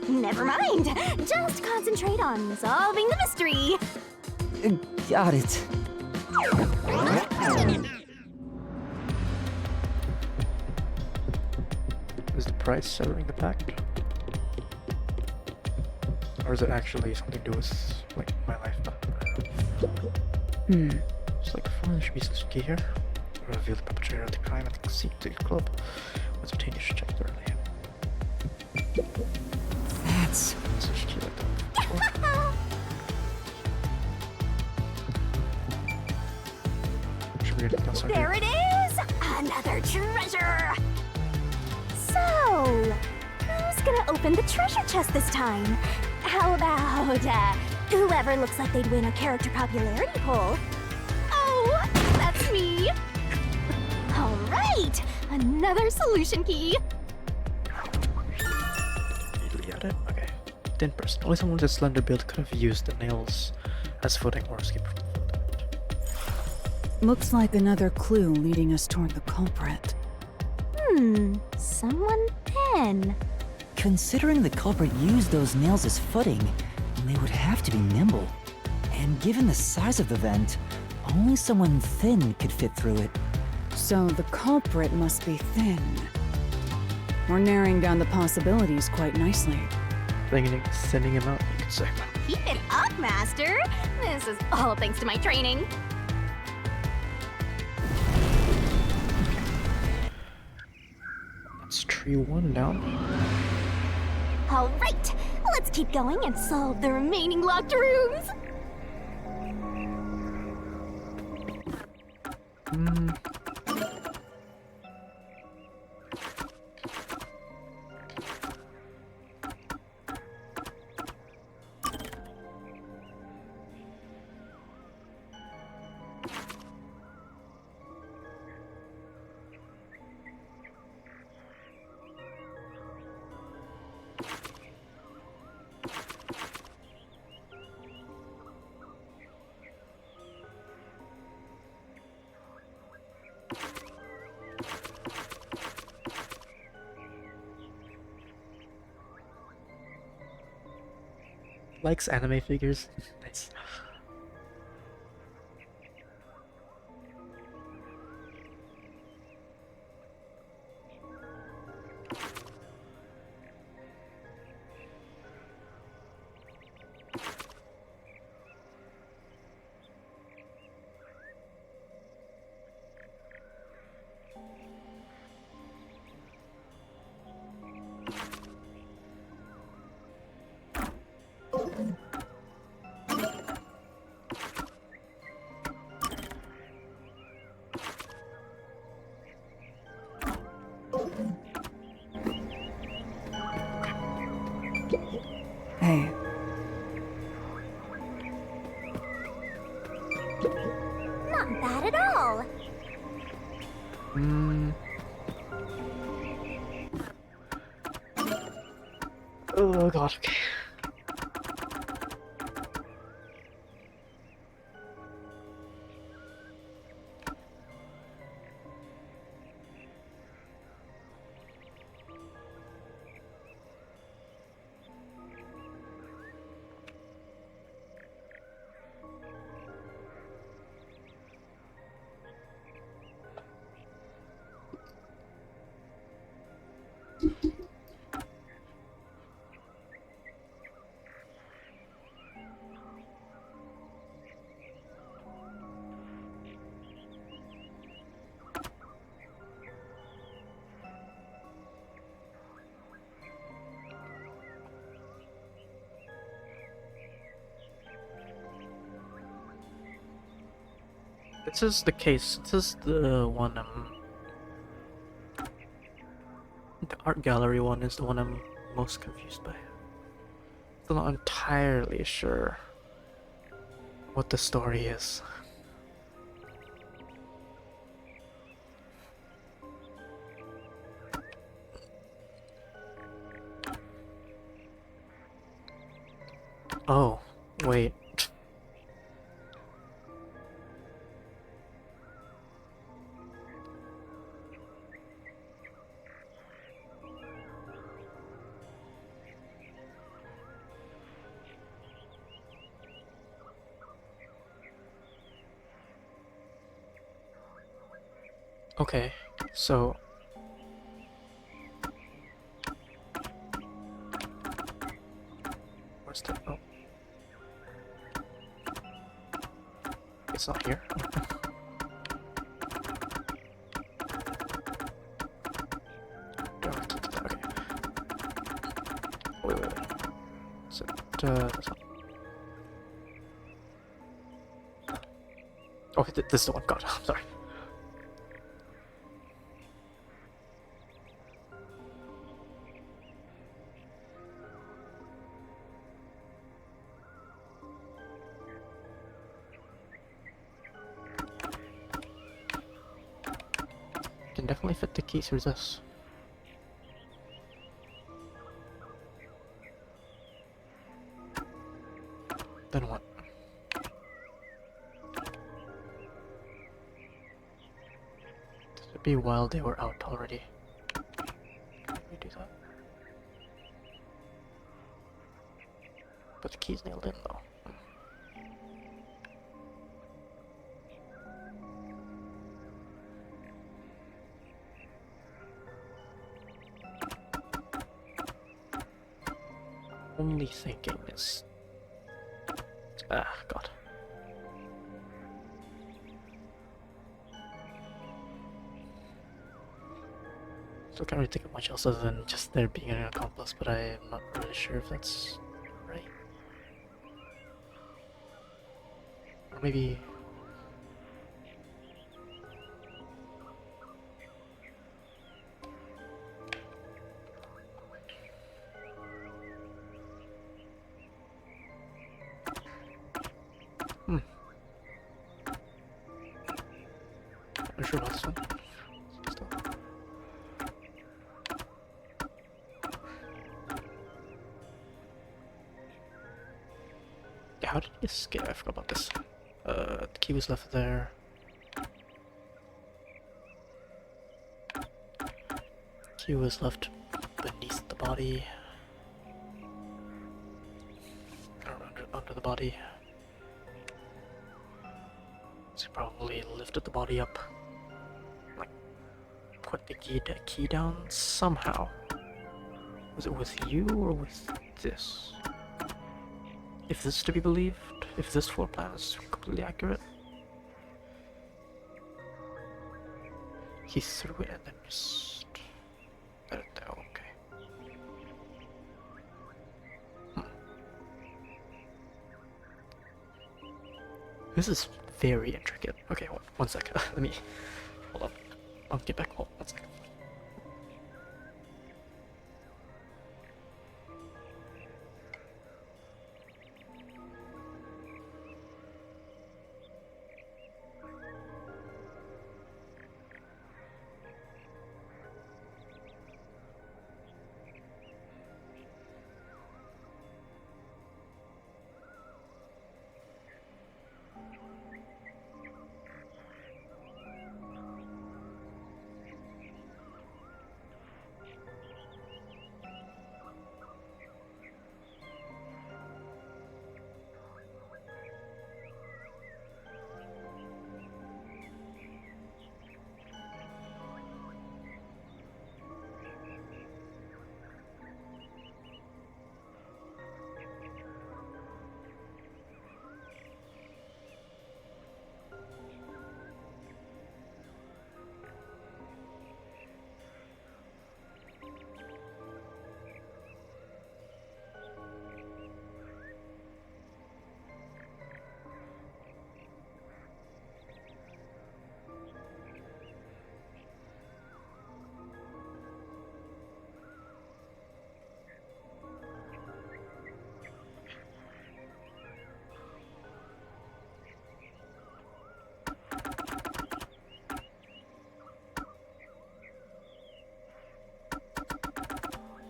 never mind. Just concentrate on solving the mystery. Got it. Is the price severing the pact? Or is it actually something to do with, like, my life? It's like, there should be some key here. Reveal the perpetrator of the crime at the scene to your club. Let's obtain your check early. That's... There it is! Another treasure! So, who's gonna open the treasure chest this time? How about, whoever looks like they'd win a character popularity poll? Oh, that's me! Alright! Another solution key! Immediately at it? Okay. 10%. Only someone with a slender build could have used the nails as footing or escape from the foot. Looks like another clue leading us toward the culprit. Someone thin. Considering the culprit used those nails as footing, they would have to be nimble. And given the size of the vent, only someone thin could fit through it. So the culprit must be thin. We're narrowing down the possibilities quite nicely. Sending him out, you could say. Keep it up, Master! This is all thanks to my training. That's tree 1 down. Alright, let's keep going and solve the remaining locked rooms! Likes anime figures. Nice. Hey. Not bad at all. Oh god, okay. This is the case. This is the one the art gallery one is the one I'm most confused by. Still not entirely sure what the story is. Oh, wait. Okay, so where's the oh? It's not here. Don't have to do that. Okay. Wait. Is it this one? Okay, this is the one. God, I'm sorry. Can definitely fit the key through this. Then what? It'd be while they were out already. Let me do that. But the key's nailed in though. Only thinking is God. So I can't really think of much else other than just there being an accomplice, but I'm not really sure if that's right. Or maybe I'm sure about this one. Yeah, how did he escape? I forgot about this. The key was left there. Key was left beneath the body. I don't onto the body. So he probably lifted the body up. Like, put the key down somehow. Was it with you or with this? If this is to be believed, if this floor plan is completely accurate. He threw it and then just let it go, okay. This is very intricate. Okay, one second. Let me hold up. I'll get back. Hold 1 second.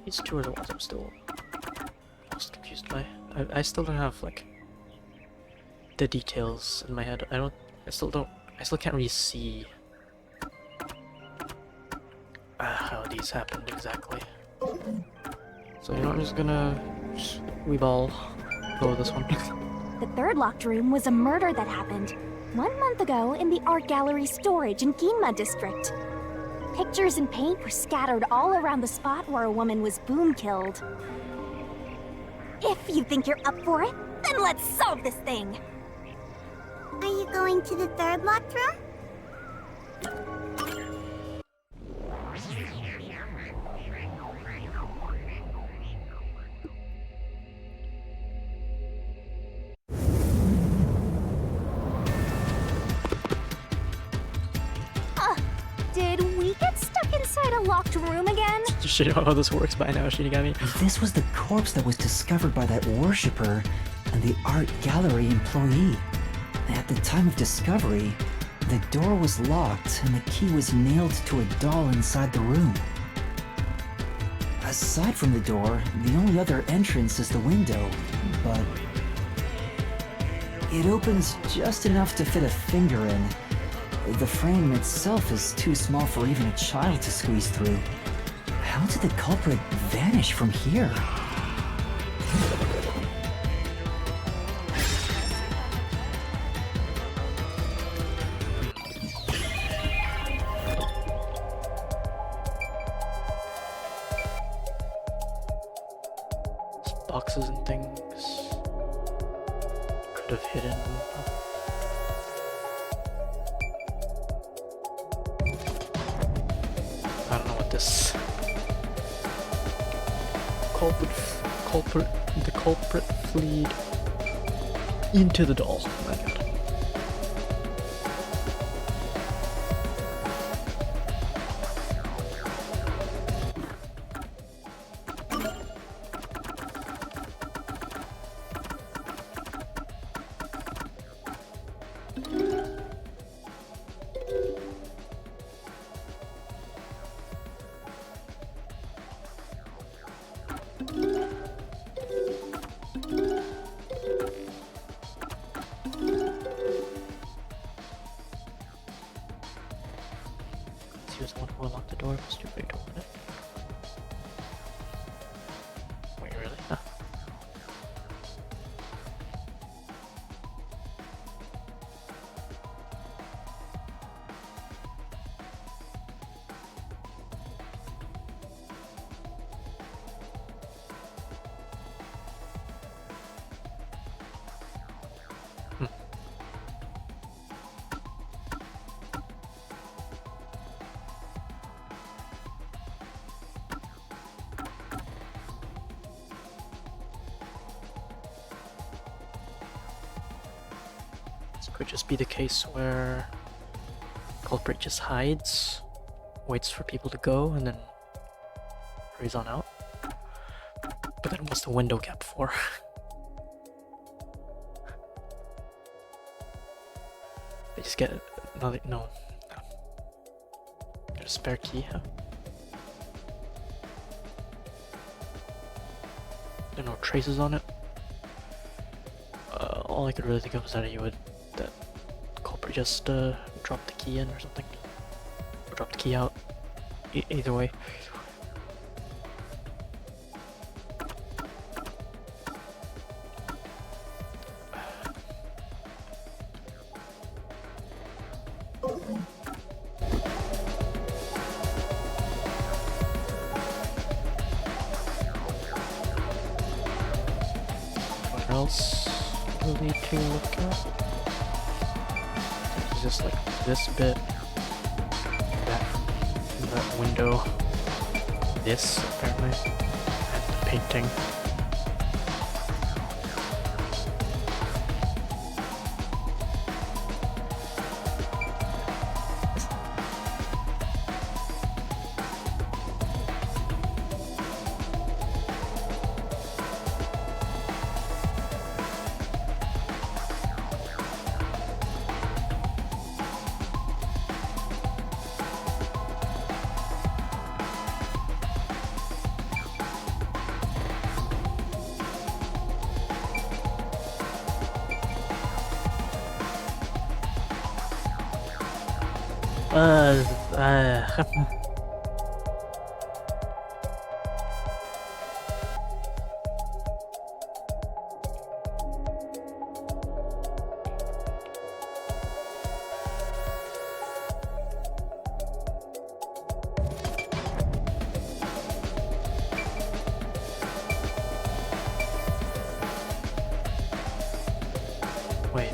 These two are the ones I'm still most confused by. I still don't have like the details in my head. I still can't really see how these happened exactly. So you know, I'm just gonna go with this one. The third locked room was a murder that happened 1 month ago in the art gallery storage in Ginma district. Pictures and paint were scattered all around the spot where a woman was boom killed. If you think you're up for it, then let's solve this thing! Are you going to the third locked room? Did we get stuck inside a locked room again? You should know how this works by now, Shinigami. This was the corpse that was discovered by that worshipper and the art gallery employee. At the time of discovery, the door was locked and the key was nailed to a doll inside the room. Aside from the door, the only other entrance is the window, but it opens just enough to fit a finger in. The frame itself is too small for even a child to squeeze through. How did the culprit vanish from here? Boxes and things could have hidden. I don't know what this the culprit fled into the doll. Oh my god. Could just be the case where culprit just hides, waits for people to go, and then hurries on out. But then what's the window gap for? They just get another, no. Get a spare key, huh? There are no traces on it. All I could really think of was that that culprit just dropped the key in or something, or dropped the key out. Either way. What else do we need to look at? It's just like this bit, that window, this apparently, and the painting. Wait.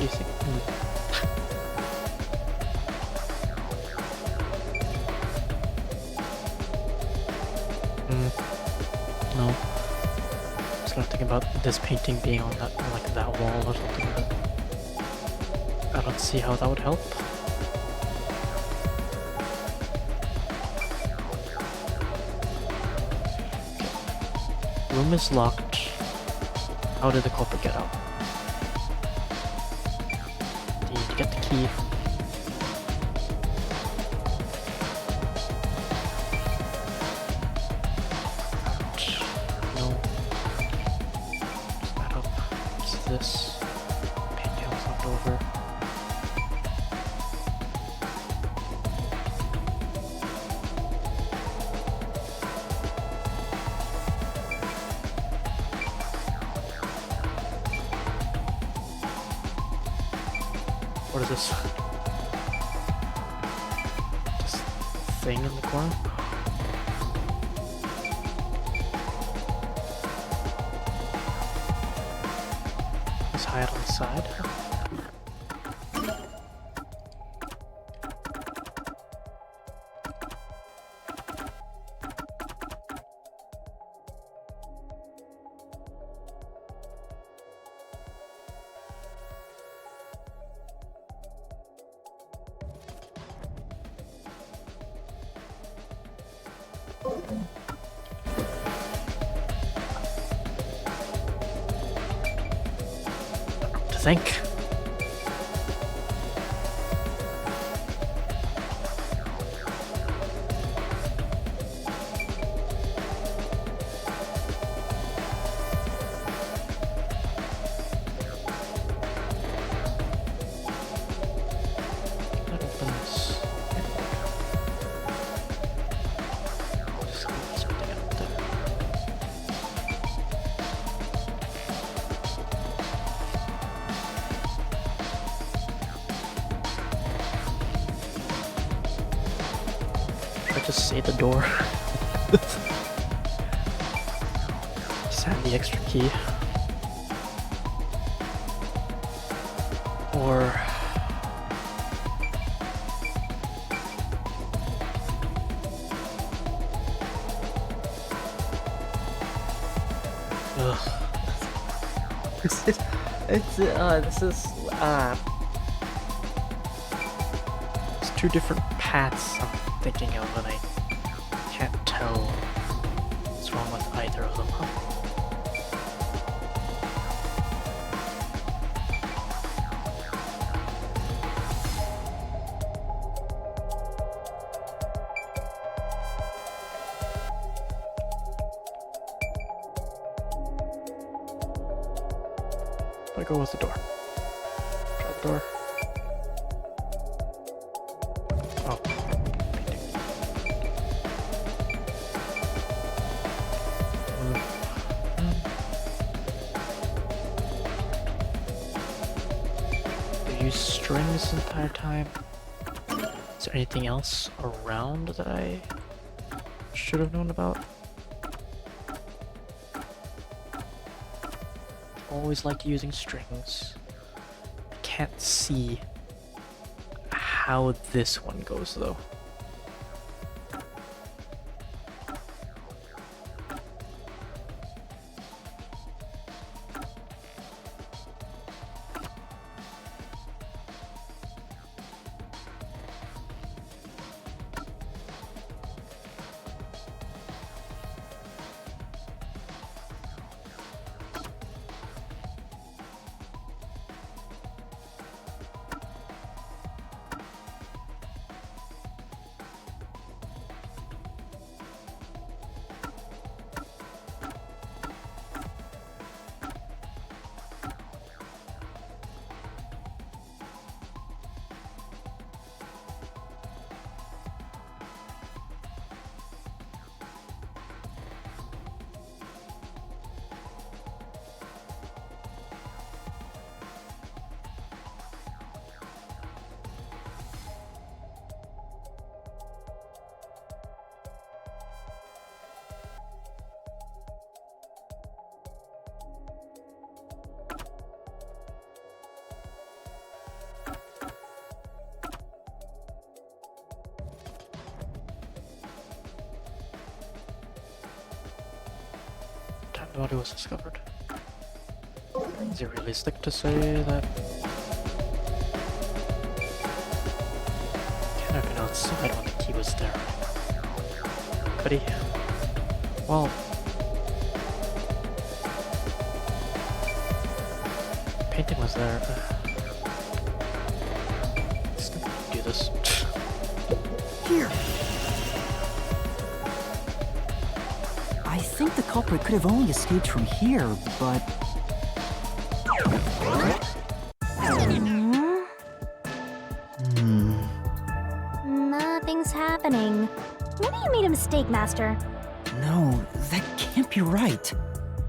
You think? No. Just not thinking about this painting being on that, like that wall or something. But I don't see how that would help. Room is locked. How did the culprit get out? Do you need to get the key? No. Is that up? Is this? Painting was knocked over. What is this? This thing in the corner? Let's hide on the side. To think. That opens. Just leave something out there. Should I just say the door? Just have the extra key. Or ugh. It's two different paths I'm thinking of, and I can't tell what's wrong with either of them. I go with the door. Trap door. Oh. I use strings the entire time. Is there anything else around that I should have known about? Always liked using strings. I can't see how this one goes though. The body was discovered. Is it realistic to say that? Can't have been outside when the key was there. Could he? Well, painting was there. Let's do this. Here. I think the culprit could have only escaped from here, but... Nothing's happening. Maybe you made a mistake, Master. No, that can't be right.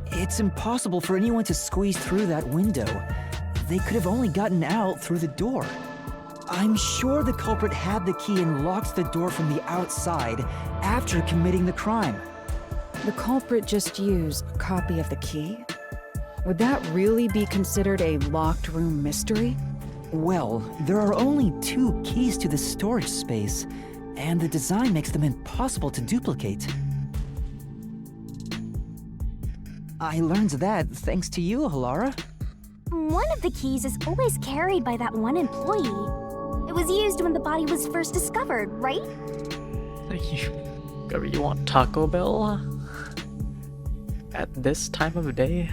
It's impossible for anyone to squeeze through that window. They could have only gotten out through the door. I'm sure the culprit had the key and locked the door from the outside after committing the crime. The culprit just used a copy of the key? Would that really be considered a locked room mystery? Well, there are only 2 keys to the storage space, and the design makes them impossible to duplicate. I learned that thanks to you, Halara. One of the keys is always carried by that one employee. It was used when the body was first discovered, right? You want Taco Bell? At this time of day?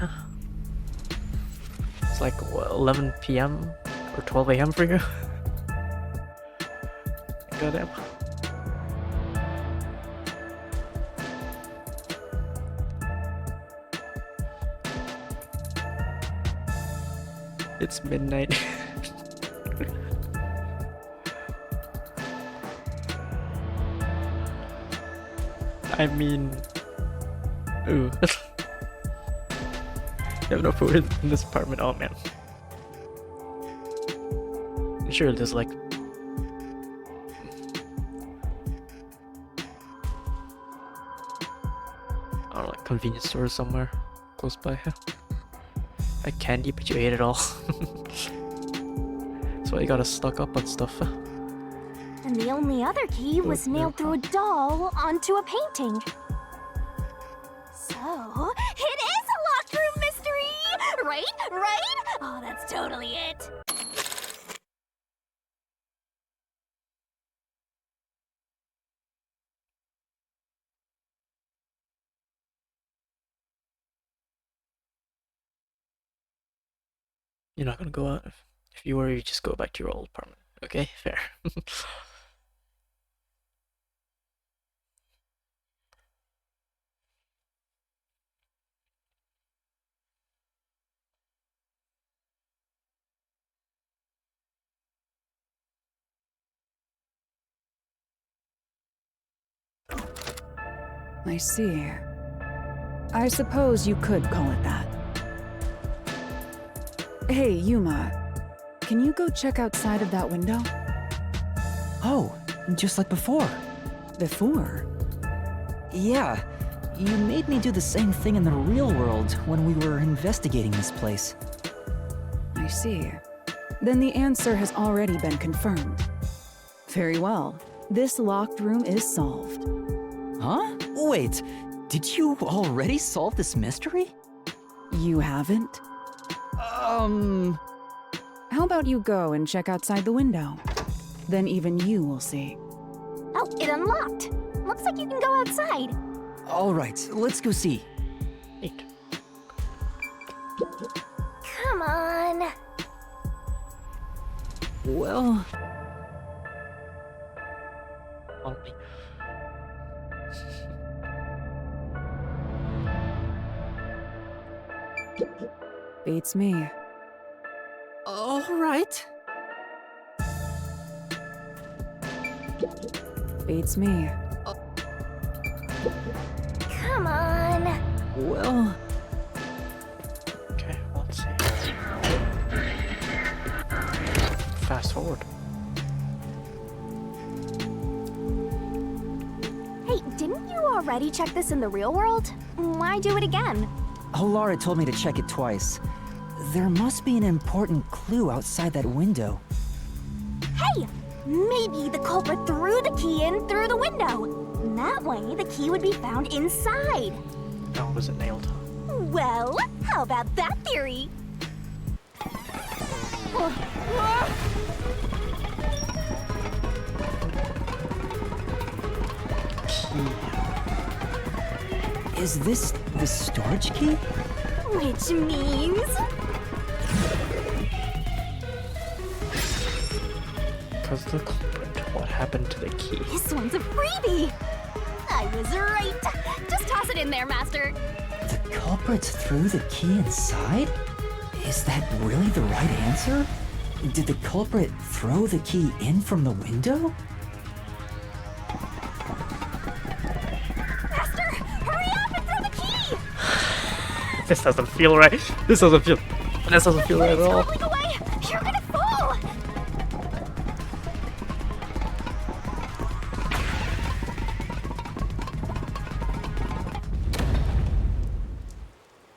It's like what, 11 p.m. or 12 a.m. for you? Goddamn. It's midnight. I mean... Ooh. You have no food in this apartment? Oh man. I'm sure there's like... I don't know, like convenience store somewhere close by. Like candy, but you ate it all. That's why you gotta stock up on stuff. And the only other key was nailed through a doll onto a painting. So, it is a locked room mystery! right? Right? Oh, that's totally it. You're not gonna go out. If you were, you just go back to your old apartment. Okay, fair. I see. I suppose you could call it that. Hey, Yuma. Can you go check outside of that window? Oh, just like before. Before? Yeah, you made me do the same thing in the real world when we were investigating this place. I see. Then the answer has already been confirmed. Very well. This locked room is solved. Huh? Wait, did you already solve this mystery? You haven't? How about you go and check outside the window? Then even you will see. Oh, it unlocked. Looks like you can go outside. All right, let's go see. Neat. Come on. Well... On me. Beats me. All right. Beats me. Come on. Well... Okay, let's see. Fast forward. Hey, didn't you already check this in the real world? Why do it again? Lara told me to check it twice. There must be an important clue outside that window. Hey! Maybe the culprit threw the key in through the window. That way, the key would be found inside. Oh, was it nailed? Well, how about that theory? Is this the storage key? Which means... Because the culprit. What happened to the key? This one's a freebie! I was right! Just toss it in there, Master! The culprit threw the key inside? Is that really the right answer? Did the culprit throw the key in from the window? Master, hurry up and throw the key! This doesn't feel right. This doesn't feel right at all. Stumbling away! You're gonna fall!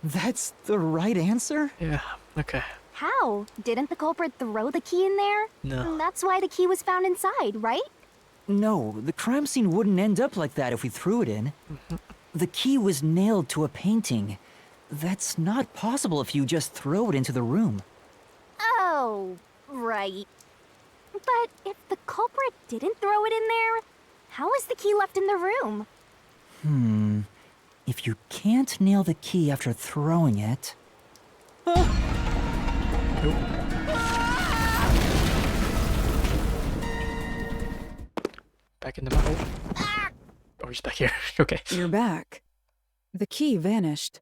That's the right answer? Yeah, okay. How? Didn't the culprit throw the key in there? No. That's why the key was found inside, right? No, the crime scene wouldn't end up like that if we threw it in. The key was nailed to a painting. That's not possible if you just throw it into the room. Oh, right. But if the culprit didn't throw it in there, how was the key left in the room? If you can't nail the key after throwing it... Back in the mouth. Oh, he's back here. Okay. You're back. The key vanished.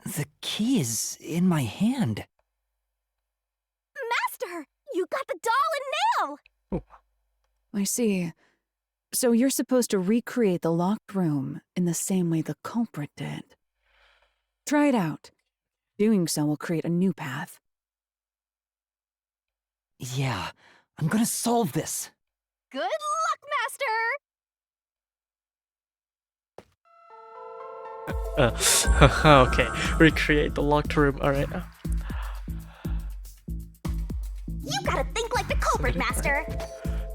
The key is in my hand. Master! You got the doll and nail! I see. So you're supposed to recreate the locked room in the same way the culprit did. Try it out. Doing so will create a new path. Yeah, I'm gonna solve this. Good luck, Master! Okay. Recreate the locked room. Alright. You gotta think like the culprit, Master!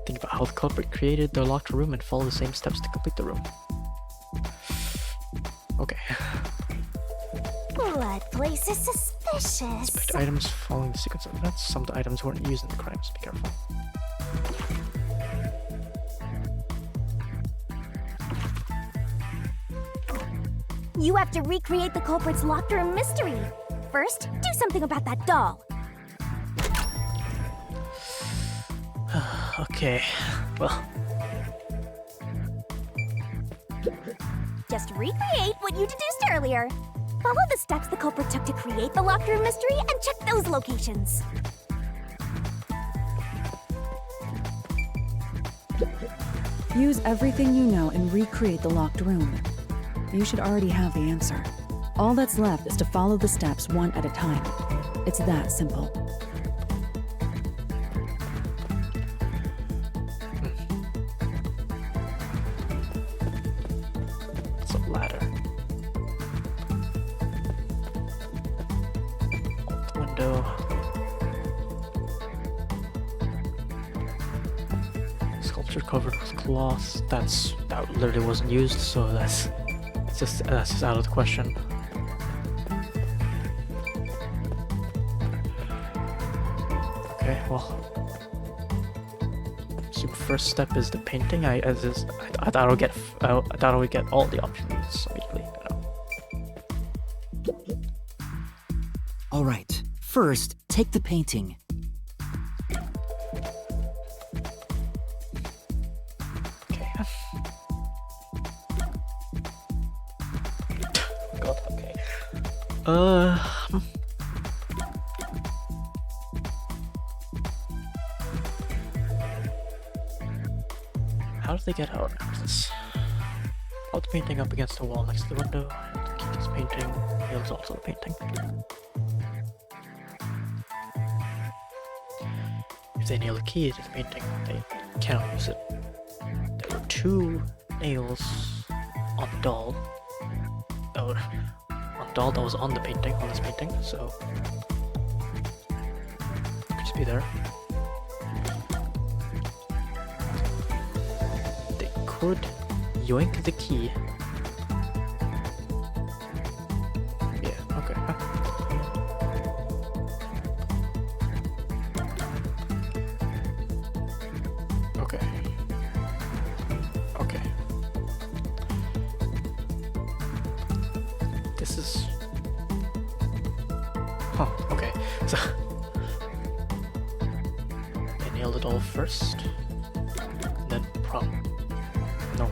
Think about how the culprit created the locked room and follow the same steps to complete the room. Okay. What place is suspicious? Suspicious. Inspect items following the sequence of events. Some of the items weren't used in the crimes. Be careful. You have to recreate the culprit's locked room mystery. First, do something about that doll. Okay, well. Just recreate what you deduced earlier. Follow the steps the culprit took to create the locked room mystery and check those locations. Use everything you know and recreate the locked room. You should already have the answer. All that's left is to follow the steps one at a time. It's that simple. It's a ladder. Alt window. Sculpture covered with cloth. That literally wasn't used, so that's just out of the question. Okay, well. So first step is the painting. I thought I would get all the options immediately. All right. First, take the painting. God, okay. How do they get out? Hold the painting up against the wall next to the window. And keep this painting. Nails also the painting. If they nail a key to the painting, they cannot use it. There were 2 nails on the doll. On the doll that was on the painting, on this painting, so it could just be there. They could yoink the key. Yeah, okay. Okay. Okay. This is... Huh, okay. So... they nailed it all first. Then No.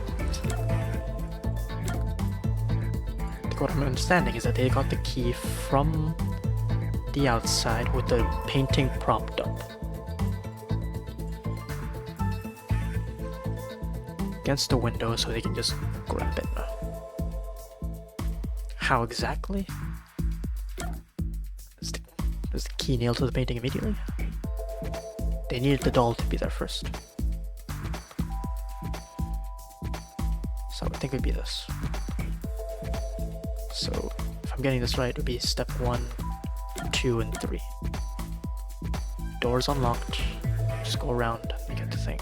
What I'm understanding is that they got the key from the outside with the painting propped up. Against the window so they can just grab it. How exactly? Is the key nailed to the painting immediately? They needed the doll to be there first. So I think it would be this. So if I'm getting this right, it would be step 1, 2, and 3. Doors unlocked, just go around and get the thing.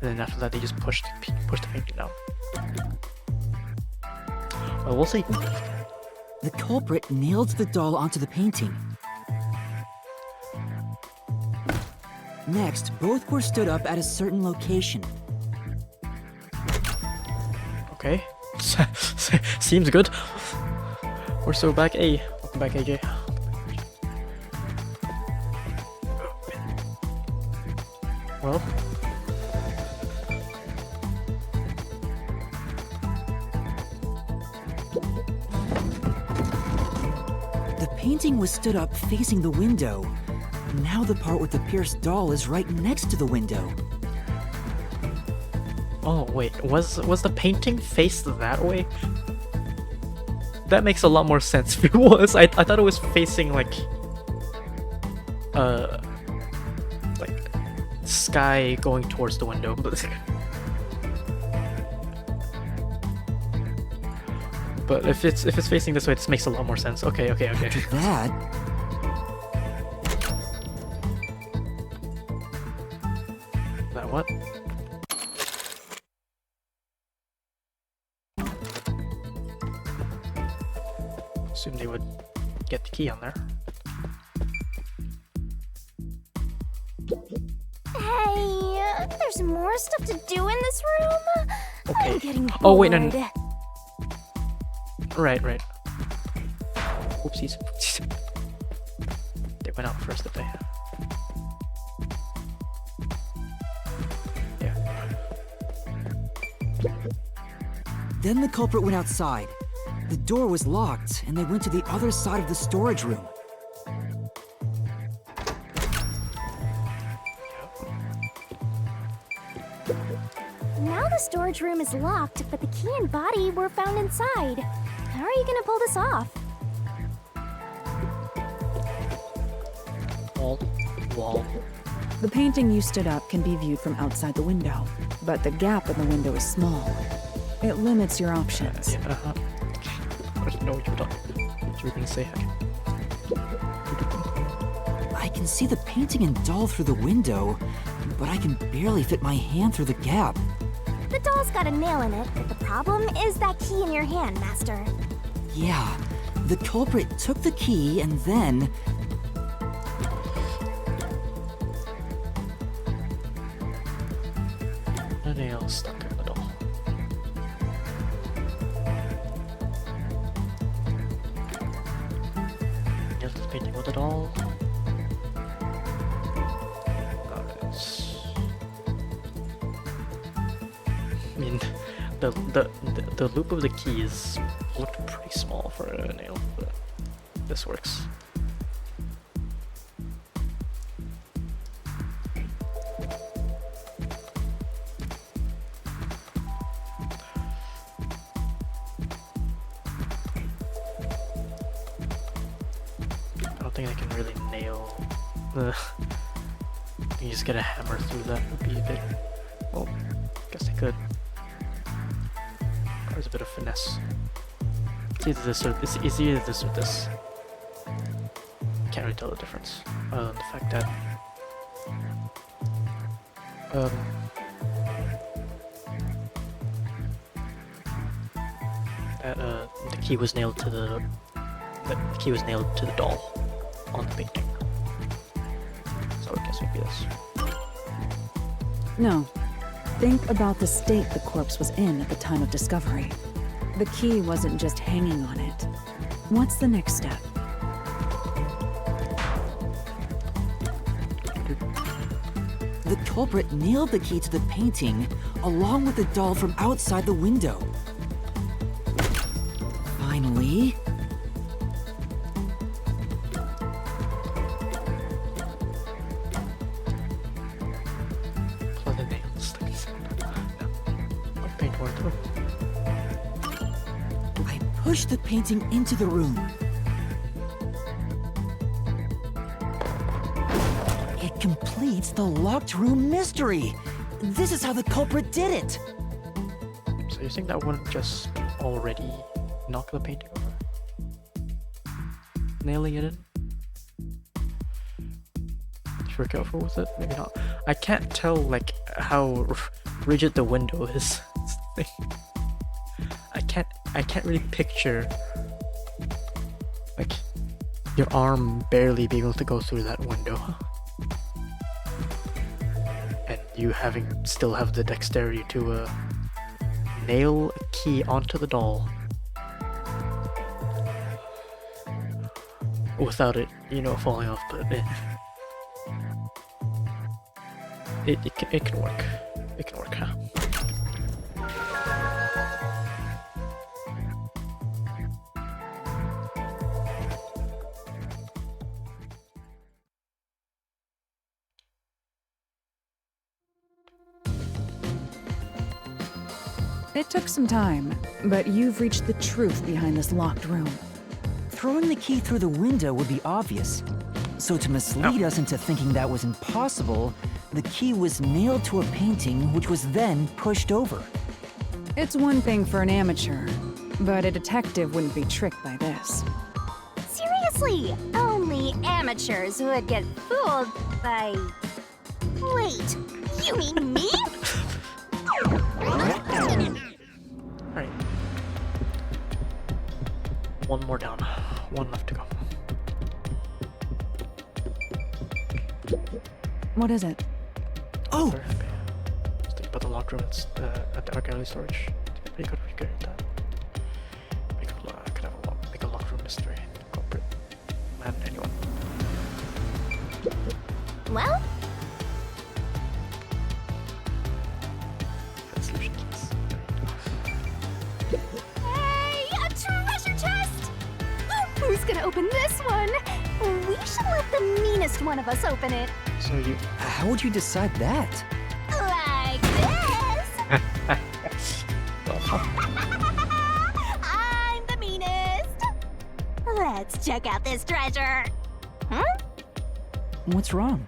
And then after that they just push the painting down. Well, we'll see. The culprit nailed the doll onto the painting. Next, both were stood up at a certain location. Okay. Seems good. We're so back A. Welcome back, AJ. Well. The painting was stood up facing the window. Now the part with the pierced doll is right next to the window. Oh wait, was the painting faced that way? That makes a lot more sense if it was. I thought it was facing like sky going towards the window. But if it's facing this way, this makes a lot more sense. Okay. After that, that what? Assume they would get the key on there. Hey, there's more stuff to do in this room. Okay. I'm getting bored. Oh wait, no. Right. Oopsies. They went out first, did they? Yeah. Then the culprit went outside. The door was locked, and they went to the other side of the storage room. Now the storage room is locked, but the key and body were found inside. How are you gonna pull this off? Wall. The painting you stood up can be viewed from outside the window, but the gap in the window is small. It limits your options. Yeah, I didn't know what you were gonna say. I can see the painting and doll through the window, but I can barely fit my hand through the gap. The doll's got a nail in it, but the problem is that key in your hand, Master. Yeah, the culprit took the key and then... A nail stuck in the doll. Nails is painting with the doll. I mean, the loop of the keys looked pretty small for a nail, but this works. I don't think I can really nail the. You just get a hammer through that would be a bit. Well, guess I could. Requires a bit of finesse. It's either this or this. It's either this or this. Can't really tell the difference, other than the fact that the key was nailed to the doll on the painting. So I guess it'd be this. No. Think about the state the corpse was in at the time of discovery. The key wasn't just hanging on it. What's the next step? The culprit nailed the key to the painting, along with the doll from outside the window. Finally... Plug the nails. Paint one through. I pushed the painting into the room. It completes the locked room mystery. This is how the culprit did it. So you think that wouldn't just already knock the painting over? Nailing it in? If you're careful with it, maybe not. I can't tell like how rigid the window is. I can't really picture like your arm barely being able to go through that window. And you still have the dexterity to nail a key onto the doll without it, falling off. But it can work. It can work, huh? It took some time, but you've reached the truth behind this locked room. Throwing the key through the window would be obvious. So to mislead us into thinking that was impossible, the key was nailed to a painting which was then pushed over. It's one thing for an amateur, but a detective wouldn't be tricked by this. Seriously, only amateurs would get fooled by... Wait, you mean me? Alright. One more down. One left to go. What is it? Oh! Just think about the locked room at the art gallery storage. We could figure that. We could have make a locked room mystery. Culprit. Man, anyone. Well? Solution keys. Hey, a treasure chest! Oh, who's gonna open this one? We should let the meanest one of us open it. So you... How would you decide that? Like this. I'm the meanest. Let's check out this treasure. Huh? What's wrong?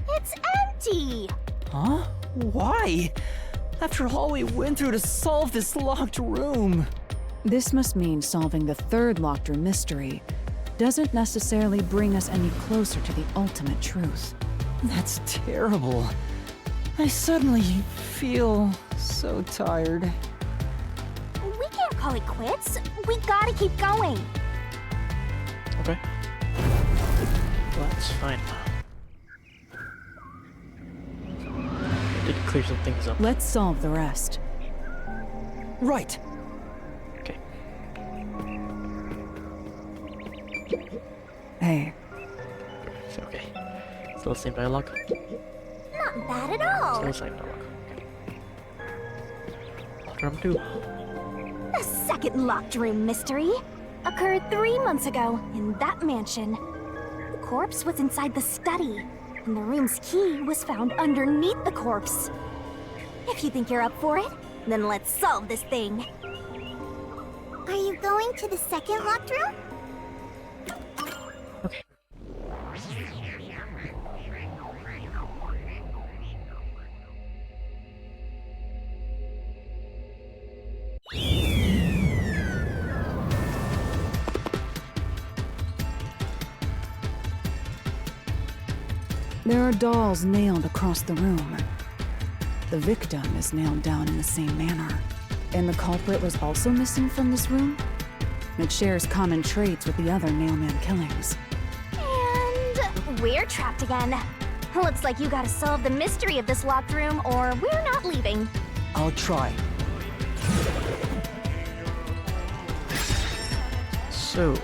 It's empty. Huh? Why? After all we went through to solve this locked room. This must mean solving the third locked room mystery doesn't necessarily bring us any closer to the ultimate truth. That's terrible. I suddenly feel so tired. We can't call it quits. We gotta keep going. Okay. Well, that's fine. Did clear some things up. Let's solve the rest. Right. Okay. Hey. Okay. Still the same dialogue? Not bad at all. Still the same dialogue. Locked room 2. The second locked room mystery occurred 3 months ago in that mansion. The corpse was inside the study, and the room's key was found underneath the corpse. If you think you're up for it, then let's solve this thing. Are you going to the second locked room? Okay. There are dolls nailed across the room. The victim is nailed down in the same manner. And the culprit was also missing from this room? It shares common traits with the other Nailman killings. And we're trapped again. Looks like you gotta solve the mystery of this locked room, or we're not leaving. I'll try. So,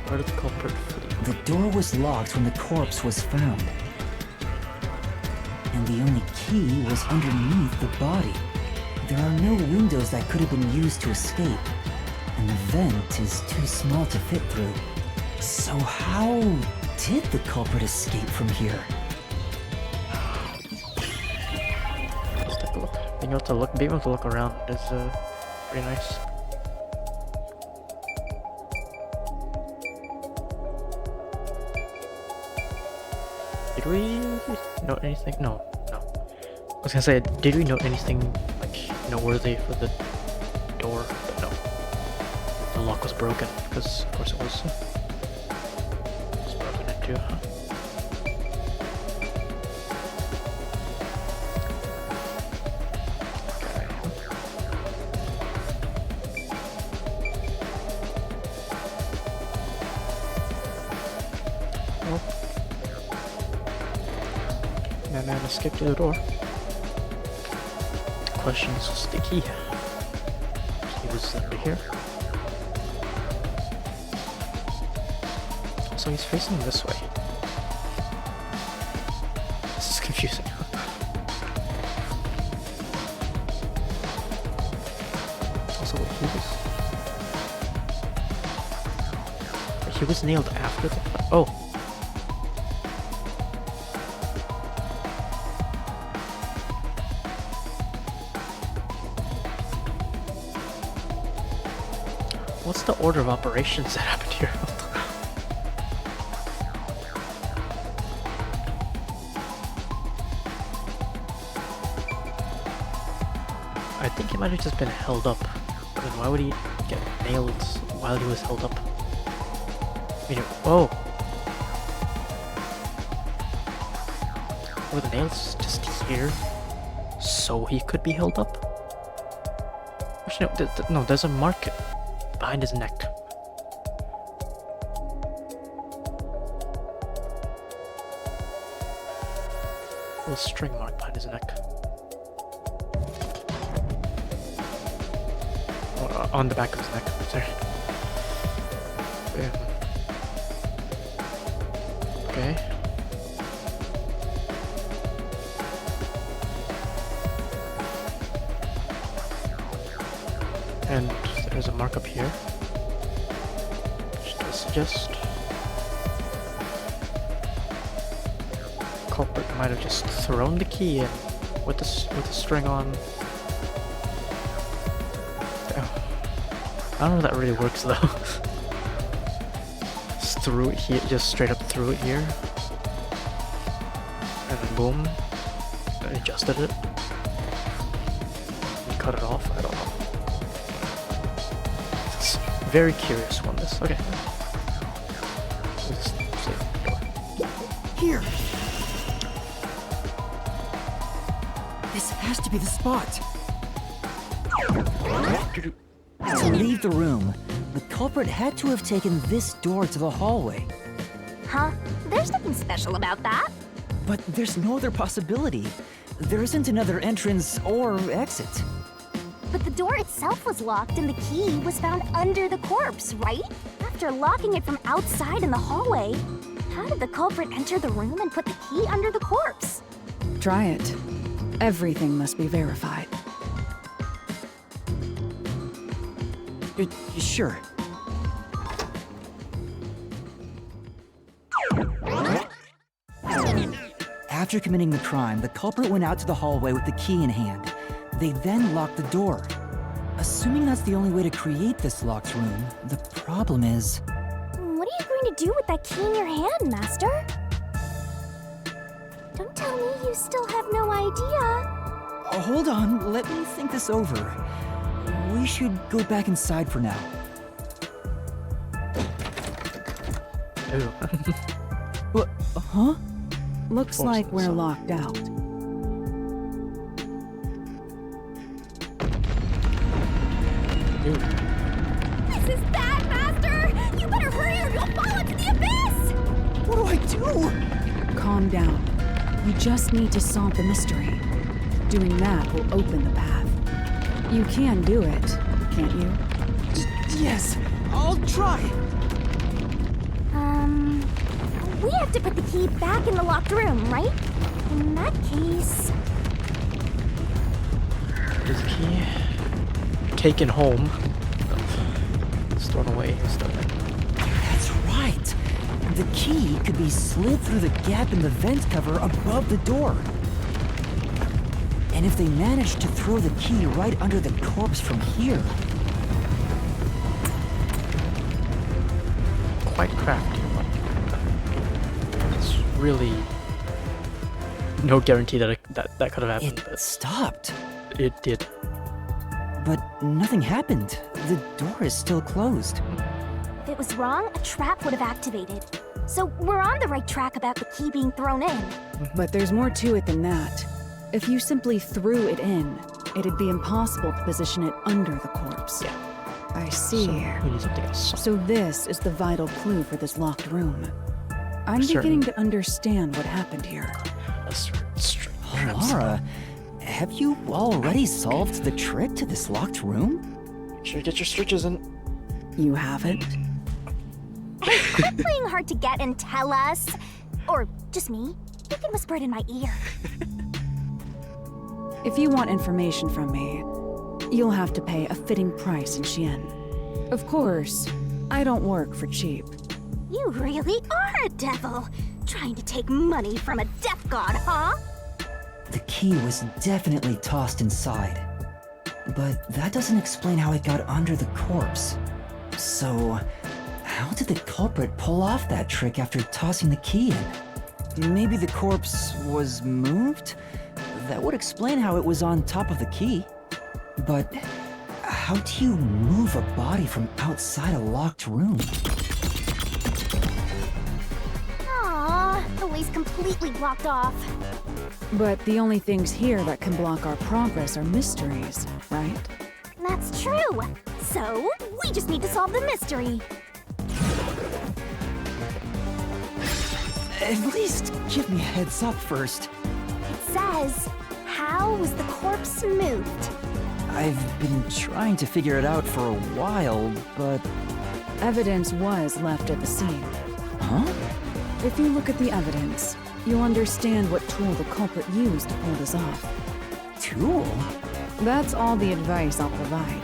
where did the culprit flee? The door was locked when the corpse was found. And the only key was underneath the body. There are no windows that could have been used to escape. And the vent is too small to fit through. So how did the culprit escape from here? Let's take a look. Being able to look around is pretty nice. Did we note anything? No. I was gonna say, did we note anything like noteworthy for the door? But no. The lock was broken because, of course, it was. It's broken in two, huh? Man escaped through the door. The question is, what's the key? The key was under here. So he's facing this way. This is confusing. Also, he was nailed after the. Oh. What's the order of operations that happened here? I think he might have just been held up. But then why would he get nailed while he was held up? I mean, whoa! Were the nails just here so he could be held up? Actually, no, there's a mark behind his neck. little string mark behind his neck. Or on the back of his neck. Sorry. Okay. And there's a mark up here, which does suggest culprit might have just thrown the key in with the string on. I don't know if that really works though. Just threw it here, just straight up threw it here, and then boom, adjusted it, and cut it off. I don't know. It's very curious one. This okay. Let's see the door. Here. This has to be the spot. To leave the room, the culprit had to have taken this door to the hallway. Huh? There's nothing special about that. But there's no other possibility. There isn't another entrance or exit. But the door itself was locked and the key was found under the corpse, right? After locking it from outside in the hallway, how did the culprit enter the room and put the key under the corpse? Try it. Everything must be verified. Sure. After committing the crime, the culprit went out to the hallway with the key in hand. They then locked the door. Assuming that's the only way to create this locked room, the problem is... What are you going to do with that key in your hand, Master? Don't tell me you still have no idea. Hold on, let me think this over. We should go back inside for now. Ew. What? Huh? Looks like we're locked out. This is bad, Master! You better hurry or you'll fall into the abyss! What do I do? Calm down. You just need to solve the mystery. Doing that will open the path. You can do it, can't you? Yes, I'll try. We have to put the key back in the locked room, right? In that case... Is the key taken home? It's thrown away. It's done. That's right. The key could be slid through the gap in the vent cover above the door. And if they managed to throw the key right under the corpse from here... Quite crafty, but it's really no guarantee that that could have happened. It stopped. It did. But nothing happened. The door is still closed. If it was wrong, a trap would have activated. So we're on the right track about the key being thrown in. But there's more to it than that. If you simply threw it in, it'd be impossible to position it under the corpse. Yeah. I see. So we need something else. So this is the vital clue for this locked room. I'm beginning to understand what happened here. Lara, have you already solved the trick to this locked room? Make sure you get your stitches in. You haven't? Hey, quit playing hard to get and tell us. Or just me. You can whisper it in my ear. If you want information from me, you'll have to pay a fitting price in Xian. Of course, I don't work for cheap. You really are a devil. Trying to take money from a death god, huh? The key was definitely tossed inside. But that doesn't explain how it got under the corpse. So, how did the culprit pull off that trick after tossing the key in? Maybe the corpse was moved? That would explain how it was on top of the key. But how do you move a body from outside a locked room? Aww, the way's completely blocked off. But the only things here that can block our progress are mysteries, right? That's true. So, we just need to solve the mystery. At least give me a heads up first. It says, how was the corpse moved? I've been trying to figure it out for a while, but... Evidence was left at the scene. Huh? If you look at the evidence, you'll understand what tool the culprit used to pull this off. Tool? That's all the advice I'll provide.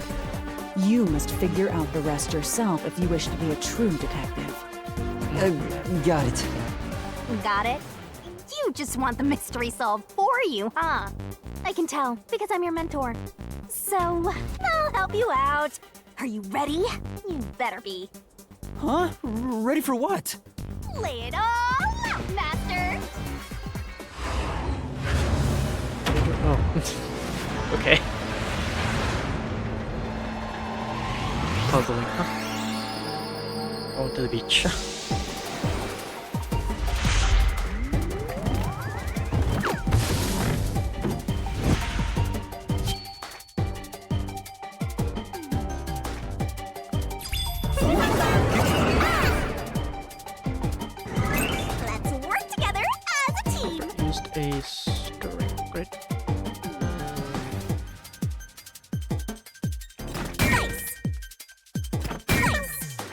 You must figure out the rest yourself if you wish to be a true detective. Got it. Got it? You just want the mystery solved for you, huh? I can tell, because I'm your mentor. So, I'll help you out. Are you ready? You better be. Huh? Ready for what? Lay it all out, Master! Oh. Okay. Puzzling, huh? Going to the beach. Let's work together as a team! Used a string, great.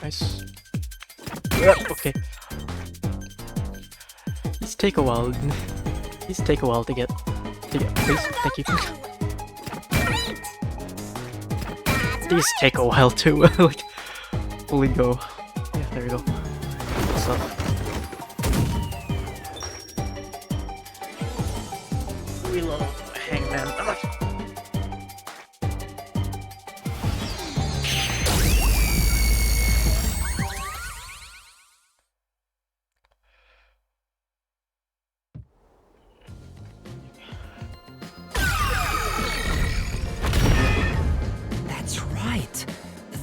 Nice. Okay. These take a while. These take a while to get. Please, thank you. These take a while too. Like, fully go. Yeah, there we go. So. We love Hangman. That's right.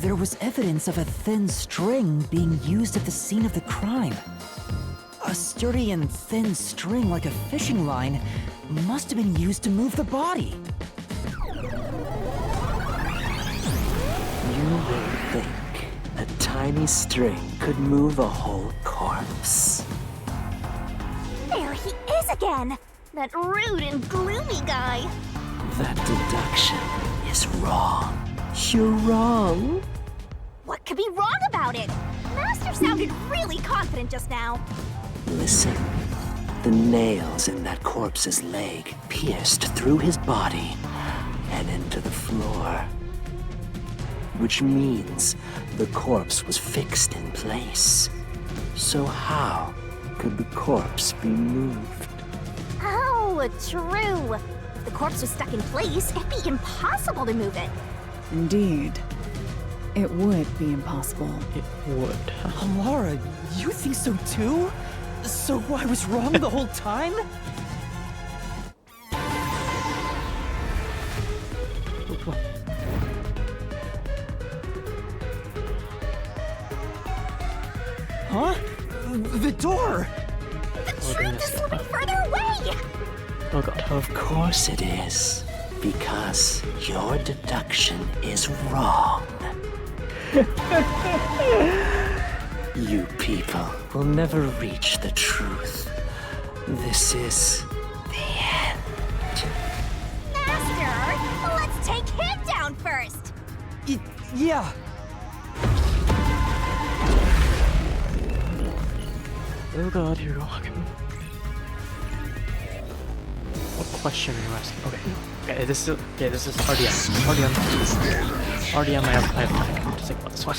There was evidence of a thin string being used at the scene of the crime. A sturdy and thin string like a fishing line must have been used to move the body. You would think a tiny string could move a whole corpse. There he is again! That rude and gloomy guy! That deduction is wrong. You're wrong. What could be wrong about it? Master sounded really confident just now. Listen. The nails in that corpse's leg pierced through his body and into the floor. Which means the corpse was fixed in place. So how could the corpse be moved? Oh, true. If the corpse was stuck in place, it'd be impossible to move it. Indeed. It would be impossible. It would. Laura, you think so too? So I was wrong the whole time? Huh? The door! The truth is slipping further away! Oh god. Of course it is. Because your deduction is wrong. You people will never reach the truth. This is the end. Master, let's take him down first! Yeah. Oh god, here we go. What question are you asking? Okay, this is RDM. RDM, I have time to think about this one.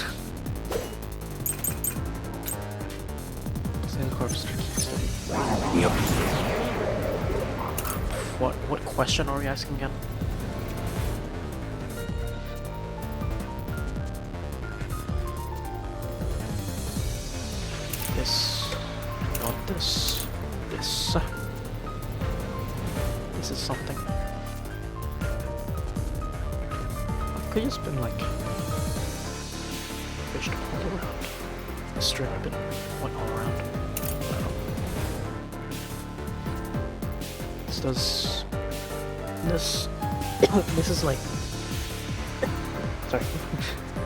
Sin corpse study. Yep. What question are we asking again? This, not this, this. This is something. Could just been like fished all around. The string had been went all around. I don't know. This does this. This is like. Sorry.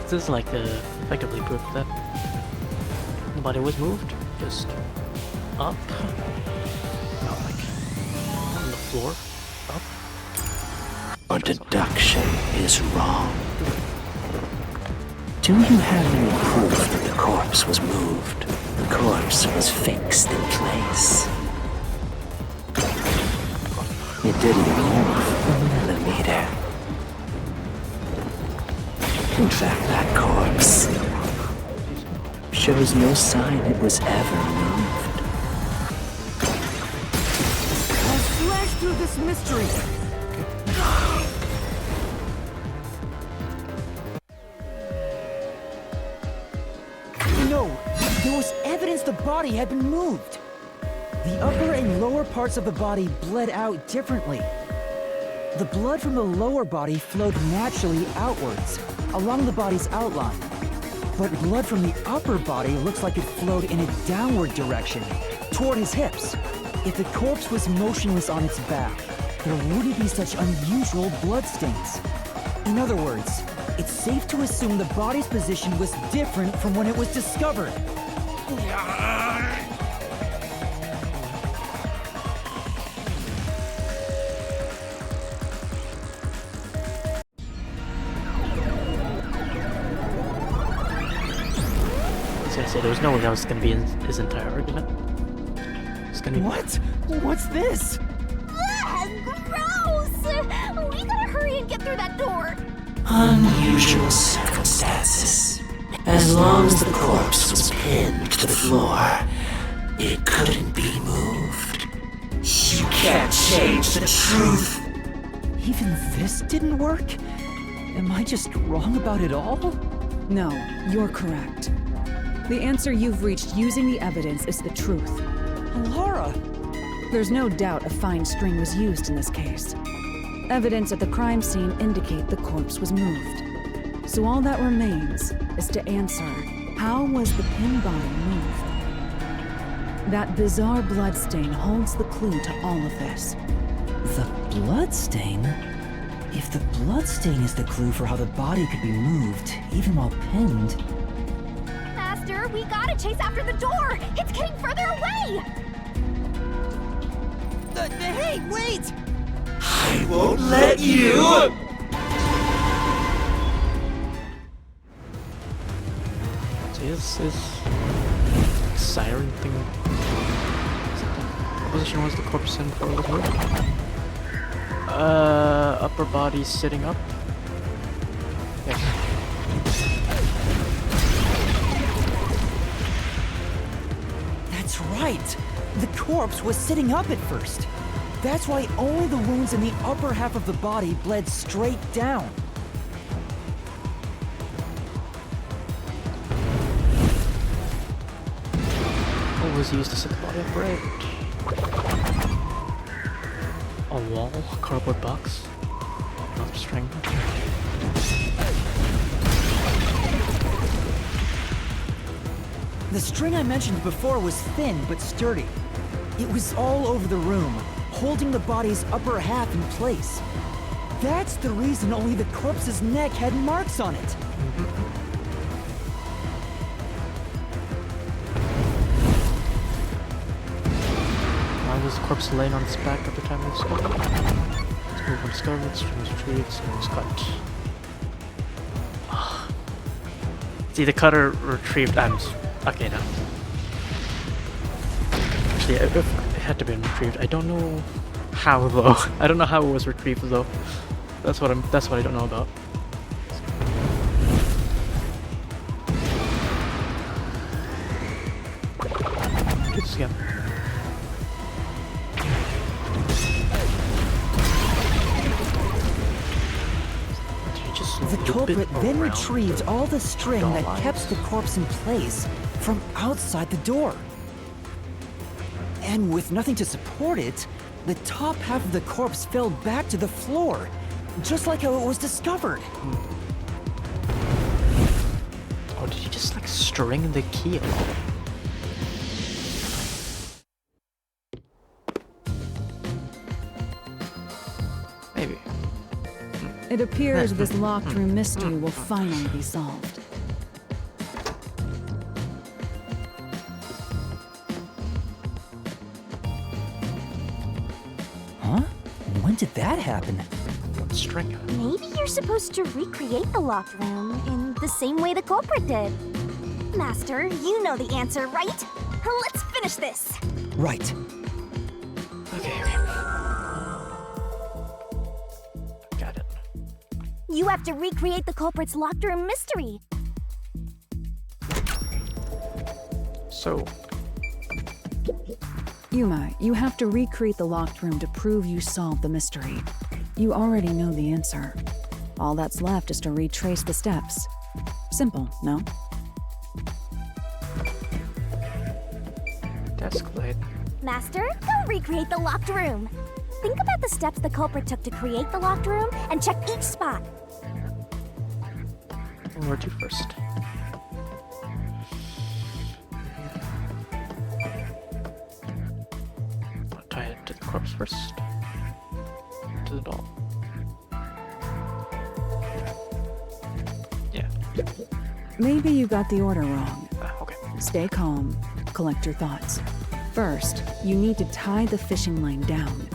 This is like effectively proof that the body was moved, just up. Not like on the floor? Up? Your deduction is wrong. Do you have any proof that the corpse was moved? The corpse was fixed in place. It didn't move a millimeter. In fact, that corpse shows no sign it was ever moved. I'll slash through this mystery. No, there was evidence the body had been moved. The upper and lower parts of the body bled out differently. The blood from the lower body flowed naturally outwards, along the body's outline. But blood from the upper body looks like it flowed in a downward direction, toward his hips. If the corpse was motionless on its back, there wouldn't be such unusual bloodstains. In other words, it's safe to assume the body's position was different from when it was discovered. So there was no way that was gonna be his entire argument. It's gonna be What? What's this? Gross! We gotta hurry and get through that door. Unusual circumstances. As long as the corpse was pinned to the floor, it couldn't be moved. You can't change the truth. Even this didn't work? Am I just wrong about it all? No, you're correct. The answer you've reached using the evidence is the truth. Laura! There's no doubt a fine string was used in this case. Evidence at the crime scene indicate the corpse was moved. So all that remains is to answer, how was the pinned body moved? That bizarre bloodstain holds the clue to all of this. The bloodstain? If the bloodstain is the clue for how the body could be moved, even while pinned... Master, we gotta chase after the door! It's getting further away! Hey, wait! I won't let you! So is siren thing. What position was the corpse in for the door? Upper body sitting up. Yes. That's right! The corpse was sitting up at first. That's why only the wounds in the upper half of the body bled straight down. What was used to set the body upright? A wall? A cardboard box? Not string? The string I mentioned before was thin but sturdy. It was all over the room, holding the body's upper half in place. That's the reason only the corpse's neck had marks on it. Why was the corpse laying on its back at the time of the discovery? Its movement discovered, string was retrieved, string was cut. See, the cutter retrieved. Okay now. Actually, it had to be retrieved. I don't know how though. I don't know how it was retrieved though. That's what I don't know about. Do this again. The culprit then retrieved all the string that kept the corpse in place from outside the door. And with nothing to support it, the top half of the corpse fell back to the floor, just like how it was discovered. Oh, did he just like string the key at all? Maybe. It appears this locked room mystery will finally be solved. Huh? When did that happen? What string? Maybe you're supposed to recreate the locked room in the same way the culprit did. Master, you know the answer, right? Let's finish this. Right. Okay. Got it. You have to recreate the culprit's locked room mystery. So, Yuma, you have to recreate the locked room to prove you solved the mystery. You already know the answer. All that's left is to retrace the steps. Simple, no? desk light. Master, go recreate the locked room. Think about the steps the culprit took to create the locked room and check each spot. Where to first? I'll tie it to the corpse first. To the doll. Yeah. Maybe you got the order wrong. Okay. Stay calm. Collect your thoughts. First, you need to tie the fishing line down.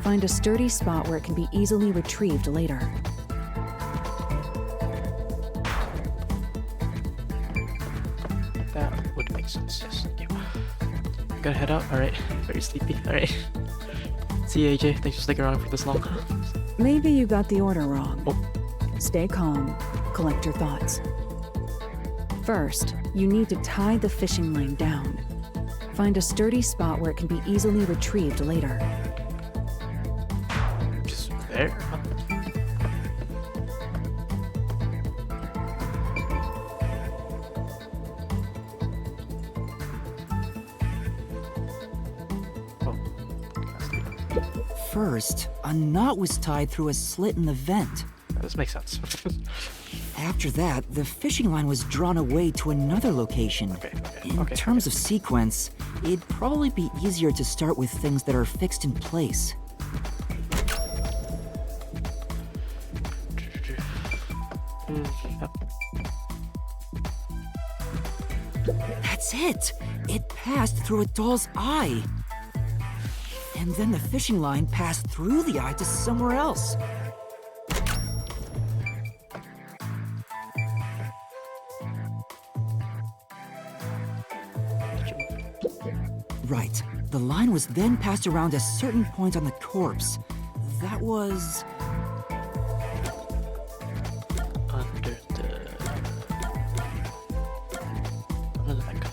Find a sturdy spot where it can be easily retrieved later. That would make sense, yes, thank you. Gotta head out, alright. Very sleepy, alright. See you, AJ. Thanks for sticking around for this long. Maybe you got the order wrong. Stay calm. Collect your thoughts. First, you need to tie the fishing line down. Find a sturdy spot where it can be easily retrieved later. Just there? First, a knot was tied through a slit in the vent. This makes sense. After that, the fishing line was drawn away to another location. In terms of sequence, it'd probably be easier to start with things that are fixed in place. That's it! It passed through a doll's eye! And then the fishing line passed through the eye to somewhere else. Right. The line was then passed around a certain point on the corpse. That was... Under the neck.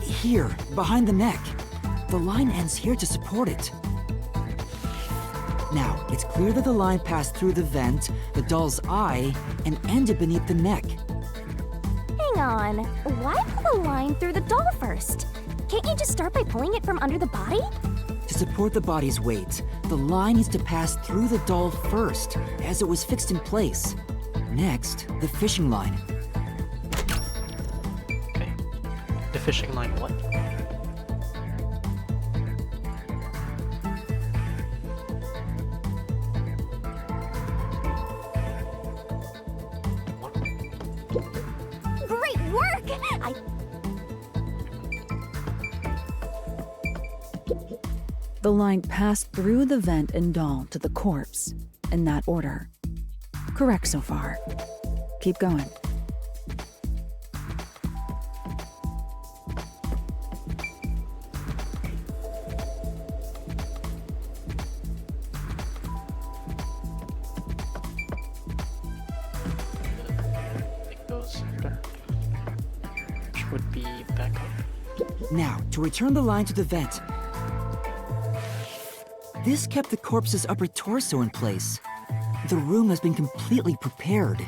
Here, behind the neck. The line ends here to support it. Now, it's clear that the line passed through the vent, the doll's eye, and ended beneath the neck. Hang on. Why pull the line through the doll first? Can't you just start by pulling it from under the body? To support the body's weight, the line needs to pass through the doll first, as it was fixed in place. Next, the fishing line. Okay. The fishing line what? Great work! The line passed through the vent and doll to the corpse, in that order. Correct so far. Keep going. It goes there. Which would be back up. Now, to return the line to the vent. This kept the corpse's upper torso in place. The room has been completely prepared.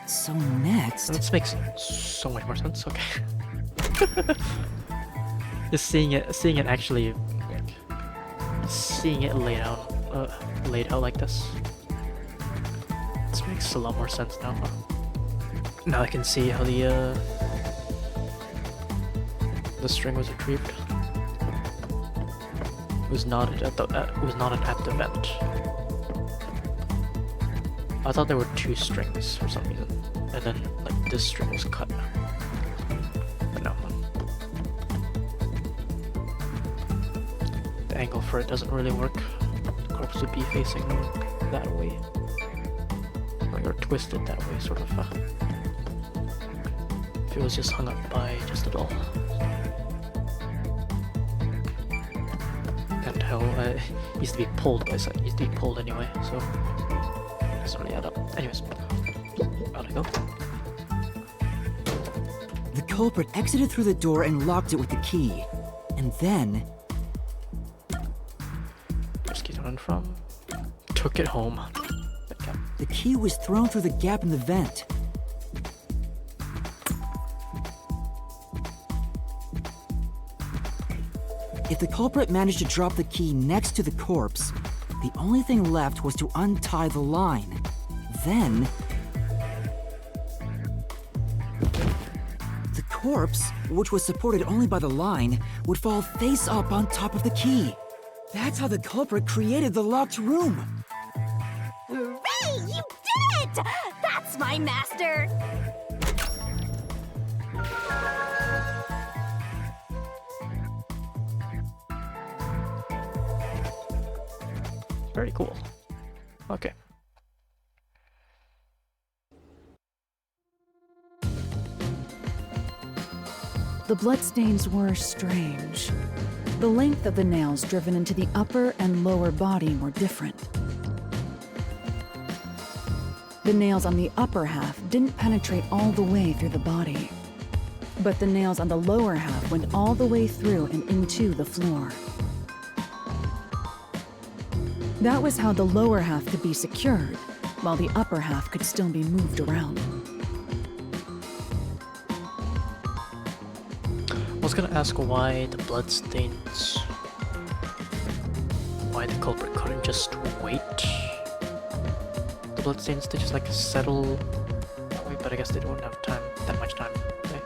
So next... This makes so much more sense, okay. Just seeing it actually, like, seeing it laid out like this. This makes a lot more sense now. Now I can see how the string was retrieved. It was knotted at the vent. I thought there were two strings for some reason, and then like this string was cut. But no. The angle for it doesn't really work. The corpse would be facing that way. Or twisted that way, sort of. If it was just hung up by just a doll. And how it used to be pulled by something. It used to be pulled anyway, so it doesn't really add up. Anyways, out I go. The culprit exited through the door and locked it with the key. And then... Where's key to run from? Took it home. The key was thrown through the gap in the vent. If the culprit managed to drop the key next to the corpse, the only thing left was to untie the line. Then... the corpse, which was supported only by the line, would fall face up on top of the key. That's how the culprit created the locked room. Hooray! You did it! That's my master! Very cool. Okay. The bloodstains were strange. The length of the nails driven into the upper and lower body were different. The nails on the upper half didn't penetrate all the way through the body, but the nails on the lower half went all the way through and into the floor. That was how the lower half could be secured, while the upper half could still be moved around. I was gonna ask why the bloodstains... why the culprit couldn't just wait the bloodstains to just like settle that way, but I guess they don't have time, that much time. Okay.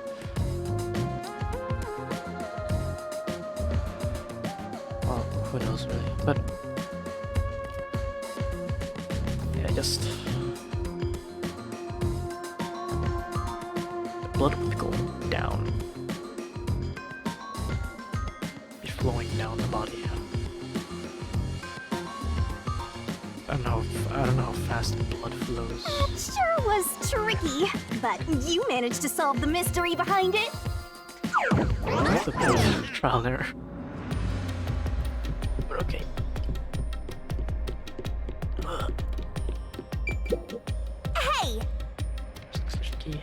Well, who knows really, but yeah, just the blood would be going down. Flowing down the body. I don't know how fast blood flows. That sure was tricky, but you managed to solve the mystery behind it. That's a trial and error. But okay. Hey! Key.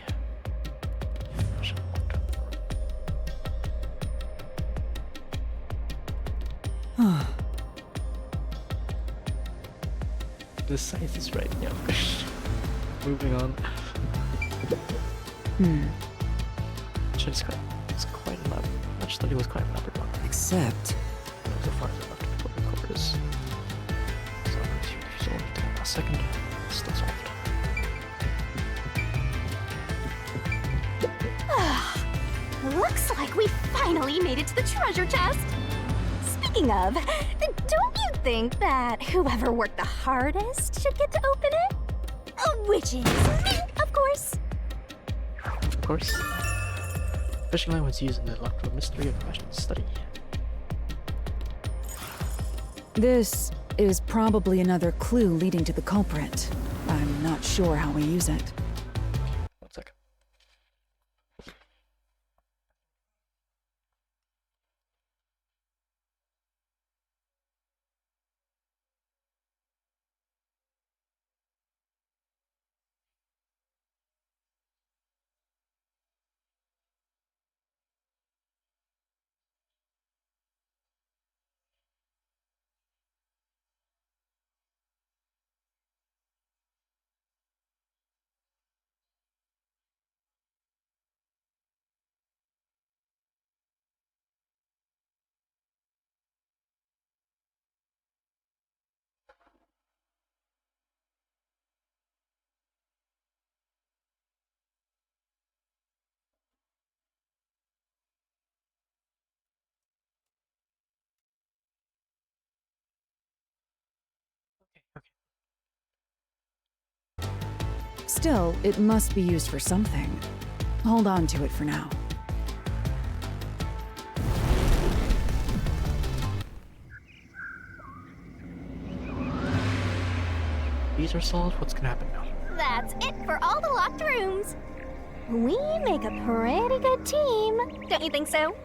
The size is right, yeah. Moving on. It's quite elaborate. Much study was quite elaborate one. Except... so far as I left before the cover is... So if you only take a second, it's still solved. Looks like we finally made it to the treasure chest. Speaking of, don't you think that whoever worked the hardest should get to open it? Which is me, of course. Of course. Fishing line was used in the locked room mystery of fashion study. This is probably another clue leading to the culprit. I'm not sure how we use it. One second. Still, it must be used for something. Hold on to it for now. these are solved, what's gonna happen now? That's it for all the locked rooms. We make a pretty good team, don't you think so?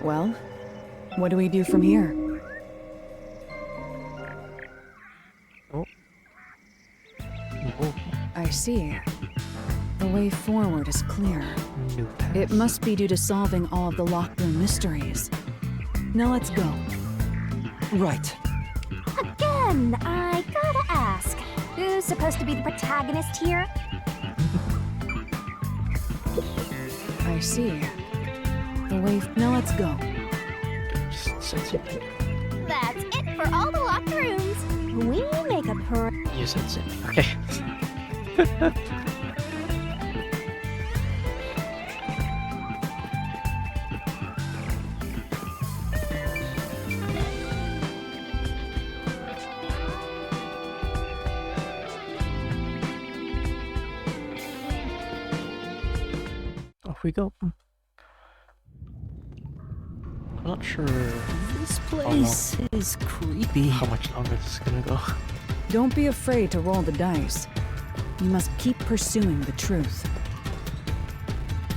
Well, what do we do from here? Oh. I see. The way forward is clear. New path. It must be due to solving all of the locked room mysteries. Now let's go. Right. Again, I gotta ask, who's supposed to be the protagonist here? I see. The way... Now let's go. Just said something. That's it for all the locked rooms. We make a You said something. Okay. Off we go. I'm not sure This place is creepy. how much longer this is gonna go. Don't be afraid to roll the dice. You must keep pursuing the truth.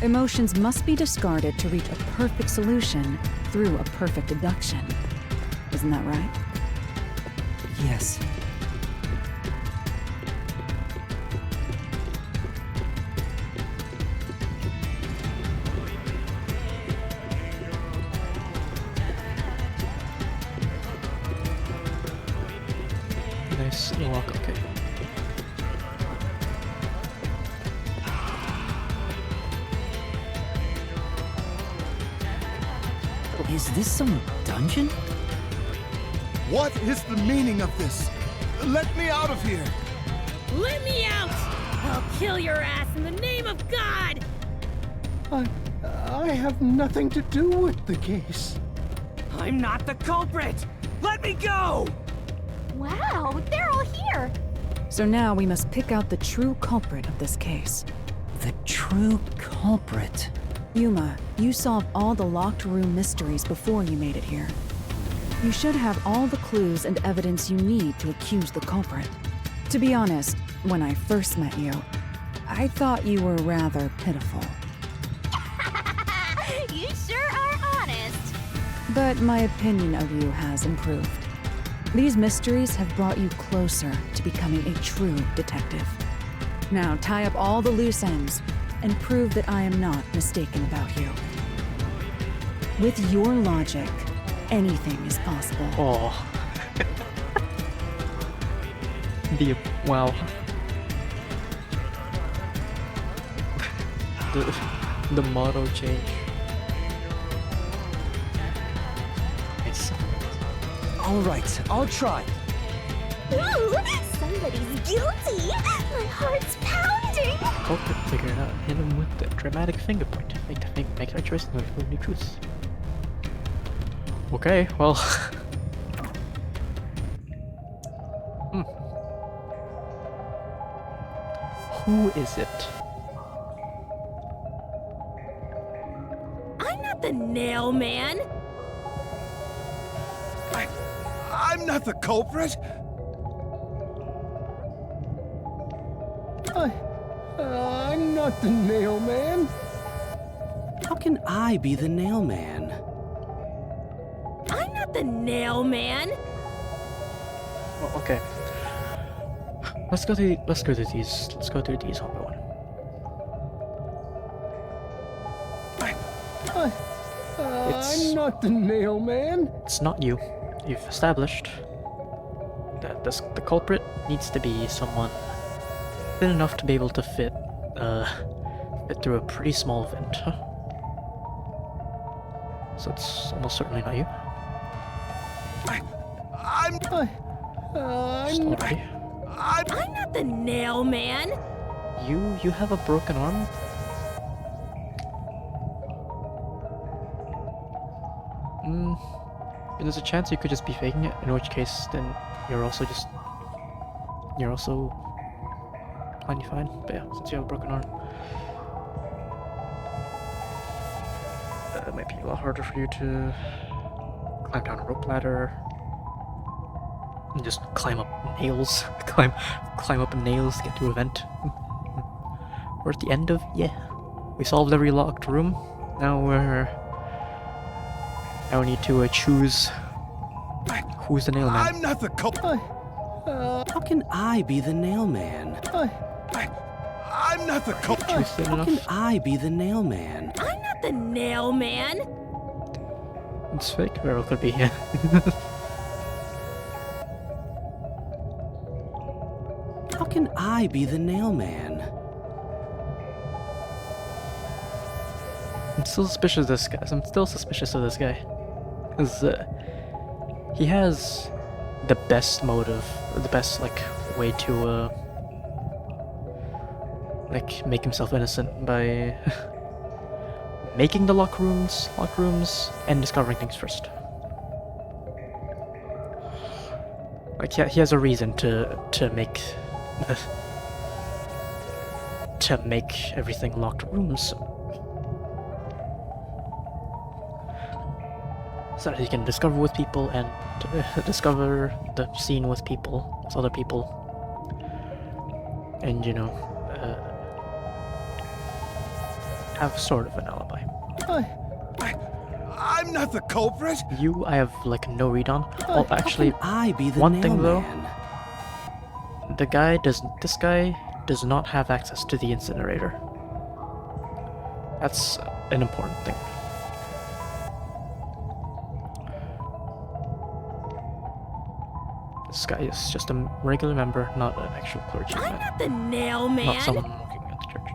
Emotions must be discarded to reach a perfect solution through a perfect deduction. Isn't that right? Yes. Nice lock, okay. Is this some dungeon? What is the meaning of this? Let me out of here! Let me out! I'll kill your ass in the name of God! I have nothing to do with the case. I'm not the culprit! Let me go! Wow, they're all here. So now we must pick out the true culprit of this case. The true culprit. Yuma, you solved all the locked room mysteries before you made it here. You should have all the clues and evidence you need to accuse the culprit. To be honest, when I first met you, I thought you were rather pitiful. You sure are honest. But my opinion of you has improved. These mysteries have brought you closer to becoming a true detective. Now tie up all the loose ends and prove that I am not mistaken about you. With your logic, anything is possible. Oh. Wow. The motto change. Nice. All right, I'll try. Ooh, somebody's guilty. My heart's pounding. Culprit figured out. Hit him with the dramatic finger point. Make our choice and reveal new truths. Okay, well. Who is it? I'm not the nail man. I'm not the culprit! I'm not the nail man. How can I be the nail man? I'm not the nail man. Oh, okay. Let's go through these one by one. I'm not the nail man. It's not you. You've established that the culprit needs to be someone thin enough to be able to fit through a pretty small vent. So it's almost certainly not you. I'm not the nail man. You have a broken arm? And there's a chance you could just be faking it, in which case then you're also plenty fine. But yeah, since you have a broken arm, it might be a lot harder for you to climb down a rope ladder. And just climb up nails. climb up nails to get to a vent. We're at the end of... yeah. We solved every locked room. Now we need to choose who's the nail man. I'm not the culprit. How can I be the nail man? I'm not the culprit. How can I be the nail man? I'm not the nail man. It's fake, or it could be, yeah. How can I be the nail man? I'm still suspicious of this guy. I'm still suspicious of this guy. Because he has the best motive, or the best, like, way to, like, make himself innocent by making the locked rooms, and discovering things first. Like, yeah, he has a reason to make to make everything locked rooms. So that he can discover with people and discover the scene with people, with other people, and, you know, have sort of an alibi. I'm not the culprit. You, I have like no read on. Oh, actually, I be the one thing though. nailman? This guy does not have access to the incinerator. That's an important thing. This guy is just a regular member, not an actual clergyman. I'm not the nail man. Not someone working at the church.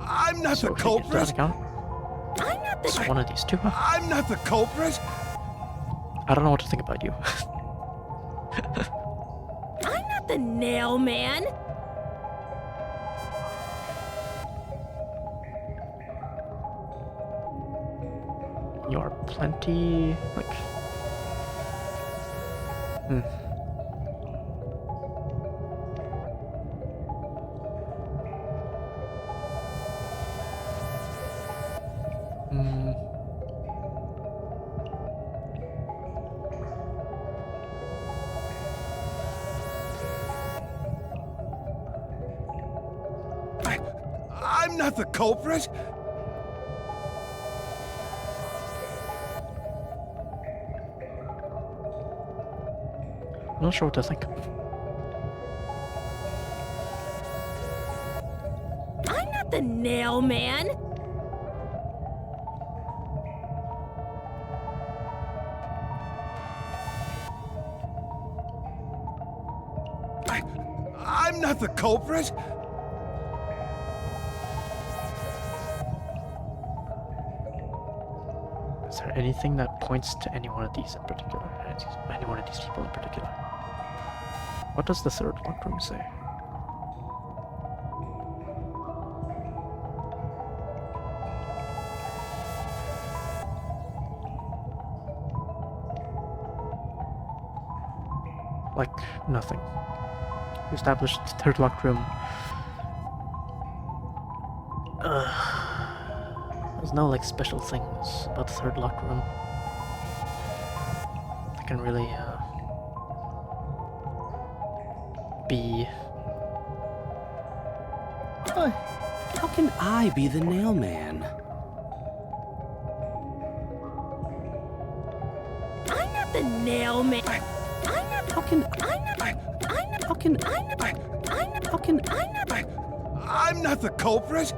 I'm not So the if he gets that culprit. account, I'm not the. it's one of these two. I'm not the culprit. I don't know what to think about you. I'm not the nail man. You are plenty like. I'm not the culprit. I'm not sure what to think. I'm not the nail man. I'm not the culprit. Is there anything that points to any one of these in particular? Any one of these people in particular? What does the third locked room say? Like, nothing. We established the third locked room. There's no, like, special things about the third locked room that can really, be... How can I be the nail man? I'm not the nail man. I'm not. How can I'm not. I'm not. how can I'm not. I'm not. how can I'm not. I'm not the culprit.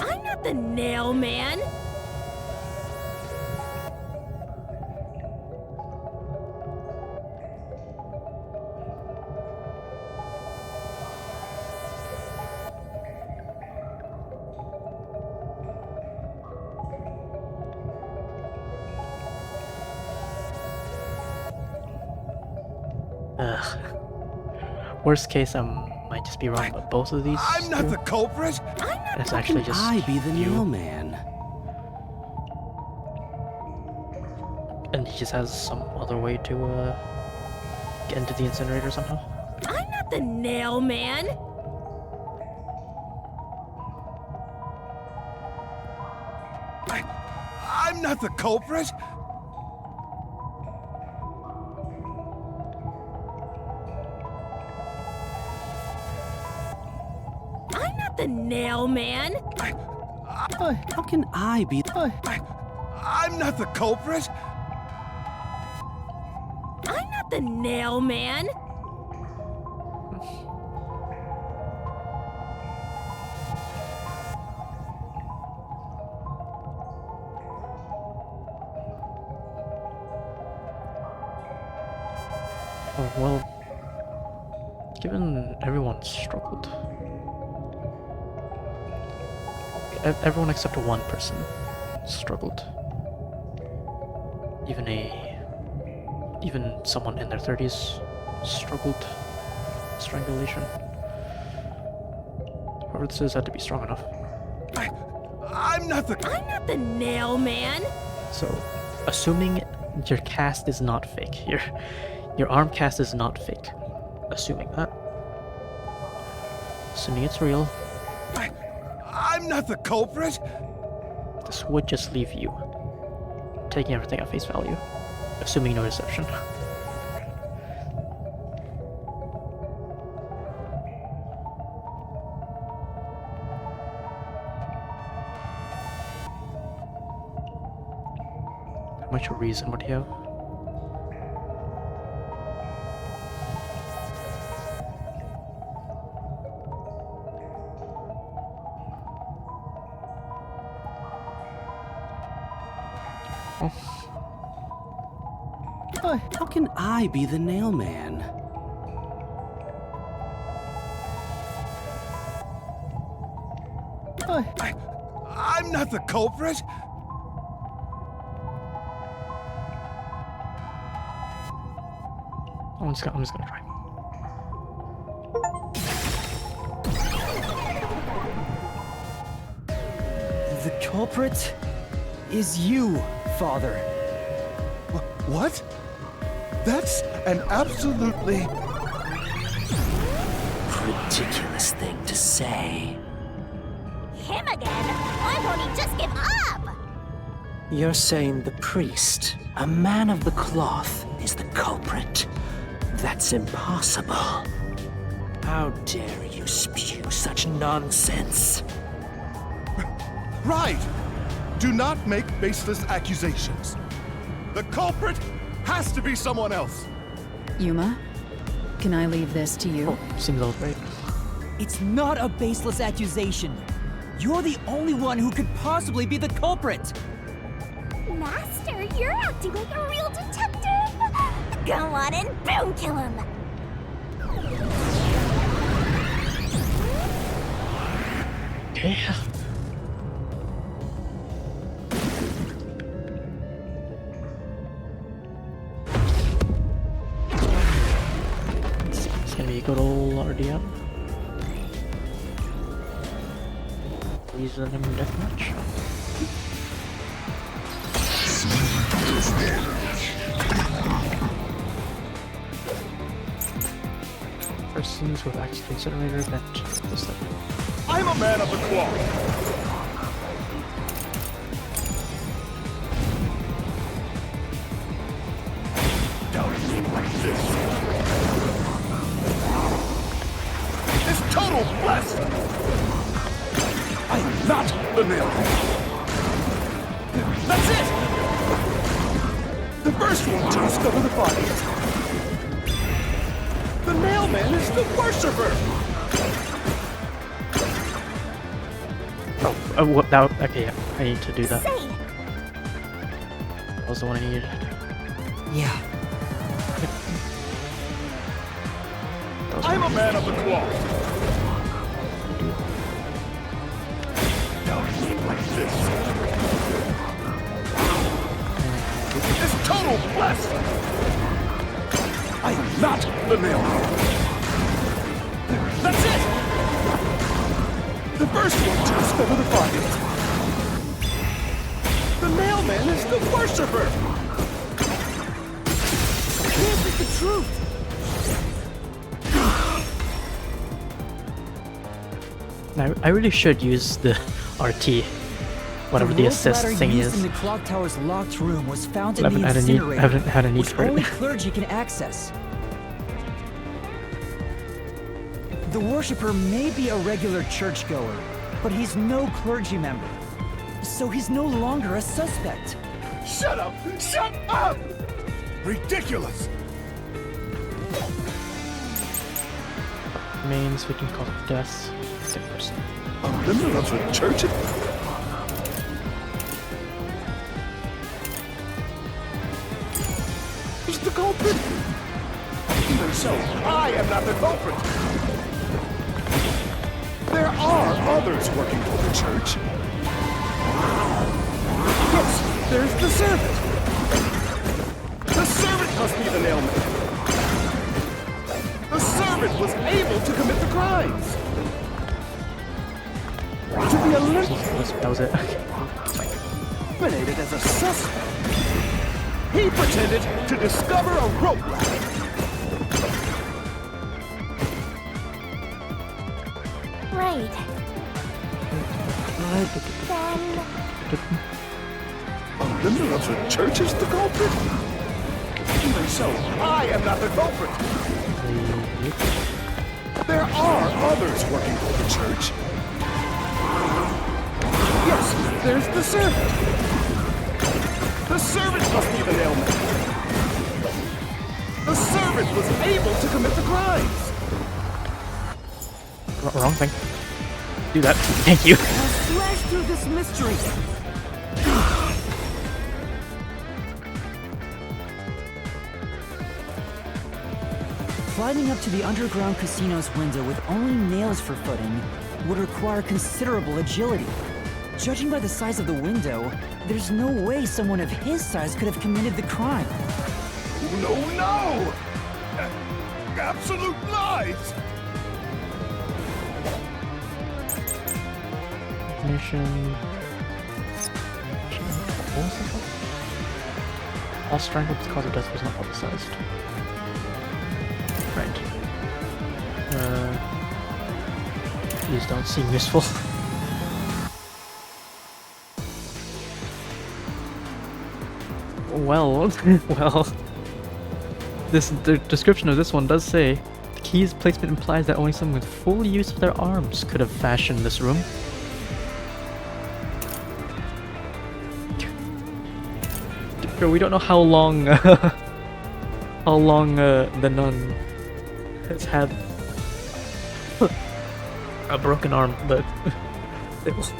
I'm not the nail man. Worst case, I might just be wrong about both of these. I'm not two. the culprit. And it's how actually can just I be the you, nail man? and he just has some other way to get into the incinerator somehow. I'm not the nail man. not the culprit! I'm not the nail man. How can I be? I'm not the culprit! I'm not the nail man. Oh, well, given everyone struggled, everyone except one person struggled. Even someone in their 30s struggled. Strangulation. Whoever this is had to be strong enough. I'm not the nail man. So, assuming your cast is not fake, your arm cast is not fake. Assuming that. Assuming it's real. I'm not the culprit! This would just leave you taking everything at face value. Assuming no deception. How much reason would you have? How can I be the nail man? I'm not the culprit! I'm just gonna try. The culprit is you, Father. What? That's an absolutely... ridiculous thing to say. Him again? Why won't he just give up? You're saying the priest, a man of the cloth, is the culprit? That's impossible. How dare you spew such nonsense? Right! Do not make baseless accusations. The culprit has to be someone else. Yuma, can I leave this to you? Seems all right. It's not a baseless accusation. You're the only one who could possibly be the culprit. Master, you're acting like a real detective. Go on and boom kill him. Okay. It's gonna be a good old RDM. Reason deathmatch. Persons with access to incinerator event. This thing. I'm a man of the cloth. Like this. It's total blasphemy! I am not the nail man. That's it! The first one to discover the body. The nail man is the worshiper! Oh, what? That, okay, yeah, I need to do that. Say. That was the one I needed. Yeah. I'm a man of the cloth. Like this. It's total blasphemy! I am not the nail man. That's it! The first one to discover the body. The nail man is the worshiper! This is the truth! Now, I really should use the RT whatever the rope assist ladder thing used is. in the clock tower's locked room was found in I the incinerator, haven't had a need which for it. only clergy can access. The worshipper may be a regular churchgoer, but he's no clergy member, so he's no longer a suspect. Shut up! Shut up! Ridiculous! Remains, victim cause of death, sick person. A member of the church? Who's the culprit? Even so, I am not the culprit. There are others working for the church. Yes, there's the servant. The servant must be the nailman. The servant was able to commit the crimes. To be That was it. eliminated as a suspect. He pretended to discover a rope ladder. Right. Then... A member of the church is the culprit? Even so, I am not the culprit. There are others working for the church. Yes, there's the servant. The servant must be the nailman. The servant was able to commit the crimes. Wrong thing. Do that. Thank you. Now slash through this mystery. Climbing up to the underground casino's window with only nails for footing would require considerable agility. Judging by the size of the window, there's no way someone of his size could have committed the crime. No, no! Absolute lies! Ignition. What was that called? All strangled with cause of death was not publicized. Right. These don't seem useful. Well, well. The description of this one does say, the key's placement implies that only someone with full use of their arms could have fashioned this room. We don't know how long, the nun has had a broken arm, but it was.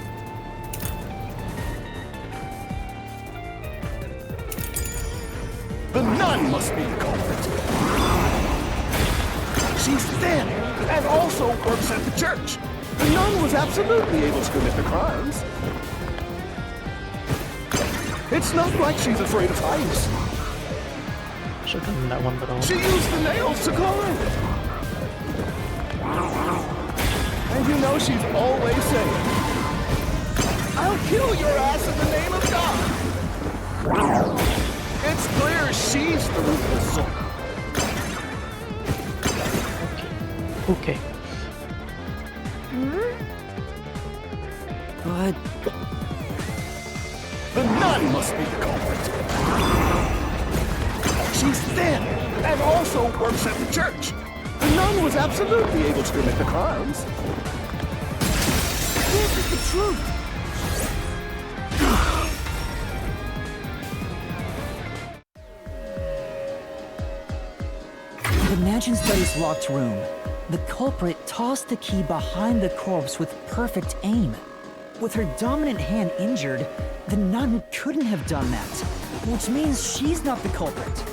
The nun must be the culprit. She's thin and also works at the church. The nun was absolutely able to commit the crimes. It's not like she's afraid of heights. Should have done that one, but I'll... She used the nails to climb. And you know she's always saying, I'll kill your ass in the name of God. It's clear she's the ruthless soul. Okay. But... The nun must be the culprit. She's thin and also works at the church. The nun was absolutely able to commit the crimes. This is the truth! The mansion study's locked room. The culprit tossed the key behind the corpse with perfect aim. With her dominant hand injured, the nun couldn't have done that, which means she's not the culprit.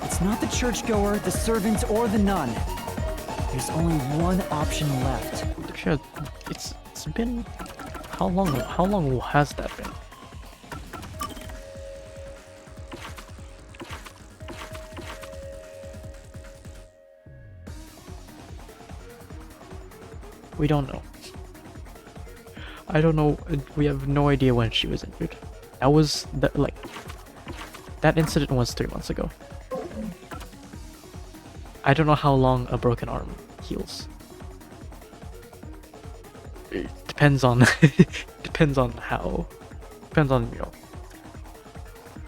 It's not the churchgoer, the servant, or the nun. There's only one option left. Sure, it's been... How long has that been? We don't know. I don't know. We have no idea when she was injured. That That incident was 3 months ago. I don't know how long a broken arm heals. It depends on depends on how, depends on, you know,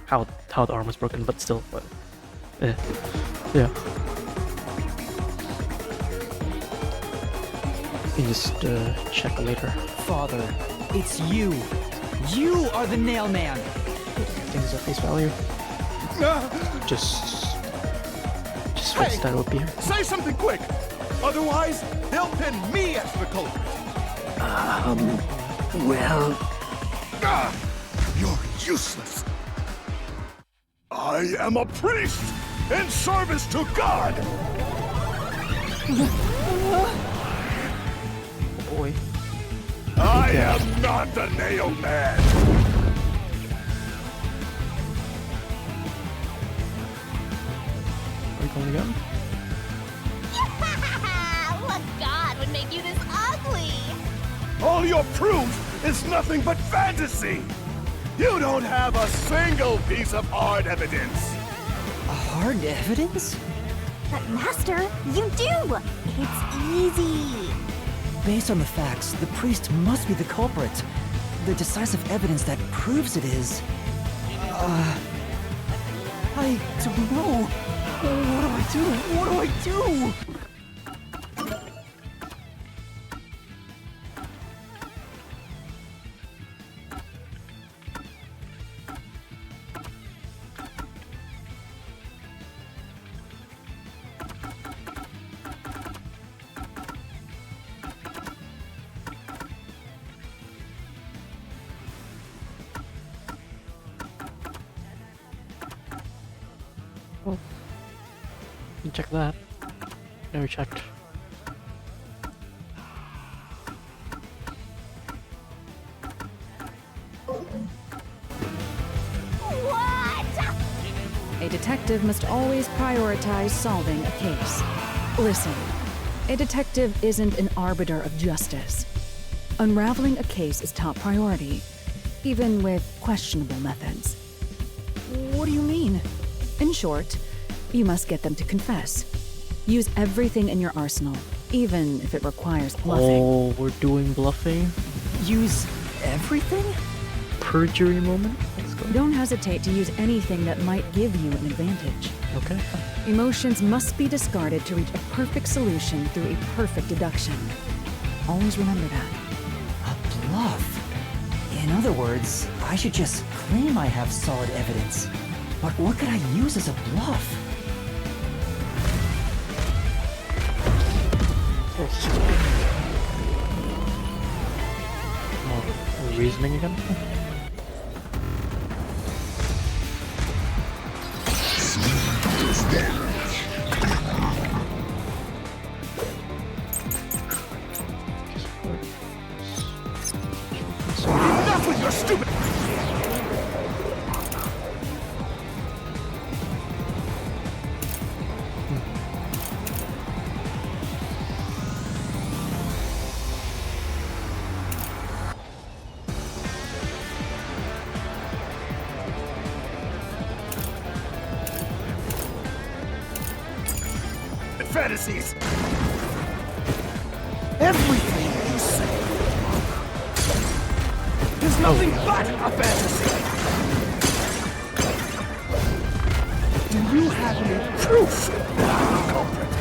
how the arm was broken, but still, but yeah. You can just check later. Father, it's you. You are the nail man. Things at face value. Just switch that up here. Say something quick! Otherwise, they'll pin me as the culprit. Well... You're useless. I am a priest in service to God. Boy. I am not the nail man. Are we going again? What god would make you this ugly? All your proof is nothing but fantasy. You don't have a single piece of hard evidence. Hard evidence? But Master, you do! It's easy. Based on the facts, the priest must be the culprit. The decisive evidence that proves it is... I don't know. What do I do? What do I do? Well, you check that. Never checked. A detective must always prioritize solving a case. Listen, a detective isn't an arbiter of justice. Unraveling a case is top priority, even with questionable methods. What do you mean? In short, you must get them to confess. Use everything in your arsenal, even if it requires bluffing. Oh, we're doing bluffing? Use everything? Perjury moment? Let's go. Don't hesitate to use anything that might give you an advantage. Okay. Emotions must be discarded to reach a perfect solution through a perfect deduction. Always remember that. A bluff? In other words, I should just claim I have solid evidence. But what could I use as a bluff? More reasoning again? Enough with your stupid... Fantasies. Everything you say is nothing but a fantasy. Do you have any proof that I'm the culprit?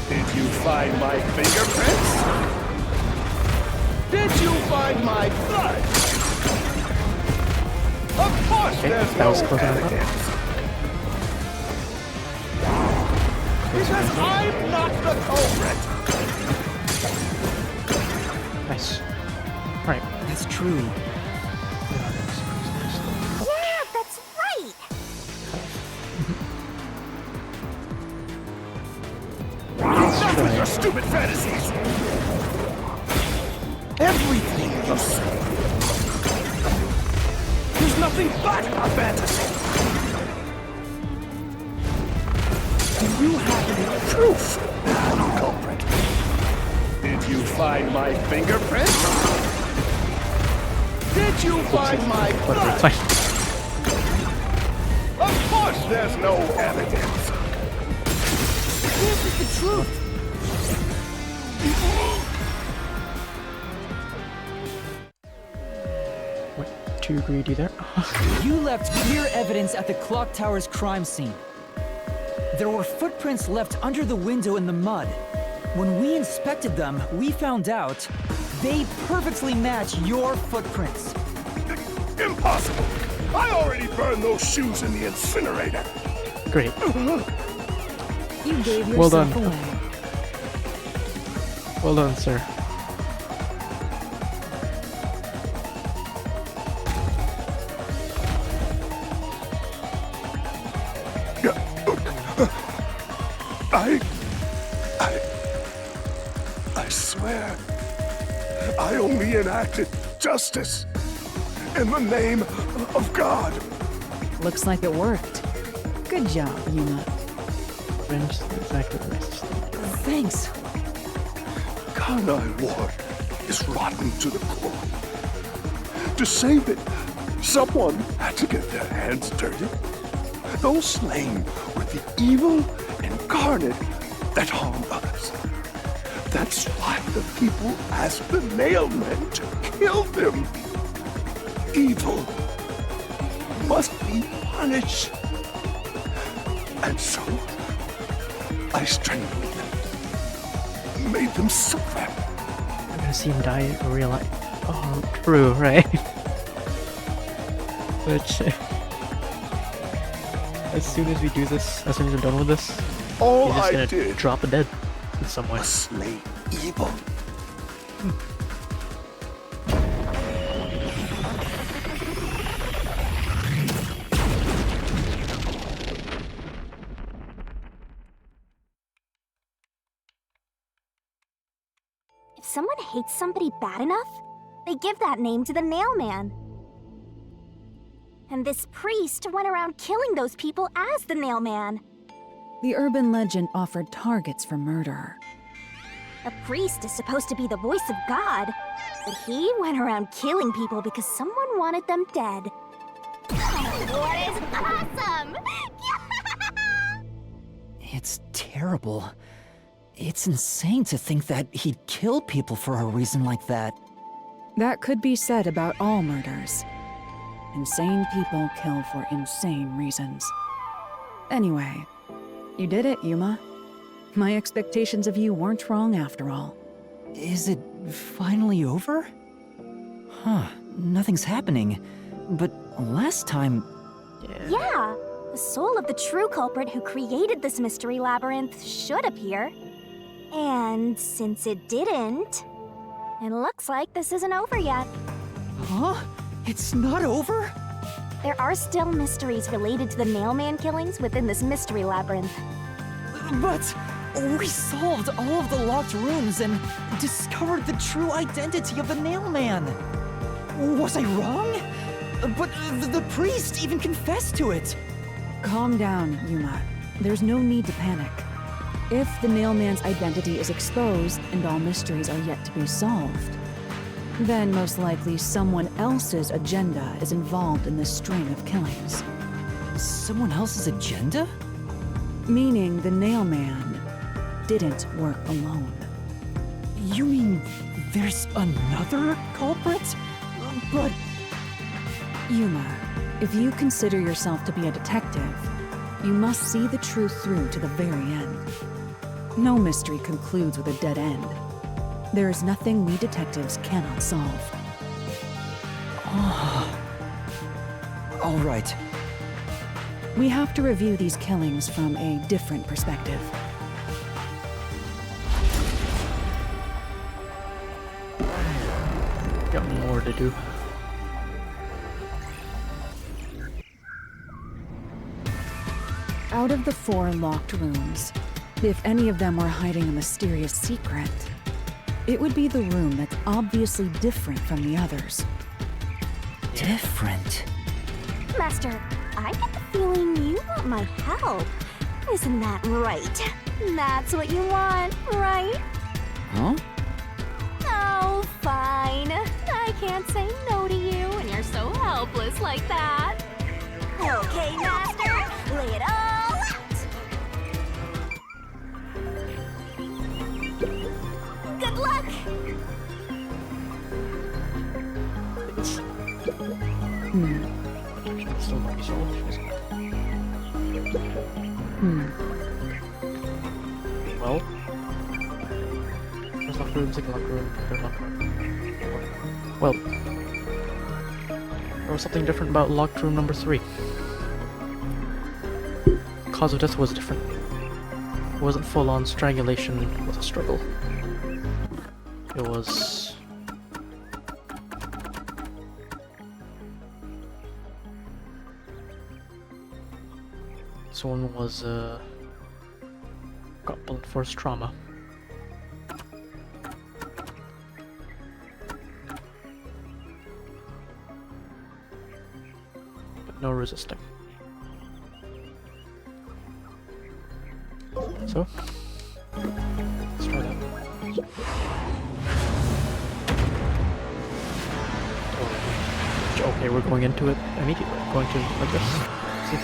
Did you find my fingerprints? Did you find my blood? Of course there's no evidence. Because I'm not the culprit! Nice. Right. That's true. Yeah, that's right! Enough with your stupid fantasies! Everything you say is nothing but a fantasy! Do you have any proof that I'm the culprit? Did you find my fingerprints? Did you find my blood? There's no evidence. This is the truth. What? Too greedy there? You left clear evidence at the Clock Tower's crime scene. There were footprints left under the window in the mud. When we inspected them, we found out they perfectly match your footprints. Impossible! I already burned those shoes in the incinerator. Great. You gave Well yourself done. away. Well done, sir. I swear, I only enacted justice in the name of God. Looks like it worked. Good job, Yuma. Revenge is exactly the rest. Thanks. Karnai Ward is rotten to the core. To save it, someone had to get their hands dirty. Those slain were the evil incarnate that harmed others. That's why the people asked the Nailmen to kill them. Evil must be punished. And so, I strangled them, made them suffer. I'm gonna see him die in real life. Oh, true, right? Which, as soon as we do this, as soon as we're done with this, All he's just I gonna did drop dead in some way. was slay evil. If someone hates somebody bad enough, they give that name to the Nailman. And this priest went around killing those people as the Nailman. The urban legend offered targets for murder. A priest is supposed to be the voice of God, but he went around killing people because someone wanted them dead. What is awesome? It's terrible. It's insane to think that he'd kill people for a reason like that. That could be said about all murders. Insane people kill for insane reasons. Anyway, you did it, Yuma. My expectations of you weren't wrong after all. Is it finally over? Huh, nothing's happening. But last time... Yeah, the soul of the true culprit who created this mystery labyrinth should appear. And since it didn't, it looks like this isn't over yet. Huh? It's not over? There are still mysteries related to the Nailman killings within this mystery labyrinth. But we solved all of the locked rooms and discovered the true identity of the Nailman. Was I wrong? But the priest even confessed to it. Calm down, Yuma. There's no need to panic. If the Nailman's identity is exposed and all mysteries are yet to be solved, then most likely someone else's agenda is involved in this string of killings. Someone else's agenda? Meaning the Nailman didn't work alone. You mean there's another culprit? But... Yuma, if you consider yourself to be a detective, you must see the truth through to the very end. No mystery concludes with a dead end. There is nothing we detectives cannot solve. All right. We have to review these killings from a different perspective. Got more to do. Out of the 4 locked rooms, if any of them were hiding a mysterious secret, it would be the room that's obviously different from the others. Different? Master, I get the feeling you want my help. Isn't that right? That's what you want, right? Huh? Oh, fine. I can't say no to you when you're so helpless like that. Okay, Master, Lay it all out! Good luck! Still might be solved, isn't it? Well, first locker room, second locker room, third locker room. Well, there was something different about locked room number 3. The cause of death was different. It wasn't full-on strangulation with a struggle. It was... someone was, got blunt force trauma. But no resisting. So, let's try that. Okay, we're going into it immediately. Going to, like this. See?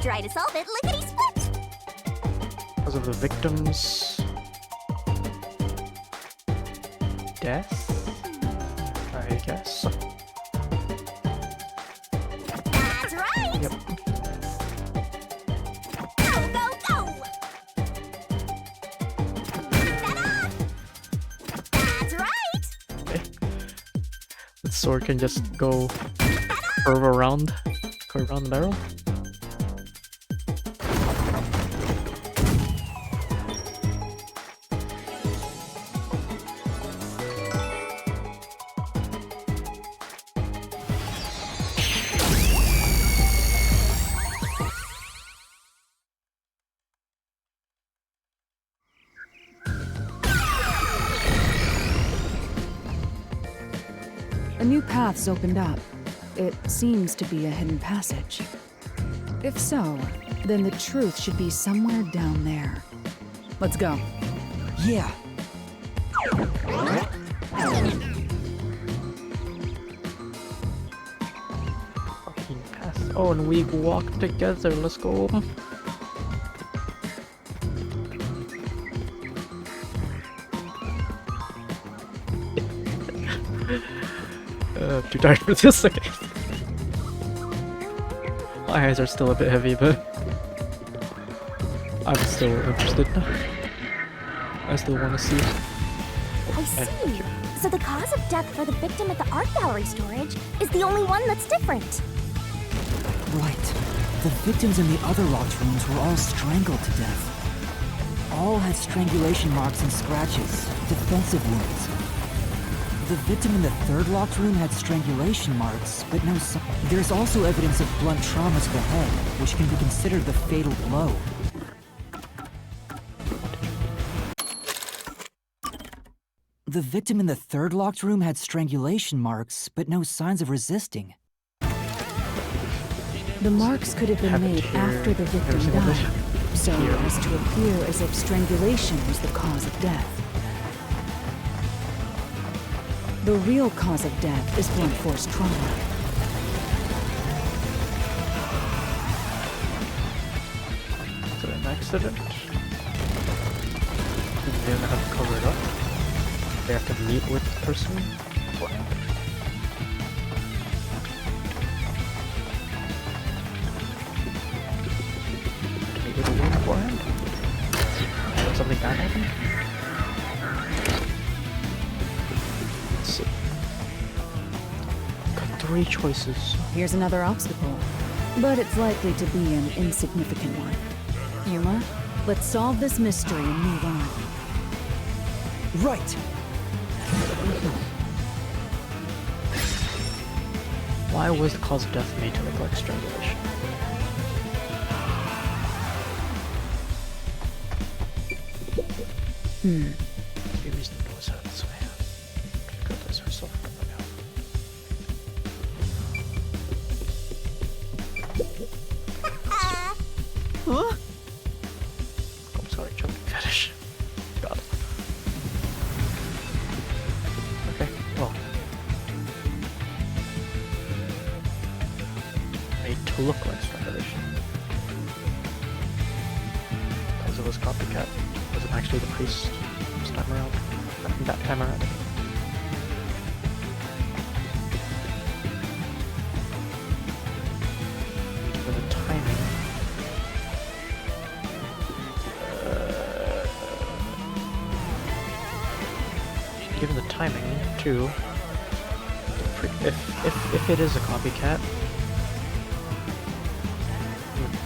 Try to solve it lickety-split! Because of the victim's death, I guess. That's right! Yep. Go, go, go! That's right! Okay. The sword can just go curve around the barrel. A new path's opened up. It seems to be a hidden passage. If so, then the truth should be somewhere down there. Let's go. Yeah. Fucking path. Oh, and we walk together. Let's go. I'm too tired for this. Okay. My eyes are still a bit heavy, but I'm still interested. I still want to see. I see. So the cause of death for the victim at the art gallery storage is the only one that's different. Right. The victims in the other locked rooms were all strangled to death. All had strangulation marks and scratches, defensive wounds. The victim in the third locked room had strangulation marks, but no sign. There's also evidence of blunt traumas to the head, which can be considered the fatal blow. The victim in the third locked room had strangulation marks, but no signs of resisting. The marks could have been made after the victim died, so as to appear as if strangulation was the cause of death. The real cause of death is blunt force trauma. Is it an accident? They don't have to cover it up. They have to meet with the person. What happened? To meet with the woman beforehand? Did something bad happen? Let's see. Got 3 choices. Here's another obstacle, but it's likely to be an insignificant one. Yuma, let's solve this mystery and move on. Right. Why was the cause of death made to look like strangulation? Maybe reason it was her this way. Could lose herself from the Huh? I'm sorry, jumping fetish. Got it. Okay, well. it was copycat. It wasn't actually the priest this time around. That time around. Given the timing. Given the timing too. If it is a copycat.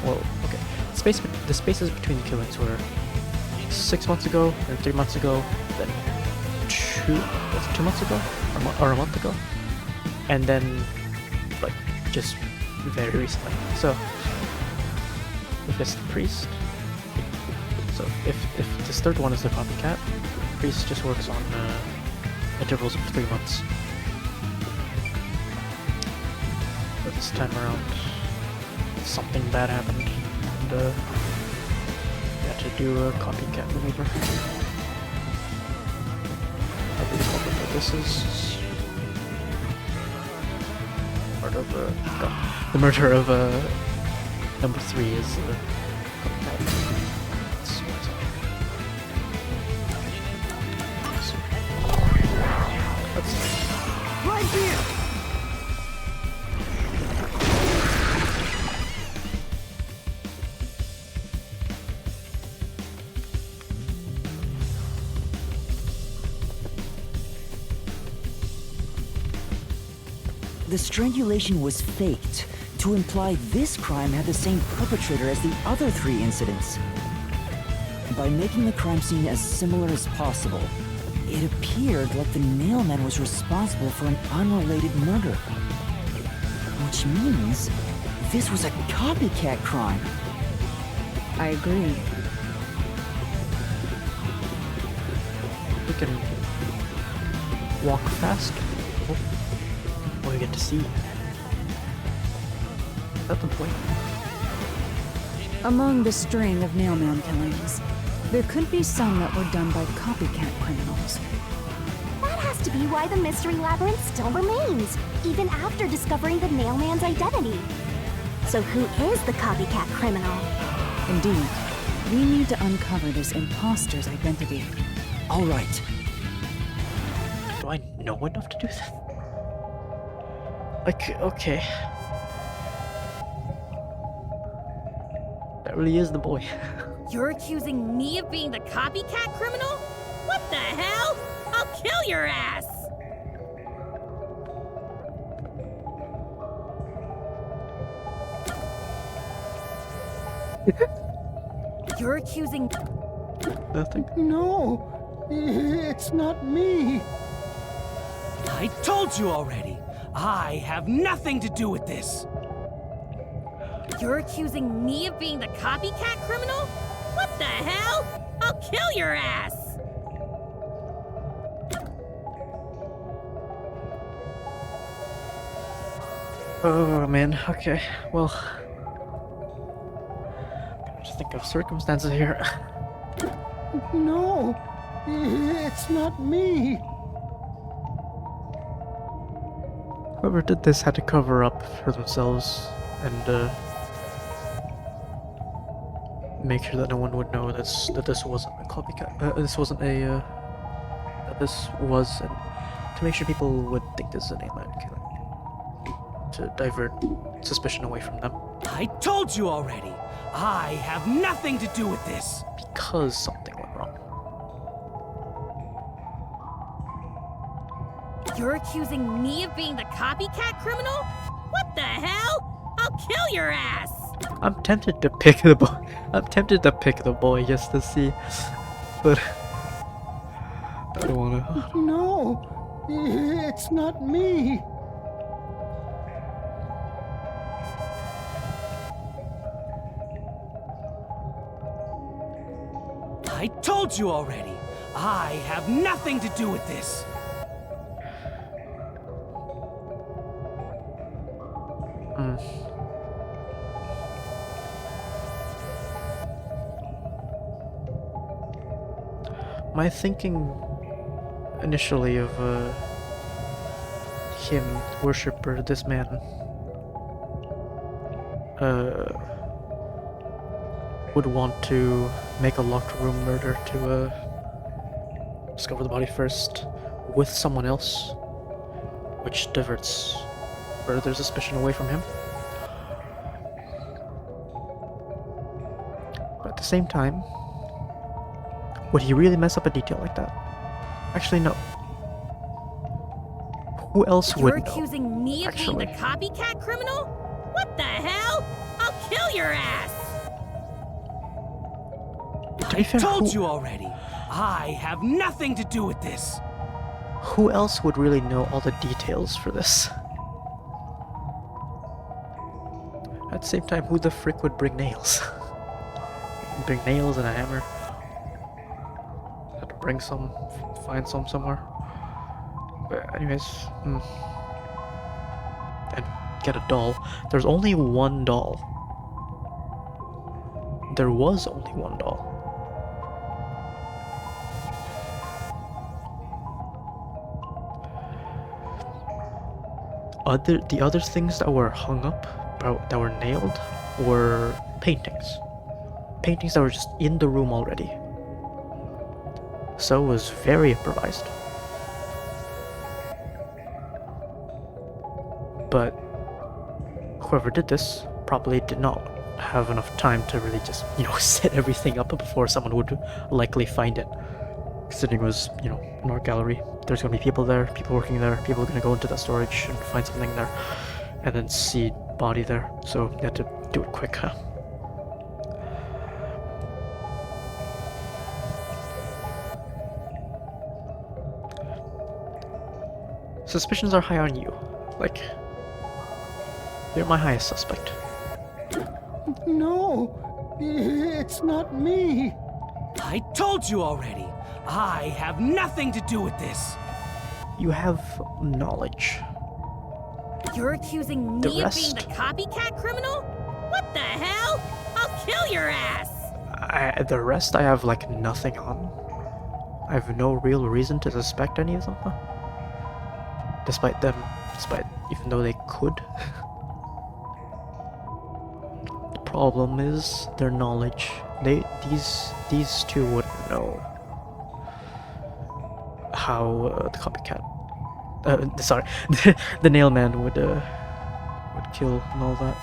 Well, okay. The spaces between the killings were 6 months ago, then 3 months ago, then 2 months ago, or a month ago, and then like just very recently. So if it's the priest, so if this third one is the copycat, the priest just works on intervals of 3 months. But this time around, something bad happened, and we had to do a copycat maneuver. I believe what this is part of the murder of number 3 is copycat. Let's see. Right here! The strangulation was faked to imply this crime had the same perpetrator as the other 3 incidents. By making the crime scene as similar as possible, it appeared like the Nailman was responsible for an unrelated murder. Which means this was a copycat crime. I agree. We can walk fast. What do we get to see? Is that the point? Among the string of Nailman killings, there could be some that were done by copycat criminals. That has to be why the mystery labyrinth still remains, even after discovering the Nailman's identity. So who is the copycat criminal? Indeed, we need to uncover this imposter's identity. All right. Do I know enough to do that? Okay. That really is the boy. You're accusing me of being the copycat criminal? What the hell? I'll kill your ass! You're accusing... Nothing. No, it's not me. I told you already. I have nothing to do with this. You're accusing me of being the copycat criminal? What the hell? I'll kill your ass! Oh man, okay, well... Just think of circumstances here. No, it's not me. Whoever did this had to cover up for themselves and make sure that no one would know that this wasn't a copycat. That this was, and to make sure people would think this is an Nailman killing, to divert suspicion away from them. I told you already. I have nothing to do with this. Because something went wrong. You're accusing me of being the copycat criminal? What the hell? I'll kill your ass! I'm tempted to pick the boy. I'm tempted to pick the boy just to see, but I don't wanna. No, it's not me. I told you already. I have nothing to do with this. My thinking initially of him, worshipper, this man, would want to make a locked room murder to discover the body first with someone else, which diverts further suspicion away from him. But at the same time, would he really mess up a detail like that? Actually, no. Who else would You're know? accusing me of being the copycat criminal? What the hell? I'll kill your ass! I told you already. I have nothing to do with this. Who else would really know all the details for this? At the same time, who the frick would bring nails? Bring nails and a hammer. Had to bring some, find some somewhere. But anyways, and get a doll. There's only one doll. There was only one doll. The other things that were hung up, that were nailed, were paintings. Paintings that were just in the room already. So it was very improvised. But whoever did this probably did not have enough time to really just, set everything up before someone would likely find it. Considering it was, an art gallery. There's gonna be people there, people working there, people are gonna go into that storage and find something there, and then see body there. So you had to do it quick, huh? Suspicions are high on you. Like, you're my highest suspect. No, it's not me. I told you already. I have nothing to do with this. You have knowledge. You're accusing The me of being rest? the copycat criminal? What the hell? I'll kill your ass! The rest I have, like, nothing on. I have no real reason to suspect any of them, huh? Despite even though they could. The problem is their knowledge. These two wouldn't know how the copycat, sorry, the nail man would kill and all that.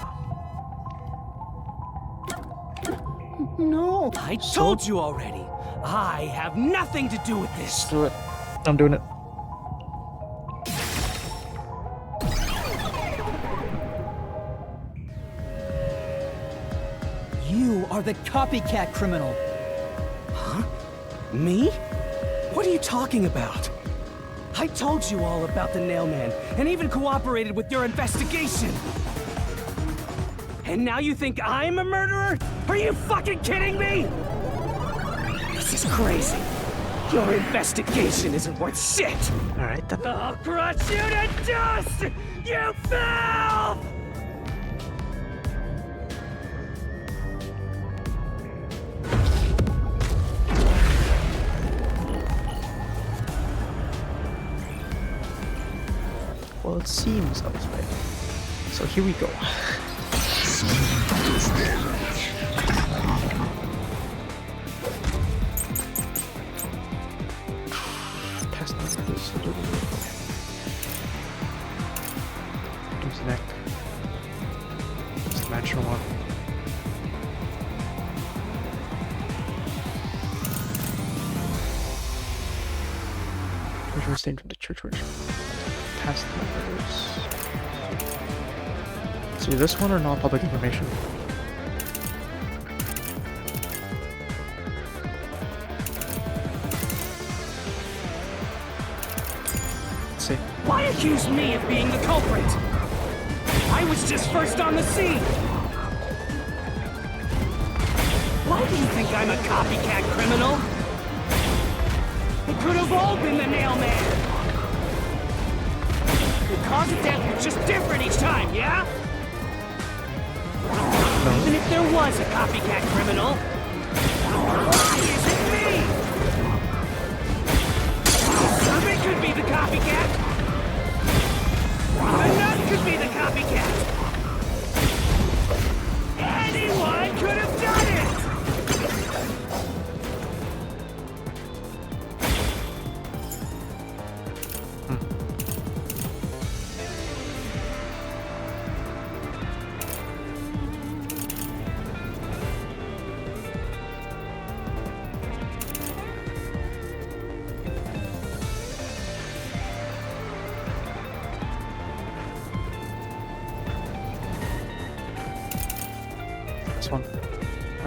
No, I told you already. I have nothing to do with this. Do it. I'm doing it. You are the copycat criminal. Huh? Me? What are you talking about? I told you all about the Nailman, and even cooperated with your investigation. And now you think I'm a murderer? Are you fucking kidding me? This is crazy. Your investigation isn't worth shit. All right, then. I'll crush you to dust, you filth! Well, it seems that was right. So here we go. Past this. Victim's neck. It's the natural one. Treasure stained from the church ritual. Past members. See this one or non-public information? Let's see. Why accuse me of being the culprit? I was just first on the scene. Why do you think I'm a copycat criminal? It could have all been the Nailman. The cause of death was just different each time, yeah? No. Even if there was a copycat criminal, why is it me? The servant could be the copycat. The nut could be the copycat. Anyone could have done it!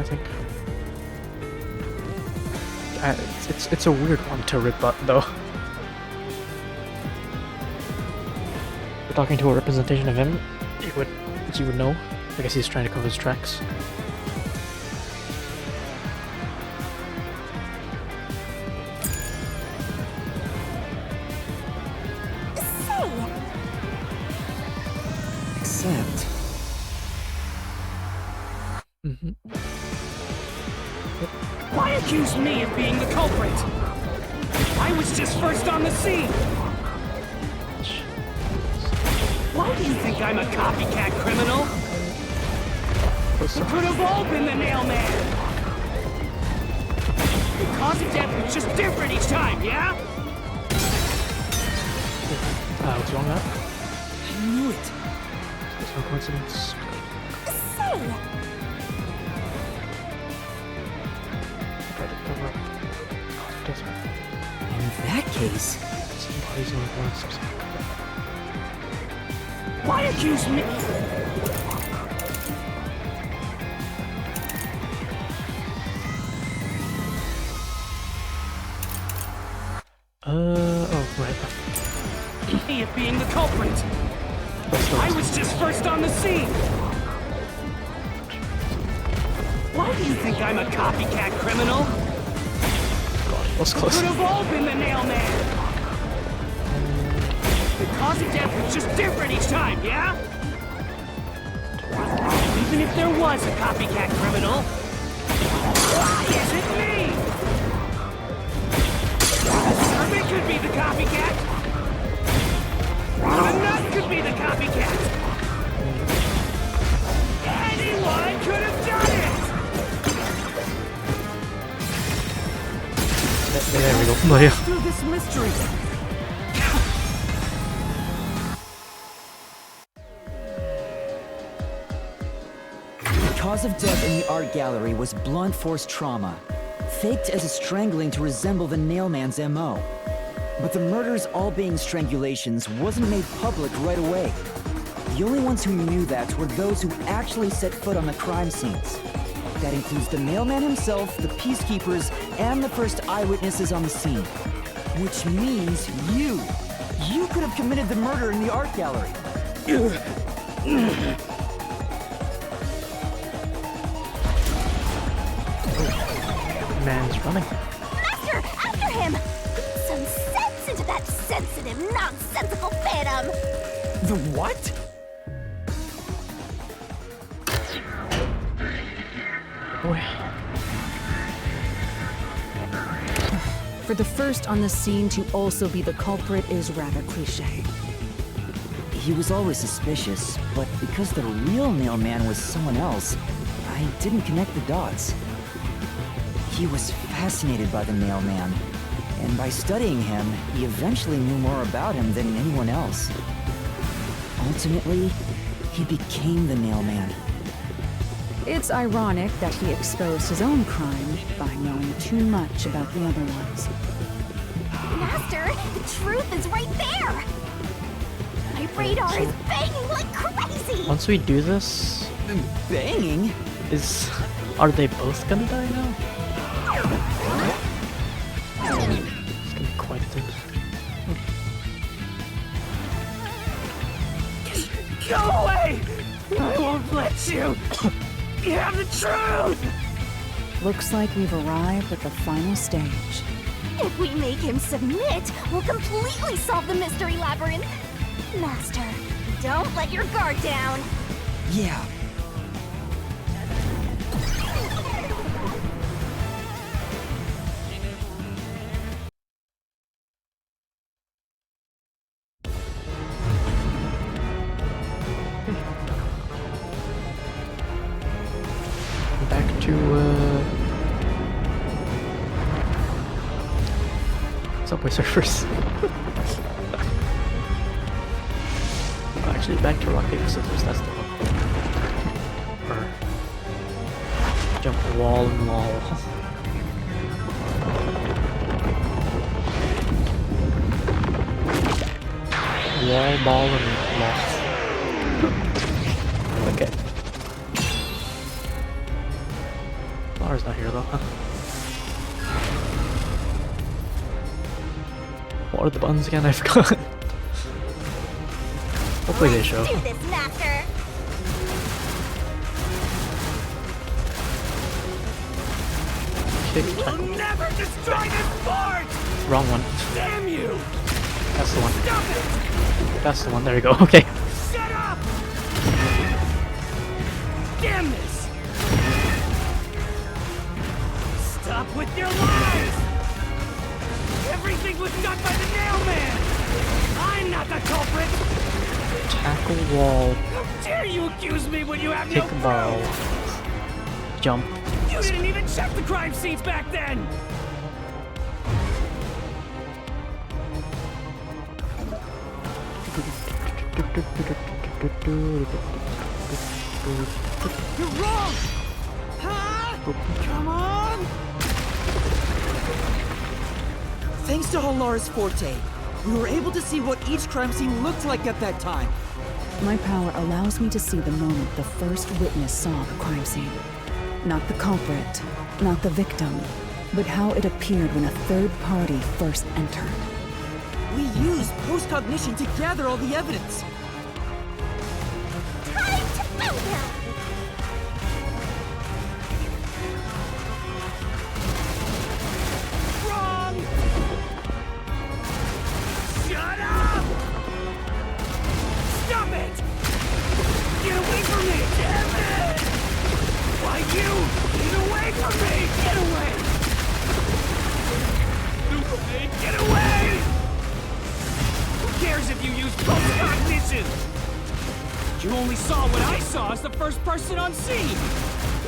think. It's a weird one to rebut, though. We're talking to a representation of him. You would know. I guess he's trying to cover his tracks. Except... Why accuse me of being the culprit? I was just first on the scene! Why do you think I'm a copycat criminal? We could have all been the Nailman! The cause of death was just different each time, yeah? What's wrong with that? I knew it! There's no coincidence. In that case... Why accuse me? Oh, right. Me of being the culprit. I was just first on the scene. Why do you think I'm a copycat criminal? God, it was close. Could have all been the Nailman. The cause of death was just different each time, yeah? Even if there was a copycat criminal, why is it me? Servant could be the copycat. The nut could be the copycat. Anyone could have done it. There we go. Maria. Through this mystery. The cause of death in the art gallery was blunt force trauma, faked as a strangling to resemble the Nailman's MO. But the murders all being strangulations wasn't made public right away. The only ones who knew that were those who actually set foot on the crime scenes. That includes the Nailman himself, the Peacekeepers, and the first eyewitnesses on the scene. Which means you! You could have committed the murder in the art gallery. Man's running. Master, after him! Put some sense into that sensitive, nonsensical phantom! The what? Boy. For the first on the scene to also be the culprit is rather cliché. He was always suspicious, but because the real Nailman was someone else, I didn't connect the dots. He was fascinated by the Nailman, and by studying him, he eventually knew more about him than anyone else. Ultimately, he became the Nailman. It's ironic that he exposed his own crime by knowing too much about the other ones. Master, the truth is right there! My radar is banging like crazy! Once we do this... Banging? Are they both gonna die now? It's gonna be quite a thing. Go away! I won't let you! You have the truth! Looks like we've arrived at the final stage. If we make him submit, we'll completely solve the mystery labyrinth. Master, don't let your guard down. Yeah. Back to, Subway Surfers. Oh, actually, back to Rock Paper Scissors, that's the one. Or... Jump wall and wall. Wall, ball, and lost. Okay. Laura's not here though, huh? What are the buttons again? I forgot. Hopefully they show. Do this, Master. Kick, We'll tackle. never destroy this fort! Wrong one. Damn you! That's the one. Stop it! That's the one. There you go. Okay. Shut up! Damn this! Stop with your lies! Everything was done by the Nailman! I'm not the culprit! Tackle wall. How dare you accuse me when you have Kick no ball. proof? Jump. You didn't even check the crime scenes back then! You're wrong! Huh? Come on! Thanks to Hallar's Forte, we were able to see what each crime scene looked like at that time. My power allows me to see the moment the first witness saw the crime scene. Not the culprit, not the victim, but how it appeared when a third party first entered. We used post-cognition to gather all the evidence. Time to move him! Wrong! Shut up! Stop it! Get away from me! Damn it! Why you? Get away from me! Get away! Get away! Who cares if you use post-cognition? You only saw what I saw as the first person on scene!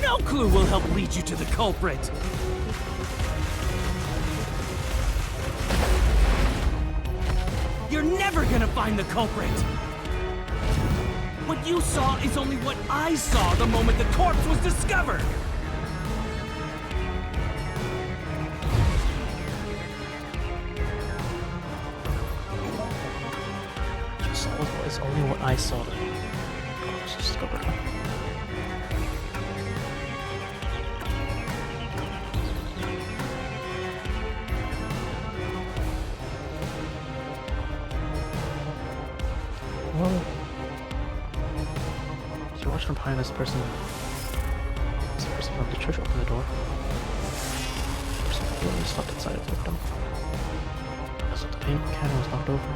No clue will help lead you to the culprit! You're never gonna find the culprit! What you saw is only what I saw the moment the corpse was discovered! You saw what is only what I saw. Let's just go back. Well, if you watch from behind this person, this person from the church open the door. The person literally slept inside of the victim. So the paint can was knocked over.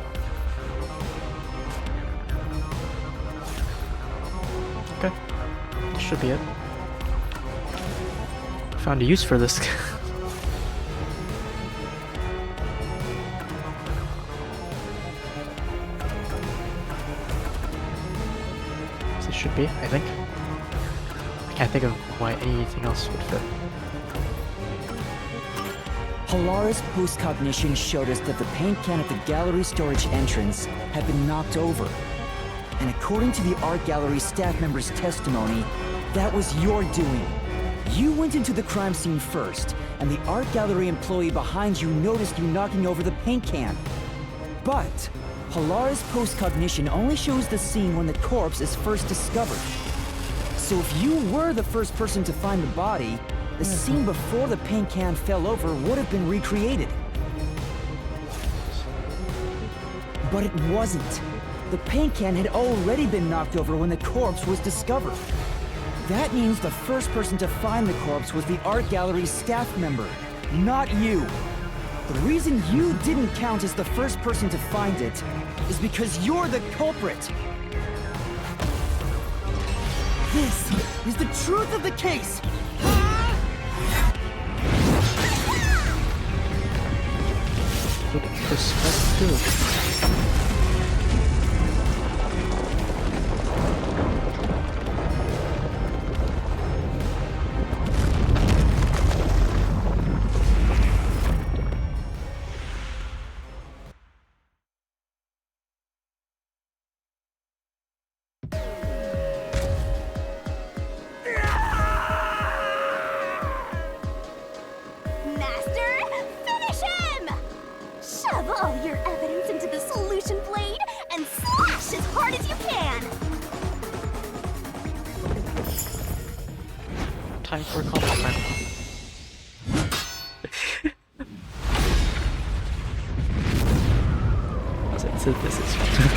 Okay, this should be it. Found a use for this. This should be, I think. I can't think of why anything else would fit. Hallar's post-cognition showed us that the paint can at the gallery storage entrance had been knocked over. And according to the art gallery staff member's testimony, that was your doing. You went into the crime scene first, and the art gallery employee behind you noticed you knocking over the paint can. But Hallar's post-cognition only shows the scene when the corpse is first discovered. So if you were the first person to find the body, the scene before the paint can fell over would have been recreated. But it wasn't. The paint can had already been knocked over when the corpse was discovered. That means the first person to find the corpse was the art gallery staff member, not you. The reason you didn't count as the first person to find it is because you're the culprit. This is the truth of the case. Good perspective. Master, finish him! Shove all your evidence into the solution blade and slash as hard as you can! Time for a combat time. this is fun.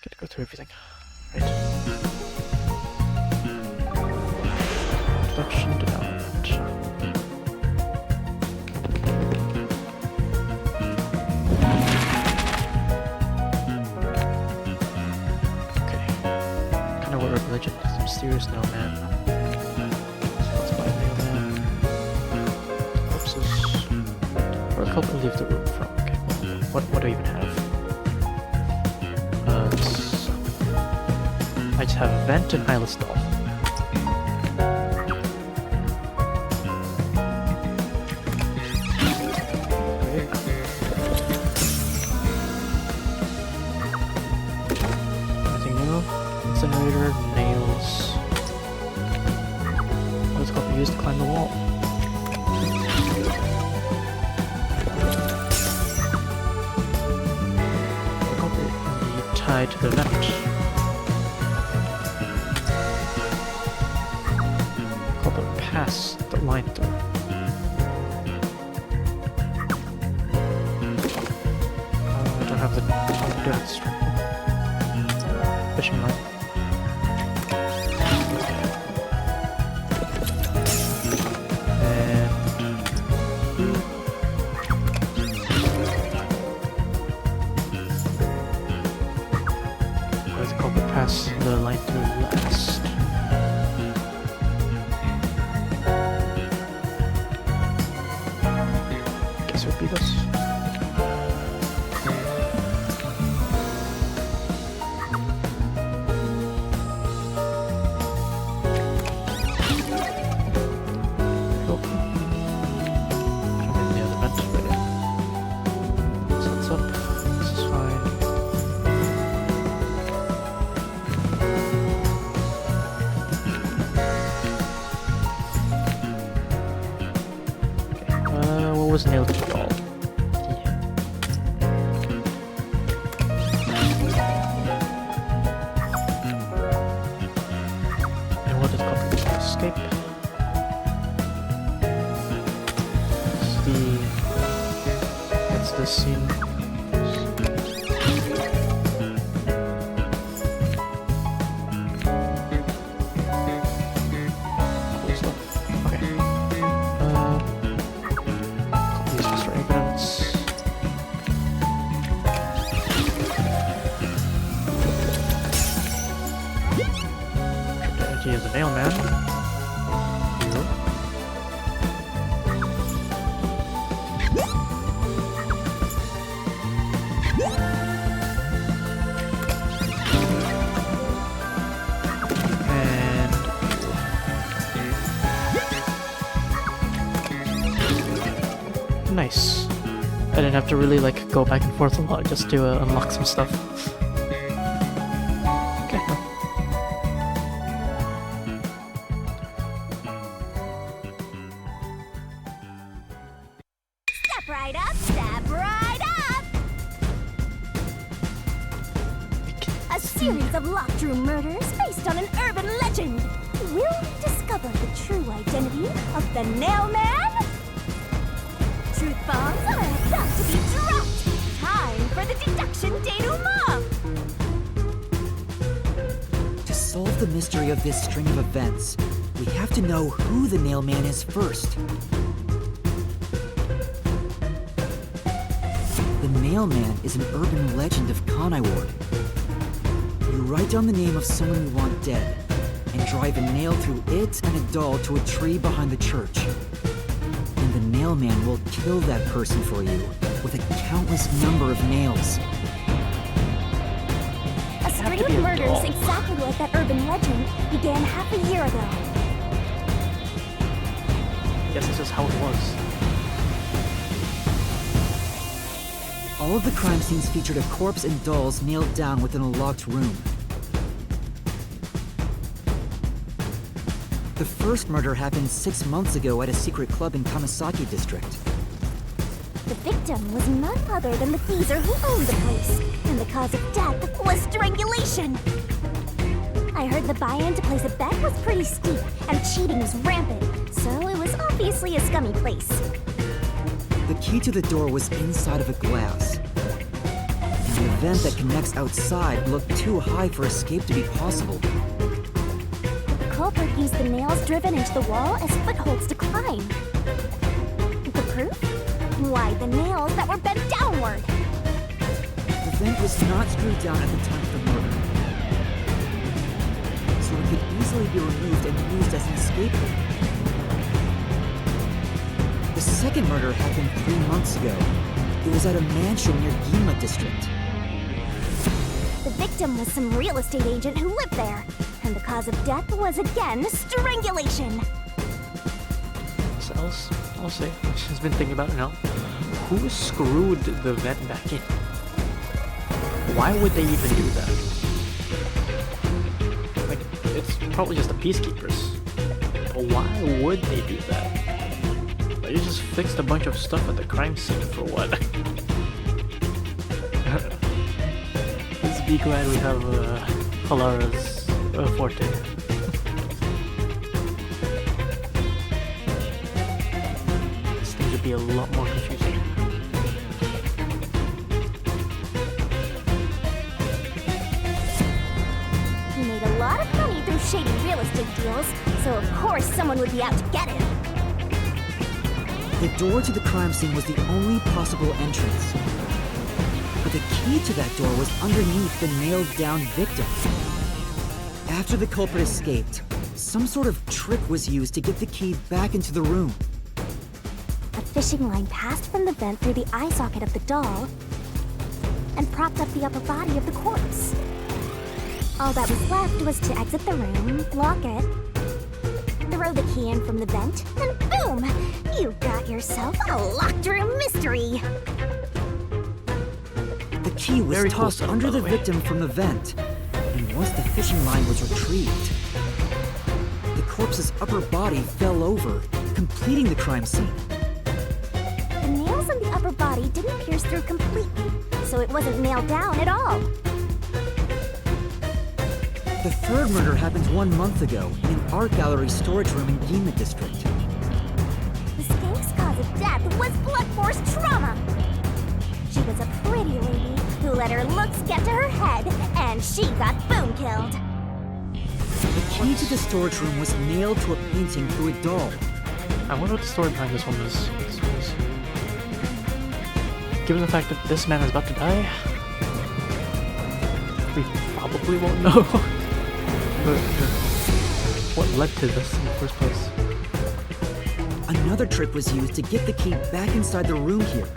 Gotta go through everything. Right. Introduction, development. Okay. Kind of what a legend is. Mysterious mailman. Where the culprit leave the room from? Okay, well, what do I even have? I just have a vent and eyeless doll. Okay. Nothing new. Incinerator, nails. What is culprit used to climb the wall? Tied to the vent. Culprit pass the line through. I don't have the string. Fishing line. Pass the line through last. Guess it would be this. Cool. I'm in the other vent, but yeah. So it's up. This is fine. Was nailed to the doll. And what does culprit use to escape? That's the scene. Cool stuff. Okay. He is a mailman. Here. And nice. I didn't have to really like go back and forth a lot just to unlock some stuff. A series of locked room murders based on an urban legend. Will we discover the true identity of the Nailman? Truth bombs are about to be dropped. Time for the deduction denouement. To solve the mystery of this string of events, we have to know who the Nailman is first. The Nailman is an urban legend of Conniward. You write down the name of someone you want dead, and drive a nail through it and a doll to a tree behind the church. And the Nailman will kill that person for you with a countless number of nails. A string of murders exactly like that urban legend began half a year ago. Guess this is how it was. All of the crime scenes featured a corpse and dolls nailed down within a locked room. The first murder happened 6 months ago at a secret club in Kamasaki District. The victim was none other than the geezer who owned the place, and the cause of death was strangulation. I heard the buy-in to place a bet was pretty steep, and cheating was rampant, so it was obviously a scummy place. The key to the door was inside of a glass. And the vent that connects outside looked too high for escape to be possible. The culprit used the nails driven into the wall as footholds to climb. The proof? Why, the nails that were bent downward. The vent was not screwed down at the time of the murder, so it could easily be removed and used as an escape route. The second murder happened 3 months ago. It was at a mansion near Ginma District. The victim was some real estate agent who lived there, and the cause of death was again strangulation. So I'll say, she's been thinking about it now. Who screwed the vent back in? Why would they even do that? Like, it's probably just the peacekeepers. But why would they do that? Like, you just fixed a bunch of stuff at the crime scene for what? Let's be glad we have Halara's forte. This thing would be a lot more confusing. He made a lot of money through shady real estate deals, so of course someone would be out to get him. The door to the crime scene was the only possible entrance. But the key to that door was underneath the nailed-down victim. After the culprit escaped, some sort of trick was used to get the key back into the room. A fishing line passed from the vent through the eye socket of the doll and propped up the upper body of the corpse. All that was left was to exit the room, lock it, throw the key in from the vent, and boom! You got yourself a locked room mystery! The key was tossed under the victim from the vent, and once the fishing line was retrieved, the corpse's upper body fell over, completing the crime scene. The nails in the upper body didn't pierce through completely, so it wasn't nailed down at all. The third murder happened 1 month ago in an art gallery storage room in Ginma District. The skank's cause of death was blunt force trauma. She was a pretty lady who let her looks get to her head, and she got boom killed. The key to the storage room was nailed to a painting through a doll. I wonder what the story behind this one is. Given the fact that this man is about to die, we probably won't know what led to this in the first place. Another trick was used to get the key back inside the room here.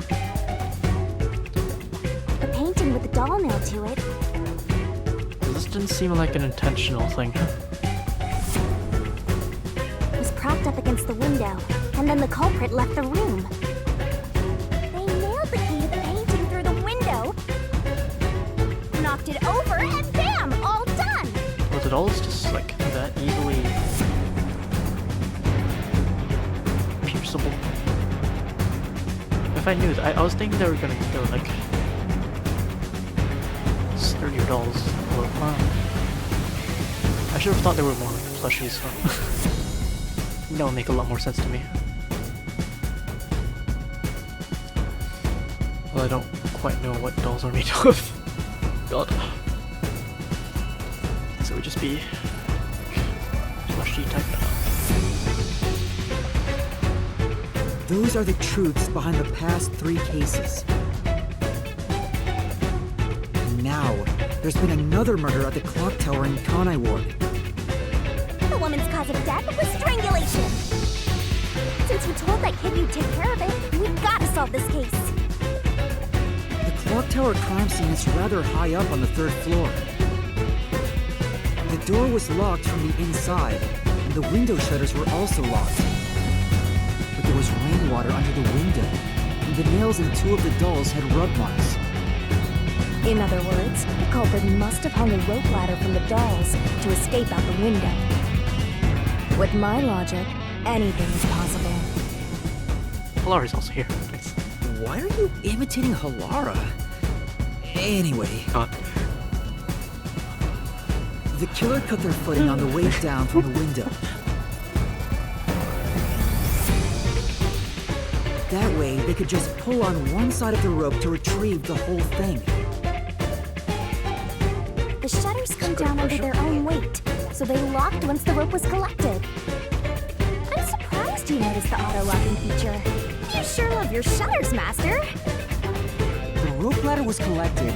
The painting with the doll nailed to it. This didn't seem like an intentional thing. Was propped up against the window, and then the culprit left the room. They nailed the key to the painting through the window, knocked it over, and bam! All done! Was it all just like that easily pierceable? If I knew that, I was thinking they were like sturdier dolls. Or, I should have thought they were more like plushies. That would make a lot more sense to me. Well, I don't quite know what dolls are made of. God. So it would just be plushy type. Those are the truths behind the past 3 cases. And now, there's been another murder at the clock tower in Kanai Ward. The woman's cause of death was strangulation. Since you told that kid you'd take care of it, we gotta solve this case. The clock tower crime scene is rather high up on the 3rd floor. The door was locked from the inside, and the window shutters were also locked. But there was rainwater under the window, and the nails in 2 of the dolls had rub marks. In other words, the culprit must have hung a rope ladder from the dolls to escape out the window. With my logic, anything is possible. Halara's also here. Thanks. Why are you imitating Halara? Anyway. The killer cut their footing on the way down from the window. That way, they could just pull on one side of the rope to retrieve the whole thing. The shutters come down under their own weight, so they locked once the rope was collected. I'm surprised you noticed the auto-locking feature. You sure love your shutters, Master. The rope ladder was collected,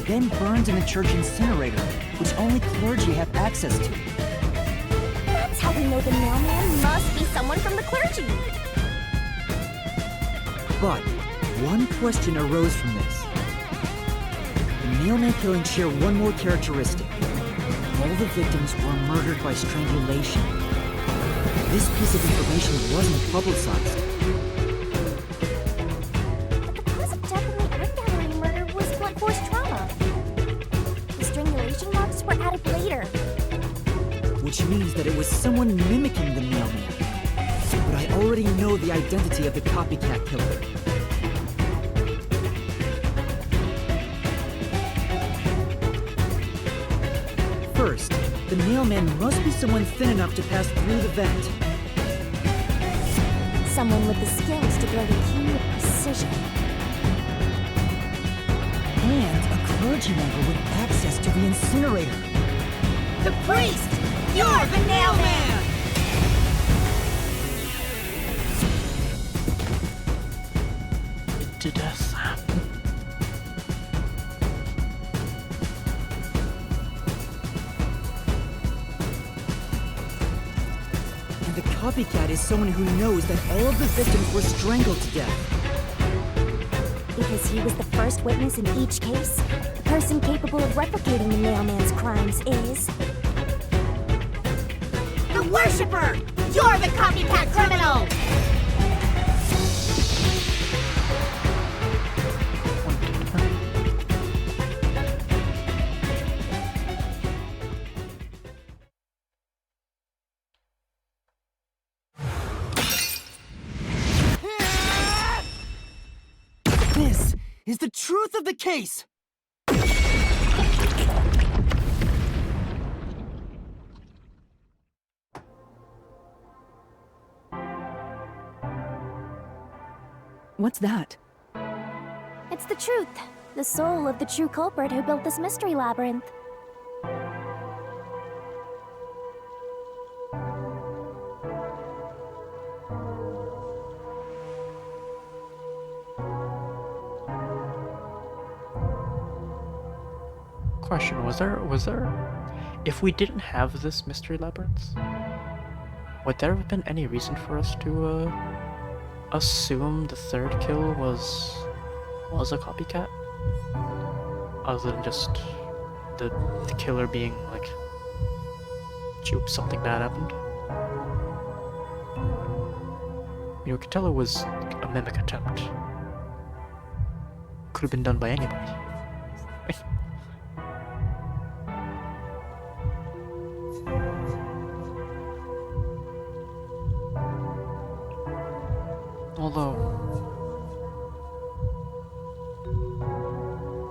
then burned in the church incinerator, which only clergy have access to. That's how we know the mailman must be someone from the clergy. But one question arose from this. The mailman killings share one more characteristic. All the victims were murdered by strangulation. This piece of information wasn't publicized. But the cause of death in the art gallery murder was blunt force trauma. The strangulation marks were added later. Which means that it was someone mimicking the mailman. But I already know the identity of the copycat killer. First, the mailman must be someone thin enough to pass through the vent. Someone with the skills to build a key with precision. And a clergy member with access to the incinerator. The priest! You're the nailman! Did death happen? And the copycat is someone who knows that all of the victims were strangled to death. Because he was the first witness in each case, the person capable of replicating the mailman's crimes is... The Worshipper! You're the copycat criminal! This is the truth of the case! What's that? It's the truth. The soul of the true culprit who built this mystery labyrinth. Question, was there... If we didn't have this mystery labyrinth, would there have been any reason for us to, assume the third kill was a copycat? Other than just the killer being like, oops, something bad happened. You know, we could tell it was a mimic attempt. Could have been done by anybody. Although...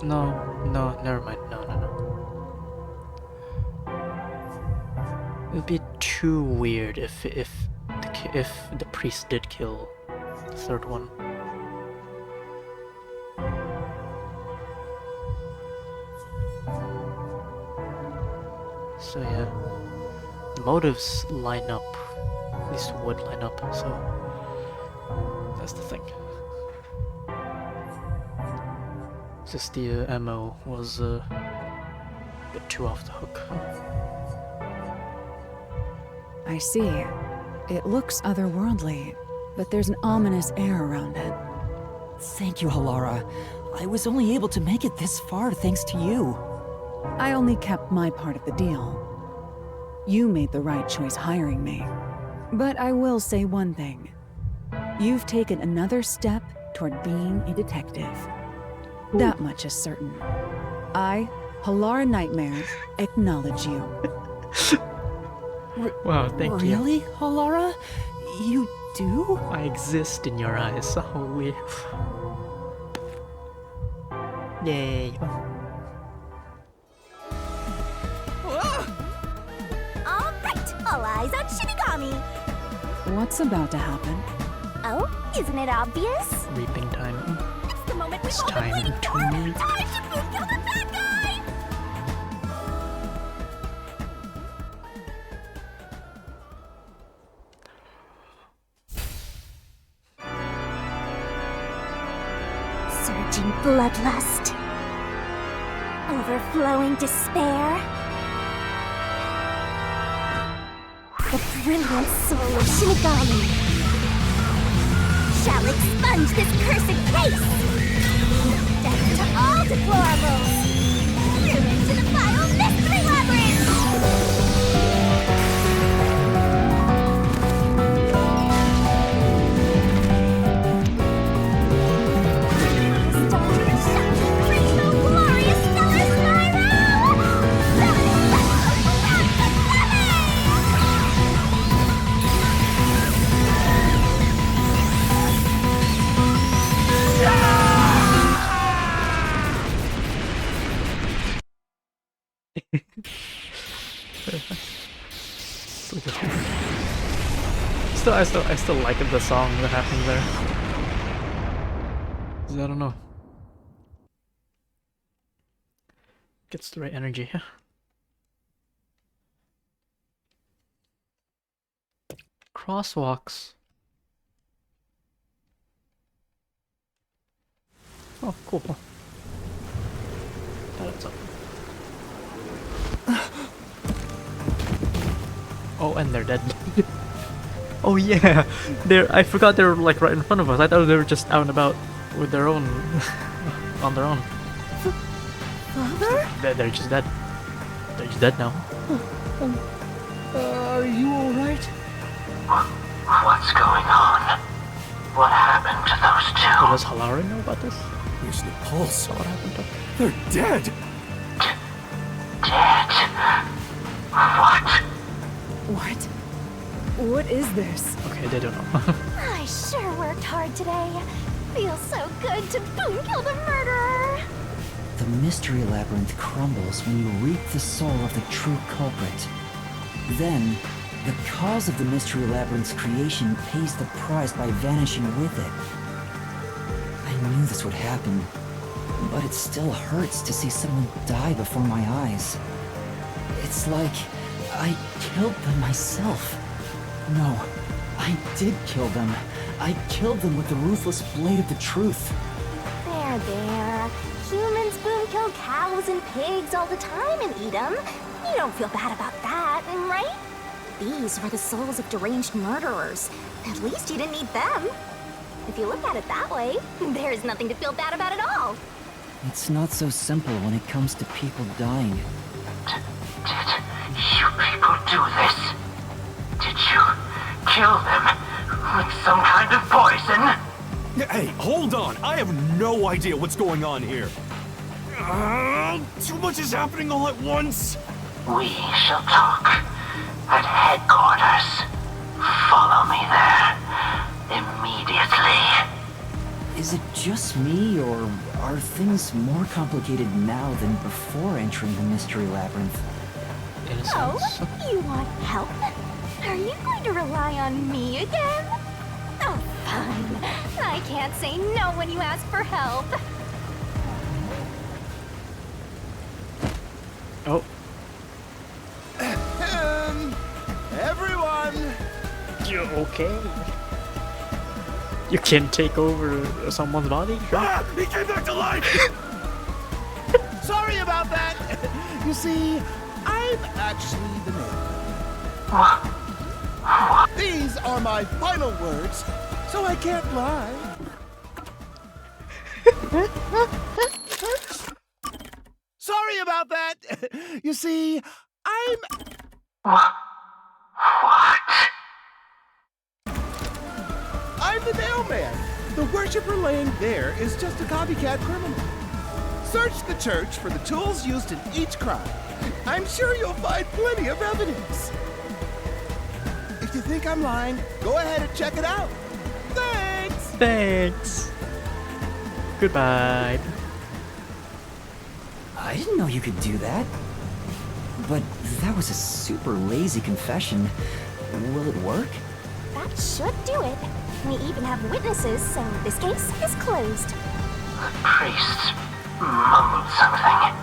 No, never mind. No. It would be too weird if the priest did kill the third one. So yeah, the motives line up, at least would line up, so that's the thing. Just the MO was a bit too off the hook. I see. It looks otherworldly, but there's an ominous air around it. Thank you, Halara. I was only able to make it this far thanks to you. I only kept my part of the deal. You made the right choice hiring me. But I will say one thing. You've taken another step toward being a detective. That much is certain. I, Halara Nightmare, acknowledge you. Wow, thank you. Really, Halara? You do? I exist in your eyes, holy. Yay. All right, all eyes on Shinigami. What's about to happen? Oh, isn't it obvious? Reaping time. It's the moment we've It's all been time waiting to for! reap. Time to boom kill the bad guy! Surging bloodlust. Overflowing despair. The brilliant soul of Shinigami shall expunge this cursed case! Death to all deplorables! Ruin to the vile mystery labyrinth! I still like the song that happens there. 'Cause I don't know. Gets the right energy. Crosswalks. Oh, cool. That's up. Oh, and they're dead. Oh yeah, I forgot they were like right in front of us. I thought they were just out and about with their own, on their own. Father? They're just dead. They're just dead now. Are you alright? What's going on? What happened to those two? Does Halara know about this? Where's the pulse? What happened to them? They're dead! Dead? What? What? What is this? Okay, they don't know. I sure worked hard today. Feels so good to boom kill the murderer. The mystery labyrinth crumbles when you reap the soul of the true culprit. Then, the cause of the mystery labyrinth's creation pays the price by vanishing with it. I knew this would happen, but it still hurts to see someone die before my eyes. It's like I killed them myself. No, I did kill them. I killed them with the ruthless blade of the truth. There. Humans boom kill cows and pigs all the time and eat them. You don't feel bad about that, right? These were the souls of deranged murderers. At least you didn't eat them. If you look at it that way, there's nothing to feel bad about at all. It's not so simple when it comes to people dying. Did you people do this? Did you kill them with some kind of poison? Hey, hold on! I have no idea what's going on here. Too much is happening all at once. We shall talk at headquarters. Follow me there immediately. Is it just me, or are things more complicated now than before entering the mystery labyrinth? Oh, you want help? Are you going to rely on me again? Oh, fine. I can't say no when you ask for help. Oh. Everyone! You're okay. You can take over someone's body? Ah! He came back to life! Sorry about that! You see, I'm actually the nail. These are my final words, so I can't lie. Sorry about that! You see, I'm... What? I'm the Nailman. The worshiper laying there is just a copycat criminal. Search the church for the tools used in each crime. I'm sure you'll find plenty of evidence. If you think I'm lying, go ahead and check it out. Thanks! Thanks. Goodbye. I didn't know you could do that. But that was a super lazy confession. Will it work? That should do it. We even have witnesses, so this case is closed. The priest mumbled something,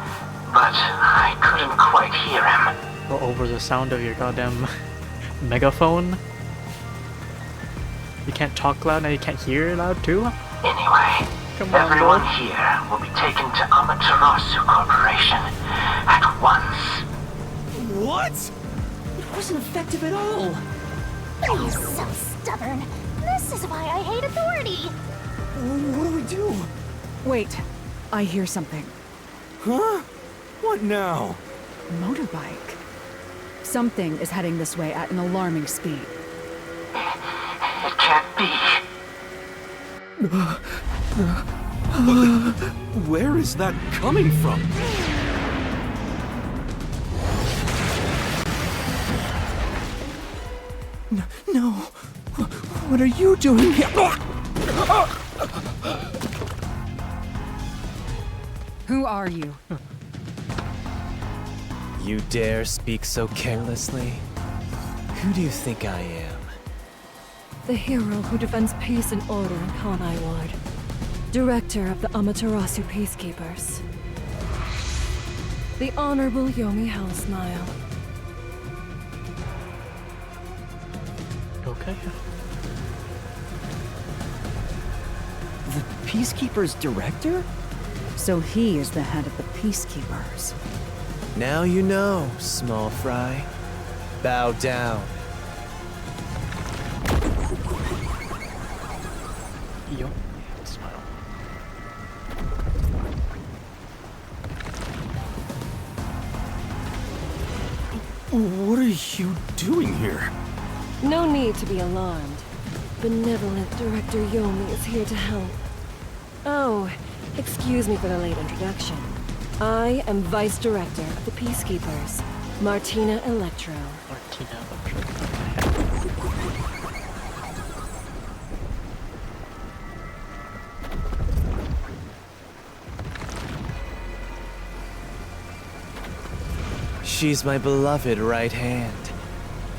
but I couldn't quite hear him. Go over the sound of your goddamn megaphone. You can't talk loud, now you can't hear loud too? Anyway, Come on, everyone bro. here will be taken to Amaterasu Corporation at once. What? It wasn't effective at all. You're so stubborn. This is why I hate authority. What do we do? Wait, I hear something. Huh? What now? Motorbike. Something is heading this way at an alarming speed. It can't be. Where is that coming from? No. What are you doing here? Who are you? You dare speak so carelessly? Who do you think I am? The hero who defends peace and order in Kanai Ward. Director of the Amaterasu Peacekeepers. The Honorable Yomi Hellsmile. Okay. The Peacekeepers director? So he is the head of the Peacekeepers. Now you know, small fry. Bow down. Yo, smile. What are you doing here? No need to be alarmed. Benevolent Director Yomi is here to help. Oh, excuse me for the late introduction. I am Vice Director of the Peacekeepers, Martina Electro. Martina Electro. She's my beloved right hand.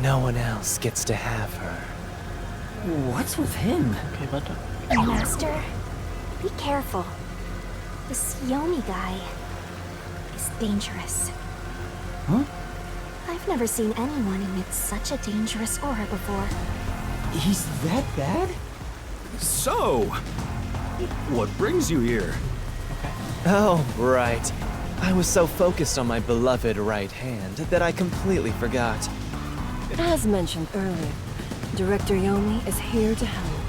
No one else gets to have her. What's with him? Okay, but Master, be careful. This Yomi guy is dangerous. Huh? I've never seen anyone emit such a dangerous aura before. He's that bad? So, what brings you here? Oh, right. I was so focused on my beloved right hand that I completely forgot. As mentioned earlier, Director Yomi is here to help.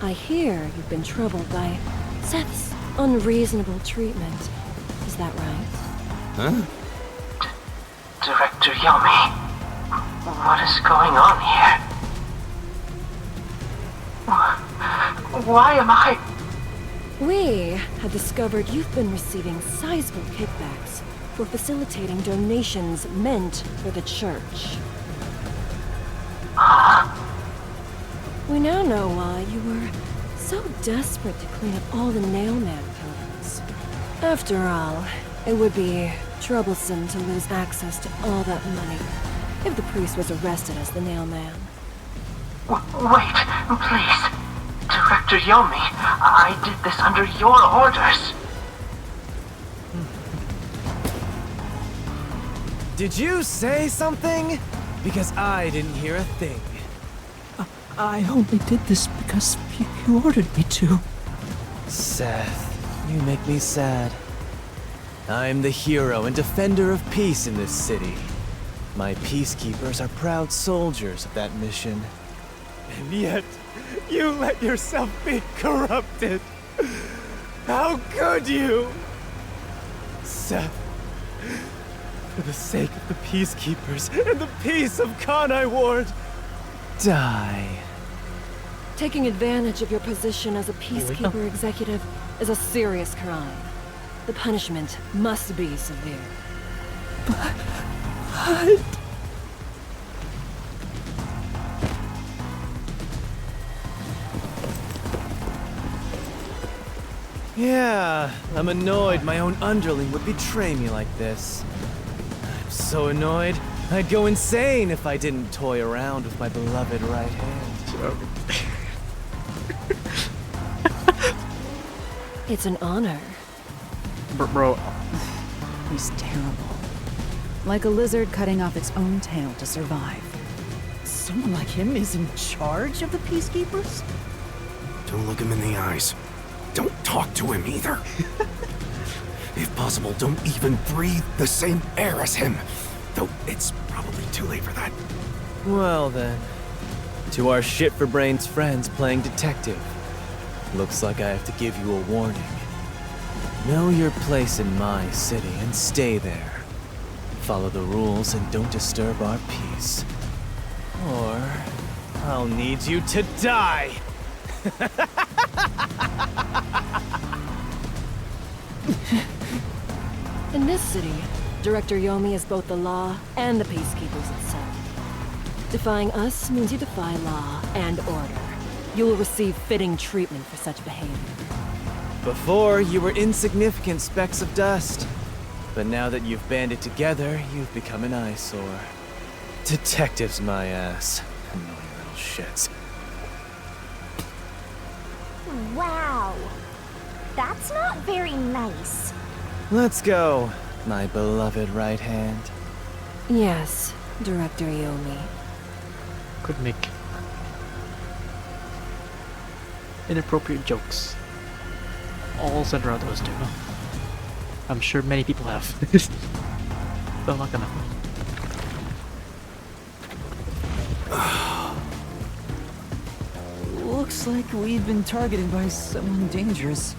I hear you've been troubled by Seth's unreasonable treatment. Is that right? Huh? Director Yomi, what is going on here? Why am I... We have discovered you've been receiving sizable kickbacks for facilitating donations meant for the church. We now know why you were so desperate to clean up all the Nailman killings. After all, it would be troublesome to lose access to all that money if the priest was arrested as the Nailman. Wait, please. Director Yomi, I did this under your orders. Did you say something? Because I didn't hear a thing. I only did this because you ordered me to. Seth, you make me sad. I'm the hero and defender of peace in this city. My peacekeepers are proud soldiers of that mission. And yet, you let yourself be corrupted. How could you? Seth, for the sake of the peacekeepers and the peace of Kanai Ward, die. Taking advantage of your position as a peacekeeper executive is a serious crime. The punishment must be severe. But... Yeah, I'm annoyed my own underling would betray me like this. I'm so annoyed, I'd go insane if I didn't toy around with my beloved right hand. It's an honor. Bro. He's terrible. Like a lizard cutting off its own tail to survive. Someone like him is in charge of the Peacekeepers? Don't look him in the eyes. Don't talk to him either. If possible, don't even breathe the same air as him. Though it's probably too late for that. Well then, to our shit-for-brains friends playing detective, looks like I have to give you a warning. Know your place in my city and stay there. Follow the rules and don't disturb our peace. Or I'll need you to die! In this city, Director Yomi is both the law and the Peacekeepers itself. Defying us means you defy law and order. You will receive fitting treatment for such behavior. Before, you were insignificant specks of dust. But now that you've banded together, you've become an eyesore. Detectives, my ass. Annoying little shits. Wow. That's not very nice. Let's go, my beloved right hand. Yes, Director Yomi. Could make inappropriate jokes all centered around those two. I'm sure many people have. So I'm not gonna. Looks like we've been targeted by someone dangerous.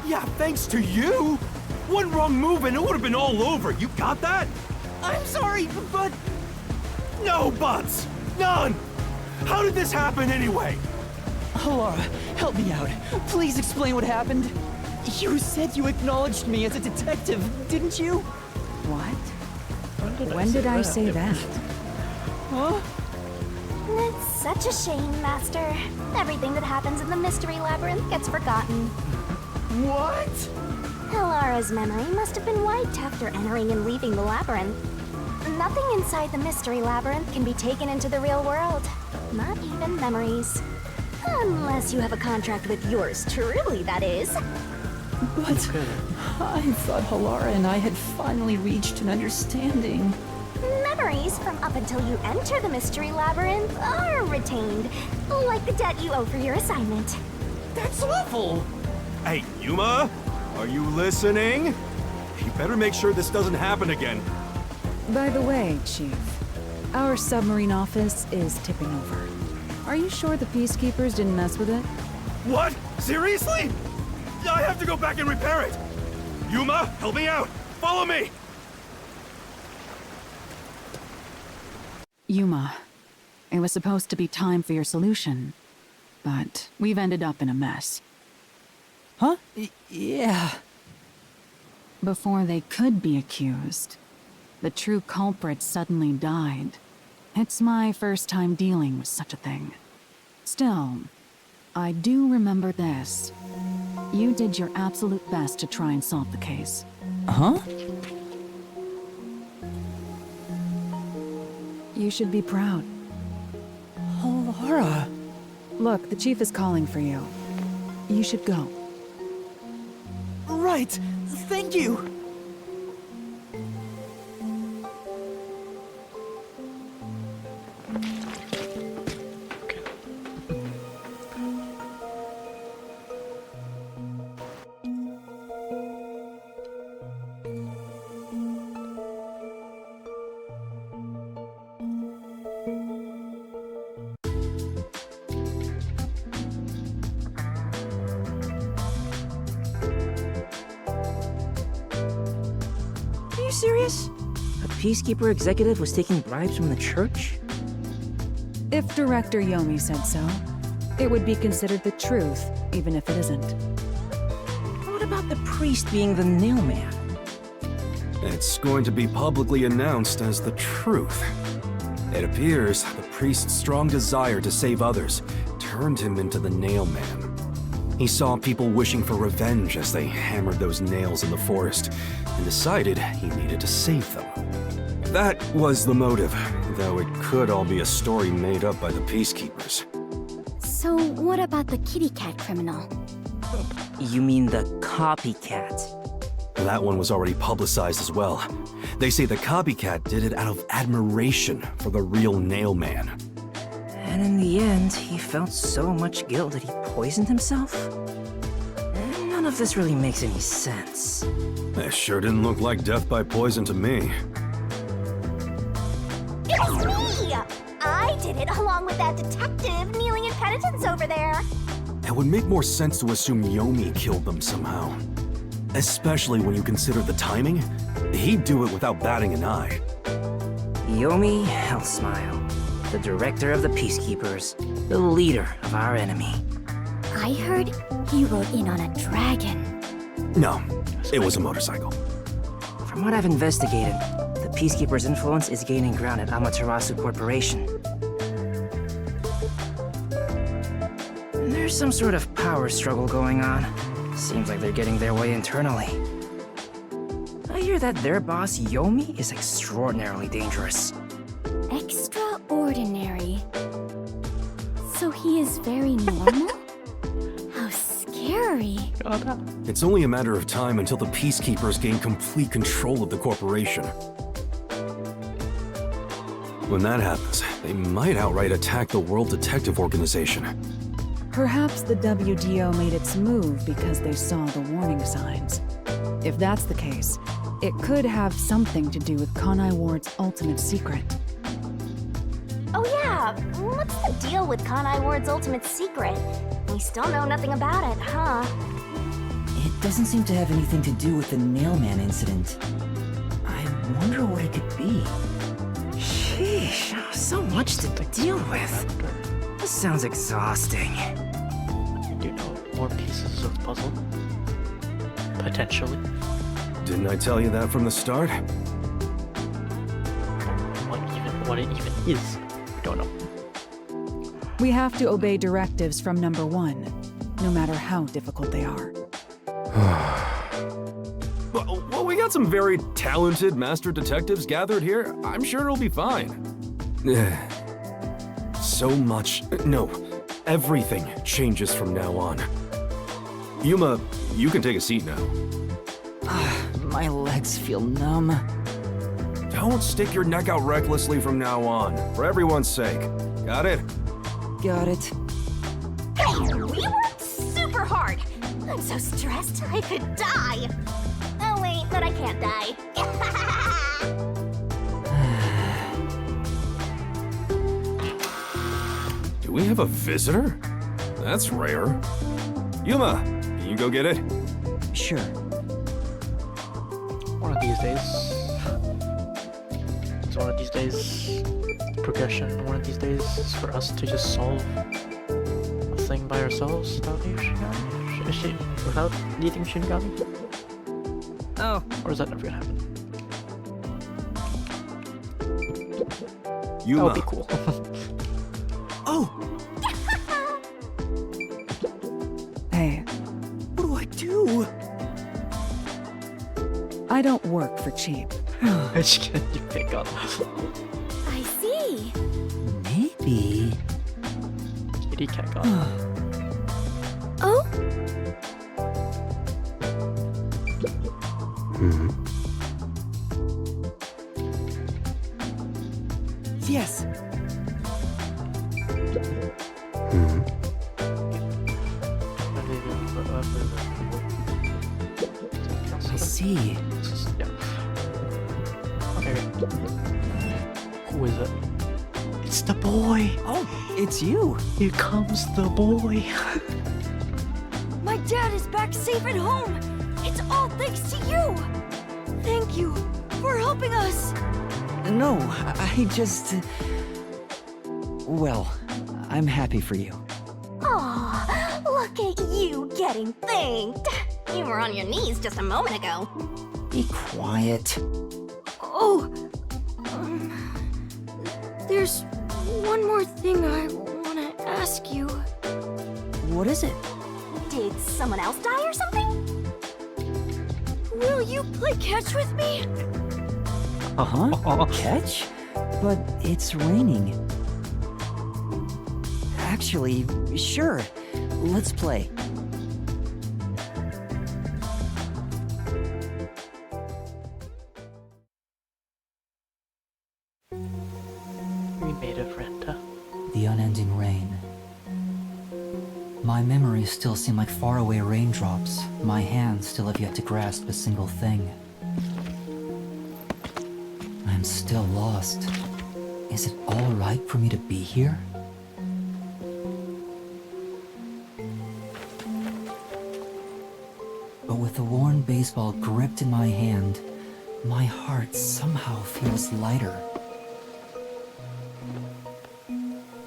Yeah, thanks to you! One wrong move and it would have been all over. You got that? I'm sorry, but... No buts! None! How did this happen anyway? Laura, help me out. Please explain what happened. You said you acknowledged me as a detective, didn't you? What? When did I say that? Huh? It's such a shame, Master. Everything that happens in the Mystery Labyrinth gets forgotten. What? Elara's memory must have been wiped after entering and leaving the labyrinth. Nothing inside the Mystery Labyrinth can be taken into the real world. Not even memories. Unless you have a contract with yours truly, that is. But I thought Halara and I had finally reached an understanding. Memories from up until you enter the Mystery Labyrinth are retained, like the debt you owe for your assignment. That's awful! Hey, Yuma! Are you listening? You better make sure this doesn't happen again. By the way, Chief, our submarine office is tipping over. Are you sure the Peacekeepers didn't mess with it? What? Seriously? I have to go back and repair it! Yuma, help me out! Follow me! Yuma, it was supposed to be time for your solution, but we've ended up in a mess. Huh? Yeah. Before they could be accused, the true culprit suddenly died. It's my first time dealing with such a thing. Still, I do remember this. You did your absolute best to try and solve the case. Huh? You should be proud. Laura. Look, the Chief is calling for you. You should go. Right. Thank you. Serious? A Peacekeeper executive was taking bribes from the church? If Director Yomi said so, it would be considered the truth, even if it isn't. What about the priest being the nail man? It's going to be publicly announced as the truth. It appears the priest's strong desire to save others turned him into the nail man. He saw people wishing for revenge as they hammered those nails in the forest, and decided he needed to save them. That was the motive, though it could all be a story made up by the Peacekeepers. So what about the kitty cat criminal? You mean the copycat? That one was already publicized as well. They say the copycat did it out of admiration for the real Nail Man. And in the end, he felt so much guilt that he poisoned himself? None of this really makes any sense. It sure didn't look like death by poison to me. It's me! I did it along with that detective kneeling in penitence over there. It would make more sense to assume Yomi killed them somehow. Especially when you consider the timing. He'd do it without batting an eye. Yomi Hellsmile, the director of the Peacekeepers, the leader of our enemy. I heard he rode in on a dragon. No, it was a motorcycle. From what I've investigated, the Peacekeepers' influence is gaining ground at Amaterasu Corporation. There's some sort of power struggle going on. Seems like they're getting their way internally. I hear that their boss, Yomi, is extraordinarily dangerous. Extraordinary. So he is very normal? How scary. It's only a matter of time until the Peacekeepers gain complete control of the corporation. When that happens, they might outright attack the World Detective Organization. Perhaps the WDO made its move because they saw the warning signs. If that's the case, it could have something to do with Kanai Ward's ultimate secret. Oh yeah, what's the deal with Kanai Ward's ultimate secret? We still know nothing about it, huh? It doesn't seem to have anything to do with the Nailman incident. I wonder what it could be. Sheesh, so much to deal with. This sounds exhausting. You do know more pieces of the puzzle? Potentially. Didn't I tell you that from the start? What it even is, we don't know. We have to obey directives from number one, no matter how difficult they are. Well, we got some very talented master detectives gathered here. I'm sure it'll be fine. So much. No, everything changes from now on. Yuma, you can take a seat now. My legs feel numb. Don't stick your neck out recklessly from now on, for everyone's sake. Got it? Got it. Hey, we worked super hard. I'm so stressed I could die. Oh wait, but I can't die. Do we have a visitor? That's rare. Yuma, can you go get it? Sure. One of these days. It's one of these days. Progression. One of these days is for us to just solve a thing by ourselves without needing Shinigami. Oh. Or is that never gonna happen? Yuma. That would be cool. Oh! Hey. What do I do? I don't work for cheap. Which can you pick up? I see. Maybe. Kitty cat got Oh? Yes. I see. Yeah. Okay. Who is it? It's the boy! Oh, it's you! Here comes the boy! My dad is back safe at home! It's all thanks to you! Thank you for helping us! No, I just... Well, I'm happy for you. Aw, look at you getting thanked. You were on your knees just a moment ago. Be quiet. Oh, there's one more thing I want to ask you. What is it? Did someone else die or something? Will you play catch with me? Huh? Catch? But it's raining. Actually, sure. Let's play. We made a friend, huh? The unending rain. My memories still seem like faraway raindrops. My hands still have yet to grasp a single thing. I'm still lost. Is it all right for me to be here? But with the worn baseball gripped in my hand, my heart somehow feels lighter.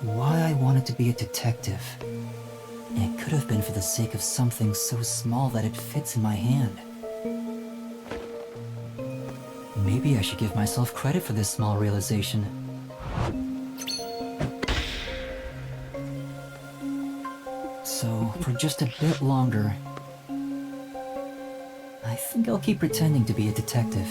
Why I wanted to be a detective. It could have been for the sake of something so small that it fits in my hand. Maybe I should give myself credit for this small realization. So, for just a bit longer, I think I'll keep pretending to be a detective.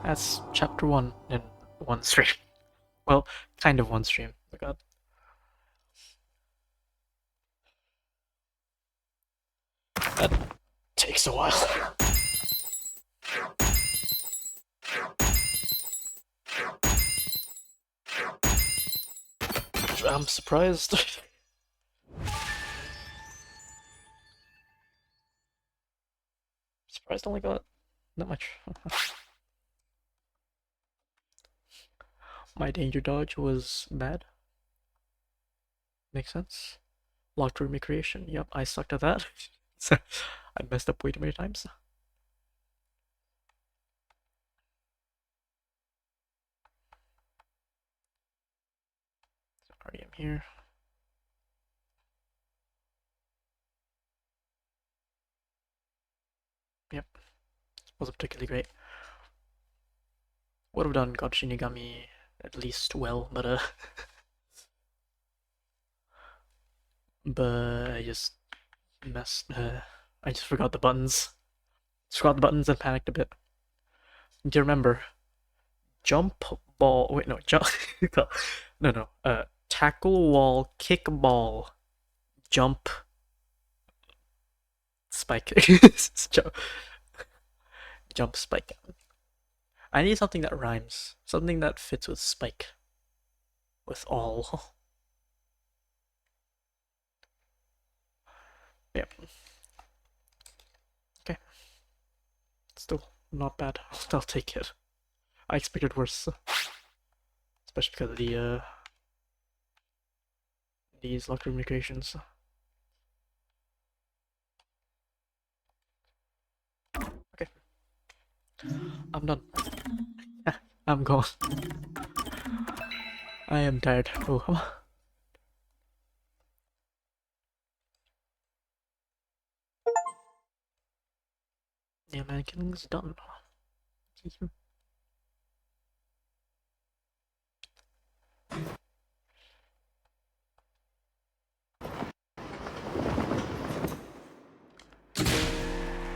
That's chapter 1 in one stream. Well, kind of one stream. Oh my god. That takes a while. I'm surprised. Surprised I only got that much. My danger dodge was bad. Makes sense. Locked room recreation. Yep, I sucked at that. So I messed up way too many times. Already am here. Yep. Wasn't particularly great. Would have done God Shinigami at least well, but but I just messed. I just forgot the buttons. Forgot the buttons and panicked a bit. Do you remember? Jump ball. Wait, no, jump. No. Tackle wall, kick ball, jump, spike. Jump spike. I need something that rhymes. Something that fits with spike. With all. Yep. Okay. Still not bad. I'll take it. I expected worse. Especially because of the these locker room recreations. Okay. I'm done. I'm gone. I am tired. Oh, come on. Yeah, man, killing's done.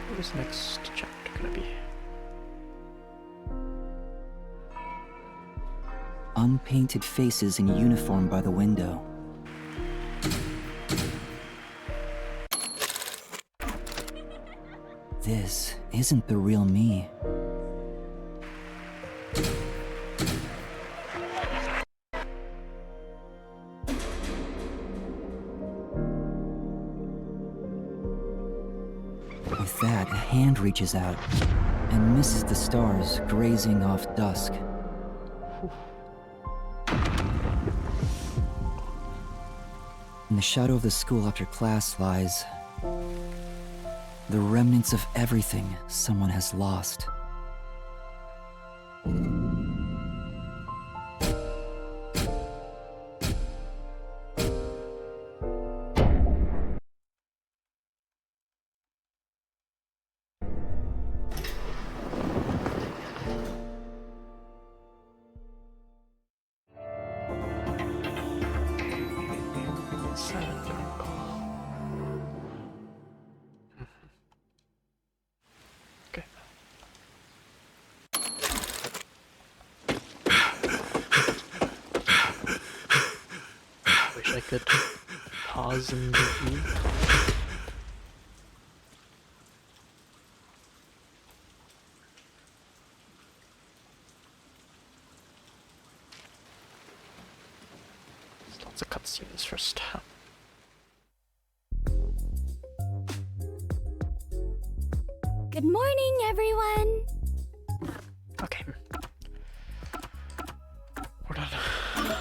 Where's next chapter gonna be? Unpainted faces in uniform by the window. This isn't the real me. With that, a hand reaches out and misses the stars grazing off dusk. In the shadow of the school after class lies the remnants of everything someone has lost. could pause and review. There's lots of cutscenes first. Good morning, everyone. Okay. We're done. I'm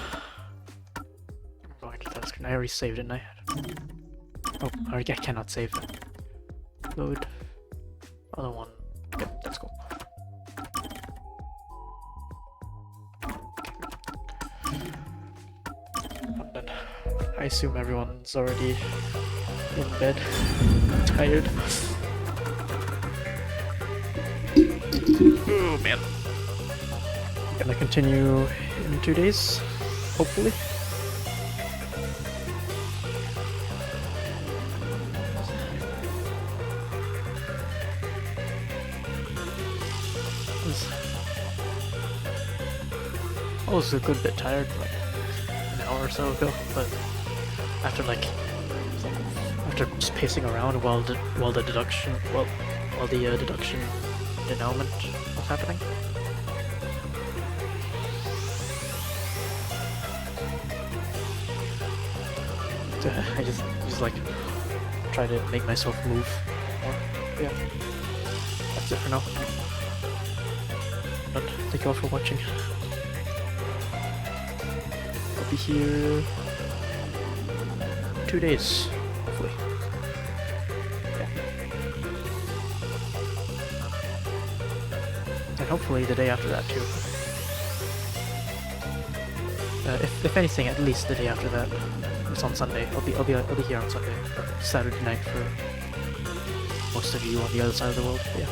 going to that screen. I already saved it, didn't I? Oh, I cannot save. Load. Other one. Okay, that's cool. I'm done. I assume everyone's already in bed. Tired. Oh man. Gonna continue in 2 days, hopefully. I was a good bit tired like an hour or so ago, but after just pacing around while the deduction denouement was happening. I just like try to make myself move more. Yeah, that's it for now. But thank you all for watching. I'll be here 2 days, hopefully. Yeah. And hopefully the day after that too. If anything, at least the day after that. It's on Sunday. I'll be here on Sunday, or Saturday night for most of you on the other side of the world. But yeah.